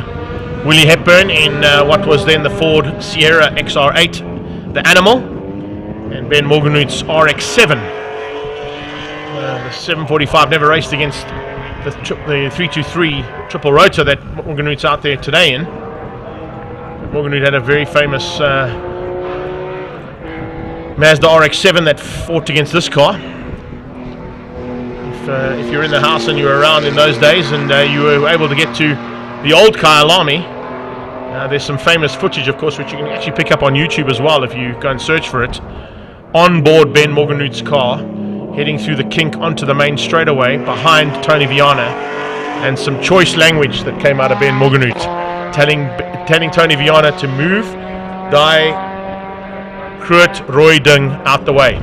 Willie Hepburn in what was then the Ford Sierra XR8, the Animal, and Ben Morganhood's RX-7. The 745 never raced against the 323 triple rotor that Morganhood's out there today in. Morganhood had a very famous Mazda RX-7 that fought against this car. If you're in the house and you were around in those days and you were able to get to the old Kyalami, there's some famous footage, of course, which you can actually pick up on YouTube as well if you go and search for it. On board Ben Morganut's car, heading through the kink onto the main straightaway behind Tony Viana, and some choice language that came out of Ben Morganut, telling Tony Viana to move die Kruit Roy Ding out the way,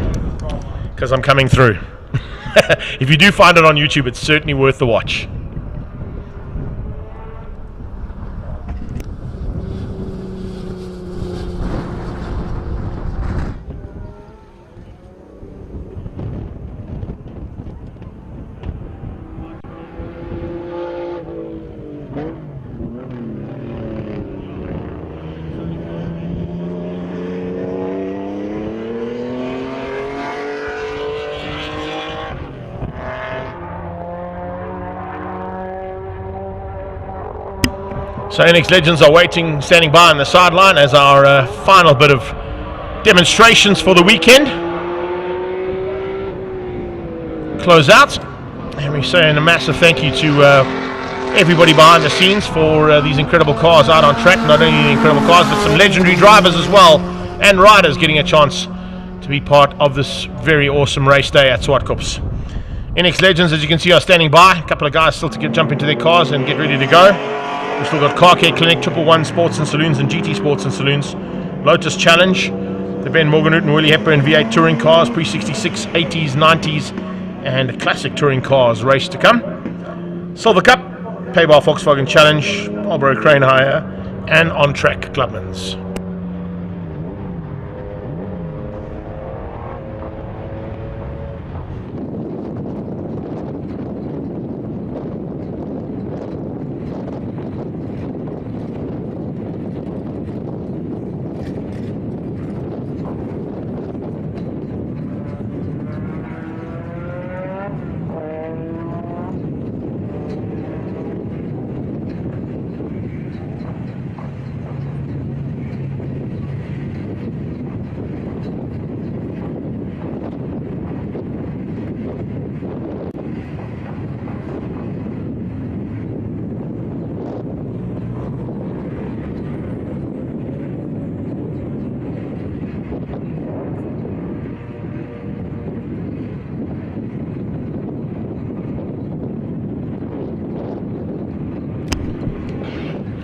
because I'm coming through. If you do find it on YouTube, it's certainly worth the watch. So INEX Legends are waiting, standing by on the sideline as our final bit of demonstrations for the weekend close out. And we say a massive thank you to everybody behind the scenes for these incredible cars out on track. Not only the incredible cars, but some legendary drivers as well, and riders getting a chance to be part of this very awesome race day at Zwartkops. INEX Legends, as you can see, are standing by. A couple of guys still to jump into their cars and get ready to go. We've still got Car Care Clinic, 111 Sports and Saloons and GT Sports and Saloons, Lotus Challenge, the Ben Morganut and Willie Hepburn V8 touring cars, pre-66, 80s, 90s and classic touring cars race to come. Silver Cup, PABAR Volkswagen Challenge, Marlboro Crane Hire and on-track Clubmans.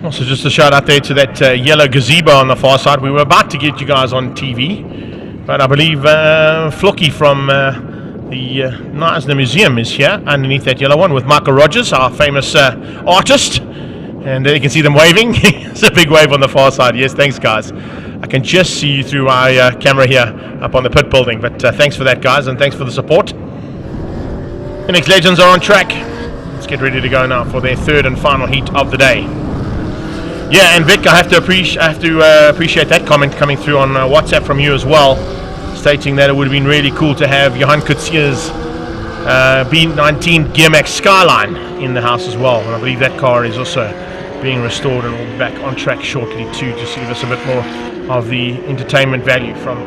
Also, just a shout out there to that yellow gazebo on the far side. We were about to get you guys on TV, but I believe Flocky from the Neisner Museum is here underneath that yellow one with Michael Rogers, our famous artist. And there you can see them waving. It's a big wave on the far side. Yes, thanks guys. I can just see you through my camera here up on the pit building, but thanks for that guys, and thanks for the support. INEX Legends are on track. Let's get ready to go now for their third and final heat of the day. Yeah, and Vic, I have to appreciate that comment coming through on WhatsApp from you as well, stating that it would have been really cool to have Johan Kutzier's B19 Gearmax Skyline in the house as well. And I believe that car is also being restored and will be back on track shortly too, just to give us a bit more of the entertainment value from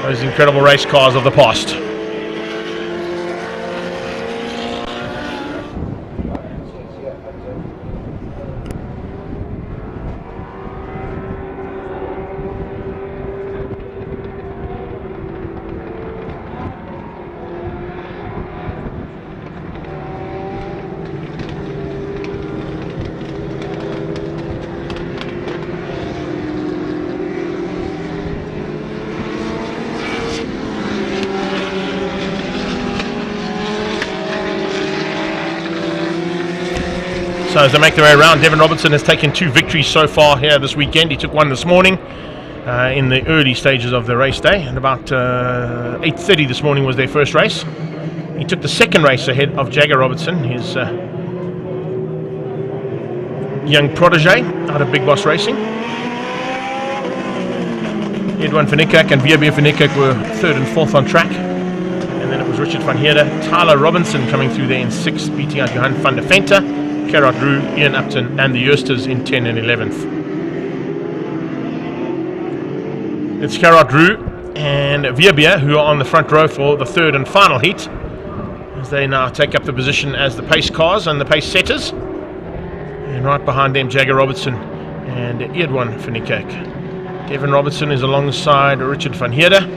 those incredible race cars of the past. So as they make their way around, Devin Robertson has taken 2 victories so far here this weekend. He took one this morning in the early stages of the race day, and about 8:30 this morning was their first race. He took the second race ahead of Jagger Robertson, his young protege out of Big Boss Racing. Edwin van Niekerk and VB van Niekerk were 3rd and 4th on track. And then it was Richard van Heerden, Tyler Robinson coming through there in 6th, beating out Johan van der Venter, Gerard Roux, Ian Upton and the Eusters in 10th and 11th. It's Gerard Roux and Verbia, who are on the front row for the third and final heat, as they now take up the position as the pace cars and the pace setters. And right behind them, Jagger Robertson and Edwin van Niekerk. Devin Robertson is alongside Richard van Heerden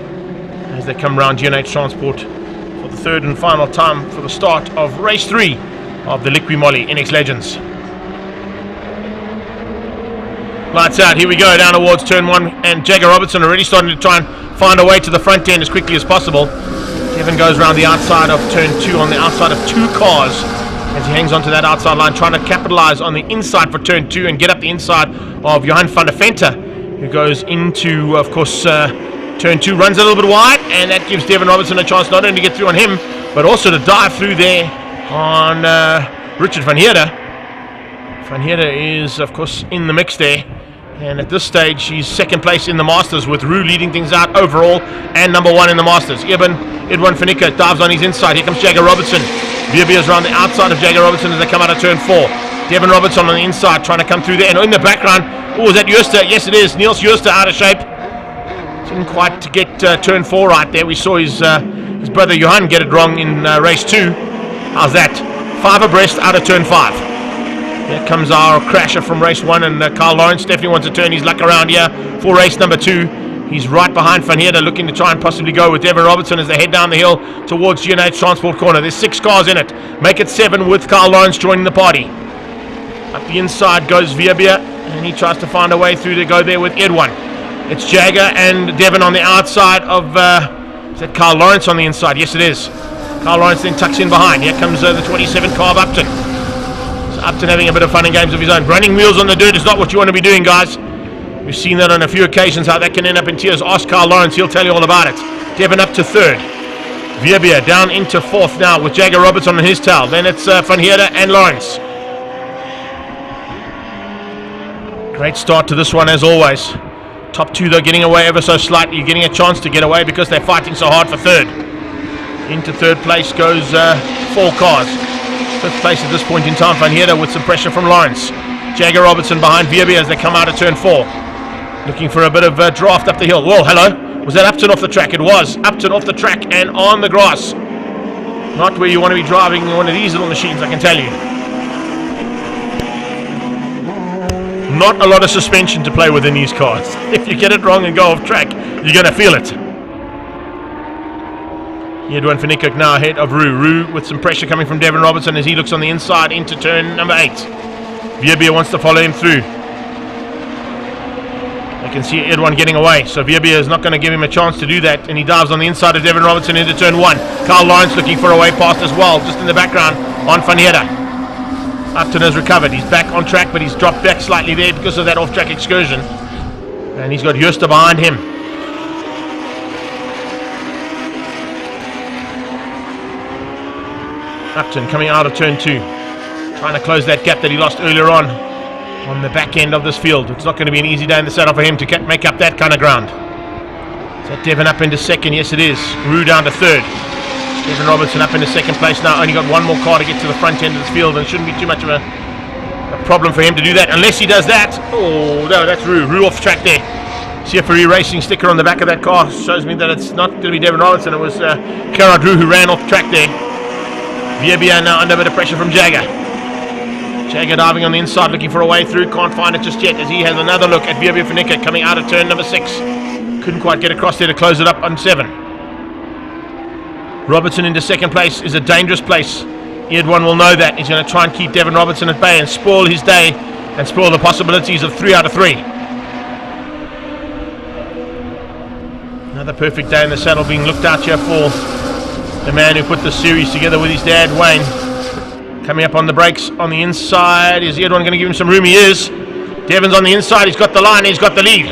as they come round GNH Transport for the third and final time for the start of race 3 of the Liqui Moly INEX Legends. Lights out, here we go down towards turn 1, and Jagger Robertson already starting to try and find a way to the front end as quickly as possible. Devin goes around the outside of turn 2 on the outside of 2 cars as he hangs onto that outside line, trying to capitalize on the inside for turn 2 and get up the inside of Johan van der Venter, who goes into, of course, turn 2, runs a little bit wide, and that gives Devin Robertson a chance not only to get through on him, but also to dive through there on Richard van Heerden. Van Heerden is, of course, in the mix there. And at this stage, he's second place in the Masters, with Roo leading things out overall and number 1 in the Masters. Edwin van Niekerk dives on his inside. Here comes Jagger Robertson. Verbia's around the outside of Jagger Robertson as they come out of turn 4. Devin Robertson on the inside trying to come through there. And in the background, oh, is that Jooster? Yes, it is. Niels Jooster out of shape. Didn't quite get turn 4 right there. We saw his brother Johan get it wrong in race 2. How's that? 5 abreast out of turn 5. Here comes our crasher from race 1, and Carl Lawrence definitely wants to turn his luck around here for race number 2. He's right behind Van Heerden, looking to try and possibly go with Devin Robertson as they head down the hill towards GNH Transport Corner. There's 6 cars in it. Make it 7 with Carl Lawrence joining the party. Up the inside goes Verbia, and he tries to find a way through to go there with Edwin. It's Jagger and Devin on the outside of, is that Carl Lawrence on the inside? Yes, it is. Carl Lawrence then tucks in behind. Here comes the 27 car of Upton. Upton having a bit of fun and games of his own. Running wheels on the dirt is not what you want to be doing, guys. We've seen that on a few occasions, how that can end up in tears. Ask Carl Lawrence, he'll tell you all about it. Devin up to 3rd. Verbia down into 4th now with Jagger Robertson on his tail. Then it's Van Heerden and Lawrence. Great start to this one as always. Top 2 though getting away ever so slightly. You're getting a chance to get away because they're fighting so hard for 3rd. Into 3rd place goes 4 cars. 5th place at this point in time, Van Heerden with some pressure from Lawrence. Jagger Robertson behind Verbia as they come out of turn 4. Looking for a bit of draft up the hill. Whoa, hello. Was that Upton off the track? It was. Upton off the track and on the grass. Not where you want to be driving one of these little machines, I can tell you. Not a lot of suspension to play with in these cars. If you get it wrong and go off track, you're going to feel it. Edwin van Niekerk now ahead of Roo. Roo with some pressure coming from Devin Robertson as he looks on the inside into turn number 8. Verbia wants to follow him through. You can see Edwin getting away, so Verbia is not going to give him a chance to do that, and he dives on the inside of Devin Robertson into turn 1. Carl Lawrence looking for a way past as well, just in the background on Van Heerden. Upton has recovered. He's back on track, but he's dropped back slightly there because of that off-track excursion. And he's got Jooster behind him. Upton coming out of turn 2, trying to close that gap that he lost earlier on the back end of this field. It's not going to be an easy day in the saddle for him to make up that kind of ground. Is that Devin up into 2nd? Yes, it is. Roo down to 3rd. Devin Robertson up into 2nd place now. Only got 1 more car to get to the front end of this field, and it shouldn't be too much of a problem for him to do that, unless he does that. Oh, no, that's Roo. Roo off track there. CFRE Racing sticker on the back of that car shows me that it's not going to be Devin Robertson. It was Gerard Roo who ran off track there. Verbia now under a bit of pressure from Jagger. Jagger diving on the inside, looking for a way through. Can't find it just yet as he has another look at Verbia van Niekerk coming out of turn number 6. Couldn't quite get across there to close it up on 7. Robertson into 2nd place is a dangerous place. Edwin will know that. He's going to try and keep Devin Robertson at bay and spoil his day and spoil the possibilities of 3 out of 3. Another perfect day in the saddle being looked out here for the man who put this series together with his dad, Wayne. Coming up on the brakes on the inside. Is Edwin going to give him some room? He is. Devin's on the inside. He's got the line. He's got the lead.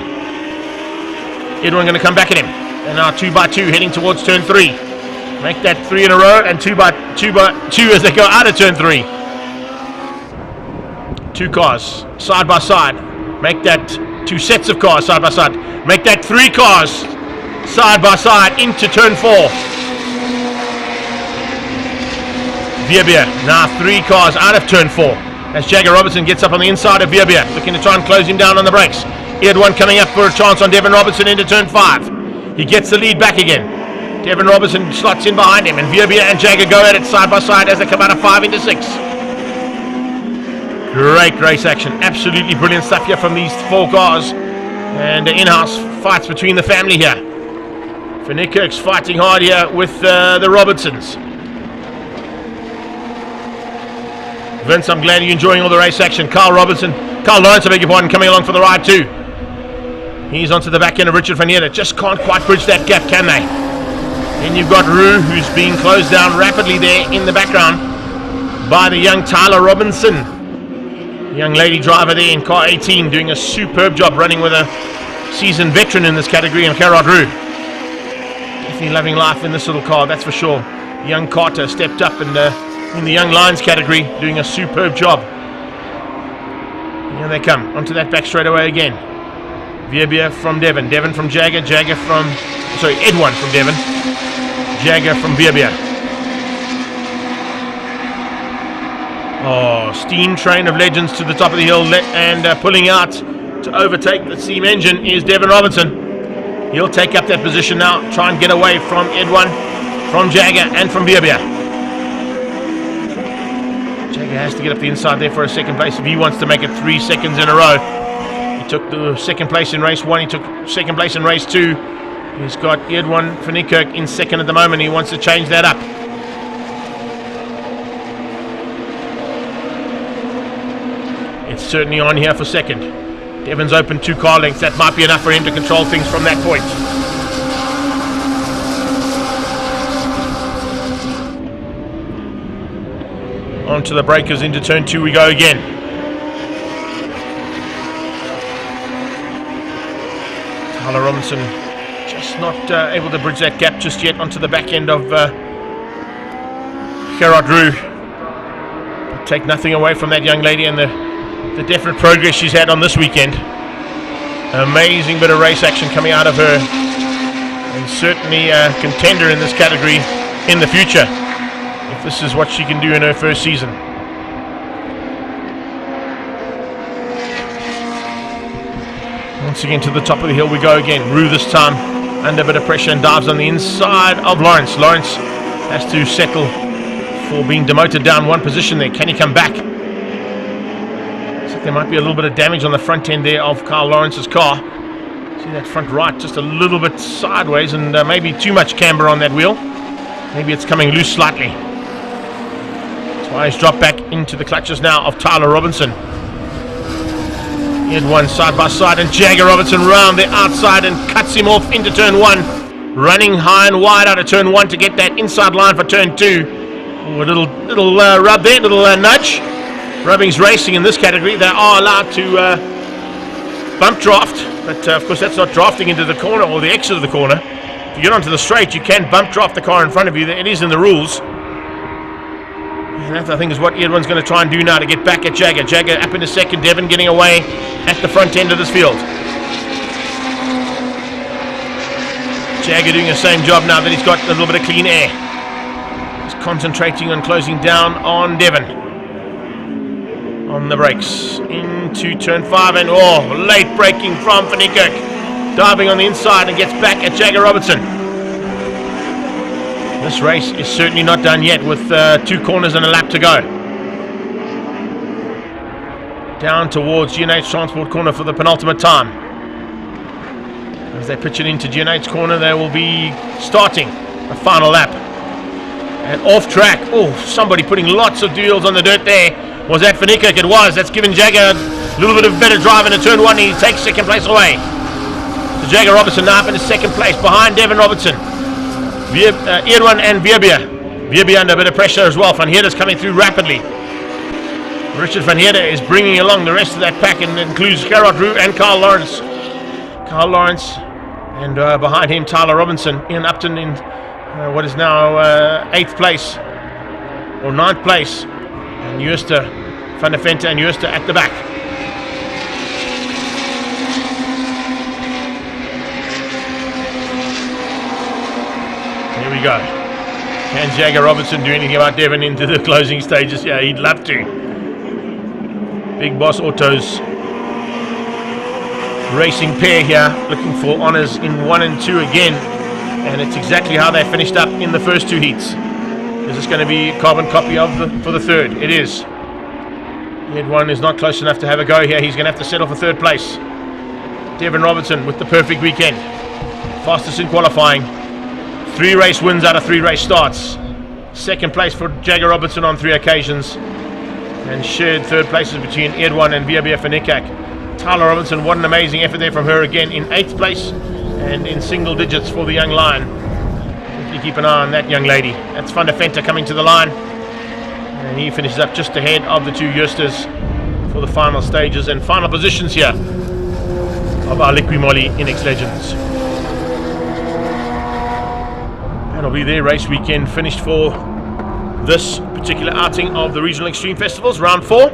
Edwin going to come back at him. And now 2 by 2 heading towards turn 3. Make that 3 in a row and 2 by 2 as they go out of turn 3. 2 cars side by side. Make that 2 sets of cars side by side. Make that 3 cars side by side into turn 4. Verbia, now 3 cars out of turn 4 as Jagger Robertson gets up on the inside of Verbia, looking to try and close him down on the brakes. Edwin coming up for a chance on Devin Robertson into turn 5. He gets the lead back again. Devin Robertson slots in behind him, and Vierbia and Jagger go at it side by side as they come out of 5 into 6. Great race action. Absolutely brilliant stuff here from these 4 cars. And in-house fights between the family here. Van Niekerk's fighting hard here with the Robertsons. Vince, I'm glad you're enjoying all the race action. Carl Lawrence, I beg your pardon, coming along for the ride too. He's onto the back end of Richard Van Heerden. Just can't quite bridge that gap, can they? Then you've got Rue, who's being closed down rapidly there in the background by the young Tyler Robinson. Young lady driver there in car 18, doing a superb job running with a seasoned veteran in this category, and Gerard Rue. Definitely loving life in this little car, that's for sure. Young Carter stepped up and in the Young Lions category, doing a superb job. Here they come, onto that back straightaway again. Vierbia from Devon, Devon from Jagger, Jagger from, sorry, Edwin from Devon, Jagger from Vierbia. Oh, steam train of Legends to the top of the hill and pulling out to overtake the steam engine is Devin Robertson. He'll take up that position now, try and get away from Edwin, from Jagger and from Vierbia. Jagger has to get up the inside there for a second place if he wants to make it 3 seconds in a row. He took the second place in race 1, he took second place in race 2. He's got Edwin van Niekerk in second at the moment. He wants to change that up. It's certainly on here for second. Devon's open 2 car lengths. That might be enough for him to control things from that point. Onto the breakers into turn 2 we go again. Tyler Robinson just not able to bridge that gap just yet onto the back end of Gerard Rue. But take nothing away from that young lady and the definite progress she's had on this weekend. Amazing bit of race action coming out of her, and certainly a contender in this category in the future, if this is what she can do in her first season. Once again to the top of the hill we go again. Rue this time under a bit of pressure and dives on the inside of Lawrence. Lawrence has to settle for being demoted down 1 position there. Can he come back? There might be a little bit of damage on the front end there of Carl Lawrence's car. See that front right just a little bit sideways, and maybe too much camber on that wheel. Maybe it's coming loose slightly. That's why he's dropped back into the clutches now of Tyler Robinson. He had 1 side by side, and Jagger Robinson round the outside and cuts him off into turn 1. Running high and wide out of turn 1 to get that inside line for turn 2. Ooh, a little rub there, little nudge. Rubbing's racing in this category. They are allowed to bump draft, but of course that's not drafting into the corner or the exit of the corner. If you get onto the straight, you can bump draft the car in front of you. It is in the rules. And that, I think, is what Edwin's going to try and do now to get back at Jagger. Jagger up into second, Devon getting away at the front end of this field. Jagger doing the same job now that he's got a little bit of clean air. He's concentrating on closing down on Devon. On the brakes into turn 5, and late braking from Van Niekerk, diving on the inside and gets back at Jagger Robertson. This race is certainly not done yet with 2 corners and a lap to go. Down towards G&H Transport corner for the penultimate time. As they pitch it into G&H corner, they will be starting the final lap. And off track, somebody putting lots of deals on the dirt there. Was that Van Niekerk? It was. That's given Jagger a little bit of better drive into turn 1. He takes second place away. So Jagger Robertson now up into second place behind Devin Robertson. Edwin and Vierbia. Vierbia under a bit of pressure as well. Van Heerden's coming through rapidly. Richard Van Heerden is bringing along the rest of that pack, and includes Gerard Rue and Carl Lawrence. Carl Lawrence, and behind him Tyler Robinson. Ian Upton in what is now 8th place or 9th place. And Jooster, Van der Vente and Jooster at the back. Here we go. Can Jagger Robertson do anything about Devon into the closing stages? Yeah, he'd love to. Big Boss Autos racing pair here, looking for honours in 1 and 2 again, and it's exactly how they finished up in the first 2 heats. Is this going to be a carbon copy of for the third? It is. Ed 1 is not close enough to have a go here. He's going to have to settle for 3rd place. Devin Robertson with the perfect weekend, fastest in qualifying, 3 race wins out of 3 race starts. 2nd place for Jagger Robertson on 3 occasions, and shared 3rd places between Ed 1 and VW Finikak. Tyler Robinson, what an amazing effort there from her again, in 8th place and in single digits for the young lion. Keep an eye on that young lady. That's Van der Venter coming to the line, and he finishes up just ahead of the 2 Justas for the final stages and final positions here of our Liqui-Moly INEX Legends. That'll be their race weekend finished for this particular outing of the Regional Extreme Festivals, round 4.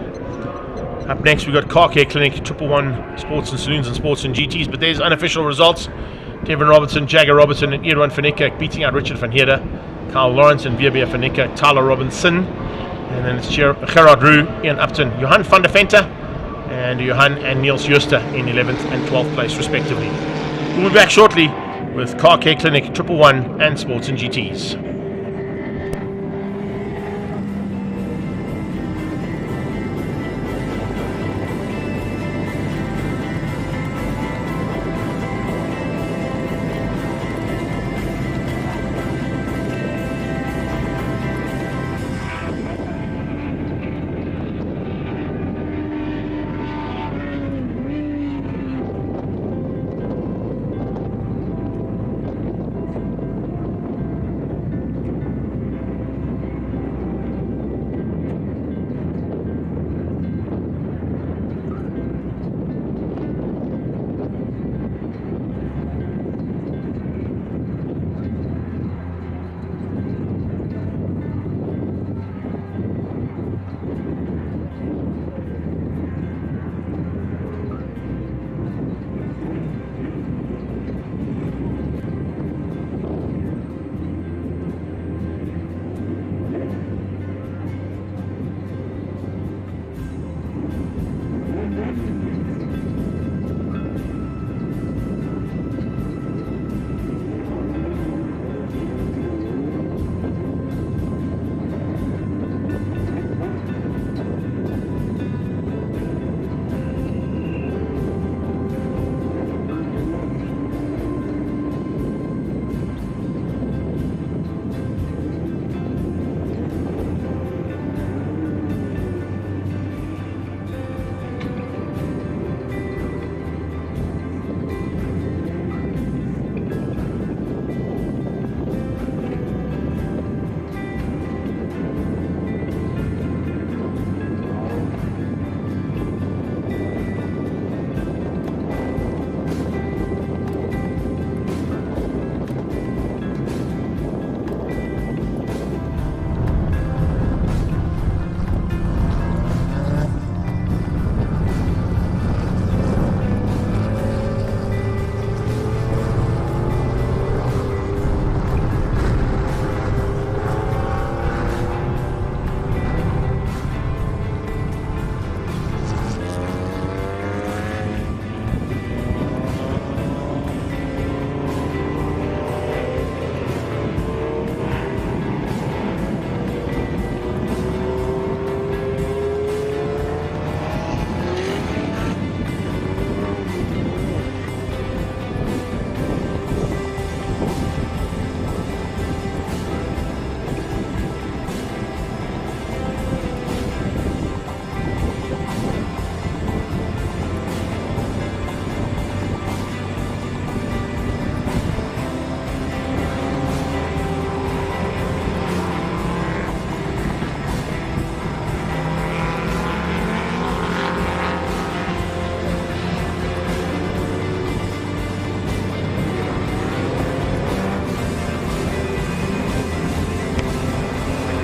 Up next we've got Car Care Clinic, 111 Sports and Saloons and Sports and GTs, but there's unofficial results. Devin Robertson, Jagger Robertson and Edwin Finikak beating out Richard van Heerden, Carl Lawrence and VB Finikak, Tyler Robinson, and then it's Gerard Roux, Ian Upton, Johan van der Venter and Johan and Niels Juster in 11th and 12th place respectively. We'll be back shortly with Car Care Clinic, 111 and Sports and GTs.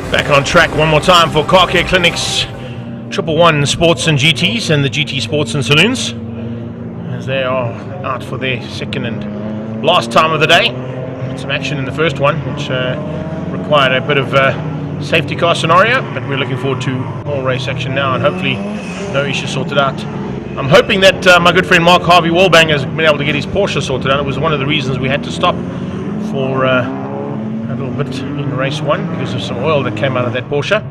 Back on track one more time for Car Care Clinic's 111 Sports and GTs and the GT Sports and Saloons, as they are out for their second and last time of the day. Some action in the first one, which required a bit of safety car scenario, but we're looking forward to more race action now and hopefully no issues sorted out I'm hoping that my good friend Mark Harvey Wallbang has been able to get his Porsche sorted out. It was one of the reasons we had to stop for a little bit in race 1 because of some oil that came out of that Porsche.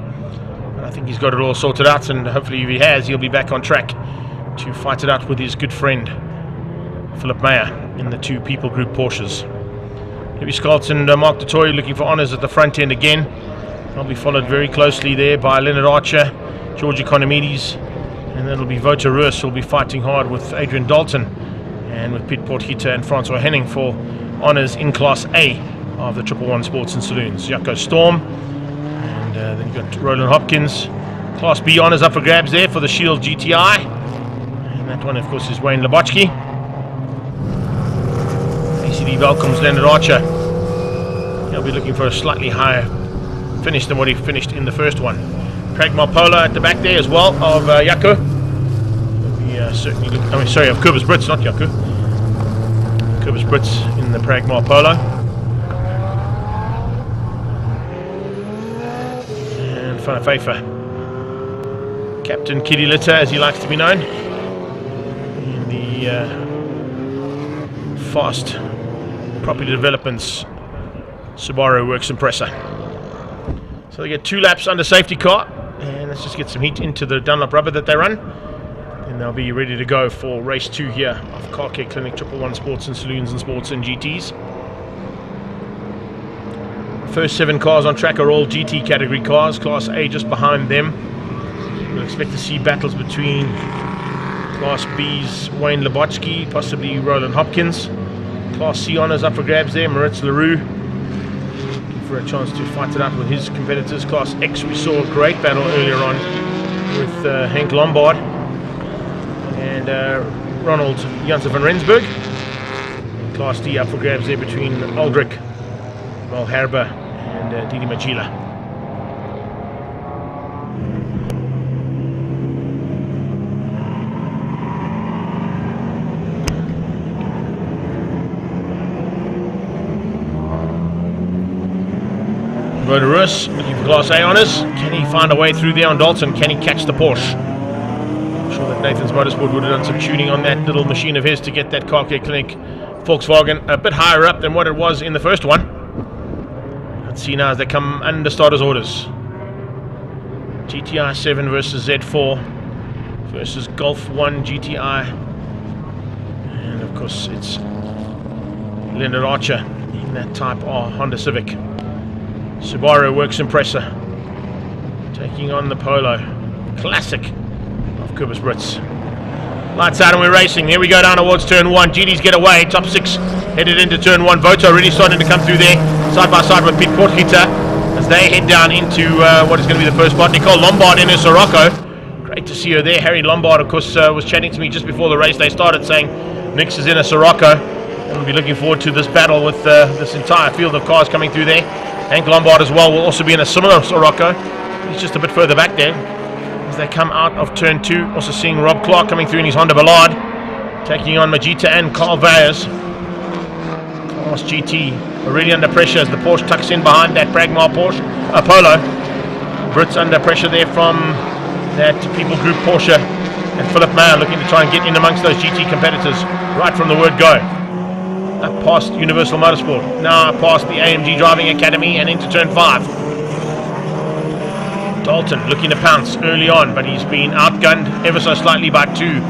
I think he's got it all sorted out, and hopefully if he has, he'll be back on track to fight it out with his good friend Philip Meyer in the 2 people group Porsches. Louis Scholz and Mark Dutoy looking for honours at the front end again. They'll be followed very closely there by Leonard Archer, George Economides, and then it'll be Wouter Roos who'll be fighting hard with Adrian Dalton and with Piet Potgieter and Francois Henning for honours in Class A of the 111 Sports and Saloons. Jaco Storm, and then you've got Roland Hopkins. Class B honours up for grabs there for the Shield GTI, and that one of course is Wayne Leboczki. ACD welcomes Leonard Archer. He'll be looking for a slightly higher finish than what he finished in the first one. Pragma Polo at the back there as well of Jaco. Certainly of Cobus Brits, not Jaco. Cobus Brits in the Pragma Polo. And Van Pfeiffer. Captain Kitty Litter, as he likes to be known, in the fast property developments Subaru Works Impreza. So they get 2 laps under safety car, and let's just get some heat into the Dunlop rubber that they run, and they'll be ready to go for race 2 here of Car Care Clinic 111 Sports and Saloons and Sports and GTs. First 7 cars on track are all GT category cars. Class A just behind them. We'll expect to see battles between Class B's Wayne Leboczki, possibly Roland Hopkins. Class C honours up for grabs there, Moritz Leroux for a chance to fight it out with his competitors. Class X, we saw a great battle earlier on with Henk Lombard and Ronald Janssen van Rensburg. Class D up for grabs there between Aldrich Malherbe and Didi Magila. Wouter Roos looking for Class A honours. Can he find a way through there on Dalton? Can he catch the Porsche? I'm sure that Nathan's Motorsport would have done some tuning on that little machine of his to get that Car Care Clinic Volkswagen a bit higher up than what it was in the first one. Let's see now as they come under starters orders. GTI 7 versus Z4 versus Golf 1 GTI, and of course it's Leonard Archer in that Type R Honda Civic. Subaru Works Impreza taking on the Polo Classic of Cobus Brits. Lights out and we're racing. Here we go down towards turn 1. GDs get away. Top 6 headed into turn 1. Voto already starting to come through there, side by side with Piet Potgieter as they head down into what is going to be the first spot. Nicole Lombard in her Sirocco. Great to see her there. Harry Lombard, of course, was chatting to me just before the race they started, saying Nix is in a Sirocco. And we'll be looking forward to this battle with this entire field of cars coming through there. Hank Lombard as well will also be in a similar Sirocco. He's just a bit further back there. As they come out of turn 2, also seeing Rob Clark coming through in his Honda Ballard, taking on Majita and Carl Veyers. Class GT already under pressure as the Porsche tucks in behind that Pragma Porsche, Polo. Brits under pressure there from that People Group Porsche, and Philip Meyer looking to try and get in amongst those GT competitors right from the word go. Up past Universal Motorsport, now past the AMG Driving Academy and into turn 5. Dalton looking to pounce early on, but he's been outgunned ever so slightly by 2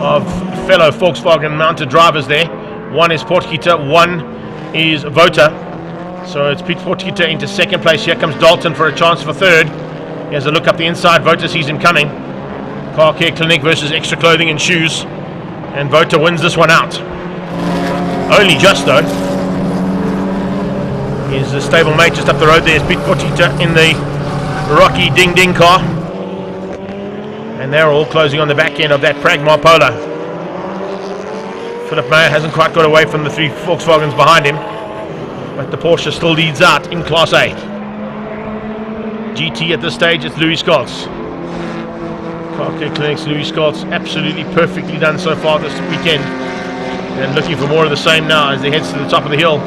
of fellow Volkswagen mounted drivers there. One is Potgieter, one is Voter. So it's Piet Potgieter into second place. Here comes Dalton for a chance for third. He has a look up the inside. Voter sees him coming. Car Care Clinic versus Extra Clothing and Shoes, and Voter wins this one out. Only just though. His stable mate just up the road there is Piet Potgieter in the Rocky Ding Ding car, and they're all closing on the back end of that Pragma Polo. Philip Meyer hasn't quite got away from the 3 Volkswagens behind him, but the Porsche still leads out in Class A. GT at this stage, it's Louis Scholz. Car Care Clinic's Louis Scholz, absolutely perfectly done so far this weekend, and looking for more of the same now as he heads to the top of the hill.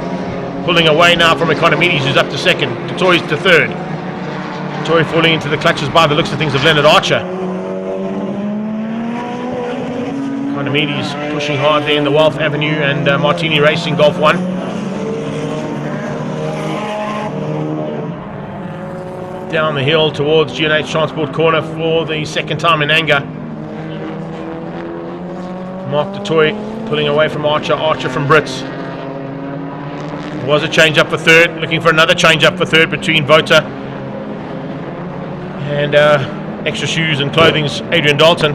Pulling away now from Economides, who's up to second. Dutoy's to third. Dutoy falling into the clutches by the looks of things of Leonard Archer. Economides pushing hard there in the Wealth Avenue, and Martini Racing Golf 1. Down the hill towards G&H Transport Corner for the second time in anger. Mark du Toit pulling away from Archer, Archer from Brits. There was a change up for third, looking for another change up for third between Vota and Extra Shoes and Clothing's Adrian Dalton.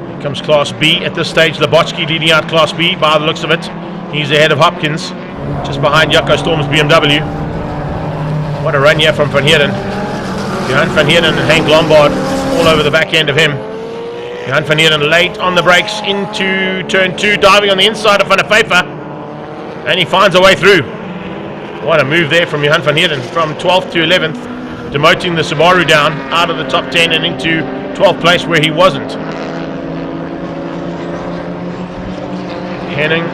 Here comes Class B at this stage. Labotsky leading out Class B by the looks of it. He's ahead of Hopkins, just behind Jaco Storm's BMW. What a run here from Van Heerden. Behind Van Heerden and Hank Lombard all over the back end of him. Johan van Heerden late on the brakes into turn 2, diving on the inside of Van der Pfeiffer, and he finds a way through. What a move there from Johan van Heerden, from 12th to 11th, demoting the Subaru down out of the top 10 and into 12th place where he wasn't. Henning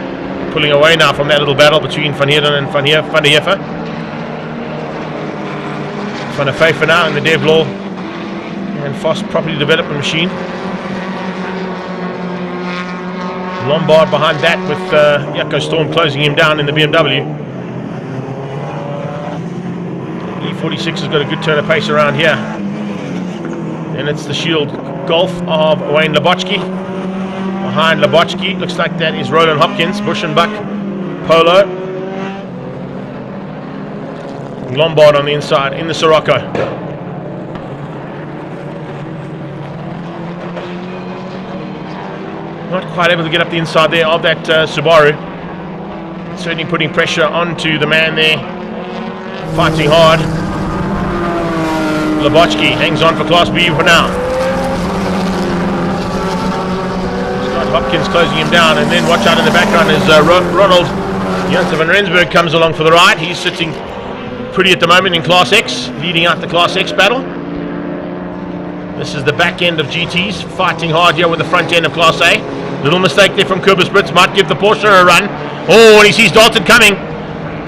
pulling away now from that little battle between Van Heerden and Van der Heefer. Van der Pfeiffer now in the Devlaw and Foss Property Development Machine. Lombard behind that with Jaco Storm closing him down in the BMW. E46 has got a good turn of pace around here. And it's the Shield Golf of Wayne Labotsky. Behind Labotsky, looks like that is Roland Hopkins, Bush and Buck, Polo. Lombard on the inside in the Sirocco. Not quite able to get up the inside there of that Subaru. Certainly putting pressure onto the man there. Fighting hard. Labotsky hangs on for Class B for now. Scott Hopkins closing him down, and then watch out in the background as Ronald Janssen van Rensburg comes along for the ride. He's sitting pretty at the moment in Class X, leading out the Class X battle. This is the back end of GTs, fighting hard here with the front end of Class A. Little mistake there from Cobus Brits, might give the Porsche a run. Oh, and he sees Dalton coming.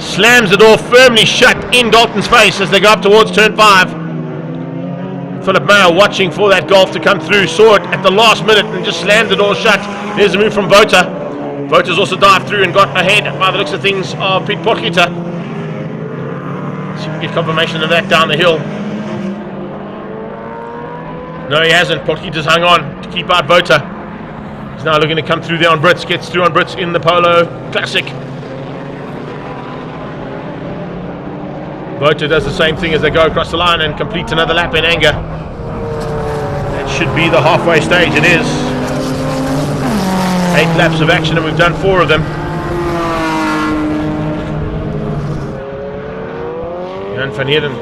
Slams the door firmly shut in Dalton's face as they go up towards turn 5. Philip Mayer watching for that Golf to come through, saw it at the last minute and just slammed the door shut. There's a move from Vota. Vota's also dived through and got ahead by the looks of things of Pete Potgieter. See if we get confirmation of that down the hill. No, he hasn't. Potgieter's hung on to keep out Vota. He's now looking to come through there on Brits. Gets through on Brits in the Polo Classic. Vota does the same thing as they go across the line and completes another lap in anger. That should be the halfway stage. It is. 8 laps of action and we've done 4 of them. And Van Heerden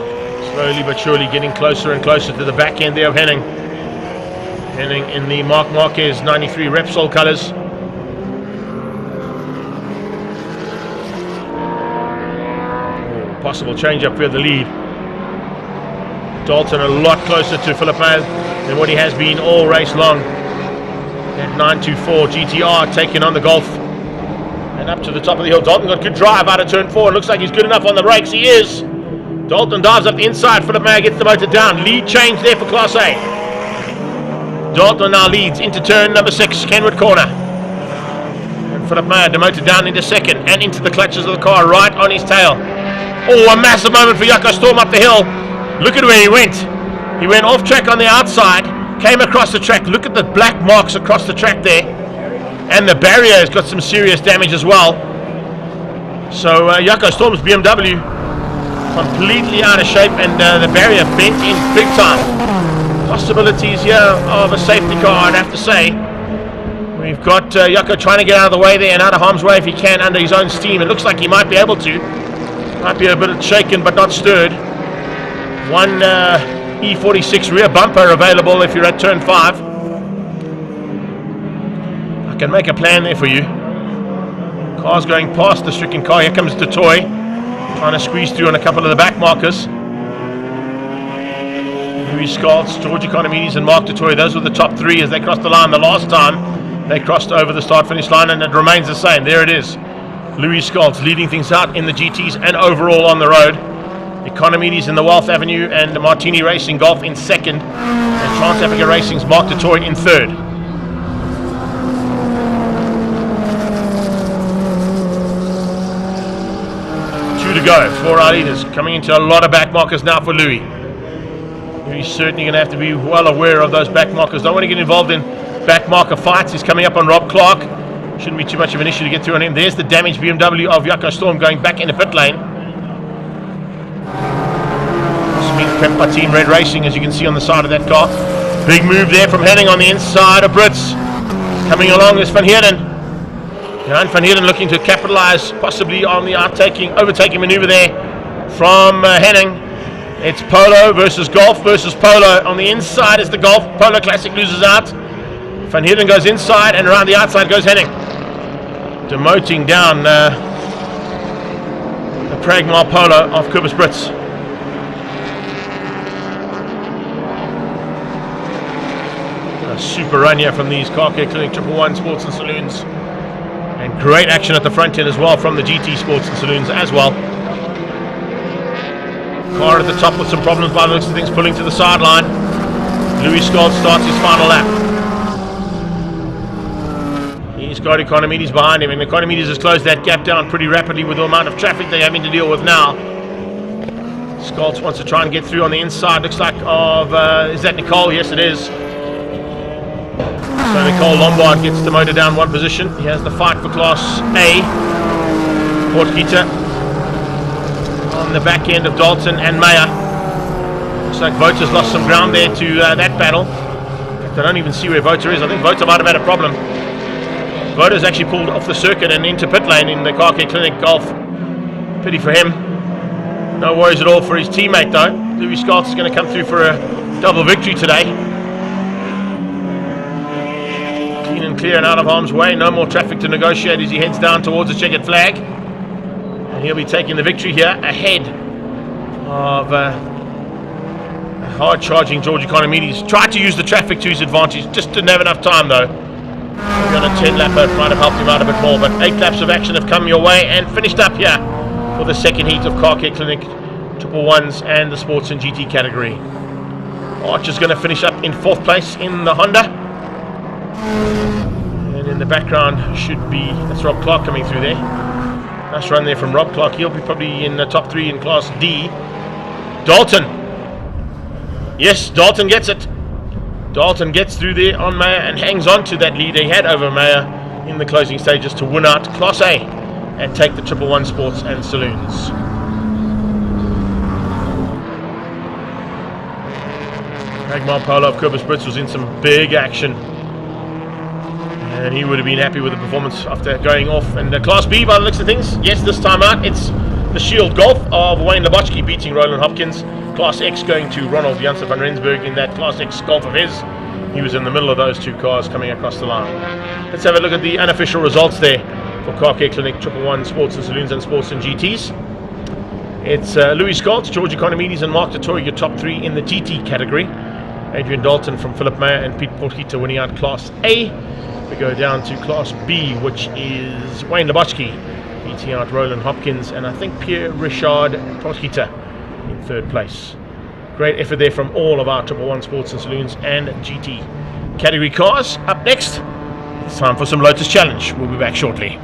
slowly but surely getting closer and closer to the back end there of Henning. Henning in the Marc Marquez 93 Repsol colours. Possible change up for the lead. Dalton a lot closer to Philip Mayer than what he has been all race long. That 924 GTR taking on the Golf. And up to the top of the hill. Dalton got good drive out of turn 4. It looks like he's good enough on the brakes. He is. Dalton dives up the inside. Philip Mayer gets the motor down. Lead change there for Class A. Dalton now leads into turn number 6, Kenwood Corner. And Philip Mayer demoted down into second and into the clutches of the car right on his tail. Oh, a massive moment for Jaco Storm up the hill. Look at where he went. He went off track on the outside, came across the track. Look at the black marks across the track there. And the barrier has got some serious damage as well. So Jaco Storm's BMW completely out of shape and the barrier bent in big time. Possibilities here of a safety car, I'd have to say. We've got Jaco trying to get out of the way there and out of harm's way if he can under his own steam. It looks like he might be able to. Might be a bit shaken but not stirred. One E46 rear bumper available if you're at turn 5. I can make a plan there for you. Car's going past the stricken car. Here comes Du Toit, trying to squeeze through on a couple of the back markers. Louis Scalz, George Economides and Mark Du Toit, those were the top 3 as they crossed the line the last time they crossed over the start-finish line, and it remains the same. There it is. Louis Scalz leading things out in the GTs and overall on the road. Economides in the Wealth Avenue and the Martini Racing Golf in second. And Trans Africa Racing's Mark Du Toit in third. to go for our leaders. Coming into a lot of back markers now for Louis. He's certainly going to have to be well aware of those back markers. Don't want to get involved in back marker fights. He's coming up on Rob Clark. Shouldn't be too much of an issue to get through on him. There's the damaged BMW of Jaco Storm going back in the pit lane. Prepped by Team Red Racing, as you can see on the side of that car. Big move there from Henning on the inside of Brits. Coming along is Van Heerden. And Van Heerden looking to capitalize possibly on the overtaking maneuver there from Henning. It's Polo versus Golf versus Polo. On the inside is the Golf. Polo Classic loses out. Van Heerden goes inside, and around the outside goes Henning. Demoting down the Pragmar Polo of Cobus Brits. A super run here from these Car Care Clinic 111 Sports and Saloons. And great action at the front end as well from the GT Sports and Saloons as well. Car at the top with some problems by the looks of things, pulling to the sideline. Louis Scott starts his final lap. He's got Economides behind him, and Economides has closed that gap down pretty rapidly with the amount of traffic they're having to deal with now. Scott wants to try and get through on the inside. Looks like is that Nicole? Yes, it is. So Nicole Lombard gets demoted down one position. He has the fight for Class A. Portkita on the back end of Dalton and Meyer. Looks like Vota's lost some ground there to that battle. In fact, I don't even see where Vota is. I think Vota might have had a problem. Vota's actually pulled off the circuit and into pit lane in the Car Care Clinic Golf. Pity for him. No worries at all for his teammate though. Louis Scott's going to come through for a double victory today. Clean and clear and out of harm's way. No more traffic to negotiate as he heads down towards the checkered flag. And he'll be taking the victory here ahead of hard charging George Economides. Tried to use the traffic to his advantage, just didn't have enough time though. Maybe on a 10 lapper might have helped him out a bit more, but 8 laps of action have come your way and finished up here for the second heat of Car Care Clinic 111s and the Sports and GT category. Archer's going to finish up in 4th place in the Honda. And in the background should be, that's Rob Clark coming through there. Nice run there from Rob Clark. He'll be probably in the top 3 in Class D. Dalton. Yes, Dalton gets it. Dalton gets through there on Meyer and hangs on to that lead he had over Meyer in the closing stages to win out Class A and take the 111 Sports and Saloons. Pragmar Polo of Cobus Brits was in some big action. And he would have been happy with the performance after going off. And Class B, by the looks of things, yes, this time out, it's the Shield Golf of Wayne Labochki beating Roland Hopkins. Class X going to Ronald Janssen van Rensburg in that Class X Golf of his. He was in the middle of those 2 cars coming across the line. Let's have a look at the unofficial results there for Car Care Clinic 111 Sports and Saloons and Sports and GTs. It's Louis Scott, George Economides and Mark Tatoy, your top 3 in the GT category. Adrian Dalton from Philip Meyer and Pete Portkita winning out Class A. We go down to Class B, which is Wayne Labochki beating out Roland Hopkins and I think Pierre Richard Portkita in 3rd place. Great effort there from all of our 111 Sports and Saloons and GT category cars. Up next, it's time for some Lotus Challenge. We'll be back shortly.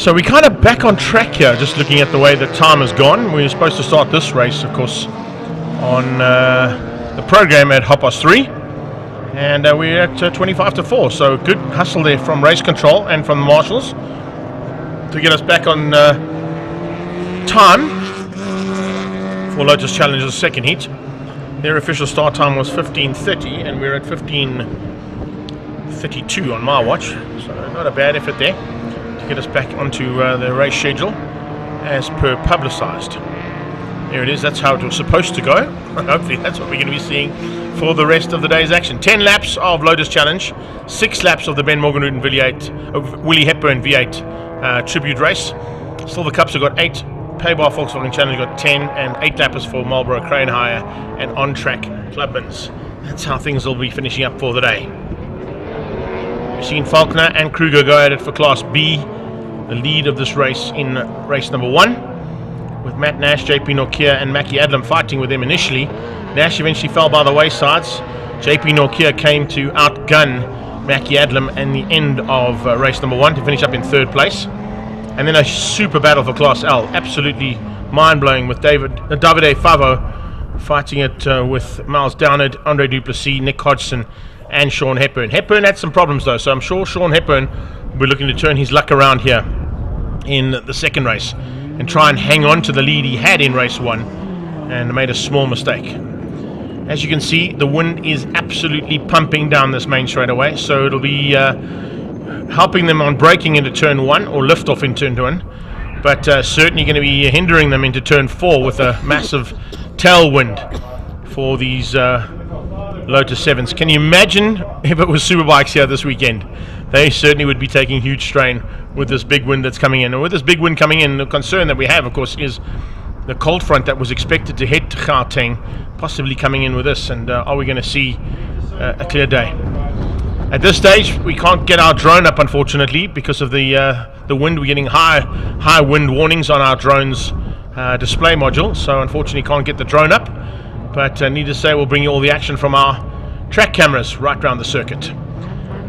So we're kind of back on track here, just looking at the way the time has gone. We were supposed to start this race, of course, on the program at 3:30, and we're at 25 to 4. So good hustle there from race control and from the marshals to get us back on time for Lotus Challenger's second heat. Their official start time was 15:30, and we're at 15:32 on my watch. So not a bad effort there to get us back onto the race schedule as per publicised. There it is, that's how it was supposed to go. Hopefully that's what we're going to be seeing for the rest of the day's action. 10 laps of Lotus Challenge, 6 laps of the Ben Morgan Rudin Willie Hepburn V8 tribute race. Silver Cups have got 8, PABAR Volkswagen Challenge got 10, and 8 lappers for Marlboro Crane Hire and on-track Clubmans. That's how things will be finishing up for the day. We've seen Faulkner and Kruger go at it for Class B, the lead of this race in race number 1, with Matt Nash, JP Norkia and Mackie Adlam fighting with them initially. Nash eventually fell by the waysides. JP Norkia came to outgun Mackie Adlam in the end of race number 1 to finish up in 3rd place. And then a super battle for Class L, absolutely mind-blowing, with Davide Favo fighting it with Miles Downard, Andre Duplessis, Nick Hodgson and Sean Hepburn. Hepburn had some problems though, so I'm sure Sean Hepburn will be looking to turn his luck around here in the second race and try and hang on to the lead he had in race 1 and made a small mistake. As you can see, the wind is absolutely pumping down this main straightaway, so it'll be helping them on braking into turn 1 or lift off in turn 1, but certainly going to be hindering them into turn 4 with a massive tailwind for these Lotus 7s. Can you imagine if it was Superbikes here this weekend? They certainly would be taking huge strain with this big wind that's coming in. And with this big wind coming in, the concern that we have, of course, is the cold front that was expected to hit Gauteng possibly coming in with this. And are we going to see a clear day? At this stage, we can't get our drone up, unfortunately, because of the wind. We're getting high wind warnings on our drone's display module, so unfortunately can't get the drone up. But needless to say, we'll bring you all the action from our track cameras right around the circuit.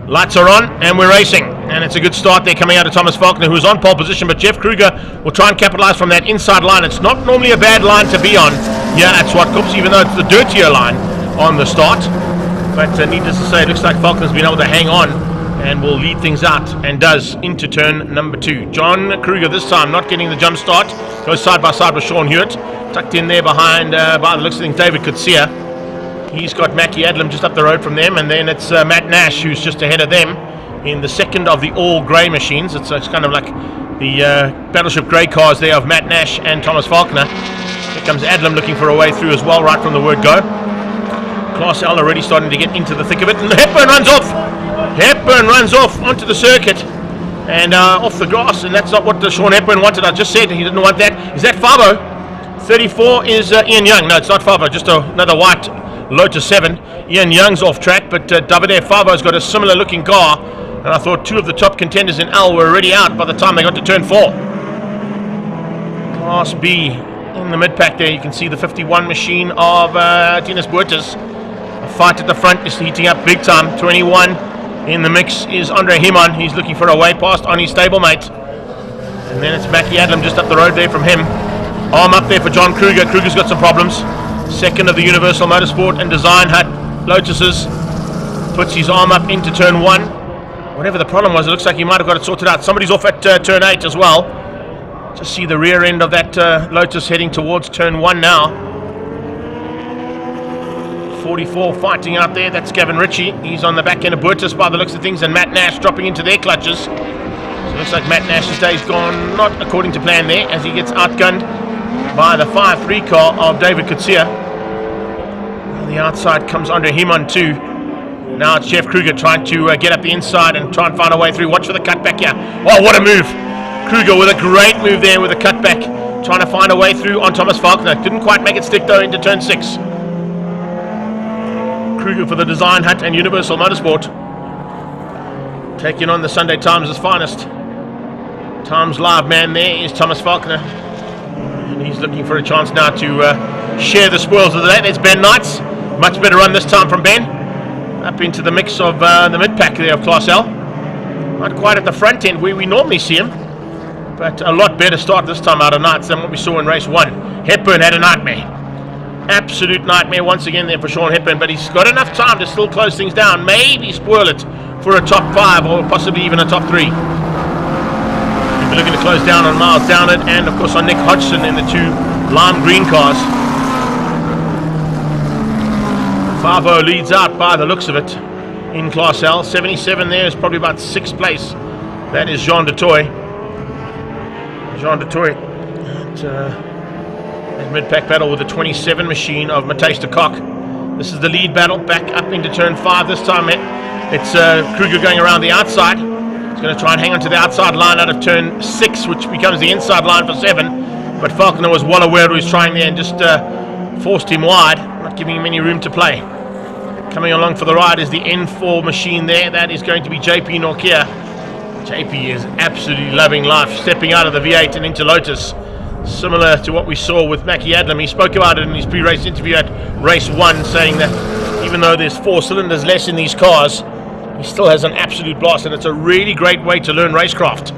Lights are on and we're racing, and it's a good start there coming out of Thomas Faulkner, who's on pole position, but Jeff Kruger will try and capitalize from that inside line. It's not normally a bad line to be on here at Swartkops, even though it's the dirtier line on the start. But needless to say, it looks like Faulkner's been able to hang on and will lead things out, and does, into turn number 2. John Kruger this time not getting the jump start, goes side by side with Sean Hewitt, tucked in there behind, by the looks of things, David Kutsia. He's got Mackie Adlam just up the road from them, and then it's Matt Nash who's just ahead of them in the second of the all grey machines. It's kind of like the Battleship grey cars there of Matt Nash and Thomas Faulkner. Here comes Adlam looking for a way through as well, right from the word go. Class L already starting to get into the thick of it, and Hepburn runs off! Hepburn runs off onto the circuit and off the grass, and that's not what Sean Hepburn wanted. I just said he didn't want that. Is that Favo? 34 is Ian Young. No, it's not Favo, just another white Lotus 7. Ian Young's off track, but Davide Favo's got a similar looking car, and I thought 2 of the top contenders in L were already out by the time they got to turn 4. Class B in the mid-pack there, you can see the 51 machine of Tinus Buertas. A fight at the front is heating up big time. 21 in the mix is Andre Himon. He's looking for a way past on his stablemate. And then it's Mackie Adlam just up the road there from him. Arm up there for John Kruger. Kruger's got some problems. Second of the Universal Motorsport and Design Hut Lotuses. Puts his arm up into turn 1. Whatever the problem was, it looks like he might have got it sorted out. Somebody's off at turn 8 as well. Just see the rear end of that Lotus heading towards turn 1 now. 44 fighting out there, that's Gavin Ritchie. He's on the back end of Buertas by the looks of things, and Matt Nash dropping into their clutches. So it looks like Matt Nash's day's gone not according to plan there, as he gets outgunned by the 5-3 car of David Kutsia. On the outside comes Andre Himon too. Now it's Jeff Kruger trying to get up the inside and try and find a way through. Watch for the cutback here. Oh, what a move! Kruger with a great move there with a cutback, trying to find a way through on Thomas Faulkner. Didn't quite make it stick though into turn 6. Kruger for the Design Hut and Universal Motorsport, taking on the Sunday Times' finest. Times live man there is Thomas Faulkner, and he's looking for a chance now to share the spoils of the day. There's Ben Knights, much better run this time from Ben, up into the mix of the mid-pack there of Class L. Not quite at the front end where we normally see him. But a lot better start this time out of Knights than what we saw in race 1. Hepburn had a nightmare. Absolute nightmare once again there for Sean Hepburn, but he's got enough time to still close things down, maybe spoil it for a top 5 or possibly even a top 3. We're looking to close down on Miles Downard and of course on Nick Hodgson in the 2 lime green cars. 5-0 leads out by the looks of it in Class L. 77 there is probably about 6th place. That is Jean Dutoy. Jean Dutoy at mid-pack battle with the 27 machine of Matthijs de Kock. This is the lead battle back up into turn 5. This time it's Kruger going around the outside. He's going to try and hang on to the outside line out of turn 6, which becomes the inside line for 7. But Falconer was well aware of what he was trying there and just forced him wide, not giving him any room to play. Coming along for the ride is the N4 machine there. That is going to be JP Norkia. JP is absolutely loving life, stepping out of the V8 and into Lotus. Similar to what we saw with Mackie Adlam. He spoke about it in his pre-race interview at race 1, saying that even though there's 4 cylinders less in these cars, he still has an absolute blast, and it's a really great way to learn racecraft.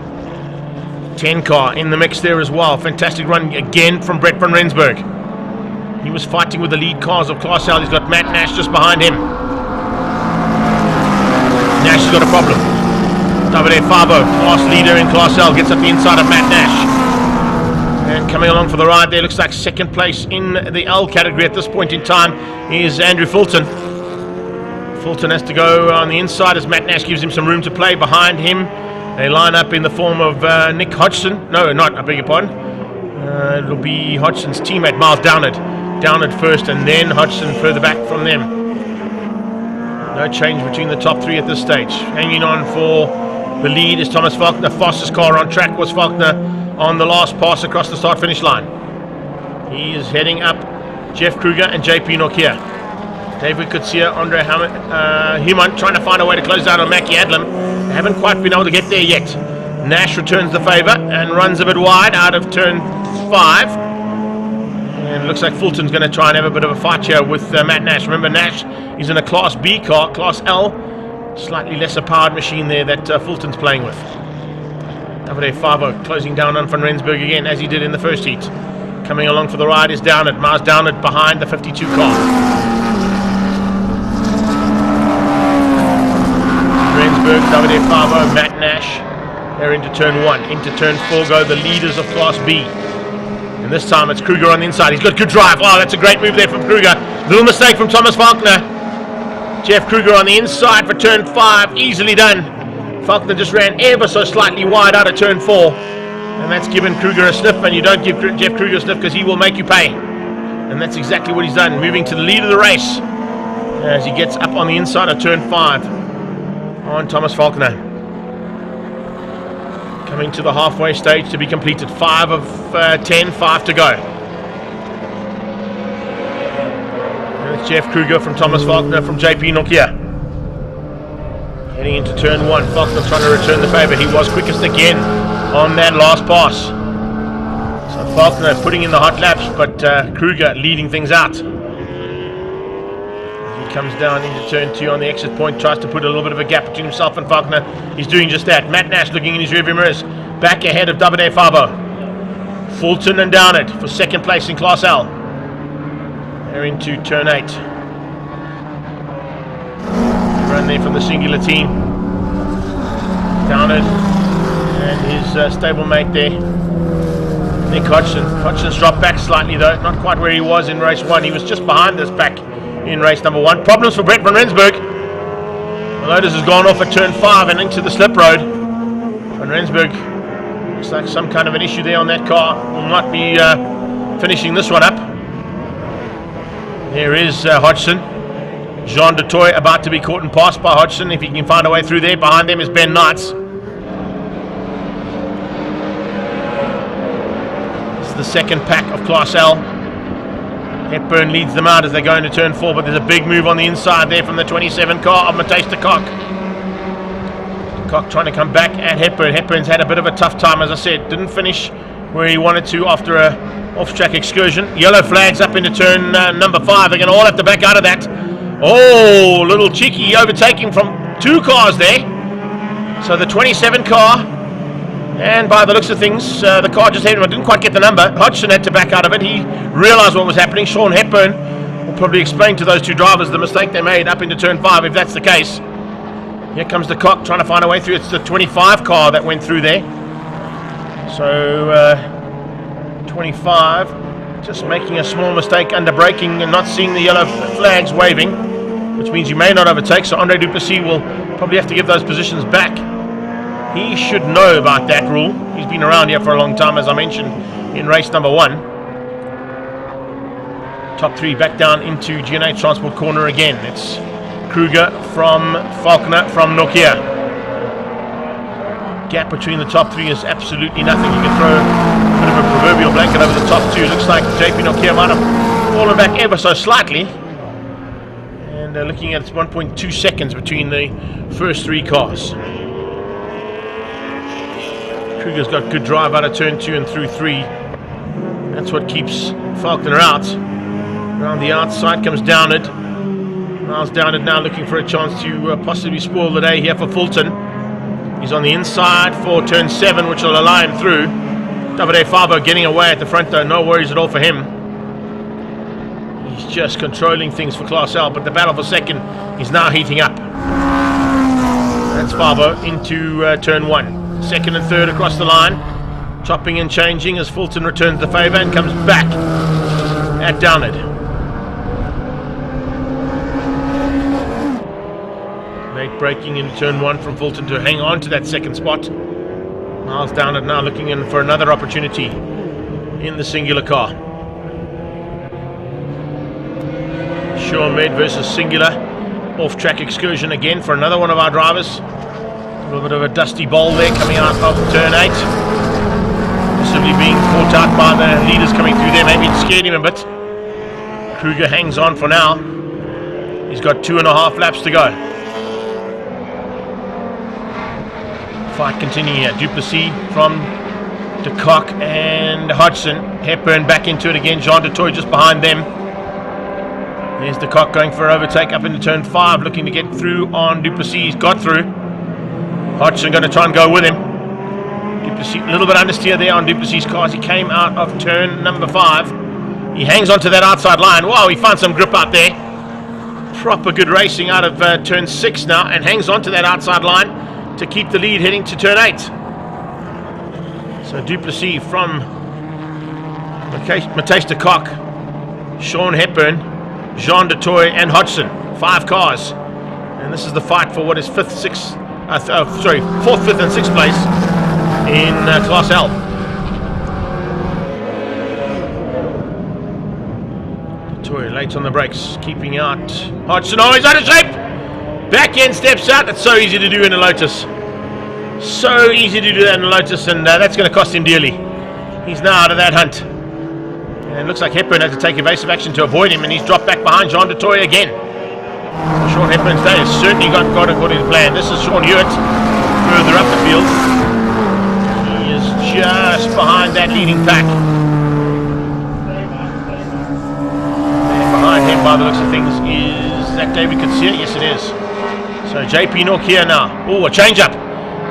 10 car in the mix there as well. Fantastic run again from Brett van Rensburg. He was fighting with the lead cars of Class L. He's got Matt Nash just behind him. Nash has got a problem. Davide Favo, class leader in Class L, gets up the inside of Matt Nash. And coming along for the ride there, looks like 2nd place in the L category at this point in time is Andrew Fulton. Fulton has to go on the inside as Matt Nash gives him some room to play. Behind him, they line up in the form of Nick Hodgson. No, not, I beg your pardon. It'll be Hodgson's teammate, Miles Downard. Downard first and then Hodgson further back from them. No change between the top 3 at this stage. Hanging on for the lead is Thomas Falconer. Fastest car on track was Falconer on the last pass across the start-finish line. He is heading up Jeff Kruger and JP Norkia. David Kutsia, Andre Human trying to find a way to close down on Mackie Adlam. They haven't quite been able to get there yet. Nash returns the favour and runs a bit wide out of turn 5. And it looks like Fulton's going to try and have a bit of a fight here with Matt Nash. Remember, Nash is in a Class B car, Class L. Slightly lesser powered machine there that Fulton's playing with. Davide Favo closing down on Van Rensburg again, as he did in the first heat. Coming along for the ride is Downard. Miles Downard behind the 52 car. Rensburg, Davide Favo, Matt Nash. They're into turn 1. Into turn 4 go the leaders of Class B. And this time it's Kruger on the inside. He's got good drive. Oh, that's a great move there from Kruger. Little mistake from Thomas Falconer. Jeff Kruger on the inside for turn 5. Easily done. Falconer just ran ever so slightly wide out of turn 4. And that's given Kruger a sniff, and you don't give Jeff Kruger a sniff because he will make you pay. And that's exactly what he's done. Moving to the lead of the race as he gets up on the inside of turn 5 on Thomas Falconer. Coming to the halfway stage to be completed. 5 of 10, 5 to go. And it's Jeff Kruger from Thomas Falconer from JP Nokia. Heading into turn 1, Falconer trying to return the favour. He was quickest again on that last pass. So Falconer putting in the hot laps, but Kruger leading things out. He comes down into turn 2 on the exit point, tries to put a little bit of a gap between himself and Falconer. He's doing just that. Matt Nash looking in his rearview mirrors. Back ahead of Davide Favo. Fulton and Downard for 2nd place in Class L. They're into turn 8. Run there from the singular team. Downard and his stablemate there, Nick Hodgson. Hodgson's dropped back slightly though, not quite where he was in race 1. He was just behind this back in race number 1. Problems for Brett van Rensburg. Lotus has gone off at turn 5 and into the slip road. Van Rensburg looks like some kind of an issue there on that car. Will not be finishing this one up. There is Hodgson. Jean Dutoy about to be caught and passed by Hodgson if he can find a way through there. Behind them is Ben Knights. This is the 2nd pack of Class L. Hepburn leads them out as they go into turn 4, but there's a big move on the inside there from the 27 car of Matthijs de Kock. De Kock trying to come back at Hepburn. Hepburn's had a bit of a tough time, as I said. Didn't finish where he wanted to after a off-track excursion. Yellow flags up into turn number 5. They're going to all have to back out of that. Oh, little cheeky overtaking from 2 cars there. So the 27 car And by the looks of things, the car just hit him. I didn't quite get the number. Hodgson had to back out of it. He realised what was happening. Sean Hepburn will probably explain to those two drivers the mistake they made up into turn 5, if that's the case. Here comes the cock trying to find a way through. It's the 25 car that went through there. So 25 just making a small mistake under braking and not seeing the yellow flags waving, which means you may not overtake. So Andre Duplessis will probably have to give those positions back. He should know about that rule. He's been around here for a long time, as I mentioned in race number 1. Top 3 back down into GNH Transport corner again. It's Kruger from Falconer from Nokia. Gap between the top 3 is absolutely nothing. You can throw a bit of a proverbial blanket over the top 2. Looks like JP Nokia might have fallen back ever so slightly. And looking at 1.2 seconds between the first 3 cars. Kruger's got good drive out of turn 2 and through 3. That's what keeps Falconer out. Around the outside comes Downard. Miles Downard now looking for a chance to possibly spoil the day here for Fulton. He's on the inside for turn 7, which will allow him through. Davide Favo getting away at the front though, no worries at all for him. He's just controlling things for Class L, but the battle for second is now heating up. That's Favo into turn 1. Second and third across the line, chopping and changing as Fulton returns the favour and comes back at Downard. Late braking in turn 1 from Fulton to hang on to that second spot. Miles Downard now looking in for another opportunity in the singular car. Sean Med versus singular, off-track excursion again for another one of our drivers. A little bit of a dusty bowl there coming out of turn 8. Possibly being caught out by the leaders coming through there. Maybe it scared him a bit. Kruger hangs on for now. He's got 2.5 laps to go. Fight continuing here. Duplessis from de Kock and Hodgson. Hepburn back into it again. Jean de Toy just behind them. There's de Kock going for an overtake up into turn 5. Looking to get through on Duplessis. He's got through. Hodgson going to try and go with him. Duplessis, a little bit understeer there on Duplessis' car as he came out of turn number 5. He hangs onto that outside line. Wow, he found some grip out there. Proper good racing out of turn 6 now, and hangs onto that outside line to keep the lead heading to turn 8. So Duplessis from Matthijs de Kock, Sean Hepburn, Jean de Toy and Hodgson. 5 cars. And this is the fight for what is 4th, 5th and 6th place in Class L. Toy late on the brakes, keeping out Hodgson. Oh, he's out of shape! Back end steps out. That's so easy to do in a Lotus. So easy to do that in a Lotus, and that's going to cost him dearly. He's now out of that hunt. And it looks like Hepburn had to take evasive action to avoid him, and he's dropped back behind Jean de Toy again. Sean Hepburn's day has certainly gone according to plan. This is Sean Hewitt further up the field. He is just behind that leading pack. And behind him, by the looks of things, is that David Kutsia? Yes, it is. So JP Nokia now. Oh, a change up.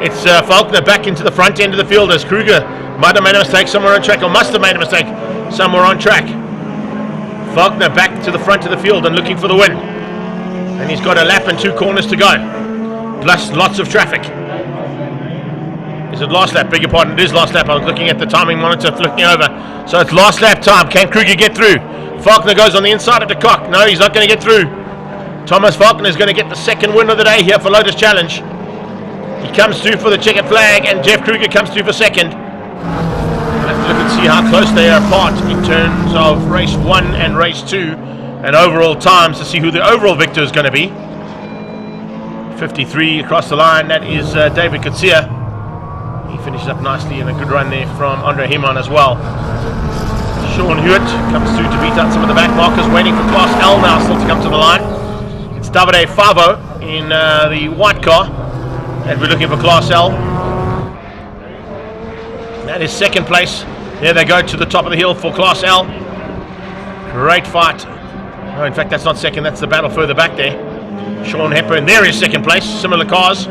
It's Falconer back into the front end of the field as Kruger might have made a mistake somewhere on track, or must have made a mistake somewhere on track. Falconer back to the front of the field and looking for the win. And he's got a lap and 2 corners to go. Plus lots of traffic. Is it last lap? Beg your pardon, it is last lap. I was looking at the timing monitor, flicking over. So it's last lap time. Can Kruger get through? Falconer goes on the inside of de Kock. No, he's not going to get through. Thomas Falconer is going to get the second win of the day here for Lotus Challenge. He comes through for the checkered flag, and Jeff Kruger comes through for second. We'll have to look and see how close they are apart in terms of race 1 and race 2. And overall times to see who the overall victor is going to be. 53 across the line, that is David Kutsia. He finishes up nicely, and a good run there from Andre Heman as well. Sean Hewitt comes through to beat out some of the back markers, waiting for Class L now still to come to the line. It's Davide Favo in the white car, and we're looking for Class L. That is second place. There they go to the top of the hill for Class L. Great fight. Oh, in fact, that's not second, that's the battle further back there. Sean Hepburn, there is second place, similar cars.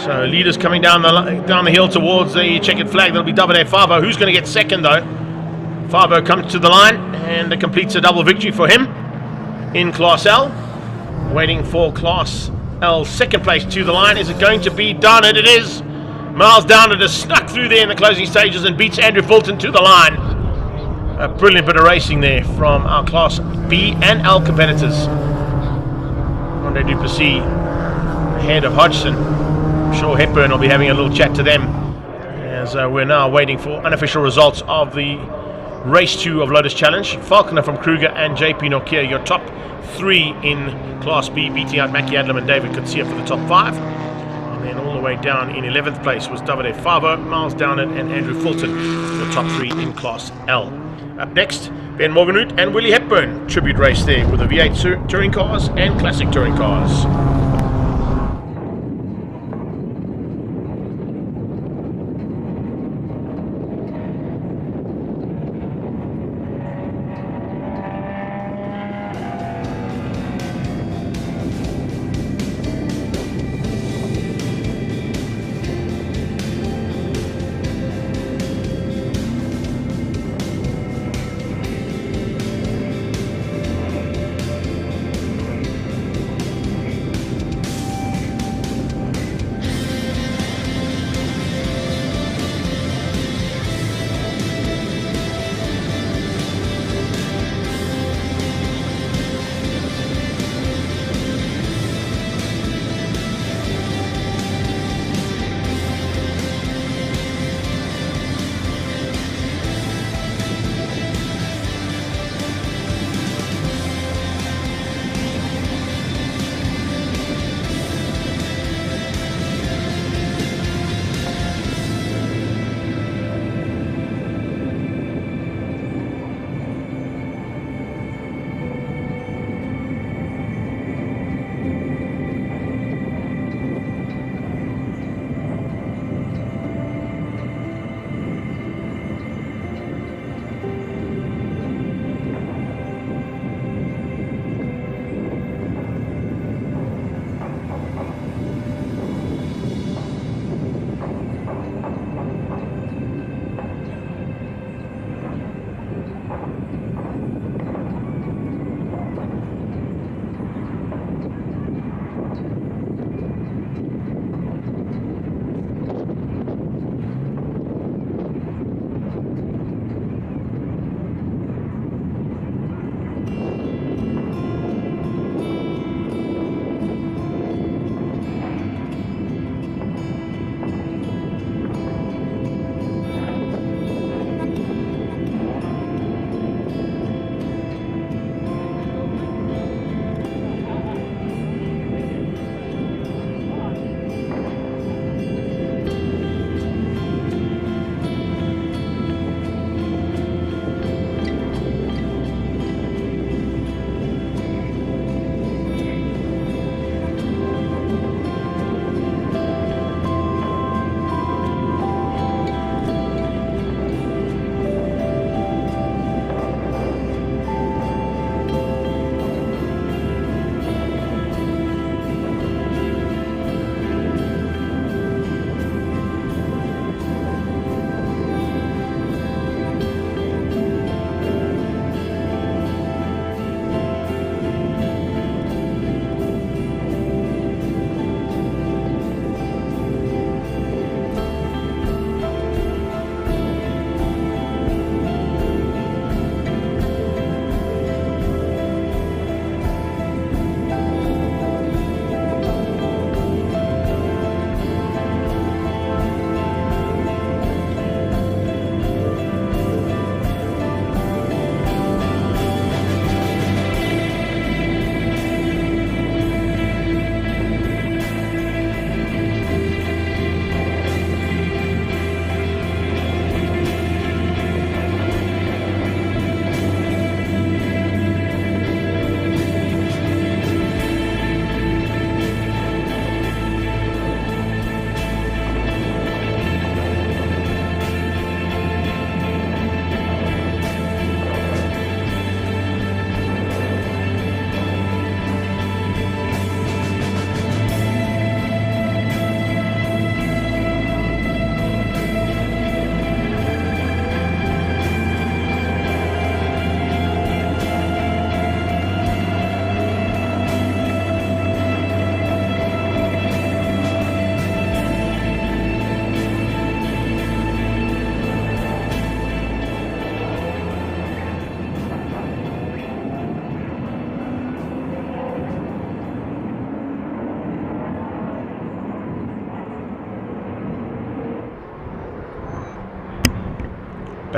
So leaders coming down the hill towards the checkered flag. That'll be Davide Favo. Who's going to get second though? Favo comes to the line and it completes a double victory for him in Class L. Waiting for Class L second place to the line. Is it going to be done? And it is. Miles Downard has snuck through there in the closing stages and beats Andrew Fulton to the line. A brilliant bit of racing there from our Class B and L competitors. Andre Duplessis ahead of Hodgson. I'm sure Hepburn will be having a little chat to them as we're now waiting for unofficial results of the Race 2 of Lotus Challenge. Falconer from Kruger and JP Nokia, your top 3 in Class B, beating out Mackie Adlam and David Kutsia for the top 5. And then all the way down in 11th place was Davide Favo, Miles Downard and Andrew Fulton, the top 3 in Class L. Up next, Ben Morganroot and Willie Hepburn tribute race there with the V8 touring cars and classic touring cars.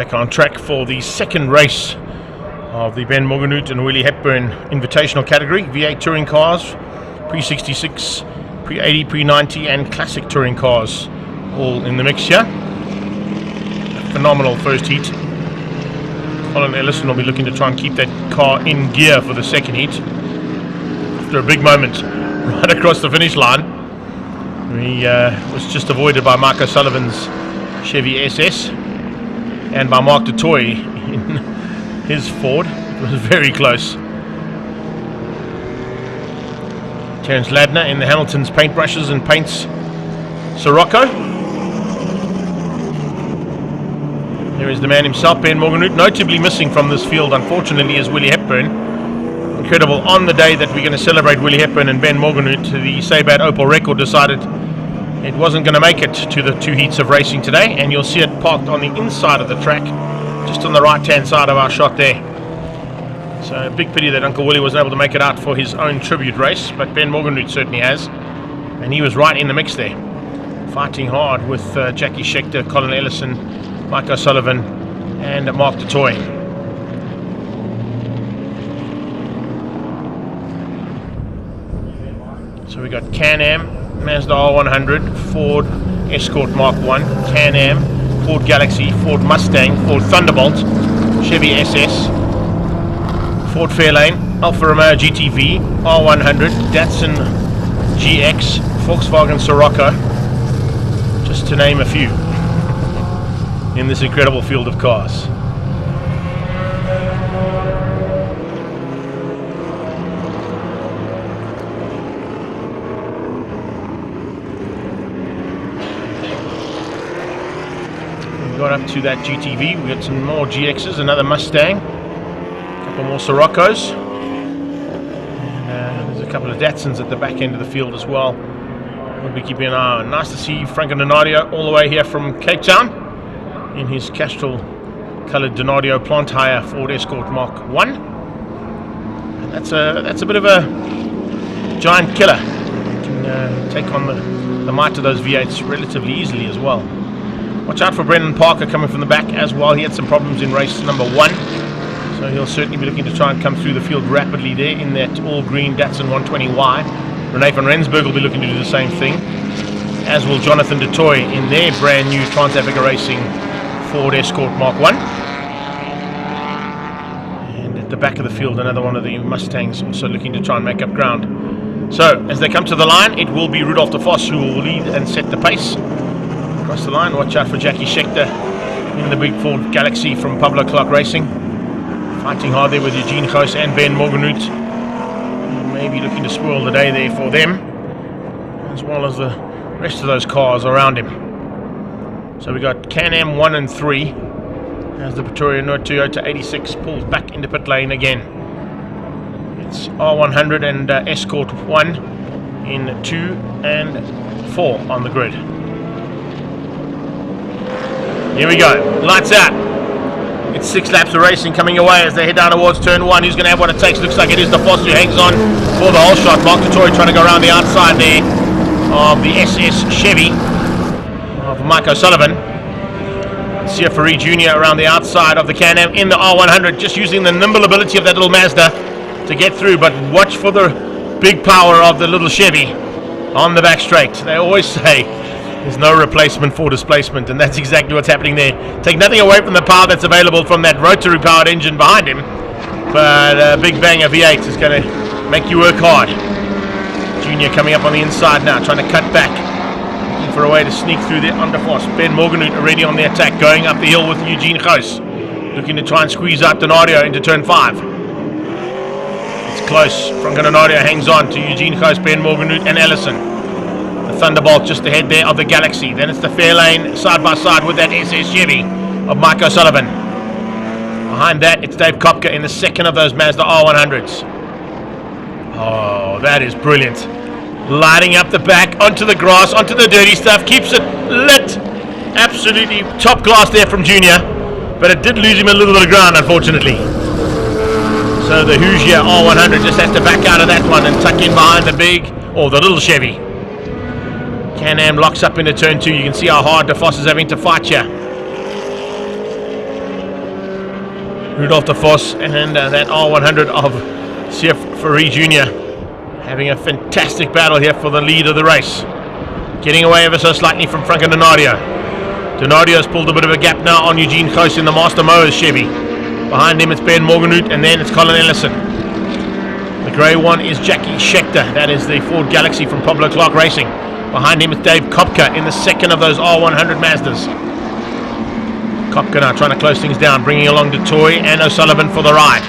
Back on track for the second race of the Ben Morganhood and Willie Hepburn Invitational category. V8 touring cars, pre-66, pre-80, pre-90 and classic touring cars all in the mix here. A phenomenal first heat. Colin Ellison will be looking to try and keep that car in gear for the second heat. After a big moment right across the finish line, he was just avoided by Mark O'Sullivan's Chevy SS and by Mark du Toit in his Ford. It was very close. Terence Ladner in the Hamilton's paintbrushes and paints Sirocco. There is the man himself, Ben Morganhood. Notably missing from this field, unfortunately, is Willie Hepburn. Incredible, on the day that we're going to celebrate Willie Hepburn and Ben Morganhood, the Sabat Opel record decided it wasn't going to make it to the two heats of racing today, and you'll see it parked on the inside of the track, just on the right-hand side of our shot there. So a big pity that Uncle Willie wasn't able to make it out for his own tribute race, but Ben Morganhood certainly has, and he was right in the mix there, fighting hard with Jackie Schechter, Colin Ellison, Mike O'Sullivan and Mark du Toit. So we got Can-Am, Mazda R100, Ford Escort Mark 1, Can-Am, Ford Galaxy, Ford Mustang, Ford Thunderbolt, Chevy SS, Ford Fairlane, Alfa Romeo GTV, R100, Datsun GX, Volkswagen Sirocco, just to name a few in this incredible field of cars. We got up to that GTV, we got some more GXs, another Mustang, a couple more Siroccos, and there's a couple of Datsuns at the back end of the field as well. We'll be keeping an eye on. Nice to see Franco Donadio all the way here from Cape Town in his Castrol coloured Donadio plant hire Ford Escort Mark 1. And that's a bit of a giant killer. You can take on the might of those V8s relatively easily as well. Watch out for Brendan Parker coming from the back as well. He had some problems in race number 1, so he'll certainly be looking to try and come through the field rapidly there in that all green Datsun 120Y. Renee van Rensburg will be looking to do the same thing, as will Jonathan du Toit in their brand new Trans-Africa Racing Ford Escort Mark 1. And at the back of the field, another one of the Mustangs also looking to try and make up ground. So, as they come to the line, it will be Rudolf de Vos who will lead and set the pace. Across the line, watch out for Jackie Schechter in the big Ford Galaxy from Pablo Clark Racing. Fighting hard there with Eugene Goos and Ben Morganhood. Maybe looking to spoil the day there for them, as well as the rest of those cars around him. So we got Can-Am 1 and 3 as the Pretoria North Toyota 86 pulls back into pit lane again. It's R100 and Escort 1 in 2 and 4 on the grid. Here we go, lights out. It's 6 laps of racing coming away as they head down towards turn 1. Who's going to have what it takes? Looks like it is the Vos who hangs on for the whole shot. Mark du Toit trying to go around the outside there of the SS Chevy of Mike O'Sullivan. Sia Faree Jr. around the outside of the Can-Am in the R100, just using the nimble ability of that little Mazda to get through, but watch for the big power of the little Chevy on the back straight. They always say there's no replacement for displacement, and that's exactly what's happening there. Take nothing away from the power that's available from that rotary powered engine behind him, but a big bang of V8 is going to make you work hard. Junior coming up on the inside now, trying to cut back, looking for a way to sneak through there under Vos. Ben Morganhood already on the attack, going up the hill with Eugene Goos, looking to try and squeeze out Donadio into turn 5. It's close. Franco Donadio hangs on to Eugene Goos, Ben Morganhood and Ellison. The Thunderbolt just ahead there of the Galaxy. Then it's the Fairlane side by side with that SS Chevy of Mike O'Sullivan. Behind that, it's Dave Kopka in the second of those Mazda R100s. Oh, that is brilliant. Lighting up the back, onto the grass, onto the dirty stuff, keeps it lit. Absolutely top class there from Junior, but it did lose him a little bit of ground, unfortunately. So the Hoosier R100 just has to back out of that one and tuck in behind the big, or the little Chevy. Can-Am locks up into turn 2. You can see how hard de Vos is having to fight here. Rudolph de Vos and that R100 of Sief Fourie Jr. having a fantastic battle here for the lead of the race. Getting away ever so slightly from Franco Donadio. Donadio's pulled a bit of a gap now on Eugene Close in the Master Mowers Chevy. Behind him it's Ben Morganhout, and then it's Colin Ellison. The grey one is Jackie Schechter. That is the Ford Galaxy from Pablo Clark Racing. Behind him is Dave Kopka in the second of those R100 Mazdas. Kopka now trying to close things down, bringing along DeToy and O'Sullivan for the ride.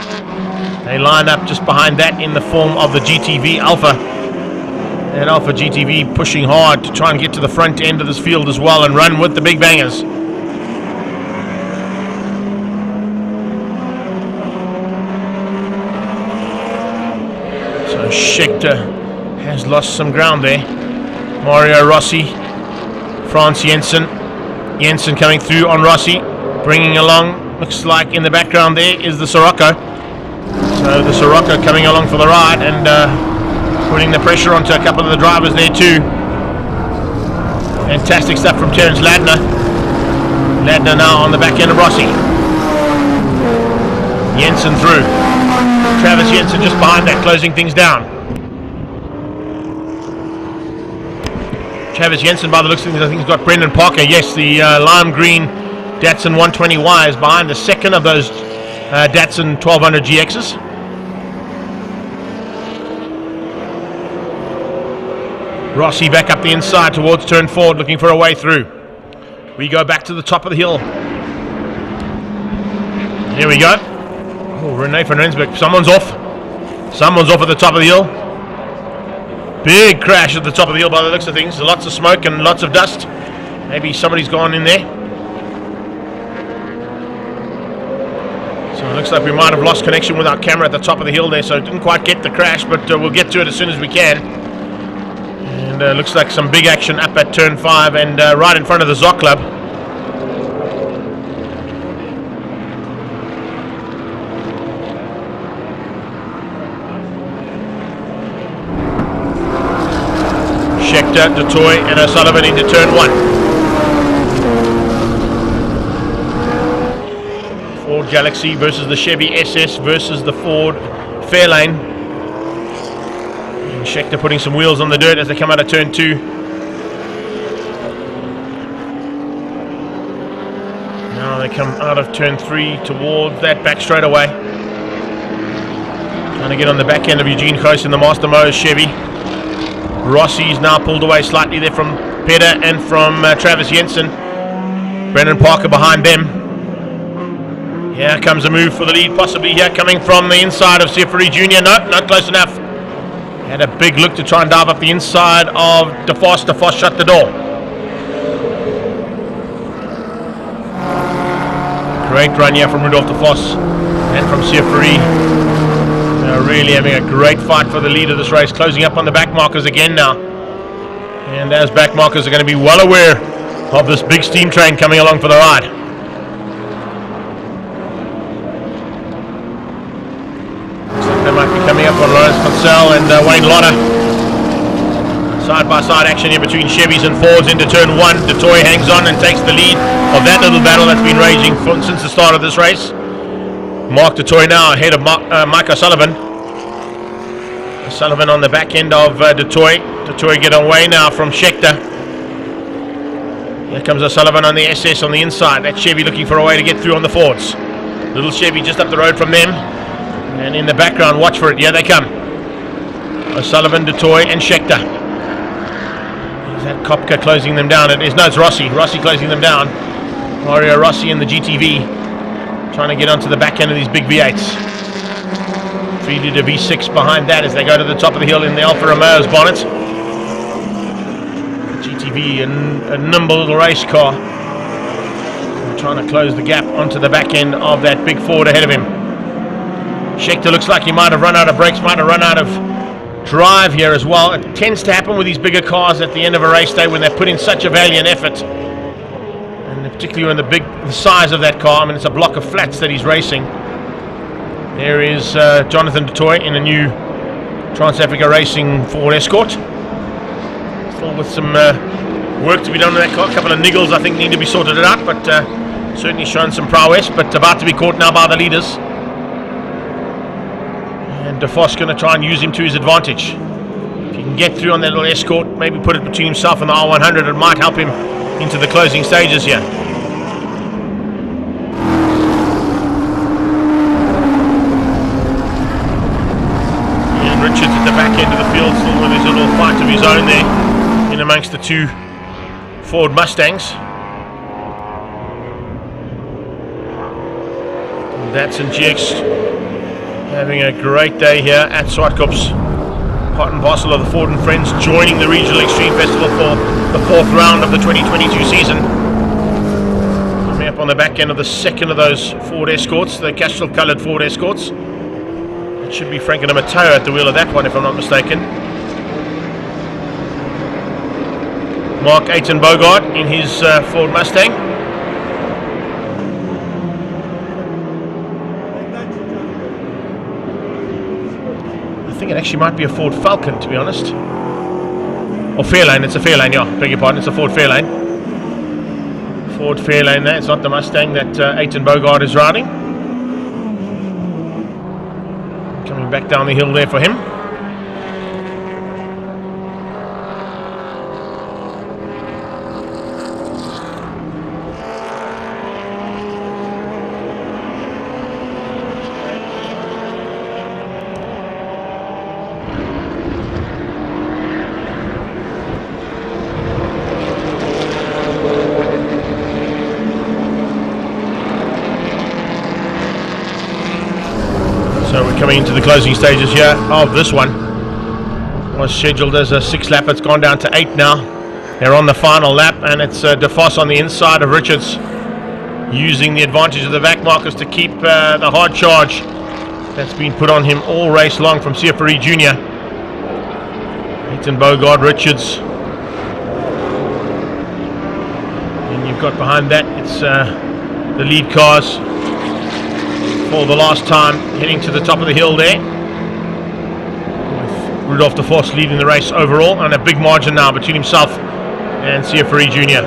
They line up just behind that in the form of the GTV Alpha. And Alpha GTV pushing hard to try and get to the front end of this field as well and run with the big bangers. So Schechter has lost some ground there. Mario Rossi, Frans Jensen. Jensen coming through on Rossi, bringing along, looks like in the background there is the Sirocco. So the Sirocco coming along for the ride and putting the pressure onto a couple of the drivers there too. Fantastic stuff from Terence Ladner. Ladner now on the back end of Rossi. Jensen through. Travis Jensen just behind that, closing things down. Travis Jensen, by the looks of things, I think he's got Brendan Parker. Yes, the lime green Datsun 120Y is behind the second of those Datsun 1200 GXs. Rossi back up the inside towards turn 4, looking for a way through. We go back to the top of the hill. Here we go. Oh, Rene van Rensburg. Someone's off. Someone's off at the top of the hill. Big crash at the top of the hill by the looks of things. Lots of smoke and lots of dust. Maybe somebody's gone in there. So it looks like we might have lost connection with our camera at the top of the hill there, so it didn't quite get the crash, but we'll get to it as soon as we can. And looks like some big action up at turn 5 and right in front of the Zoc Club. Schechter, DeToy and O'Sullivan into turn 1. Ford Galaxy versus the Chevy SS versus the Ford Fairlane. And Schechter putting some wheels on the dirt as they come out of turn 2. Now they come out of turn 3 towards that back straightaway. Trying to get on the back end of Eugene Close in the Master Mowers Chevy. Rossi's now pulled away slightly there from Pedder and from Travis Jensen. Brendan Parker behind them. Here comes a move for the lead, possibly here coming from the inside of Sief Fourie Jr. No, not close enough. Had a big look to try and dive up the inside of De Vos. De Vos shut the door. Great run here from Rudolph De Vos and from Sief Fourie. Really having a great fight for the lead of this race, closing up on the back markers again now. And those back markers are going to be well aware of this big steam train coming along for the ride. Looks like they might be coming up on Lawrence Mansell and Wayne Lotter. Side-by-side action here between Chevys and Fords into turn 1. DeToy hangs on and takes the lead of that little battle that's been raging since the start of this race. Mark DeToy now ahead of Mike O'Sullivan. O'Sullivan on the back end of DeToy. DeToy get away now from Schechter. Here comes O'Sullivan on the SS on the inside. That Chevy looking for a way to get through on the Fords. Little Chevy just up the road from them. And in the background, watch for it. Here they come. O'Sullivan, DeToy and Schechter. Is that Kopka closing them down? It's Rossi. Rossi closing them down. Mario Rossi in the GTV. Trying to get onto the back end of these big V8s. 3-liter V6 behind that as they go to the top of the hill in the Alfa Romeo's bonnet. GTV, a nimble little race car. Trying to close the gap onto the back end of that big Ford ahead of him. Schechter looks like he might have run out of brakes, might have run out of drive here as well. It tends to happen with these bigger cars at the end of a race day when they put in such a valiant effort. Particularly in the size of that car. I mean, it's a block of flats that he's racing. There is Jonathan DeToy in a new Trans-Africa Racing Ford Escort. Still with some work to be done with that car. A couple of niggles I think need to be sorted out, but Certainly shown some prowess, but about to be caught now by the leaders. And DeVos going to try and use him to his advantage. If he can get through on that little escort, maybe put it between himself and the R100, it might help him into the closing stages here. And Richards at the back end of the field, still with his little fight of his own there, in amongst the two Ford Mustangs. Datsun GX having a great day here at Zwartkops. Part and parcel of the Ford and Friends joining the Regional Extreme Festival for the 4th round of the 2022 season. Coming up on the back end of the second of those Ford Escorts, the Castrol coloured Ford Escorts. It should be Frank and Mateo at the wheel of that one, if I'm not mistaken. Mark Aiton Bogard in his Ford Mustang. I think it actually might be a Ford Falcon, to be honest. Or Fairlane, it's a Fairlane, yeah, beg your pardon, it's a Ford Fairlane. Ford Fairlane there, it's not the Mustang that Aiton Bogard is riding. Coming back down the hill there for him. So we're coming into the closing stages here of this one. Was scheduled as a 6 lap, it's gone down to 8 now. They're on the final lap, and it's DeVos on the inside of Richards, using the advantage of the back markers to keep the hard charge that's been put on him all race long from Siafari Jr. Aiton Bogard, Richards. And you've got behind that, it's the lead cars for the last time, heading to the top of the hill there, with Rudolf DeVos leading the race overall, and a big margin now between himself and Siafari Jr.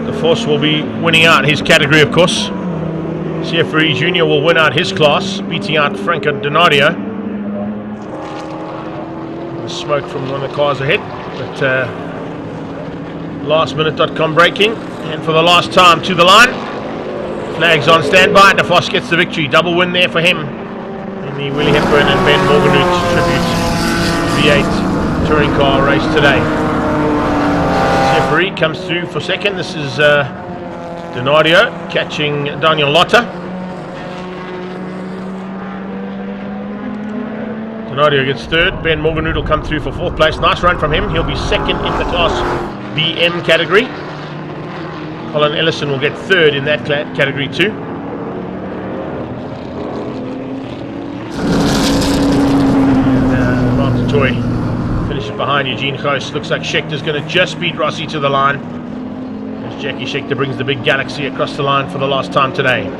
DeVos will be winning out his category, of course. Siafari Jr. will win out his class, beating out Franco Donadio. The smoke from one of the cars ahead. But lastminute.com braking, and for the last time to the line, flags on standby. DeVos gets the victory, double win there for him in the Willie Hepburn and Ben Morganhood tribute V8 touring car race today. Siafari comes through for second. This is Donadio catching Daniel Lotta. Donadio gets third. Ben Morganhood will come through for 4th place. Nice run from him. He'll be second in the class BM category. Colin Ellison will get third in that category too. And Mark Toy finishes behind Eugene Goos. Looks like Schecter's going to just beat Rossi to the line, as Jackie Schechter brings the big Galaxy across the line for the last time today.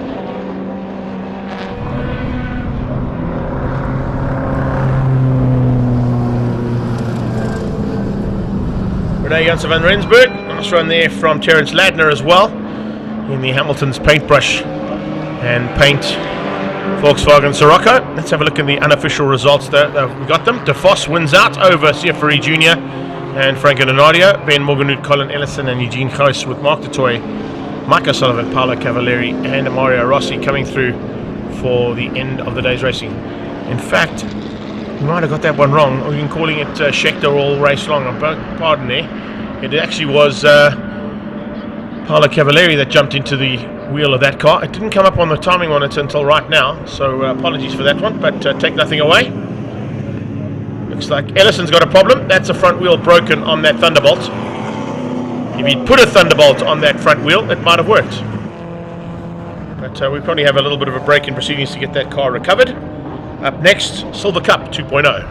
Rene Janssen van Rensburg, nice run there from Terence Ladner as well in the Hamilton's paintbrush and paint Volkswagen Sirocco. Let's have a look at the unofficial results there. We got them. DeVos wins out over Siafari Jr. and Franco Donadio. Ben Morganhood, Colin Ellison and Eugene Goos, with Mark Dutoy, Mike O'Sullivan, Paolo Cavalieri and Mario Rossi coming through for the end of the day's racing. In fact, we might have got that one wrong. We've been calling it Schechter all race long. Pardon there. It actually was Paolo Cavalieri that jumped into the wheel of that car. It didn't come up on the timing on it until right now, so apologies for that one, but take nothing away. Looks like Ellison's got a problem. That's a front wheel broken on that Thunderbolt. If he'd put a Thunderbolt on that front wheel, it might have worked. But we probably have a little bit of a break in proceedings to get that car recovered. Up next, Silver Cup 2.0.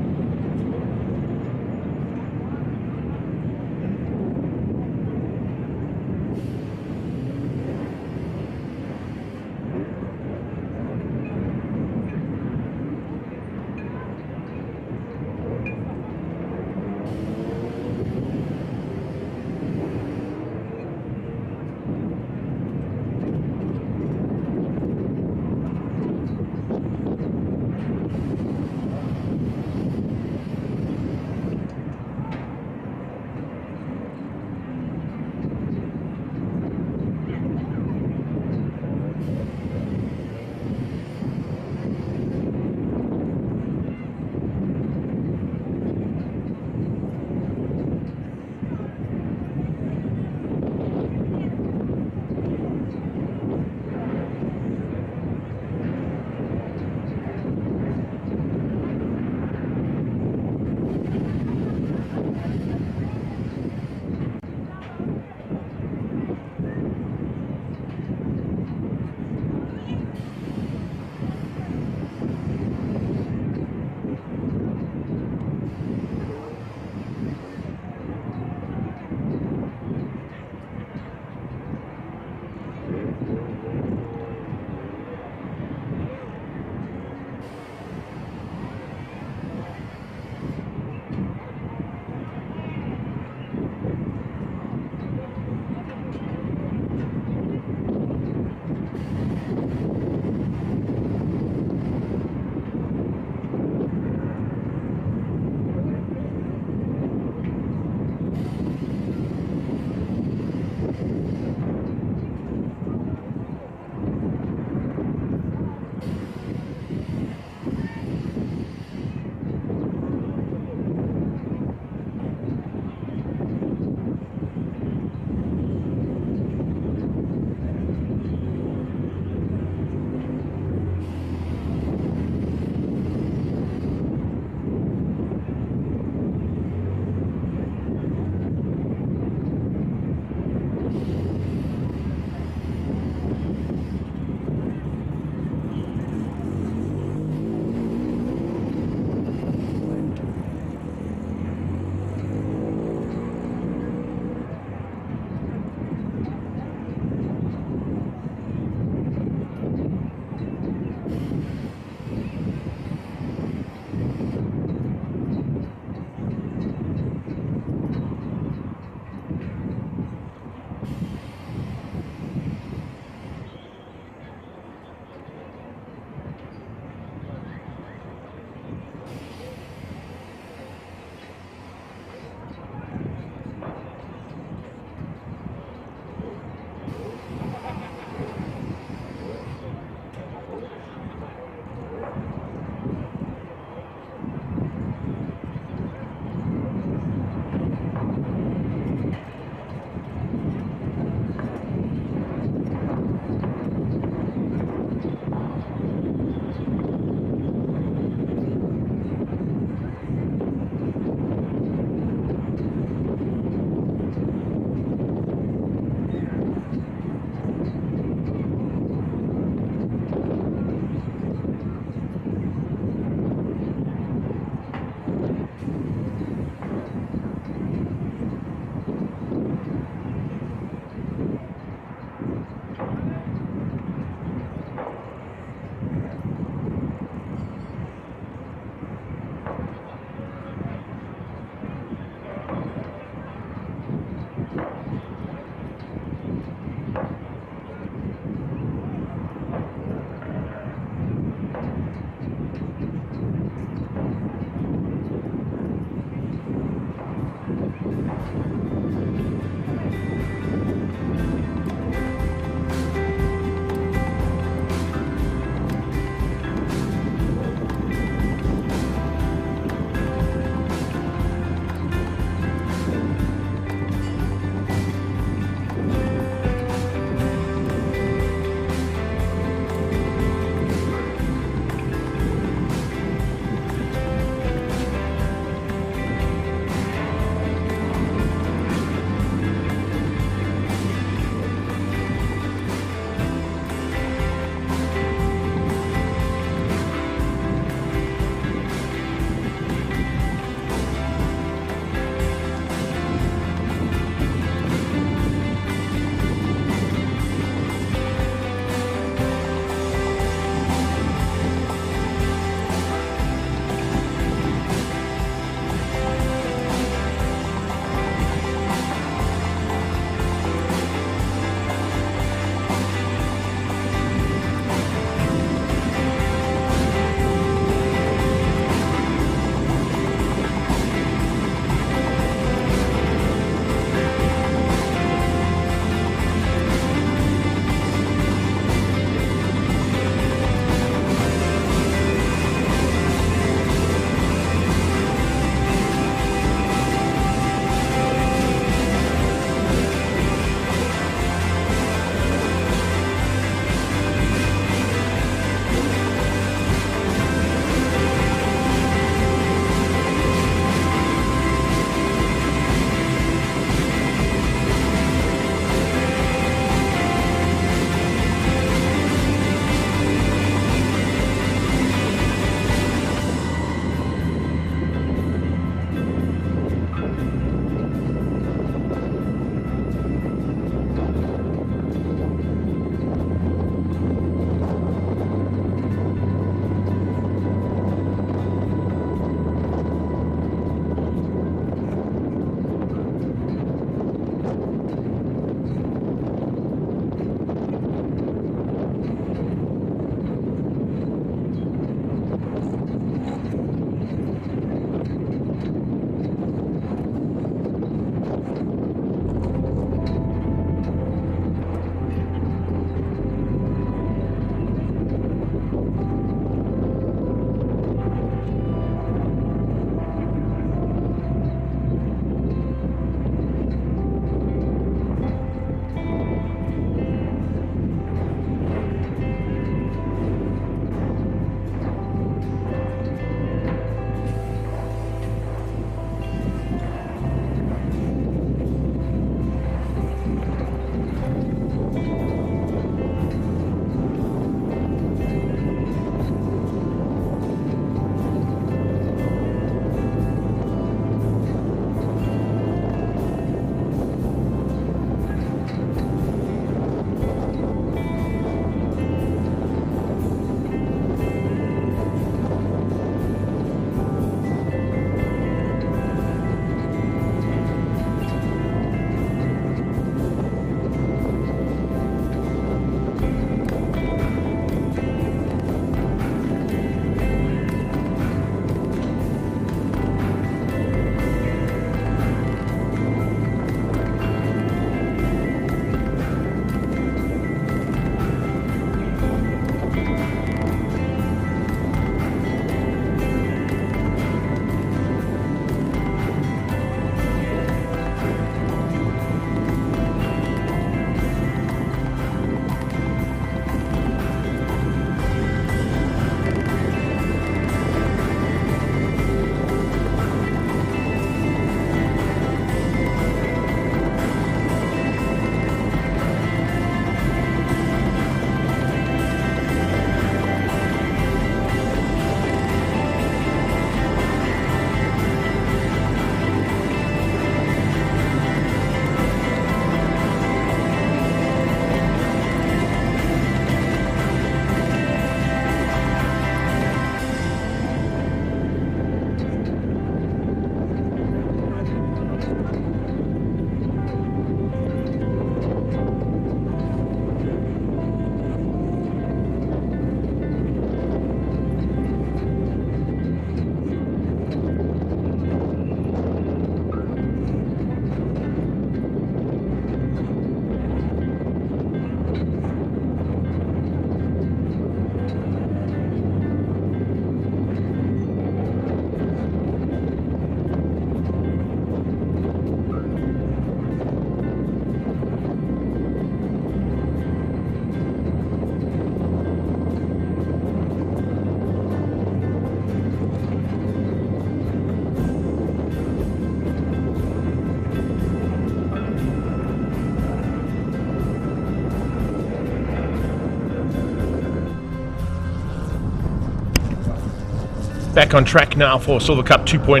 back on track now for Silver Cup 2.0,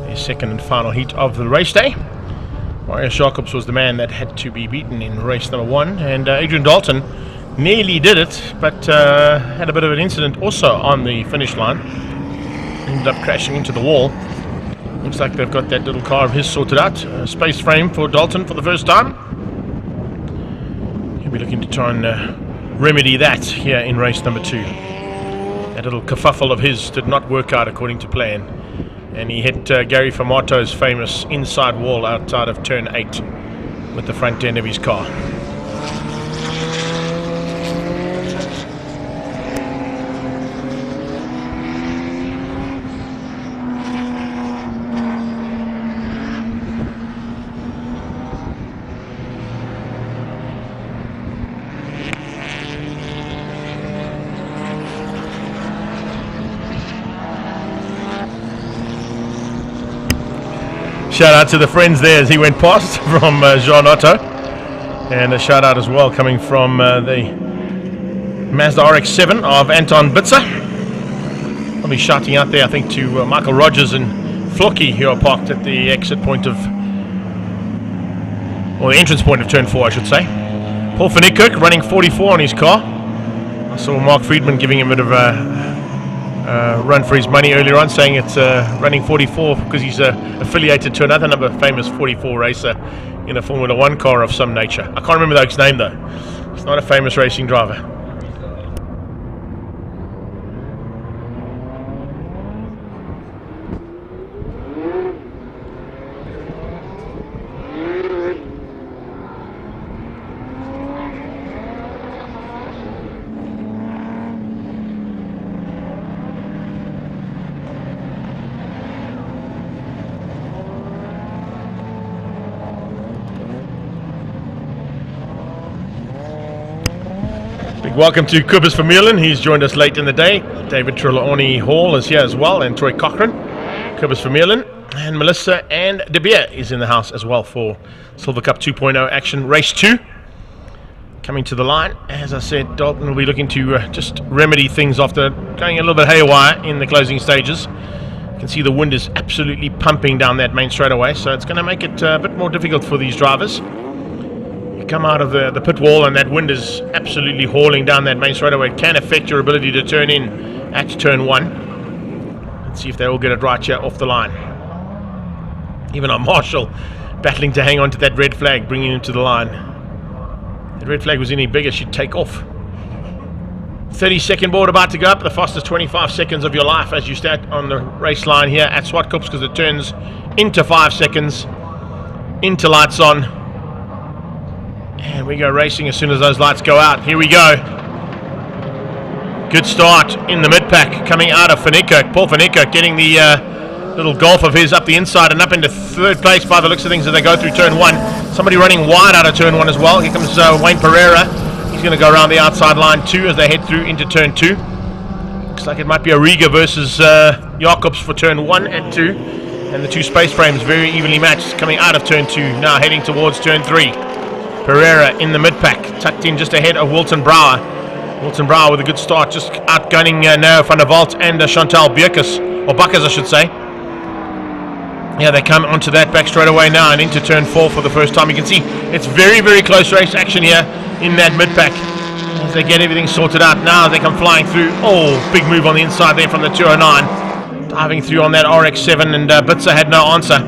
the second and final heat of the race day. Marius Jacobs was the man that had to be beaten in race number 1, and Adrian Dalton nearly did it, but had a bit of an incident also on the finish line. Ended up crashing into the wall. Looks like they've got that little car of his sorted out. Space frame for Dalton for the first time. He'll be looking to try and remedy that here in race number 2. That little kerfuffle of his did not work out according to plan, and he hit Gary Famato's famous inside wall outside of turn 8 with the front end of his car. Shout out to the friends there as he went past from Jean Otto, and a shout out as well coming from the Mazda RX-7 of Anton Bitzer. I'll be shouting out there, I think, to Michael Rogers and Flocky, who are parked at the exit point of, or the entrance point of turn 4, I should say. Paul van Niekerk running 44 on his car. I saw Mark Friedman giving him a bit of a run for his money earlier on, saying it's running 44 because he's affiliated to another famous 44 racer in a Formula 1 car of some nature. I can't remember his name though. He's not a famous racing driver. Welcome to Cobus Vermeulen. He's joined us late in the day. David Trelawney Hall is here as well, and Troy Cochran. Cobus Vermeulen and Melissa and De Beer is in the house as well for Silver Cup 2.0 action race 2. Coming to the line, as I said, Dalton will be looking to just remedy things after going a little bit haywire in the closing stages. You can see the wind is absolutely pumping down that main straightaway, so it's going to make it a bit more difficult for these drivers. Come out of the pit wall and that wind is absolutely hauling down that main straightaway. It can affect your ability to turn in at turn 1. Let's see if they all get it right here off the line. Even our marshal battling to hang on to that red flag, bringing it to the line. If the red flag was any bigger, she'd take off. 30-second board about to go up, the fastest 25 seconds of your life as you start on the race line here at Swartkops, because it turns into 5 seconds, into lights on. And we go racing as soon as those lights go out. Here we go. Good start in the mid-pack coming out of Van Niekerk. Paul van Niekerk getting the little golf of his up the inside and up into 3rd place by the looks of things as they go through turn 1. Somebody running wide out of turn 1 as well. Here comes Wayne Pereira. He's going to go around the outside line 2 as they head through into turn 2. Looks like it might be a Riga versus Jacobs for turn 1 and 2. And the 2 space frames very evenly matched coming out of turn 2. Now heading towards turn 3. Pereira in the mid-pack, tucked in just ahead of Wilton Brouwer. Wilton Brouwer with a good start, just outgunning Noah van der Walt and Chantal Bierkes, or Bakkers I should say. Yeah, they come onto that back straight away now and into turn 4 for the first time. You can see it's very, very close race action here in that mid-pack as they get everything sorted out. Now they come flying through. Oh, big move on the inside there from the 209. Diving through on that RX-7, and Bitzer had no answer.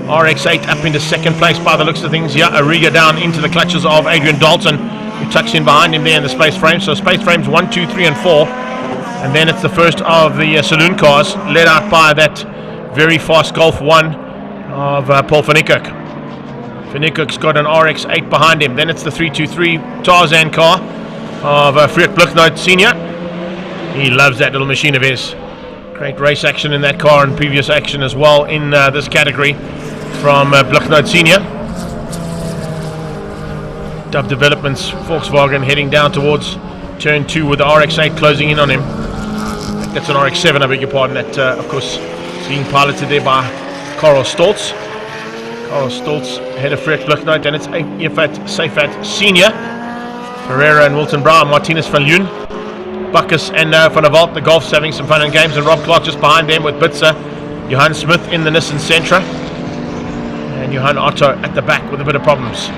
RX-8 up into 2nd place by the looks of things. Yeah, Ariga down into the clutches of Adrian Dalton, who tucks in behind him there in the space frame. So space frames 1, 2, 3 and 4. And then it's the first of the saloon cars, led out by that very fast Golf 1 of Paul van Niekerk. Van Niekerk's got an RX-8 behind him. Then it's the 323 Tarzan car of Freek Bluchnoot Senior. He loves that little machine of his. Great race action in that car and previous action as well in this category from Bluchnoot Senior. Dub Developments Volkswagen heading down towards turn 2 with the RX-8 closing in on him. That's an RX-7, I beg your pardon. That, of course, being piloted there by Karel Stoltz. Karel Stoltz ahead of Freek Bluchnoot, and it's Ifat Seifat Senior. Pereira and Wilton Brouwer, Martinez van Loon. Bacchus and Van der Walt, the Golf's having some fun and games, and Rob Clark just behind them with Bitzer. Johan Smith in the Nissan Sentra, and Johan Otto at the back with a bit of problems.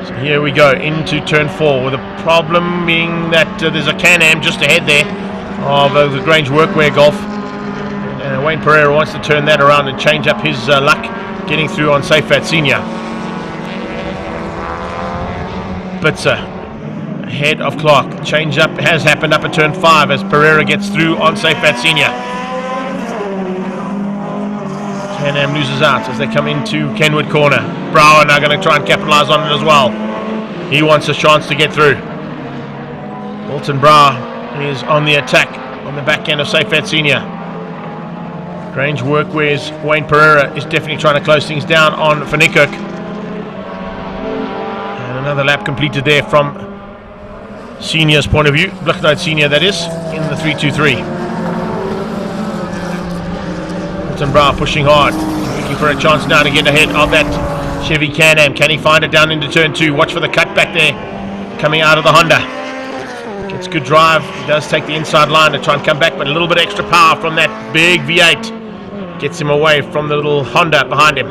So here we go into turn 4, with a problem being that there's a Can-Am just ahead there of the Grange Workwear Golf. Wayne Pereira wants to turn that around and change up his luck, getting through on SuperHatch Senior. Bitzer ahead of Clark. Change up has happened up at turn 5 as Pereira gets through on SuperHatch Senior. Can-Am loses out as they come into Kenwood Corner. Brower now going to try and capitalise on it as well. He wants a chance to get through. Walton Brower is on the attack on the back end of SuperHatch Senior. Grange Workwear's Wayne Pereira is definitely trying to close things down on Van Niekerk. And another lap completed there from Senior's point of view. Blicknote Senior, that is, in the 323. Walton Brower pushing hard, looking for a chance now to get ahead of that Chevy Can-Am. Can he find it down into turn 2? Watch for the cut back there coming out of the Honda. Gets good drive. He does take the inside line to try and come back, but a little bit extra power from that big V8 gets him away from the little Honda behind him.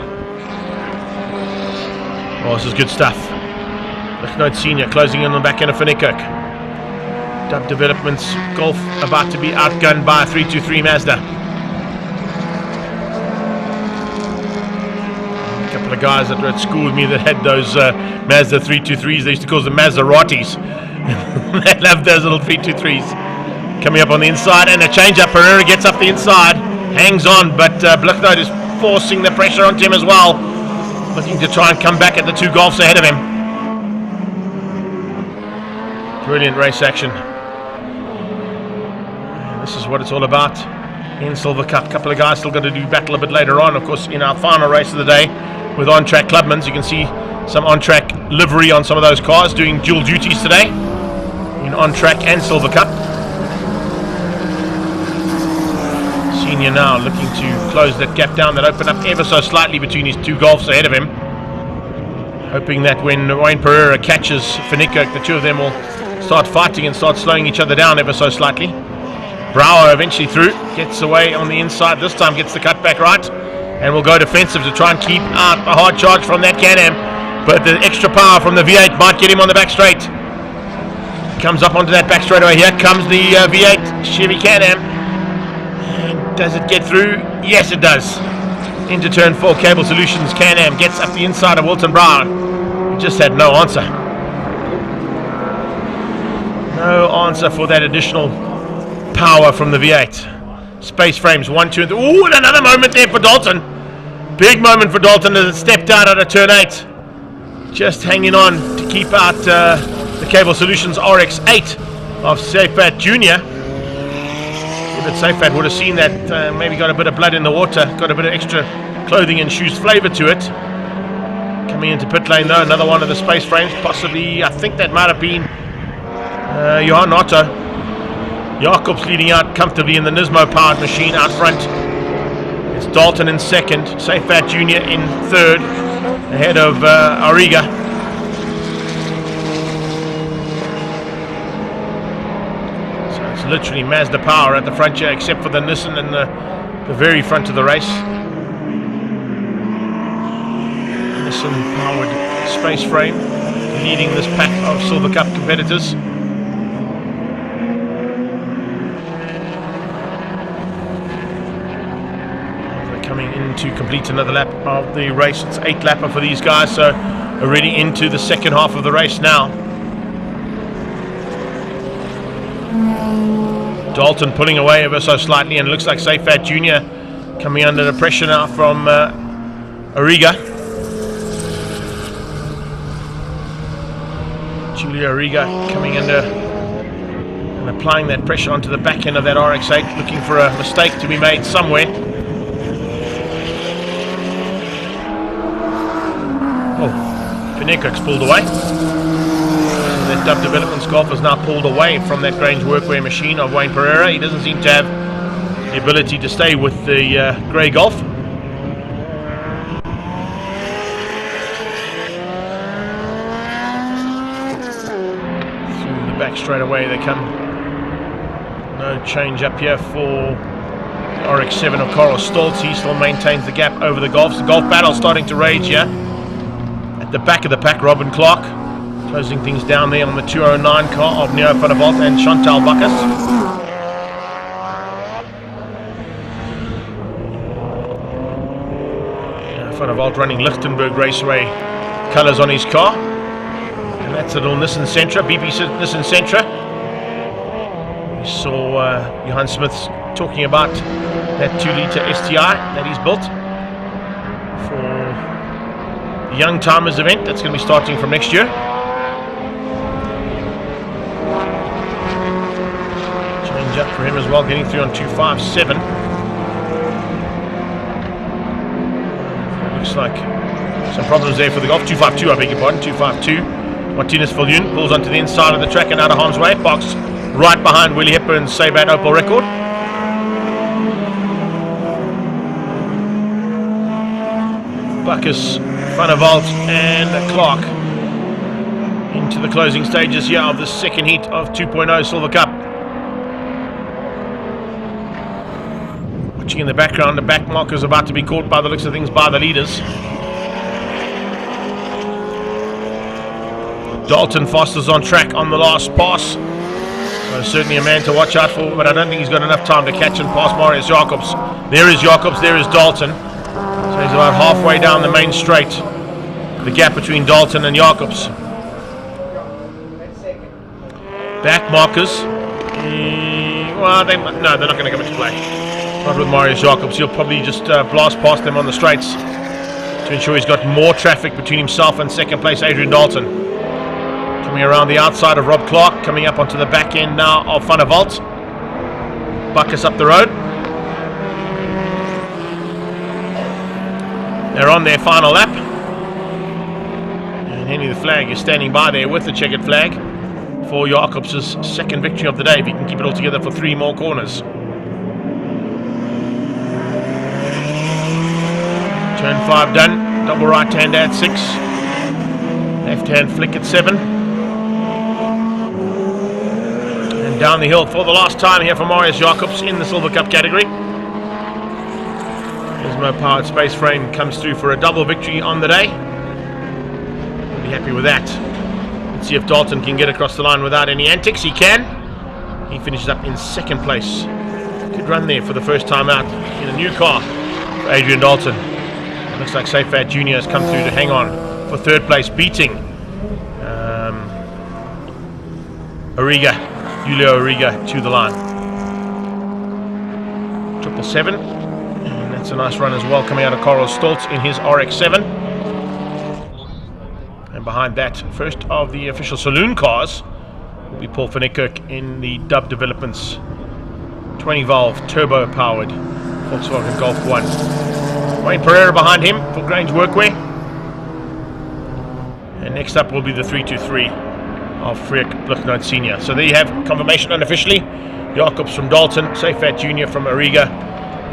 Oh, this is good stuff. Blicknote Senior closing in on the back end of Van Niekerk. Dub Developments Golf about to be outgunned by a 323 Mazda. A couple of guys that were at school with me that had those Mazda 323s, they used to call them Mazeratis. They love those little 323s. Coming up on the inside, and a change up. Pereira gets up the inside, hangs on, but Blicknote is forcing the pressure onto him as well, looking to try and come back at the 2 Golfs ahead of him. Brilliant race action. And this is what it's all about in Silver Cup. A couple of guys still going to do battle a bit later on, of course, in our final race of the day with on-track Clubmans. You can see some on-track livery on some of those cars doing dual duties today in on-track and Silver Cup. Senior now looking to close that gap down that opened up ever so slightly between his 2 Golfs ahead of him, hoping that when Wayne Pereira catches Van Niekerk, the 2 of them will start fighting and start slowing each other down ever so slightly. Brower eventually through, gets away on the inside, this time gets the cut back right, and will go defensive to try and keep out a hard charge from that Can-Am, but the extra power from the V8 might get him on the back straight. Comes up onto that back straightaway. Here comes the V8 Chevy Can-Am. And does it get through? Yes, it does. Into turn 4, Cable Solutions Can-Am gets up the inside of Walton Brower. He just had no answer. No answer for that additional power from the V8. Space frames 1, 2, and 3. Ooh, and another moment there for Dalton. Big moment for Dalton as it stepped out of turn 8. Just hanging on to keep out the Cable Solutions RX-8 of SuperHatch Junior. But SuperHatch would have seen that, maybe got a bit of blood in the water, got a bit of extra clothing and shoes flavour to it. Coming into pit lane though, another one of the space frames, possibly, I think that might have been Johan Otto. Jacobs leading out comfortably in the Nismo powered machine out front. It's Dalton in second, SuperHatch Junior in third, ahead of Auriga. So it's literally Mazda power at the front here, except for the Nissan and the very front of the race. Nissan powered space frame leading this pack of Silver Cup competitors. Coming in to complete another lap of the race. It's 8 lapper for these guys, so already into the second half of the race now. Dalton pulling away ever so slightly, and it looks like SuperHatch Junior coming under the pressure now from Auriga. Julia Auriga coming under and applying that pressure onto the back end of that RX-8, looking for a mistake to be made somewhere. Van Niekerk's pulled away. So that Dub Developments Golf is now pulled away from that Grange Workwear machine of Wayne Pereira. He doesn't seem to have the ability to stay with the grey Golf. Through the back straight away they come. No change up here for RX-7 of Carl Stoltz. He still maintains the gap over the Golfs. The Golf battle starting to rage here. At the back of the pack, Robin Clark closing things down there on the 209 car of Neo van der Walt and Chantal Bacchus. Van der Walt running Lichtenberg Raceway colours on his car. And that's a little Nissan Sentra, BP Nissan Sentra. We saw Johan Smith's talking about that 2-litre STI that he's built for the Young Timers event that's going to be starting from next year. Change up for him as well, getting through on 257. Looks like some problems there for the Golf. 252, I beg your pardon, 252. Martinez Viljoen pulls onto the inside of the track and out of harm's way. Parks right behind Willie Hepburn's Sabat Opel record. Bacchus, Van der Walt and Clark into the closing stages here of the second heat of 2.0 Silver Cup. Watching in the background, the back markers about to be caught by the looks of things by the leaders. Dalton Foster's on track on the last pass. So certainly a man to watch out for, but I don't think he's got enough time to catch and pass Marius Jacobs. There is Jacobs, there is Dalton. So he's about halfway down the main straight. The gap between Dalton and Jacobs. Back markers. Well, they're not going to come into play. Not with Marius Jacobs. He'll probably just blast past them on the straights to ensure he's got more traffic between himself and second place Adrian Dalton. Coming around the outside of Rob Clark, coming up onto the back end now of Van der Walt. Bacchus up the road. They're on their final lap. And Henry the Flag is standing by there with the checkered flag for Jacobs' second victory of the day, if he can keep it all together for 3 more corners. Turn 5 done, double right hand at 6, left hand flick at 7. And down the hill for the last time here for Marius Jacobs in the Silver Cup category. Gizmo powered space frame comes through for a double victory on the day. We'll be happy with that. Let's see if Dalton can get across the line without any antics. He can. He finishes up in second place. Good run there for the first time out in a new car for Adrian Dalton. It looks like Safat Jr. has come through to hang on for third place, beating Julio Origa to the line. 777. And that's a nice run as well coming out of Carl Stoltz in his RX-7. And behind that, first of the official saloon cars will be Paul van Niekerk in the Dub Developments 20-valve turbo-powered Volkswagen Golf 1. Wayne Pereira behind him for Grange Workwear. And next up will be the 323 of Freek Bluchnout Sr. So there you have confirmation unofficially. Jacobs from Dalton, Safat Jr. from Origa.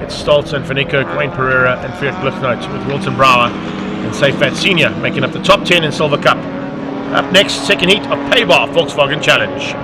It's Stoltz and van Niekerk, Wayne Pereira and Freek Bluchnout with Wilton Brouwer and Safat Sr. making up the top 10 in Silver Cup. Up next, second heat of PABAR Volkswagen Challenge.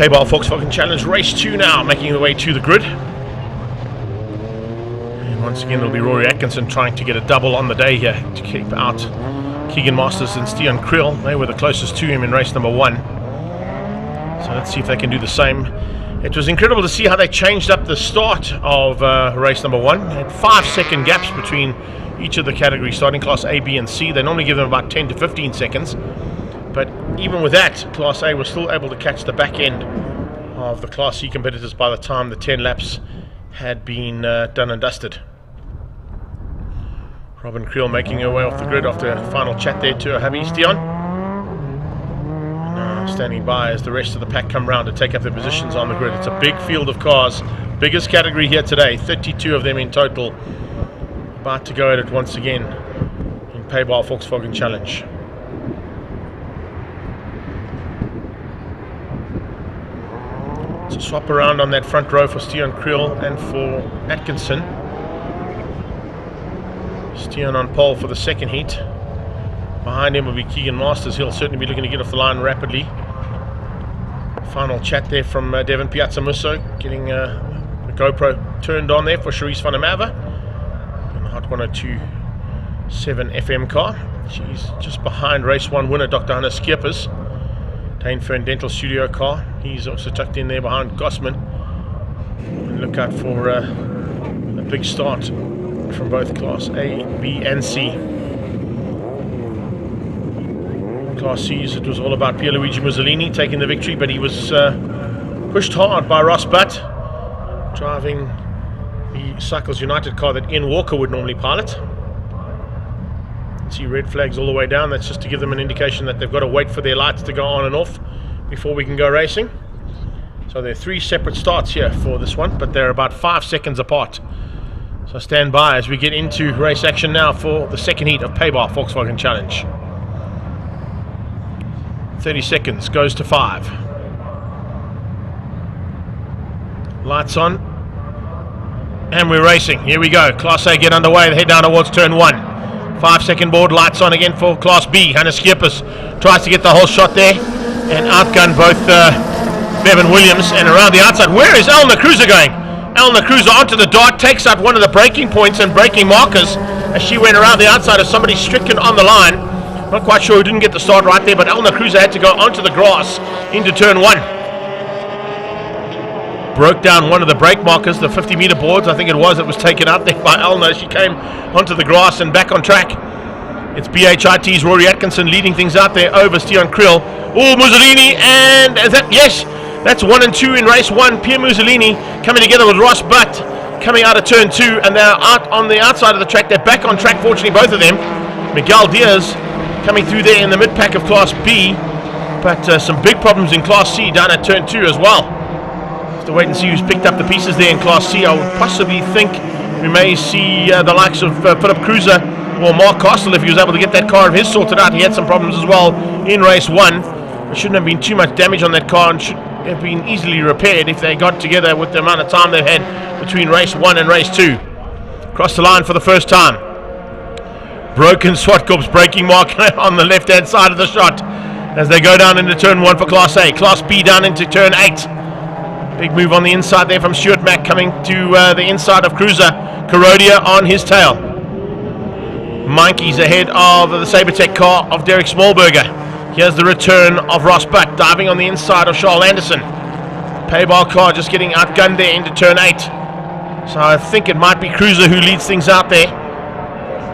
PABAR Volkswagen Challenge Race 2 now, making their way to the grid. And once again, it'll be Rory Atkinson trying to get a double on the day here to keep out Keegan Masters and Stian Kriel. They were the closest to him in race number 1. So let's see if they can do the same. It was incredible to see how they changed up the start of race number 1. They had 5-second gaps between each of the categories, starting class A, B and C. They normally give them about 10 to 15 seconds. But even with that, Class A was still able to catch the back end of the Class C competitors by the time the 10 laps had been done and dusted. Robin Kriel making her way off the grid after a final chat there to her hubby, Stian. And now standing by as the rest of the pack come round to take up their positions on the grid. It's a big field of cars, biggest category here today, 32 of them in total. About to go at it once again in PABAR Volkswagen Challenge. So swap around on that front row for Stian Kriel and for Atkinson. Stian on pole for the second heat. Behind him will be Keegan Masters. He'll certainly be looking to get off the line rapidly. Final chat there from Devin Piazzamusso, getting the GoPro turned on there for Charisse van der Merwe in the Hot 102.7 FM car. She's just behind race 1 winner Dr. Hannes Skeepers. Dane Fern Dental Studio car. He's also tucked in there behind Gossman. And look out for a big start from both Class A, B and C. Class C's, it was all about Pierluigi Mussolini taking the victory, but he was pushed hard by Ross Butt, driving the Cycles United car that Ian Walker would normally pilot. See red flags all the way down. That's just to give them an indication that they've got to wait for their lights to go on and off before we can go racing. So there are 3 separate starts here for this one, but they're about 5 seconds apart. So stand by as we get into race action now for the second heat of PABAR Volkswagen Challenge. 30 seconds goes to 5. Lights on, and we're racing. Here we go. Class A get underway. They head down towards turn 1. 5-second board, lights on again for Class B. Hannes Skeepers tries to get the whole shot there and outgun both Bevan Williams. And around the outside, where is Elna Cruiser going? Elna Cruiser onto the dart, takes out one of the braking points and braking markers as she went around the outside of somebody stricken on the line. Not quite sure who didn't get the start right there, but Elna Cruiser had to go onto the grass into turn 1. Broke down one of the brake markers, the 50-meter boards, I think it was taken out there by Elna as she came onto the grass and back on track. It's BHIT's Rory Atkinson leading things out there over Stian Kriel. Oh, Mussolini, and is that, yes, that's 1 and 2 in race 1. Pierre Mussolini coming together with Ross Butt coming out of turn 2, and they're out on the outside of the track. They're back on track, fortunately, both of them. Miguel Diaz coming through there in the mid-pack of Class B, but some big problems in Class C down at turn 2 as well. To wait and see who's picked up the pieces there in Class C. I would possibly think we may see the likes of Philip Cruiser or Mark Castle if he was able to get that car of his sorted out. He had some problems as well in race 1. There shouldn't have been too much damage on that car and should have been easily repaired if they got together with the amount of time they've had between race 1 and race 2. Cross the line for the first time. Broken Swartkorp's braking mark on the left hand side of the shot as they go down into turn 1 for Class A. Class B down into turn 8. Big move on the inside there from Stuart Mack coming to the inside of Cruiser. Carodia on his tail. Monkeys ahead of the Sabertech car of Derek Smallberger. Here's the return of Ross Butt diving on the inside of Charles Anderson. PABAR car just getting outgunned there into turn 8. So I think it might be Cruiser who leads things out there.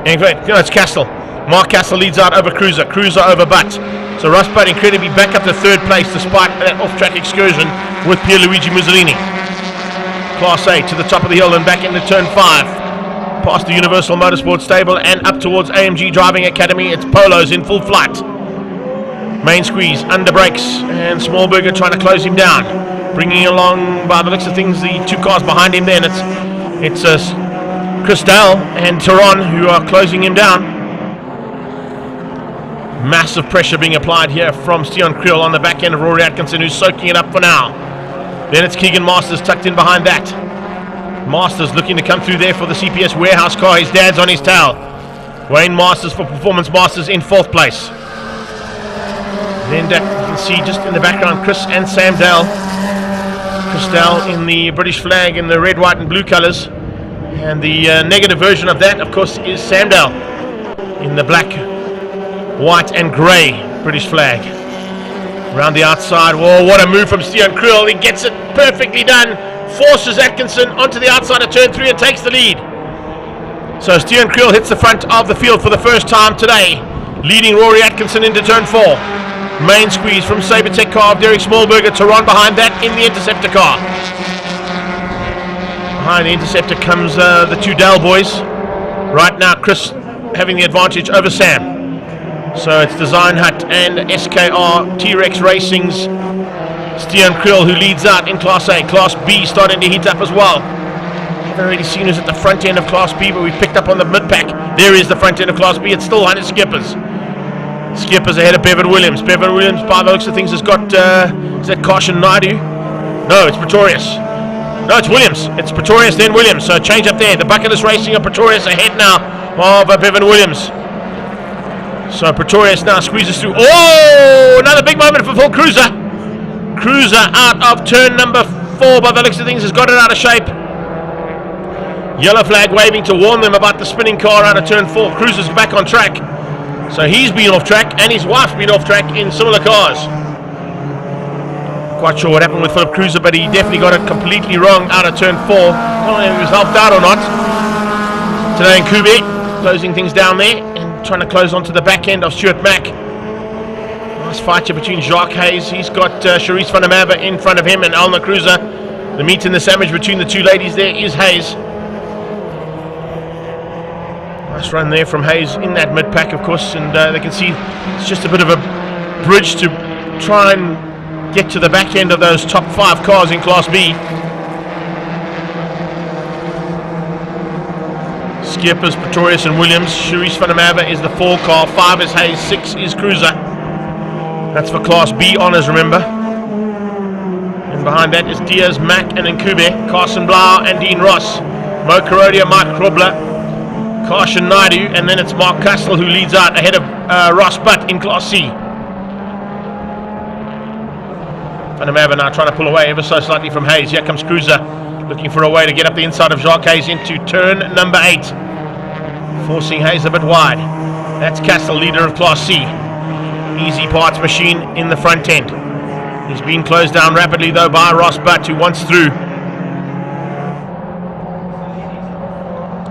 In fact, no, it's Castle. Mark Castle leads out over Cruiser. Cruiser over Butt. So Ross Butt incredibly back up to 3rd place despite that off-track excursion with Pierluigi Mussolini. Class A to the top of the hill and back into turn 5. Past the Universal Motorsport stable and up towards AMG Driving Academy. It's Polos in full flight. Main squeeze, under brakes, and Smallberger trying to close him down. Bringing along, by the looks of things, the 2 cars behind him then. It's Chris Dale and Tehran who are closing him down. Massive pressure being applied here from Stian Kriel on the back end of Rory Atkinson, who's soaking it up for now. Then it's Keegan Masters tucked in behind that. Masters looking to come through there for the CPS warehouse car. His dad's on his tail. Wayne Masters for Performance Masters in 4th place. Then you can see just in the background Chris and Sam Dale Christel in the British flag in the red, white and blue colours. And the negative version of that, of course, is Samdale in the black, white and grey British flag. Around the outside, whoa, what a move from Stian Kriel. He gets it perfectly done, forces Atkinson onto the outside of turn 3 and takes the lead. So Stian Kriel hits the front of the field for the first time today, leading Rory Atkinson into turn 4. Main squeeze from Sabertech car of Derek Smallberger to run behind that in the Interceptor car. Behind the Interceptor comes the two Dell boys. Right now Chris having the advantage over Sam. So it's Design Hut and SKR T-Rex Racing's Stian Kriel who leads out in Class A. Class B starting to heat up as well. Haven't already seen who's at the front end of Class B, but we picked up on the mid-pack. There is the front end of Class B. It's still Hunter Skippers. Skippers ahead of Bevan Williams. Bevan Williams, by the looks of things, has got, is that Caution Naidu? No, it's Pretorius. No, it's Williams. It's Pretorius, then Williams. So change up there. The Bucketless Racing of Pretorius ahead now of Bevan Williams. So Pretorius now squeezes through. Oh, another big moment for Phil Cruiser. Cruiser out of turn number 4, by the looks of things, has got it out of shape. Yellow flag waving to warn them about the spinning car out of turn 4. Cruiser's back on track. So he's been off track and his wife's been off track in similar cars. Quite sure what happened with Philip Cruiser, but he definitely got it completely wrong out of turn 4. I don't know if he was helped out or not. Today in Kube, closing things down there and trying to close onto the back end of Stuart Mack. Nice fight here between Jacques Hayes. He's got Charisse van der Merwe in front of him and Alma Cruiser. The meat and the sandwich between the two ladies there is Hayes. Nice run there from Hayes in that mid-pack, of course, and they can see it's just a bit of a bridge to try and get to the back end of those top 5 cars in Class B. Skippers, Pretorius and Williams. Charisse van der Merwe is the 4 car, 5 is Hayes, 6 is Cruiser. That's for Class B honours, remember. And behind that is Diaz, Mack and Nkube, Carson Blau and Dean Ross. Mo Karodia, Mike Krobler, Caution Naidu, and then it's Mark Castle who leads out ahead of Ross Butt in Class C. Van der Merwe now trying to pull away ever so slightly from Hayes. Here comes Cruiser, looking for a way to get up the inside of Jacques Hayes into turn number 8. Forcing Hayes a bit wide. That's Castle, leader of Class C. Easy Parts Machine in the front end. He's been closed down rapidly though by Ross Butt, who wants through.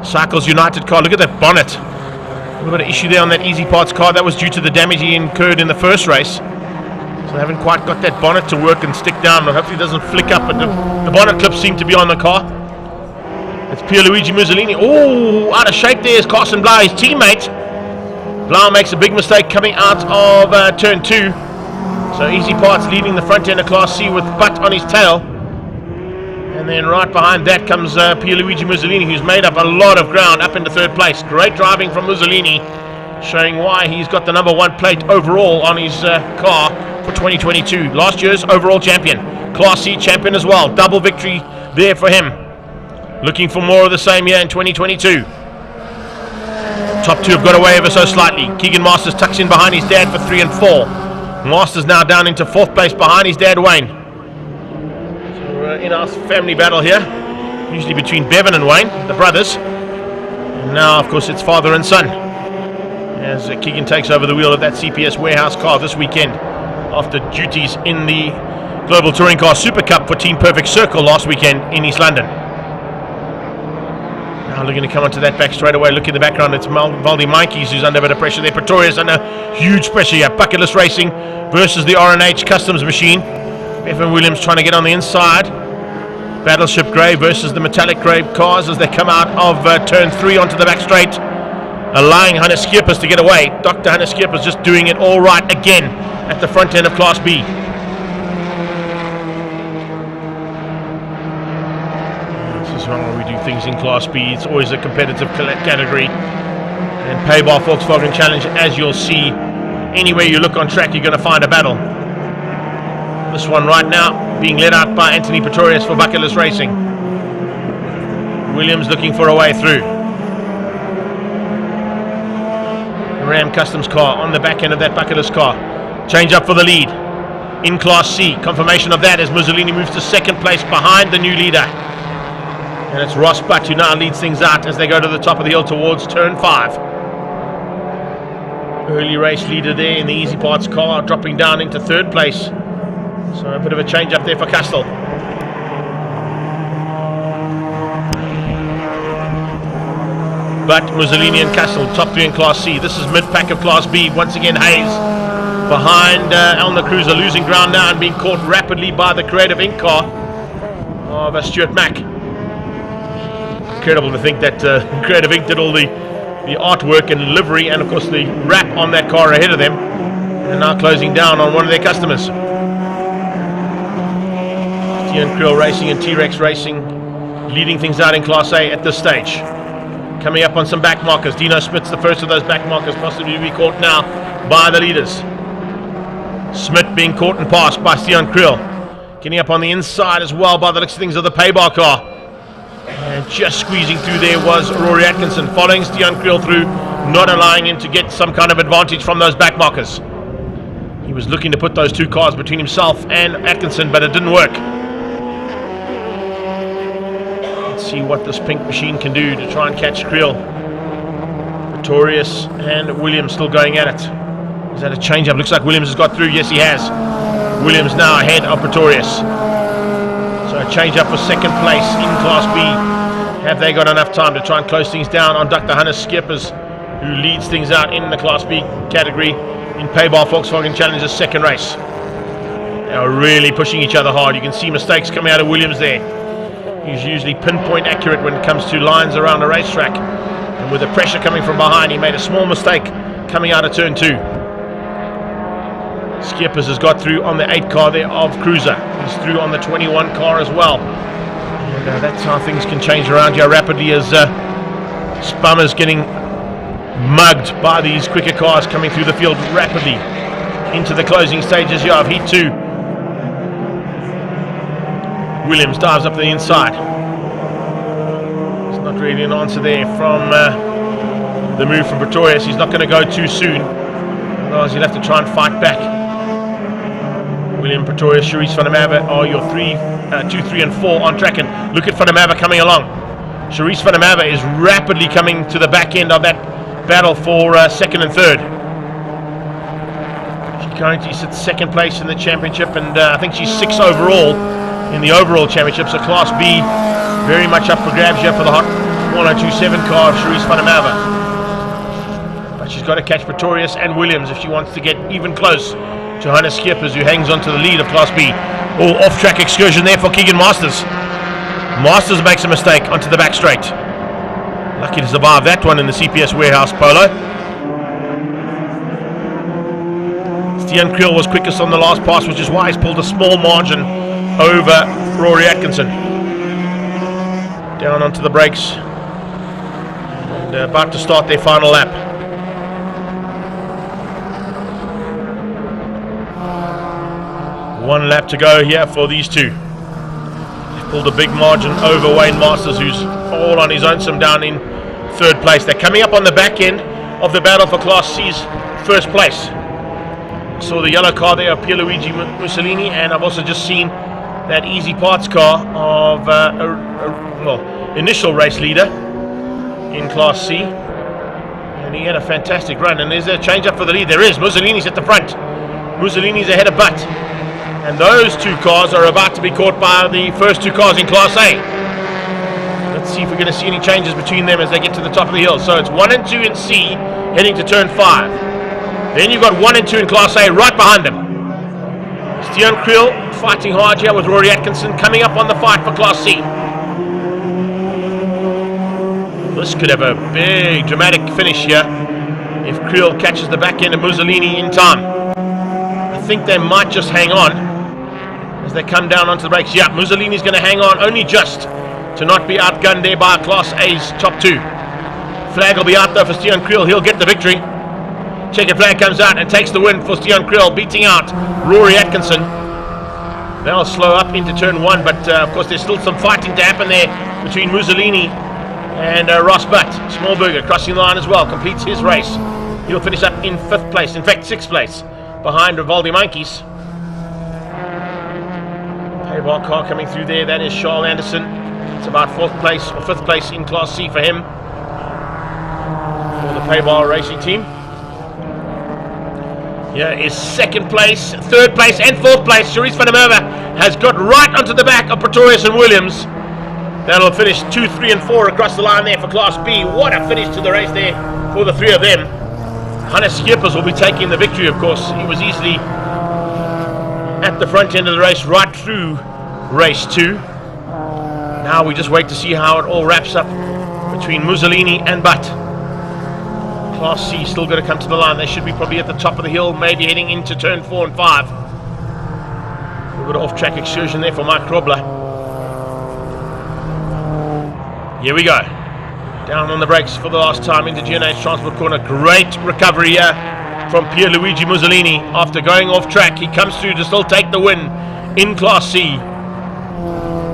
Cycles United car, look at that bonnet. A little bit of issue there on that Easy Parts car. That was due to the damage he incurred in the first race. So they haven't quite got that bonnet to work and stick down, but hopefully it doesn't flick up. But the bonnet clips seem to be on the car. It's Pierluigi Mussolini. Oh, out of shape there is Carson Blau, his teammate. Blau makes a big mistake coming out of turn 2. So Easy Parts leading the front end of Class C with Butt on his tail. And then right behind that comes Pierluigi Mussolini, who's made up a lot of ground up into 3rd place. Great driving from Mussolini, showing why he's got the number 1 plate overall on his car for 2022. Last year's overall champion, Class C champion as well. Double victory there for him. Looking for more of the same here in 2022. Top 2 have got away ever so slightly. Keegan Masters tucks in behind his dad for 3 and 4. Masters now down into 4th place behind his dad Wayne. In our family battle here, usually between Bevan and Wayne, the brothers, and now of course it's father and son, as Keegan takes over the wheel of that CPS warehouse car this weekend after duties in the Global Touring Car Super Cup for Team Perfect Circle last weekend in East London. Now looking to come onto that back straight away. Look in the background, it's Valdi Mikes who's under a bit of pressure there. Pretorius under huge pressure here. Bucketless Racing versus the R&H Customs machine. Bevan Williams trying to get on the inside. Battleship Grey versus the Metallic Grey cars as they come out of turn 3 onto the back straight, allowing Hunter Skippers to get away. Dr. Hunter Skippers just doing it all right again at the front end of Class B. This is how we do things in Class B. It's always a competitive category. And PABAR Volkswagen Challenge, as you'll see, anywhere you look on track, you're going to find a battle. This one right now being led out by Anthony Pretorius for Bucketless Racing. Williams looking for a way through. Ram Customs car on the back end of that Bucketless car. Change up for the lead. in Class C. Confirmation of that as Mussolini moves to second place behind the new leader. And it's Ross Butt who now leads things out as they go to the top of the hill towards turn 5. Early race leader there in the Easy Parts car, dropping down into third place. So a bit of a change up there for Castell. But Mussolini and Castell, top 3 in Class C. This is mid-pack of Class B. Once again, Hayes behind Elna Cruiser, losing ground now and being caught rapidly by the Creative Ink car of Stuart Mack. Incredible to think that Creative Ink did all the artwork and livery and of course the wrap on that car ahead of them, and now closing down on one of their customers. Stian Krill Racing and T-Rex Racing leading things out in Class A at this stage. Coming up on some back markers. Dino Smith's the first of those back markers, possibly to be caught now by the leaders. Smith being caught and passed by Stian Krill. Getting up on the inside as well by the looks of things of the PABAR car. And just squeezing through there was Rory Atkinson, following Stian Krill through, not allowing him to get some kind of advantage from those back markers. He was looking to put those two cars between himself and Atkinson, but it didn't work. Let's see what this pink machine can do to try and catch Krill. Pretorius and Williams still going at it. Is that a change-up? Looks like Williams has got through. Yes, he has. Williams now ahead of Pretorius. So a change-up for second place in Class B. Have they got enough time to try and close things down on Dr. Hannes Skeppers, who leads things out in the Class B category in PABAR Volkswagen Challenger's second race? They are really pushing each other hard. You can see mistakes coming out of Williams there. He's usually pinpoint accurate when it comes to lines around a racetrack. And with the pressure coming from behind, he made a small mistake coming out of turn 2. Skeppers has got through on the 8 car there of Cruiser. He's through on the 21 car as well. And that's how things can change around here rapidly as Spummer's getting mugged by these quicker cars coming through the field rapidly into the closing stages here of Heat 2. Williams dives up the inside. There's not really an answer there from the move from Pretorius. He's not going to go too soon, otherwise he'll have to try and fight back. William Pretorius, Charisse van der Merwe are your 2, 3 and 4 on track, and look at van der Merwe coming along. Charisse van der Merwe is rapidly coming to the back end of that battle for second and third. She currently sits second place in the championship, and I think she's 6 overall in the overall championship. So Class B very much up for grabs here for the hot 1027 car of Charisse van der Merwe. But she's got to catch Pretorius and Williams if she wants to get even close to Hannes Skeppers, who hangs on to the lead of Class B. Oh, off-track excursion there for Keegan Masters. Masters makes a mistake onto the back straight. Lucky to survive that one in the CPS warehouse polo. Stian Krill was quickest on the last pass, which is why he's pulled a small margin over Rory Atkinson. Down onto the brakes. And about to start their final lap. One lap to go here for these two. They've pulled a big margin over Wayne Masters, who's all on his own, some down in third place. They're coming up on the back end of the battle for Class C's first place. So the yellow car there of Pierluigi Mussolini, and I've also just seen that Easy Parts car of initial race leader in Class C, and he had a fantastic run. And there's a change up for the lead. There is. Mussolini's at the front. Mussolini's ahead of Butt. And those two cars are about to be caught by the first two cars in Class A. Let's see if we're going to see any changes between them as they get to the top of the hill. So it's 1 and 2 in C, heading to turn 5. Then you've got 1 and 2 in Class A right behind them. Stian Krill fighting hard here with Rory Atkinson, coming up on the fight for Class C. This could have a big dramatic finish here if Krill catches the back end of Mussolini in time. I think they might just hang on as they come down onto the brakes. Yeah, Mussolini's going to hang on only just to not be outgunned there by Class A's top 2. Flag will be out though for Stian Krill. He'll get the victory. Checkered flag comes out and takes the win for Stian Krill, beating out Rory Atkinson. They'll slow up into turn 1, but of course there's still some fighting to happen there between Mussolini and Ross Butt. Smallberger crossing the line as well, completes his race. He'll finish up in 5th place, in fact 6th place, behind Rivaldi Monkeys. PABAR car coming through there. That is Charles Anderson. It's about 4th place or 5th place in Class C for him, for the PABAR racing team. Here is 2nd place, 3rd place and 4th place. Charisse van der Merwe has got right onto the back of Pretorius and Williams. That'll finish 2, 3 and 4 across the line there for Class B. What a finish to the race there for the 3 of them. Hannes Schippers will be taking the victory, of course. He was easily at the front end of the race right through race 2. Now we just wait to see how it all wraps up between Mussolini and Butt. Class C still going to come to the line. They should be probably at the top of the hill, maybe heading into turn 4 and 5. A little bit of off-track excursion there for Mike Krobler. Here we go. Down on the brakes for the last time into GNH Transport Corner. Great recovery here from Pierluigi Mussolini. After going off track, he comes through to still take the win in Class C.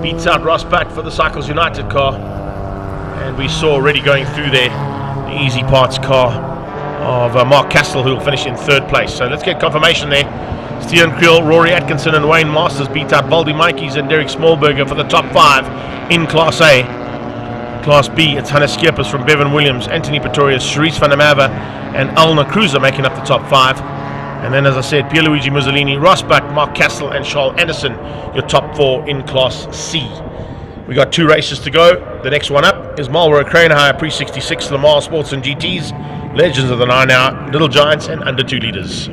Beats out Ross Butt for the Cycles United car. And we saw already going through there the Easy Parts car of Mark Castle, who will finish in 3rd place. So let's get confirmation there. Steven Creel, Rory Atkinson and Wayne Masters beat out Baldy Mikey's and Derek Smallberger for the top 5 in Class A. Class B, it's Hannes Schippers from Bevan Williams, Anthony Pretorius, Charisse van der Merwe and Alna Cruiser making up the top 5. And then, as I said, Pierluigi Mussolini, Ross Butt, Mark Castle and Charles Anderson, your top 4 in Class C. We got 2 races to go. The next one up is Marlboro Crane Hire Pre-66 Lamar Sports and GTs, Legends of the 9 Hour, Little Giants and under 2 litres.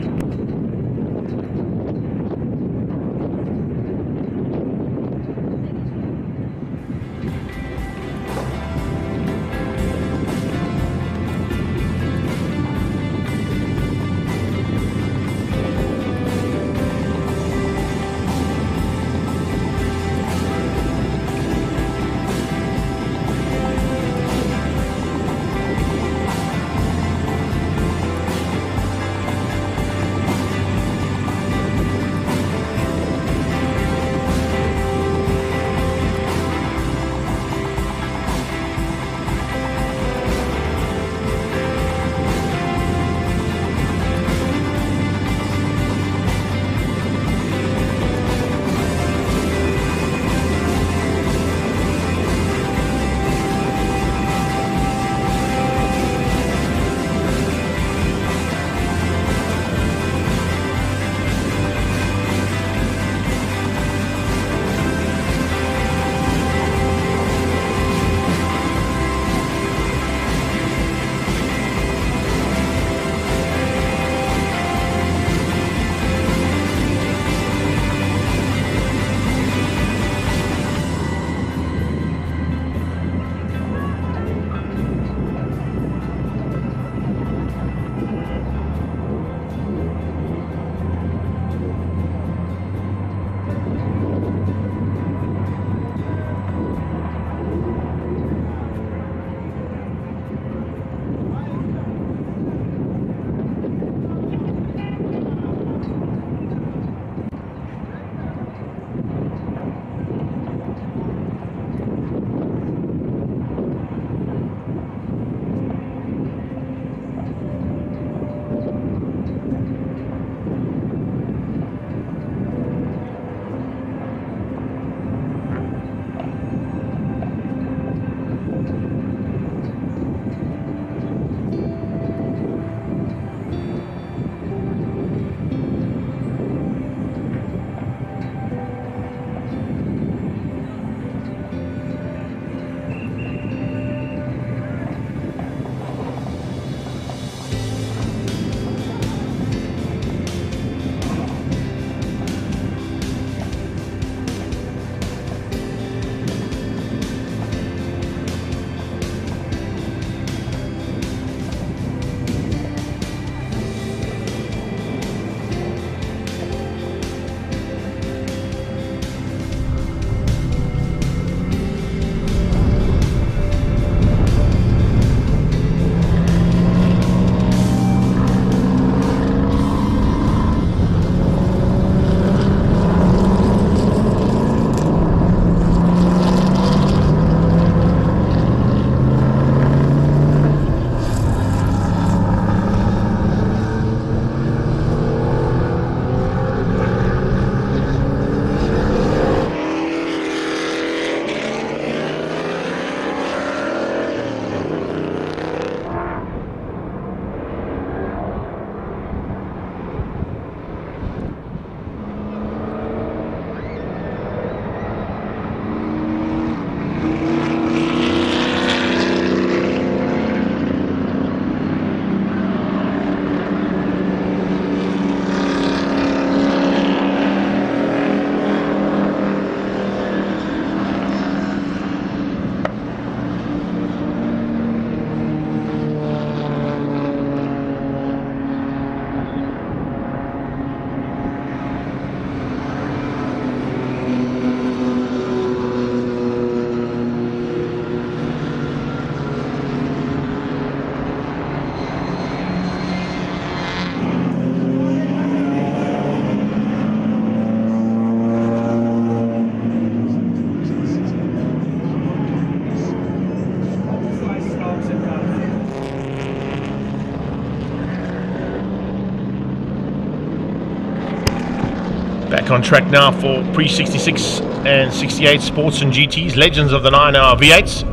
Back on track now for pre-66 and 68 Sports and GTs, Legends of the 9-hour V8s,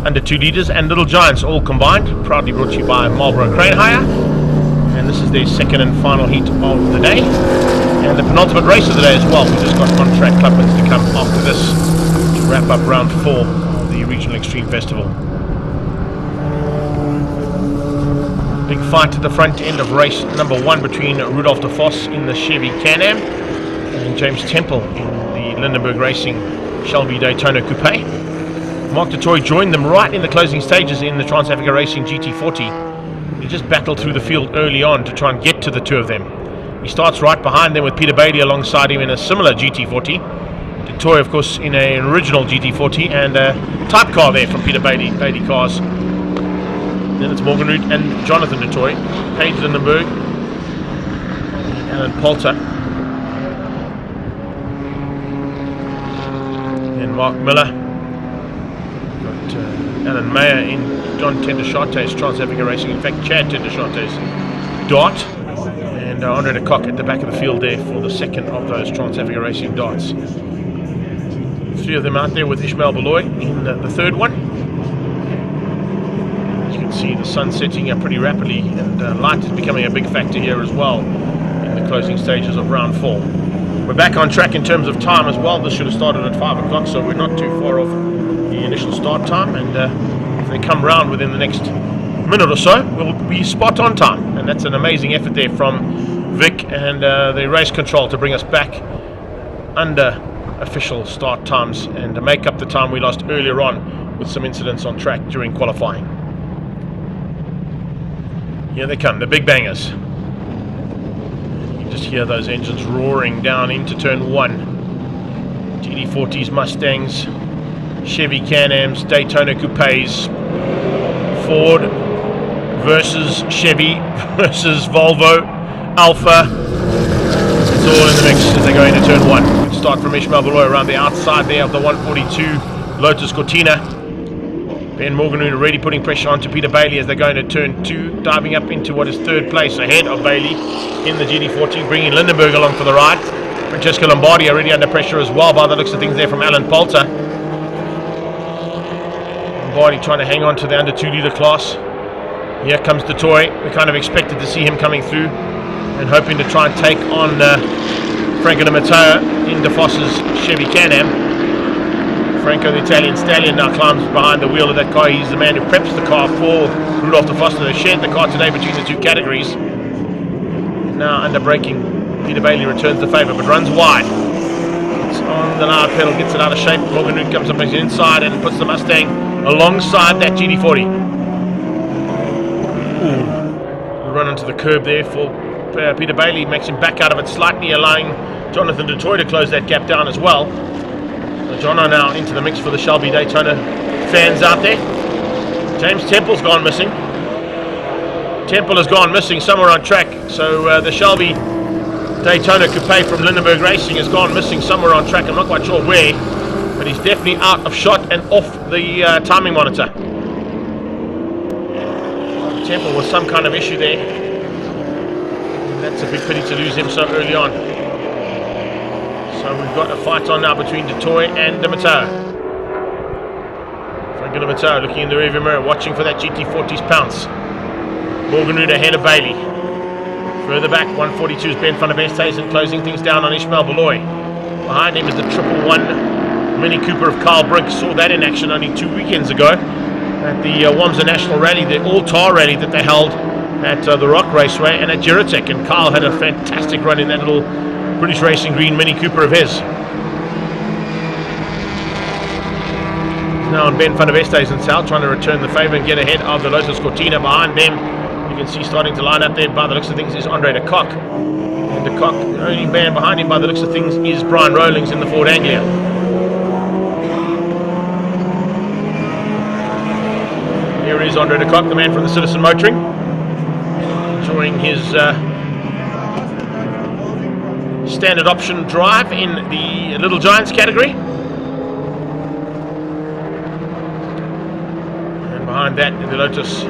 under 2 litres, and Little Giants all combined. Proudly brought to you by Marlboro Crane Hire. And this is their second and final heat of the day, and the penultimate race of the day as well. We just got on-track Clubmans to come after this to wrap up round 4 of the Regional Extreme Festival. Big fight at the front end of race number 1 between Rudolf de Vos in the Chevy Can-Am and James Temple in the Lindenberg Racing Shelby Daytona Coupe. Mark du Toit joined them right in the closing stages in the Trans-Africa Racing GT40. He just battled through the field early on to try and get to the two of them. He starts right behind them with Peter Bailey alongside him in a similar GT40. Du Toit, of course, in an original GT40, and a type car there from Peter Bailey cars. Then it's Morgan Root and Jonathan du Toit, Paige Lindenberg, Alan Poulter, and Mark Miller. Got Alan Mayer in John Tendershotte's Trans-Africa Racing, in fact Chad Tendershotte's Dart, and Andre de Kock at the back of the field there for the second of those Trans-Africa Racing Darts. 3 of them out there with Ishmael Beloy in the third one. See the sun setting up pretty rapidly, and light is becoming a big factor here as well in the closing stages of round 4. We're back on track in terms of time as well. This should have started at 5 o'clock, so we're not too far off the initial start time, and if they come round within the next minute or so, we'll be spot on time. And that's an amazing effort there from Vic and the race control to bring us back under official start times and to make up the time we lost earlier on with some incidents on track during qualifying. Here they come, the big bangers. You can just hear those engines roaring down into turn 1. GT40s, Mustangs, Chevy Can-Ams, Daytona Coupes, Ford versus Chevy versus Volvo, Alfa. It's all in the mix as they go into turn 1. Good start from Ishmael Beloy around the outside there of the 142 Lotus Cortina. Ben Morgan already putting pressure onto Peter Bailey as they go into turn 2, diving up into what is 3rd place ahead of Bailey in the GT40, bringing Lindenberg along for the ride. Francesco Lombardi already under pressure as well by the looks of things there from Alan Poulter. Lombardi trying to hang on to the under 2 litre class. Here comes du Toit. We kind of expected to see him coming through and hoping to try and take on Franco Di Matteo in De Vos's Chevy Can-Am. Franco, the Italian stallion, now climbs behind the wheel of that car. He's the man who preps the car for Rudolf de Vos. They shared the car today between the 2 categories. Now under braking, Peter Bailey returns the favour but runs wide. It's on the loud pedal, gets it out of shape. Morgan Root comes up inside and puts the Mustang alongside that GT40. Ooh, run onto the curb there for Peter Bailey, makes him back out of it slightly, allowing Jonathan du Toit to close that gap down as well. Jono now into the mix for the Shelby Daytona fans out there. James Temple's gone missing. Temple has gone missing somewhere on track. So the Shelby Daytona Coupe from Lindenberg Racing has gone missing somewhere on track. I'm not quite sure where, but he's definitely out of shot and off the timing monitor. Temple was some kind of issue there. That's a big pity to lose him so early on. So we've got a fight on now between du Toit and Di Matteo. Franco Di Matteo looking in the rearview mirror, watching for that GT40's pounce. Morgan Root ahead of Bailey. Further back, 142's Ben van der Westhuizen closing things down on Ishmael Beloy. Behind him is the 111 Mini Cooper of Carl Brink. Saw that in action only 2 weekends ago at the Wamsa National Rally, the all-tar rally that they held at the Rock Raceway and at Girotech. And Carl had a fantastic run in that little British Racing Green Mini Cooper of his. Now on Ben van der Westhuizen's tail, trying to return the favour and get ahead of the Lotus Cortina. Behind them, you can see starting to line up there by the looks of things is Andre de Kock. And de Kock, the only man behind him by the looks of things is Brian Rowlings in the Ford Anglia. Here is Andre de Kock, the man from the Citizen Motoring, enjoying his standard option drive in the Little Giants category. And behind that, the Lotus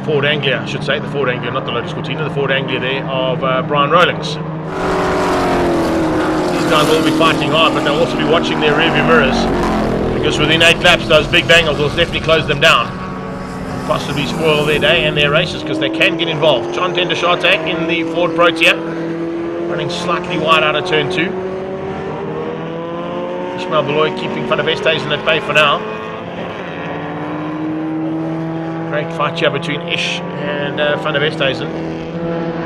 Ford Anglia, I should say, the Ford Anglia, not the Lotus Cortina, the Ford Anglia there of Brian Rowlings. guys will be fighting hard, but they'll also be watching their rearview mirrors, because within 8 laps those big bangles will definitely close them down, possibly spoil their day and their races, because they can get involved. John Tendashate in the Ford Protea, running slightly wide out of turn 2. Ishmael Beloy keeping Van der Westhuizen at bay for now. Great fight here between Ish and Van der Westhuizen.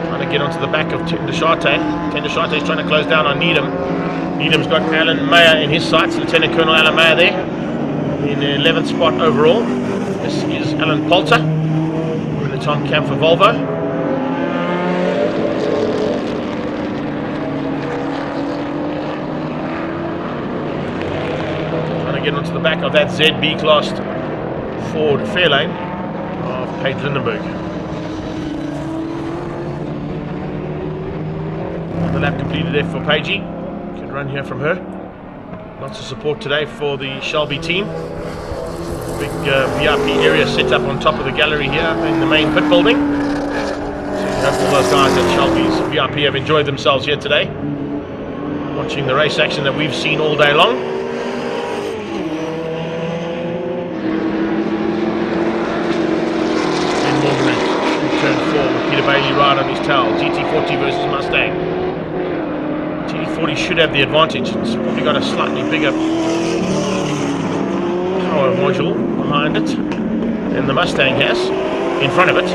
Trying to get onto the back of Tendashate. Tendashate is trying to close down on Needham. Needham's got Alan Mayer in his sights, Lieutenant Colonel Alan Mayer there, in the 11th spot overall. This is Alan Poulter, in the Tom Camp for Volvo. Trying to get onto the back of that ZB class Ford Fairlane of Paige Lindenberg. The lap completed there for Pagey. Good run here from her. Lots of support today for the Shelby team. Big VIP area set up on top of the gallery here in the main pit building. So we hope all those guys at Shelby's VIP have enjoyed themselves here today, watching the race action that we've seen all day long. Ben Morgan turn 4 with Peter Bailey right on his tail. GT40 versus Mustang. GT40 should have the advantage. It's probably got a slightly bigger power module behind it than the Mustang has in front of it.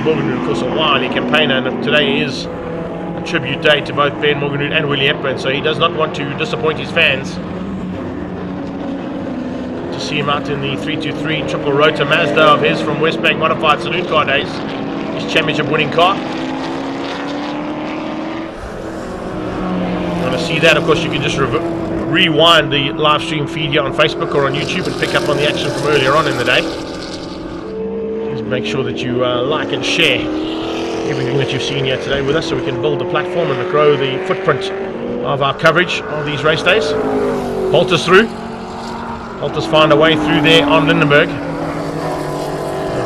Morganroot, of course, a wily campaigner, and today is a tribute day to both Ben Morganroot and Willie Hepburn, so he does not want to disappoint his fans. To see him out in the 323 triple rotor Mazda of his from Westbank Modified Saloon Car days, his championship winning car. To see that, of course, you can just rewind the live stream feed here on Facebook or on YouTube and pick up on the action from earlier on in the day. Please make sure that you like and share everything that you've seen here today with us, so we can build the platform and grow the footprint of our coverage of these race days. Poulter's through. Poulter's found a way through there on Lindenberg.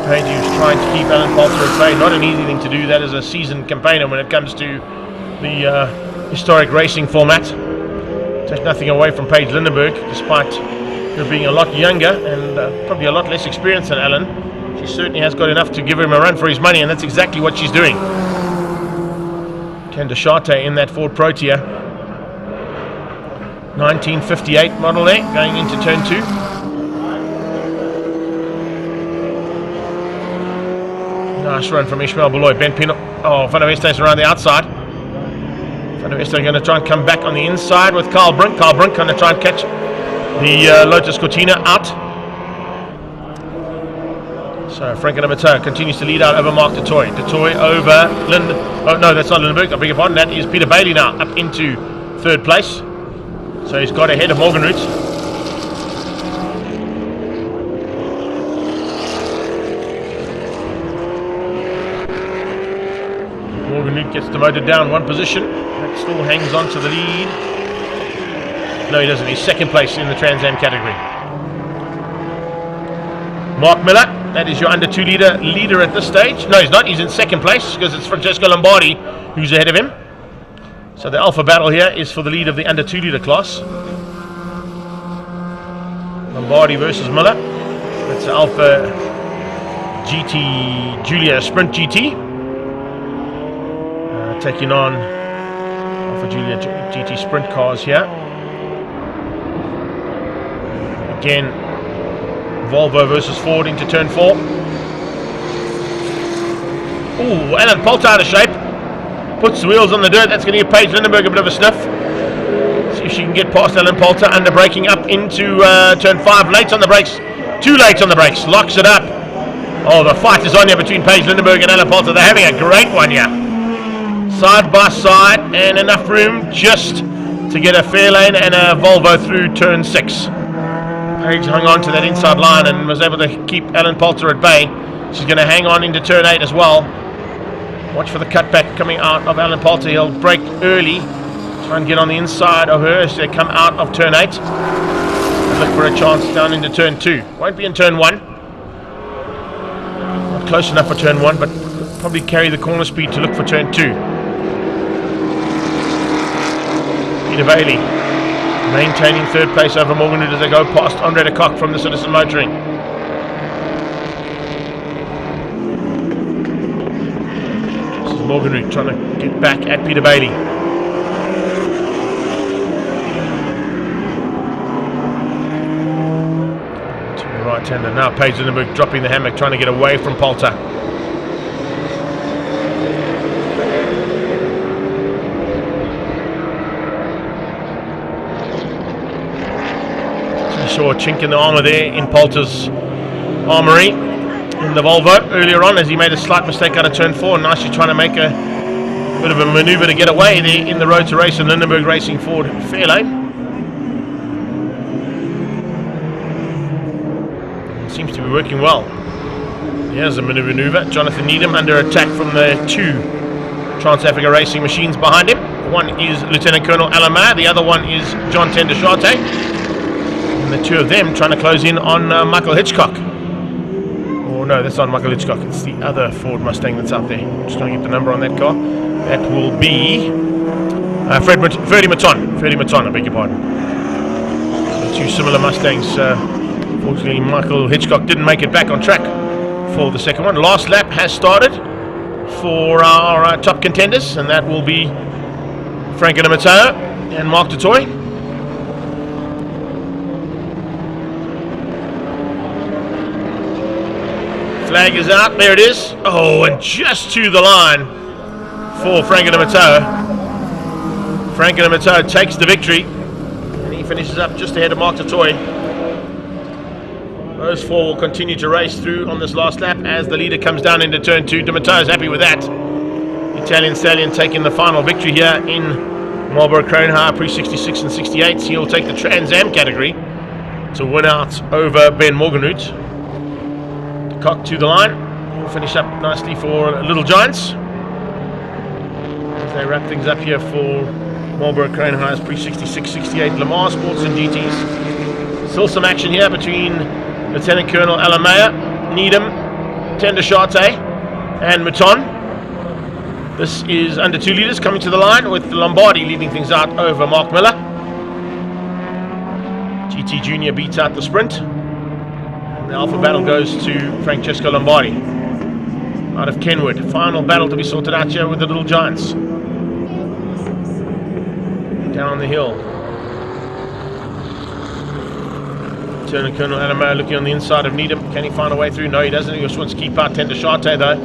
Page who's trying to keep Alan Poulter at bay. Not an easy thing to do. That is a seasoned campaigner when it comes to the historic racing format. Take nothing away from Paige Lindenberg, despite her being a lot younger and probably a lot less experienced than Alan. She certainly has got enough to give him a run for his money, and that's exactly what she's doing. Tendashate in that Ford Protea, 1958 model there, going into turn 2. Nice run from Ishmael Beloy. Ben Pino, Van der Westhuizen around the outside. Van der Westhuizen going to try and come back on the inside with Carl Brink. Carl Brink going to try and catch the Lotus Cortina out. So Franco Namato continues to lead out over Mark de Toy. De Toy over Lind. Oh no, that's not Lindenberg. I beg your pardon. That is Peter Bailey now up into 3rd place. So he's got ahead of Morganroot. Morganroot gets demoted down 1 position. That still hangs on to the lead. No, he doesn't. He's 2nd place in the Trans Am category. Mark Miller, that is your under 2 leader at this stage. No, he's not. He's in 2nd place because it's Francesco Lombardi who's ahead of him. So the alpha battle here is for the lead of the under 2 litre class. Lombardi versus Miller. That's Alpha GT Giulia Sprint GT. Taking on Alpha Giulia GT Sprint cars here. Again, Volvo versus Ford into turn 4. Ooh, Alan Poulter out of shape. Puts the wheels on the dirt. That's going to give Paige Lindenberg a bit of a sniff. See if she can get past Alan Poulter. Under braking up into turn 5. Late on the brakes. Too late on the brakes. Locks it up. Oh, the fight is on here between Paige Lindenberg and Alan Poulter. They're having a great one here. Side by side, and enough room just to get a Fairlane and a Volvo through turn 6. Paige hung on to that inside line and was able to keep Alan Poulter at bay. She's going to hang on into turn 8 as well. Watch for the cutback coming out of Alan Poulter. He'll brake early, try and get on the inside of her as they come out of turn 8. Look for a chance down into turn 2. Won't be in turn 1. Not close enough for turn 1, but probably carry the corner speed to look for turn 2. Peter Bailey maintaining third place over Morgan as they go past Andre de Kock from the Citizen Motoring. This is Morgan trying to get back at Peter Bailey. To the right hander now, Paige Lindenberg dropping the hammock, trying to get away from Poulter. Saw a chink in the armour there in Poulter's armoury in the Volvo earlier on as he made a slight mistake out of turn 4, and nicely trying to make a bit of a manoeuvre to get away there in the road to race, and Lindenberg racing forward fair lane. Seems to be working well. Here's a manoeuvre. Jonathan Needham under attack from the 2 Trans-Africa Racing machines behind him. One is Lieutenant Colonel Alan Mayer, the other one is John Tendashate. And the 2 of them trying to close in on Michael Hitchcock. Oh no, that's not Michael Hitchcock, it's the other Ford Mustang that's out there. Just trying to get the number on that car. That will be Ferdy Maton, I beg your pardon. So 2 similar Mustangs. Fortunately, Michael Hitchcock didn't make it back on track for the second one. Last lap has started for our top contenders, and that will be Franco Di Matteo and Mark du Toit. Flag is out, there it is. Oh, and just to the line for Franco Di Matteo. Franco Di Matteo takes the victory, and he finishes up just ahead of Mark du Toit. Those 4 will continue to race through on this last lap as the leader comes down into turn 2. Di Matteo is happy with that. Italian Stallion taking the final victory here in Marlboro Kronhauer pre-66 and 68. He'll take the Trans Am category to win out over Ben Morgenroot. Cock to the line. We'll finish up nicely for Little Giants as they wrap things up here for Marlboro Kronhauer's pre-66-68 Le Mans Sports and GTs. Still some action here between Lieutenant Colonel Alan Mayer, Needham, Tendashate and Mouton. This is under 2 leaders coming to the line with Lombardi leading things out over Mark Miller. GT Junior beats out the sprint. The alpha battle goes to Francesco Lombardi out of Kenwood. Final battle to be sorted out here with the Little Giants. Down the hill. Lieutenant Colonel Alan Mayer looking on the inside of Needham. Can he find a way through? No, he doesn't. He just wants to keep out Tendashate though.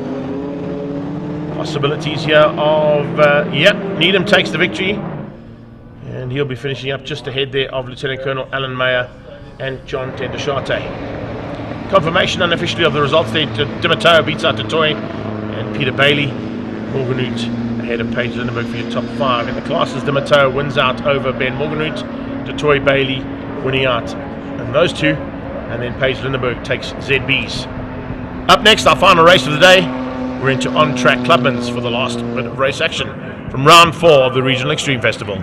Possibilities here of, Needham takes the victory. And he'll be finishing up just ahead there of Lieutenant Colonel Alan Mayer and John Tendashate. Confirmation unofficially of the results there. Di Matteo beats out du Toit and Peter Bailey. Morgenroot ahead of Paige Lindenberg for your top 5. In the classes, Di Matteo wins out over Ben Morgenroot. Du Toit Bailey winning out. And those 2. And then Paige Lindenberg takes ZBs. Up next, our final race of the day. We're into on-track Clubmans for the last bit of race action from round 4 of the Regional Extreme Festival.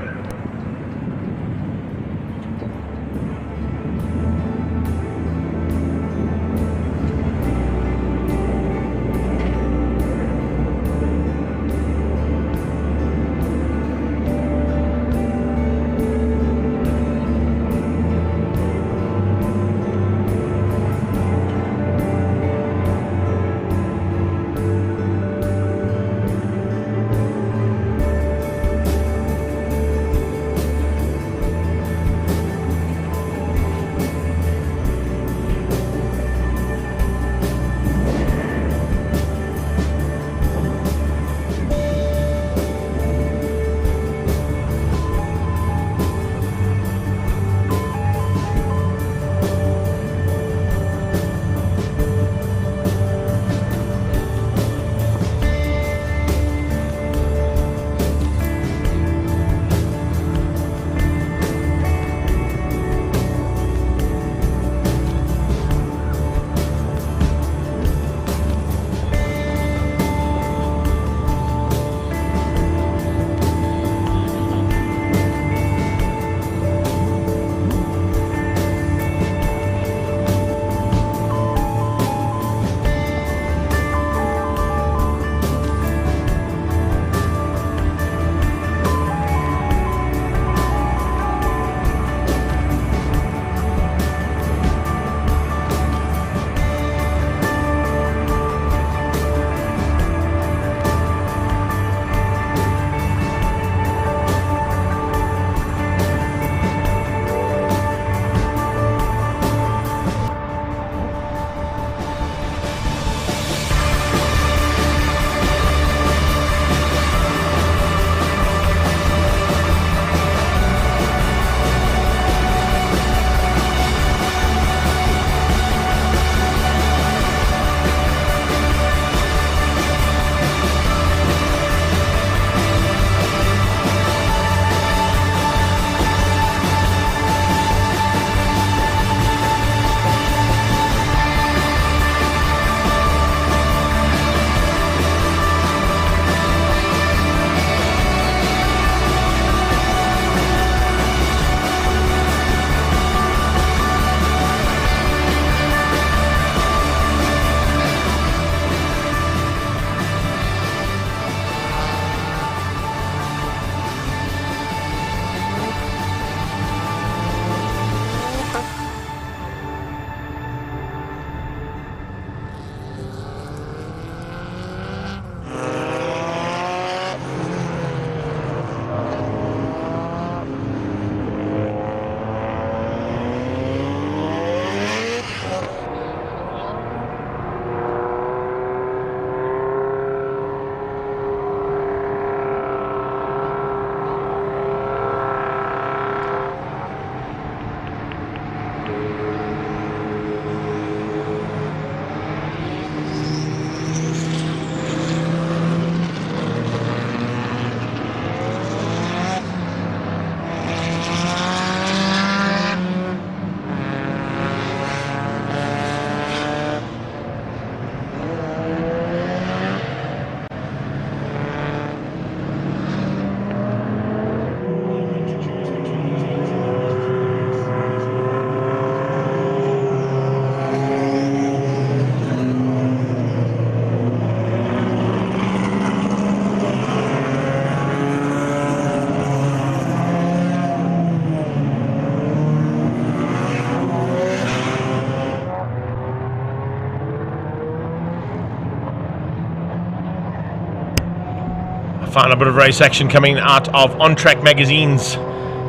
Final bit of race action coming out of On Track Magazine's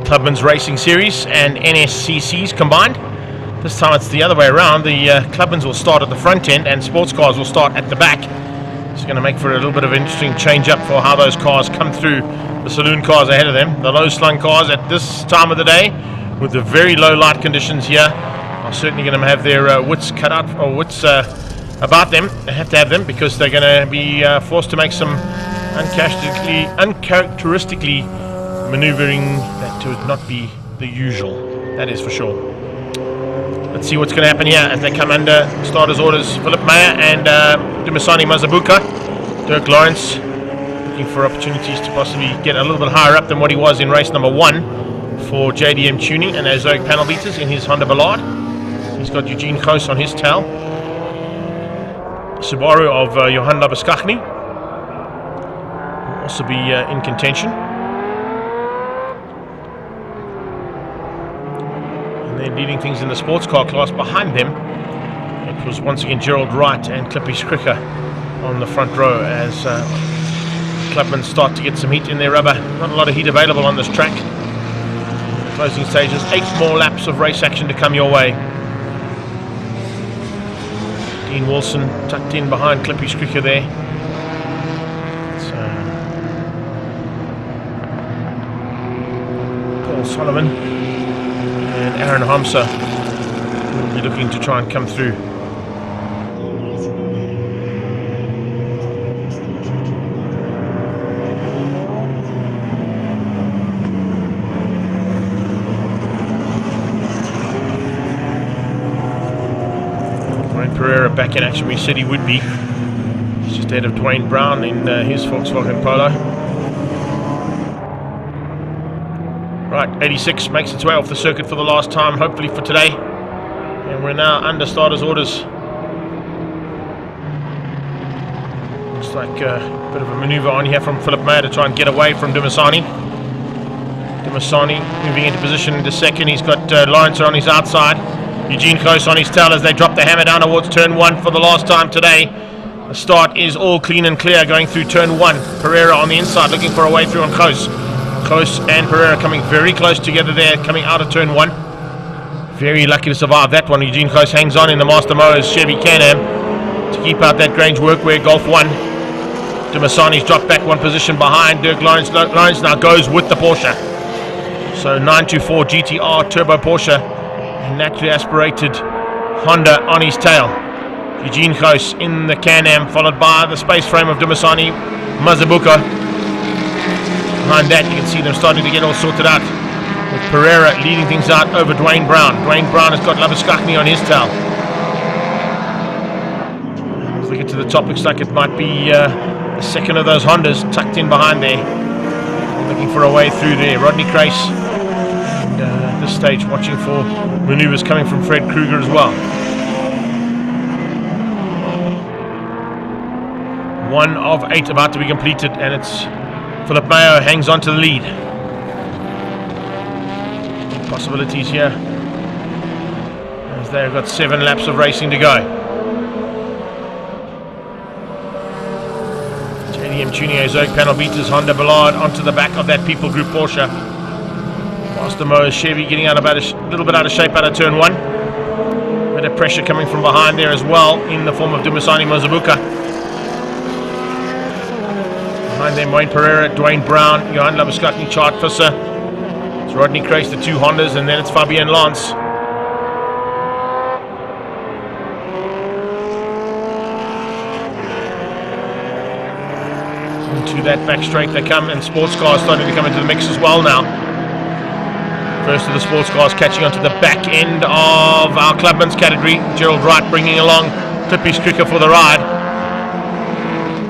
Clubman's Racing Series and NSCC's combined. This time it's the other way around. The Clubmans will start at the front end and sports cars will start at the back. It's going to make for a little bit of interesting change up for how those cars come through the saloon cars ahead of them. The low slung cars at this time of the day with the very low light conditions here are certainly going to have their wits cut out, or wits about them. They have to have them because they're going to be forced to make some uncharacteristically maneuvering that would not be the usual. That is for sure. Let's see what's going to happen here as they come under starters orders. Philip Meyer and Dumisani Mazabuka. Dirk Lawrence looking for opportunities to possibly get a little bit higher up than what he was in race number 1 for JDM Tuning and Azoic panel beaters in his Honda Ballard. He's got Eugene Kos on his tail. Subaru of Johan Labuskachny will also be in contention. And they're leading things in the sports car class behind them. It was once again Gerald Wright and Clippy Skricker on the front row as Clubmen start to get some heat in their rubber. Not a lot of heat available on this track. Closing stages, 8 more laps of race action to come your way. Dean Wilson tucked in behind Clippy Skricker there. Paul Solomon and Aaron Hamsa will be looking to try and come through. Pereira back in action. We said he would be. He's just ahead of Dwayne Brown in his Volkswagen Polo. Right, 86 makes its way off the circuit for the last time, hopefully for today. And we're now under starters orders. Looks like a bit of a maneuver on here from Philip Meyer to try and get away from Dumisani. Dumisani moving into position into second. He's got Lawrence on his outside. Eugene Kos on his tail as they drop the hammer down towards turn 1 for the last time today. The start is all clean and clear going through turn 1. Pereira on the inside looking for a way through on Kos. Kos and Pereira coming very close together there, coming out of turn 1. Very lucky to survive that one. Eugene Kos hangs on in the Master Motors Chevy Can-Am to keep out that Grange Workwear Golf 1. Dumisani's dropped back one position behind. Dirk Lawrence now goes with the Porsche. So 924 GTR Turbo Porsche. Naturally aspirated Honda on his tail. Eugene Kos in the Can-Am, followed by the space frame of Dumisani Mazabuka. Behind that you can see them starting to get all sorted out, with Pereira leading things out over Dwayne Brown. Dwayne Brown has got Labuskachny on his tail. As we get to the top, looks like it might be the second of those Hondas tucked in behind there, looking for a way through there. Rodney Crace at this stage watching for maneuvers coming from Fred Kruger as well. 1 of 8 about to be completed, and it's Philip Mayo hangs on to the lead. Possibilities here as they've got 7 laps of racing to go. JDM Tuning Zoic panel beaters Honda Ballard onto the back of that People Group Porsche. Master Motors Chevy getting out about a little bit out of shape out of turn 1. Bit of pressure coming from behind there as well in the form of Dumisani Mazabuka. Behind them Wayne Pereira, Dwayne Brown, Johan Labuskachny, Chart Visser. It's Rodney Crace, the 2 Hondas, and then it's Fabien Lance. Into that back straight they come, and sports cars starting to come into the mix as well now. First of the sports cars catching onto the back end of our Clubman's category. Gerald Wright bringing along Clippy Skricker for the ride.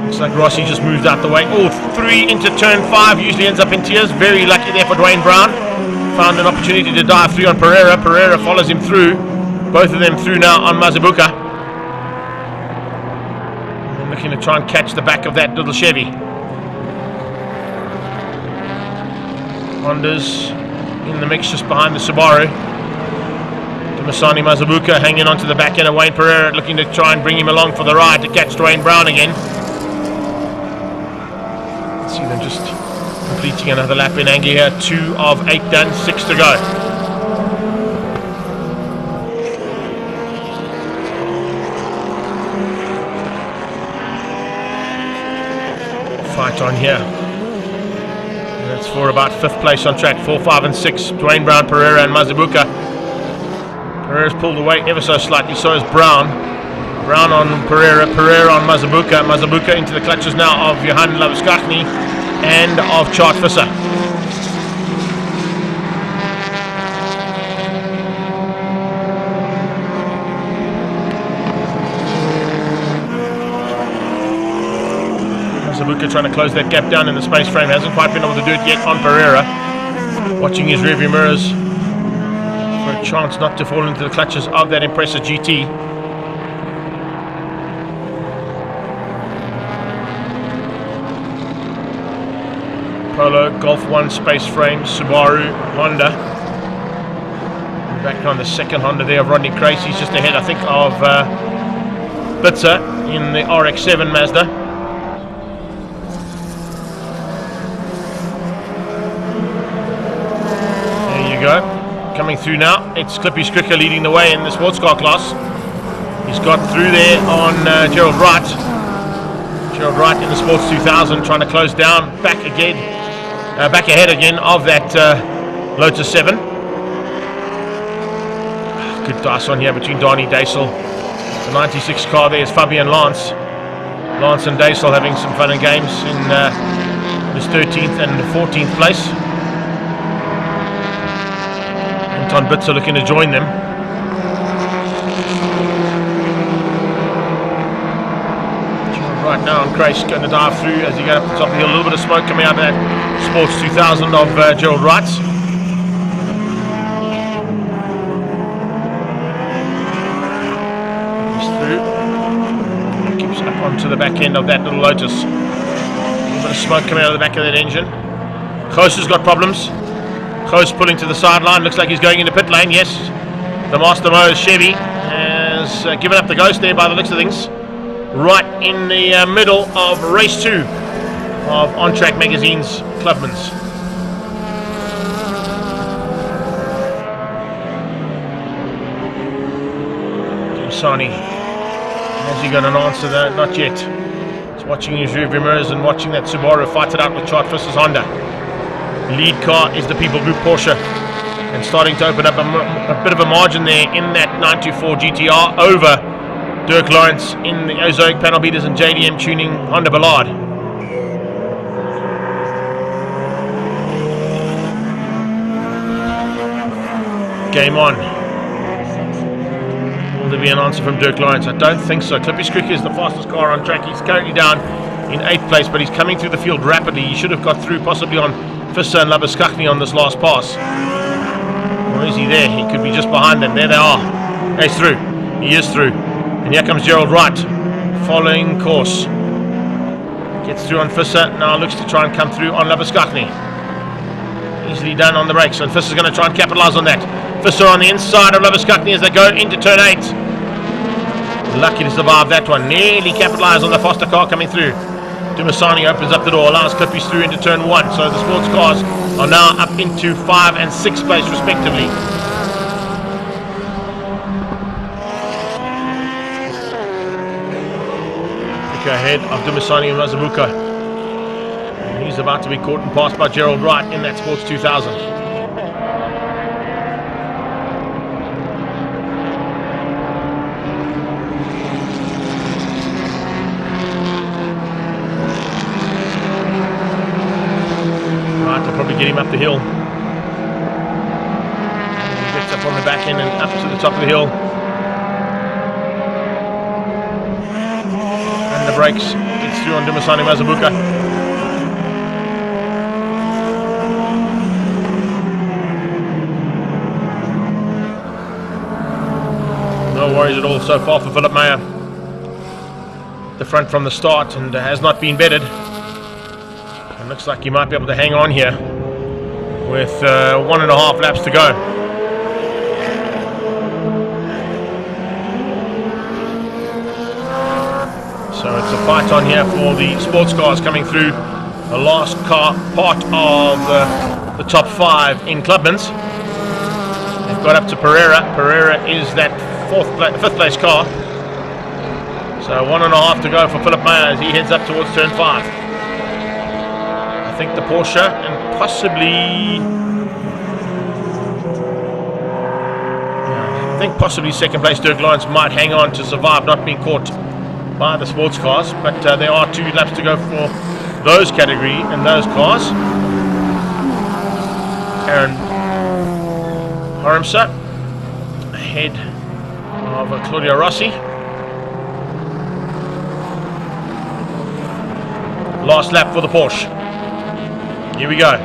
Looks like Rossi just moved out the way. Oh, 3 into turn 5, usually ends up in tears. Very lucky there for Dwayne Brown. Found an opportunity to dive through on Pereira. Pereira follows him through. Both of them through now on Mazabuka. And looking to try and catch the back of that little Chevy. Hondas in the mix just behind the Subaru. Dumisani Mazabuka hanging onto the back end of Wayne Pereira, looking to try and bring him along for the ride to catch Dwayne Brown again. See them just completing another lap in anger here. 2 of 8 done, 6 to go. Fight on here. And it's for about 5th place on track. 4, 5 and 6. Dwayne Brown, Pereira and Mazabuka. Pereira's pulled away ever so slightly, so is Brown. Brown on Pereira, Pereira on Mazabuka. Mazabuka into the clutches now of Johan Labuskachny and of Chart Visser. Mazabuka trying to close that gap down in the space frame. Hasn't quite been able to do it yet on Pereira. Watching his rearview mirrors for a chance not to fall into the clutches of that Impreza GT. Polo, Golf 1 space frame, Subaru, Honda. Back on the second Honda there of Rodney Crace. He's just ahead, I think, of Bitzer in the RX-7 Mazda. There you go. Coming through now. It's Clippy Skricker leading the way in the sports car class. He's got through there on Gerald Wright. Gerald Wright in the Sports 2000 trying to close down back ahead again of that Lotus 7. Good dice on here between Donnie Daisel. The 96 car there is Fabian Lance. Lance and Daisel having some fun and games in his 13th and 14th place. Anton Bitzer looking to join them. Right now on Crace going to dive through as he goes up the top of the hill. A little bit of smoke coming out of that Sports 2000 of Gerald Wright. He's through. Keeps up onto the back end of that little Lotus. A little bit of smoke coming out of the back of that engine. Khoos has got problems. Khoos pulling to the sideline. Looks like he's going into pit lane. Yes, the Master Mo's Chevy has given up the ghost there by the looks of things. Right in the middle of race 2 of On Track Magazine's Clubmans. Sani, has he got an answer there? Not yet. He's watching his rearview mirrors and watching that Subaru fight it out with Chart Visser's Honda. Lead car is the People Group Porsche, and starting to open up a bit of a margin there in that 924 GTR over Dirk Lawrence in the Ozoic panel beaters and JDM tuning Honda Ballard. Game on. Will there be an answer from Dirk Lawrence? I don't think so. Clippy Skricker is the fastest car on track. He's currently down in 8th place, but he's coming through the field rapidly. He should have got through possibly on Visser and Labuskachny on this last pass. Or is he there? He could be just behind them. There they are. He's through. He is through. And here comes Gerald Wright, following course. Gets through on Visser, now looks to try and come through on Labuskachny. Easily done on the brakes, and Visser's going to try and capitalise on that. Visser on the inside of Labuskachny as they go into turn 8. Lucky to survive that one. Nearly capitalised on the faster car coming through. Dumasani opens up the door, allows Clippy through into turn 1. So the sports cars are now up into 5 and 6 place respectively. Ahead of Dumasani and Mazabuka. He's about to be caught and passed by Gerald Wright in that Sports 2000. Right, they'll probably get him up the hill. He gets up on the back end and up to the top of the hill. The brakes, gets through on Dumasani Mazabuka. No worries at all so far for Philip Meyer. The front from the start and has not been bedded. And looks like he might be able to hang on here with 1.5 laps to go. So it's a fight on here for the sports cars coming through the last car part of the top 5 in Clubmans. They've got up to Pereira. Pereira is that 5th place car. So 1.5 to go for Philip Meyer as he heads up towards turn 5. I think the Porsche and possibly second place Dirk Lawrence might hang on to survive not being caught by the sports cars, but there are 2 laps to go for those category and those cars. Aaron Horimsa ahead of Claudio Rossi. Last lap for the Porsche. Here we go.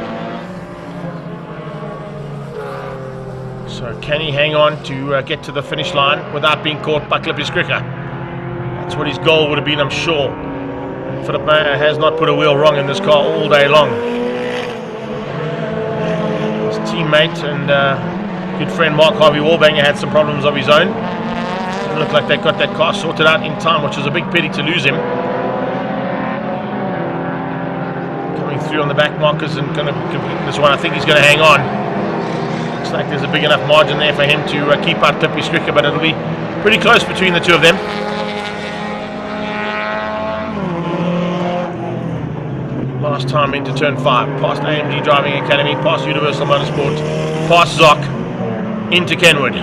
So can he hang on to get to the finish line without being caught by Clippy Skricker? That's what his goal would have been, I'm sure. Philip Meyer has not put a wheel wrong in this car all day long. His teammate and good friend Mark Harvey Warbanger had some problems of his own. It looked like they got that car sorted out in time, which was a big pity to lose him. Coming through on the back markers and going to complete this one. I think he's going to hang on. Looks like there's a big enough margin there for him to keep out Clippy Skricker, but it'll be pretty close between the 2 of them. Last time into turn 5, past AMG Driving Academy, past Universal Motorsport, past Zoc, into Kenwood.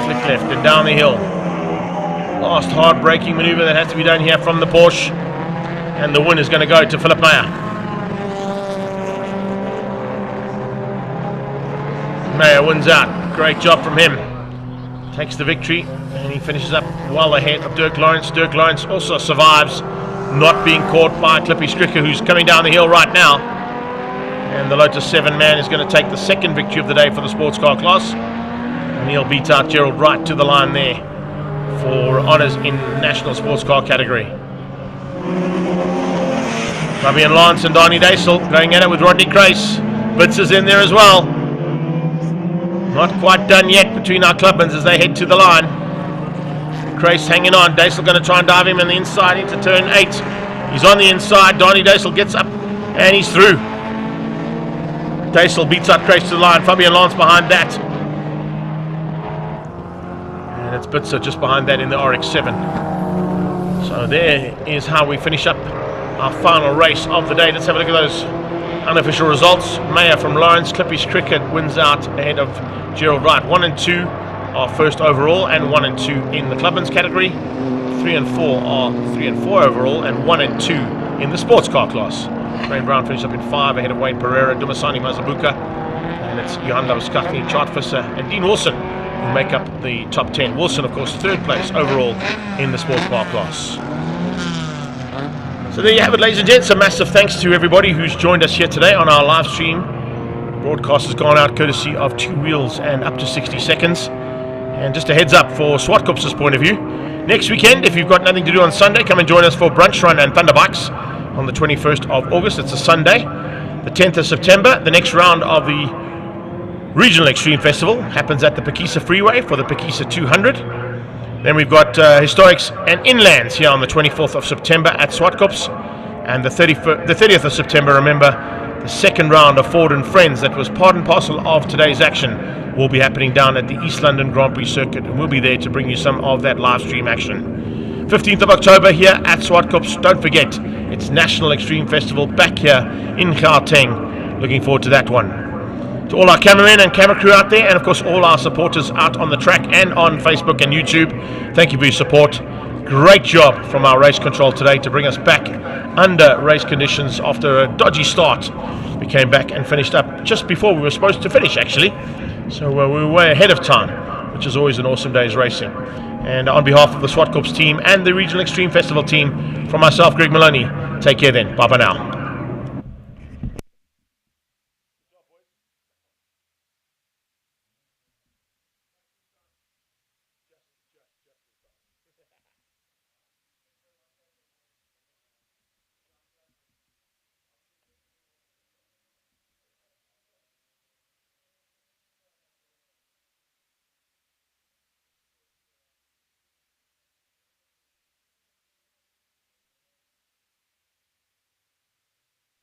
Flick left and down the hill. Last hard braking maneuver that has to be done here from the Porsche, and the win is going to go to Philip Meyer. Meyer wins out. Great job from him. Takes the victory, and he finishes up well ahead of Dirk Lawrence. Dirk Lawrence also survives not being caught by Clippy Skricker, who's coming down the hill right now. And the Lotus 7 man is going to take the second victory of the day for the sports car class. And he'll beat out Gerald Wright to the line there for honours in national sports car category. Fabian Lance and Donnie Daisel going at it with Rodney Crace. Bitz is in there as well. Not quite done yet between our Clubmans as they head to the line. Crace hanging on. Daisel going to try and dive him on the inside into turn 8. He's on the inside. Donnie Daisel gets up and he's through. Daisel beats out Crace to the line. Fabian Lance behind that. And it's Bitzer just behind that in the RX-7. So there is how we finish up our final race of the day. Let's have a look at those unofficial results. Meyer from Lawrence. Clippy Skricker wins out ahead of Gerald Wright. 1 and 2 are first overall and 1 and 2 in the Clubmans category. 3 and 4 are 3 and 4 overall and 1 and 2 in the sports car class. Wayne Brown finished up in 5 ahead of Wayne Pereira, Dumasani Mazabuka, and it's Johan Lauskachny, Chart Visser and Dean Wilson who make up the top 10. Wilson, of course, 3rd place overall in the sports car class. So there you have it, ladies and gents. A massive thanks to everybody who's joined us here today on our live stream. Broadcast has gone out courtesy of 2 wheels and up to 60 seconds. And just a heads up for Swartkops' point of view. Next weekend, if you've got nothing to do on Sunday, come and join us for Brunch Run and Thunderbikes on the 21st of August. It's a Sunday. The 10th of September, the next round of the Regional Extreme Festival happens at the Pekisa Freeway for the Pekisa 200. Then we've got Historics and Inlands here on the 24th of September at Swartkops. And the 30th of September, remember, the second round of Ford and Friends that was part and parcel of today's action will be happening down at the East London Grand Prix Circuit. And we'll be there to bring you some of that live stream action. 15th of October here at Swartkops. Don't forget, it's National Extreme Festival back here in Gauteng. Looking forward to that one. To all our cameramen and camera crew out there, and of course all our supporters out on the track and on Facebook and YouTube, thank you for your support. Great job from our race control today to bring us back under race conditions after a dodgy start. We came back and finished up just before we were supposed to finish, actually. So we were way ahead of time, which is always an awesome day's racing. And on behalf of the Swartkops team and the Regional Extreme Festival team, from myself, Greg Maloney, take care then. Bye-bye now.